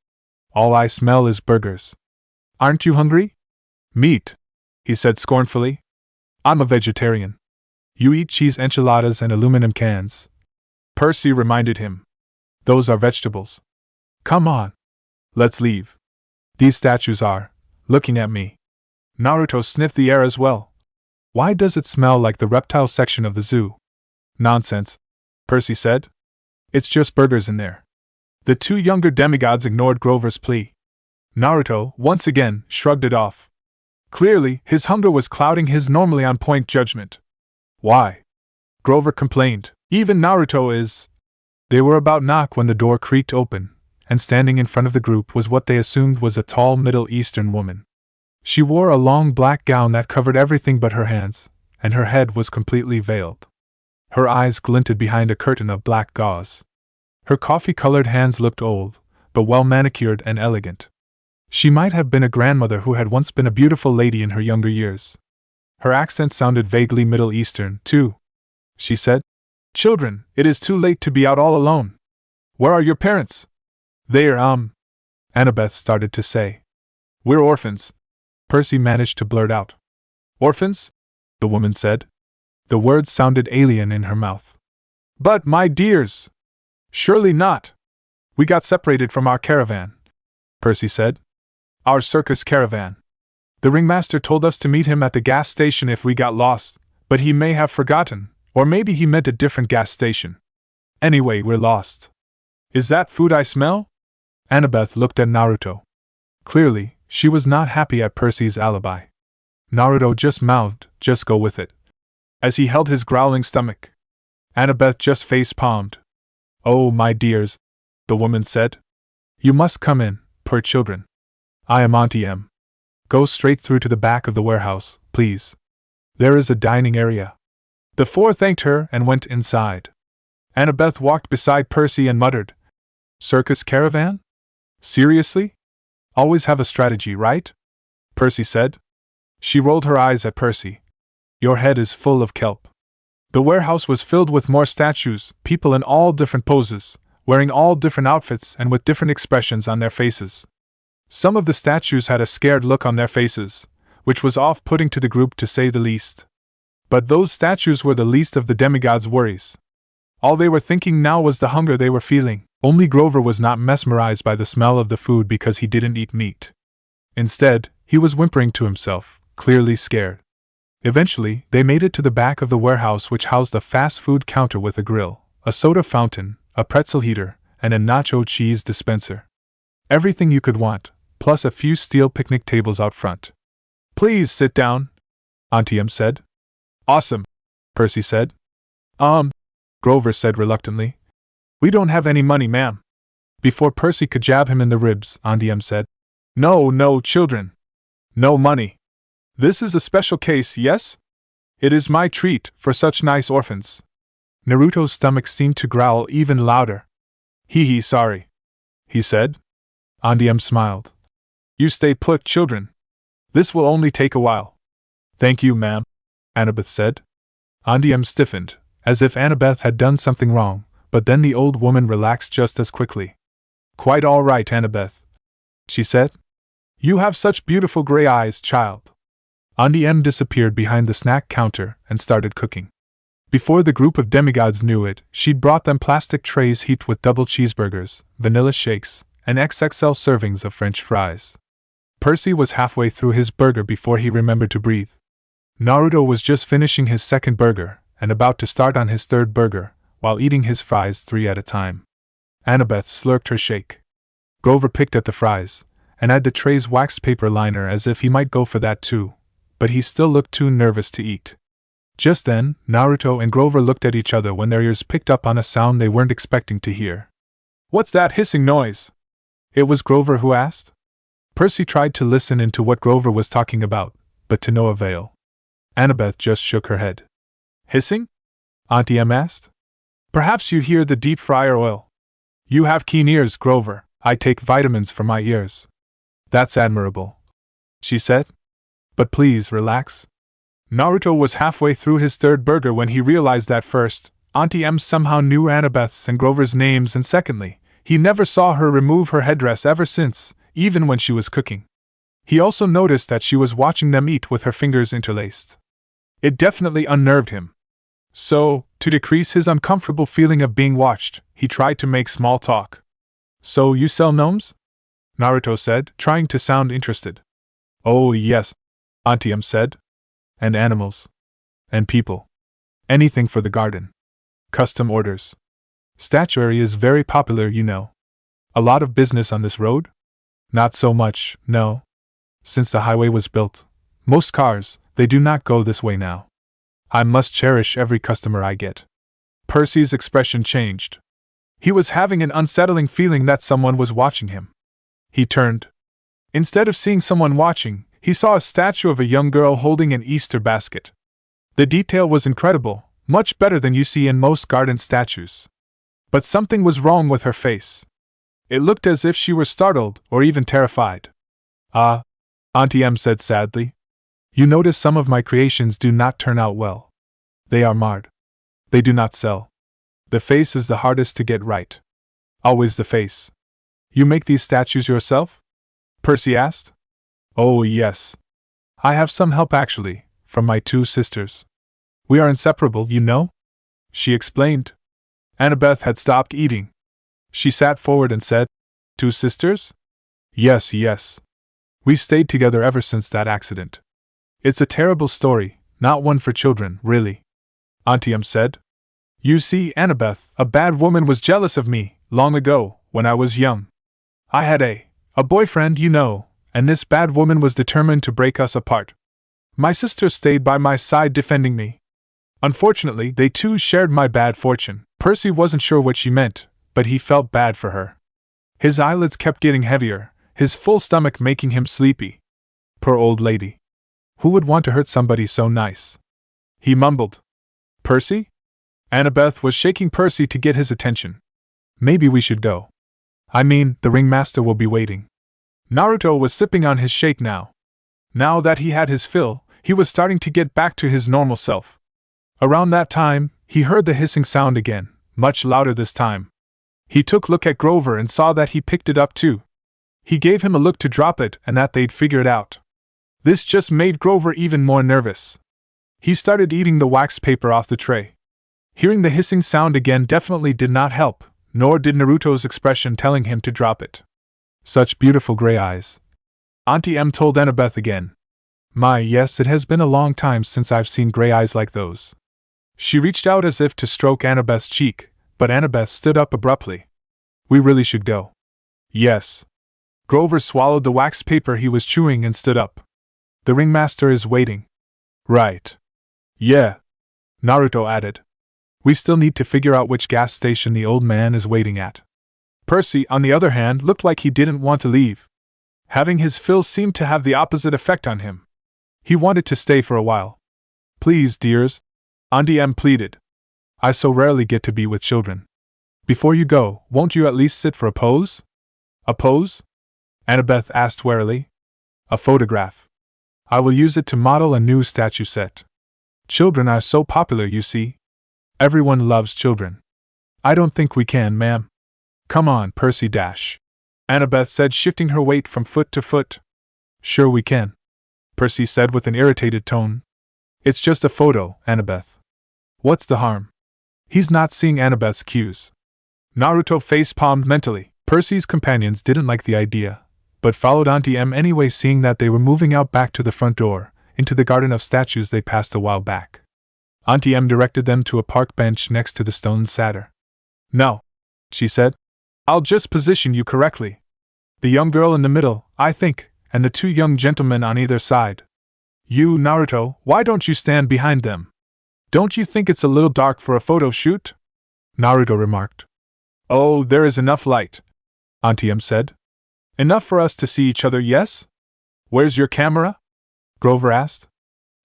All I smell is burgers. Aren't you hungry? Meat, he said scornfully. I'm a vegetarian. You eat cheese enchiladas and aluminum cans. Percy reminded him. Those are vegetables. Come on. Let's leave. These statues are looking at me. Naruto sniffed the air as well. Why does it smell like the reptile section of the zoo? Nonsense, Percy said. It's just burgers in there. The two younger demigods ignored Grover's plea. Naruto, once again, shrugged it off. Clearly, his hunger was clouding his normally on-point judgment. Why? Grover complained. Even Naruto is. They were about knock when the door creaked open, and standing in front of the group was what they assumed was a tall Middle Eastern woman. She wore a long black gown that covered everything but her hands, and her head was completely veiled. Her eyes glinted behind a curtain of black gauze. Her coffee-colored hands looked old, but well manicured and elegant. She might have been a grandmother who had once been a beautiful lady in her younger years. Her accent sounded vaguely Middle Eastern, too. She said, Children, it is too late to be out all alone. Where are your parents? They're, Annabeth started to say. We're orphans, Percy managed to blurt out. Orphans? The woman said. The words sounded alien in her mouth. But, my dears! Surely not. We got separated from our caravan, Percy said. Our circus caravan. The ringmaster told us to meet him at the gas station if we got lost, but he may have forgotten, or maybe he meant a different gas station. Anyway, we're lost. Is that food I smell? Annabeth looked at Naruto. Clearly, she was not happy at Percy's alibi. Naruto just mouthed, just go with it, as he held his growling stomach. Annabeth just face-palmed. Oh, my dears, the woman said. You must come in, poor children. I am Auntie M. Go straight through to the back of the warehouse, please. There is a dining area. The four thanked her and went inside. Annabeth walked beside Percy and muttered, Circus caravan? Seriously? Always have a strategy, right? Percy said. She rolled her eyes at Percy. Your head is full of kelp. The warehouse was filled with more statues, people in all different poses, wearing all different outfits and with different expressions on their faces. Some of the statues had a scared look on their faces, which was off-putting to the group to say the least. But those statues were the least of the demigods' worries. All they were thinking now was the hunger they were feeling. Only Grover was not mesmerized by the smell of the food because he didn't eat meat. Instead, he was whimpering to himself, clearly scared. Eventually, they made it to the back of the warehouse, which housed a fast food counter with a grill, a soda fountain, a pretzel heater, and a nacho cheese dispenser. Everything you could want, plus a few steel picnic tables out front. Please sit down, Auntie M said. Awesome, Percy said. Grover said reluctantly. We don't have any money, ma'am. Before Percy could jab him in the ribs, Auntie M said. No, children. No money. This is a special case, yes? It is my treat for such nice orphans. Naruto's stomach seemed to growl even louder. Hee, sorry, he said. Auntie M smiled. You stay put, children. This will only take a while. Thank you, ma'am, Annabeth said. Auntie M stiffened, as if Annabeth had done something wrong, but then the old woman relaxed just as quickly. Quite all right, Annabeth, she said. You have such beautiful gray eyes, child. Auntie M disappeared behind the snack counter and started cooking. Before the group of demigods knew it, she'd brought them plastic trays heaped with double cheeseburgers, vanilla shakes, and XXL servings of French fries. Percy was halfway through his burger before he remembered to breathe. Naruto was just finishing his second burger and about to start on his third burger, while eating his fries 3 at a time. Annabeth slurped her shake. Grover picked at the fries and eyed the tray's waxed paper liner as if he might go for that too, but he still looked too nervous to eat. Just then, Naruto and Grover looked at each other when their ears picked up on a sound they weren't expecting to hear. "What's that hissing noise?" It was Grover who asked. Percy tried to listen into what Grover was talking about, but to no avail. Annabeth just shook her head. "Hissing?" Auntie M asked. "Perhaps you hear the deep fryer oil." "You have keen ears, Grover. I take vitamins for my ears." "That's admirable," she said. "But please relax." Naruto was halfway through his third burger when he realized that first, Auntie M somehow knew Annabeth's and Grover's names, and secondly, he never saw her remove her headdress ever since, even when she was cooking. He also noticed that she was watching them eat with her fingers interlaced. It definitely unnerved him. So, to decrease his uncomfortable feeling of being watched, he tried to make small talk. "So you sell gnomes?" Naruto said, trying to sound interested. "Oh yes," Auntie M said. "And animals. And people. Anything for the garden. Custom orders. Statuary is very popular, you know." "A lot of business on this road?" "Not so much, no. Since the highway was built, most cars, they do not go this way now. I must cherish every customer I get." Percy's expression changed. He was having an unsettling feeling that someone was watching him. He turned. Instead of seeing someone watching, he saw a statue of a young girl holding an Easter basket. The detail was incredible, much better than you see in most garden statues. But something was wrong with her face. It looked as if she were startled or even terrified. "Ah," Auntie M said sadly. "You notice some of my creations do not turn out well. They are marred. They do not sell. The face is the hardest to get right. Always the face." "You make these statues yourself?" Percy asked. "Oh yes. I have some help actually, from my 2 sisters. We are inseparable, you know," she explained. Annabeth had stopped eating. She sat forward and said, "2 sisters?" Yes. We stayed together ever since that accident." "It's a terrible story, not one for children, really," Auntie M said. "You see, Annabeth, a bad woman was jealous of me, long ago, when I was young. I had a boyfriend, you know, and this bad woman was determined to break us apart. My sisters stayed by my side defending me. Unfortunately, they too shared my bad fortune." Percy wasn't sure what she meant, but he felt bad for her. His eyelids kept getting heavier, his full stomach making him sleepy. Poor old lady. Who would want to hurt somebody so nice? He mumbled. "Percy?" Annabeth was shaking Percy to get his attention. "Maybe we should go. I mean, the ringmaster will be waiting." Naruto was sipping on his shake now. Now that he had his fill, he was starting to get back to his normal self. Around that time, he heard the hissing sound again, much louder this time. He took a look at Grover and saw that he picked it up too. He gave him a look to drop it and that they'd figure it out. This just made Grover even more nervous. He started eating the wax paper off the tray. Hearing the hissing sound again definitely did not help, nor did Naruto's expression telling him to drop it. "Such beautiful gray eyes," Auntie M told Annabeth again. "My, yes, it has been a long time since I've seen gray eyes like those." She reached out as if to stroke Annabeth's cheek, but Annabeth stood up abruptly. "We really should go." "Yes." Grover swallowed the wax paper he was chewing and stood up. "The ringmaster is waiting." "Right. Yeah," Naruto added. "We still need to figure out which gas station the old man is waiting at." Percy, on the other hand, looked like he didn't want to leave. Having his fill seemed to have the opposite effect on him. He wanted to stay for a while. "Please, dears," Auntie M pleaded. "I so rarely get to be with children. Before you go, won't you at least sit for a pose?" "A pose?" Annabeth asked warily. "A photograph. I will use it to model a new statue set. Children are so popular, you see. Everyone loves children." "I don't think we can, ma'am." "Come on, Percy Dash," Annabeth said, shifting her weight from foot to foot. "Sure we can." Percy said with an irritated tone. It's just a photo, Annabeth. What's the harm? He's not seeing Annabeth's cues. Naruto face-palmed mentally. Percy's companions didn't like the idea, but followed Auntie M anyway, seeing that they were moving out back to the front door, into the garden of statues they passed a while back. Auntie M directed them to a park bench next to the stone satyr. No, she said. I'll just position you correctly. The young girl in the middle, I think, and the two young gentlemen on either side. You, Naruto, why don't you stand behind them? Don't you think it's a little dark for a photo shoot? Naruto remarked. Oh, there is enough light, Auntie M said. Enough for us to see each other, yes? Where's your camera? Grover asked.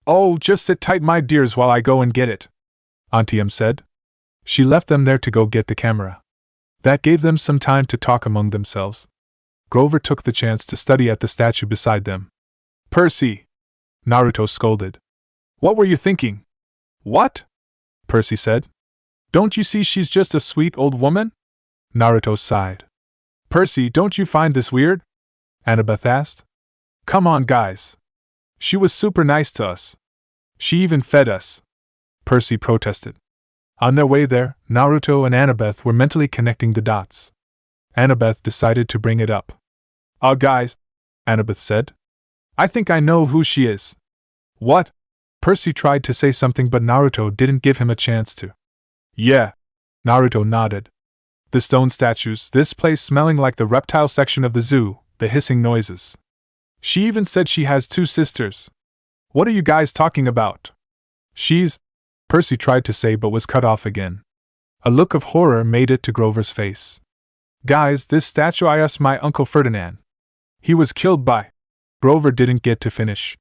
Oh, just sit tight, my dears, while I go and get it, Auntie M said. She left them there to go get the camera. That gave them some time to talk among themselves. Grover took the chance to study at the statue beside them. Percy! Naruto scolded. What were you thinking? What? Percy said. Don't you see she's just a sweet old woman? Naruto sighed. Percy, don't you find this weird? Annabeth asked. Come on, guys. She was super nice to us. She even fed us, Percy protested. On their way there, Naruto and Annabeth were mentally connecting the dots. Annabeth decided to bring it up. Guys, Annabeth said. I think I know who she is. What? Percy tried to say something, but Naruto didn't give him a chance to. Yeah, Naruto nodded. The stone statues, this place smelling like the reptile section of the zoo, the hissing noises. She even said she has two sisters. What are you guys talking about? Percy tried to say but was cut off again. A look of horror made it to Grover's face. Guys, this statue I asked my Uncle Ferdinand. He was killed by... Grover didn't get to finish.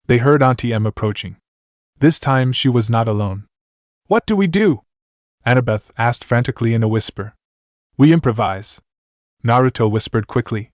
They heard Auntie M approaching. This time she was not alone. What do we do? Annabeth asked frantically in a whisper. We improvise, Naruto whispered quickly.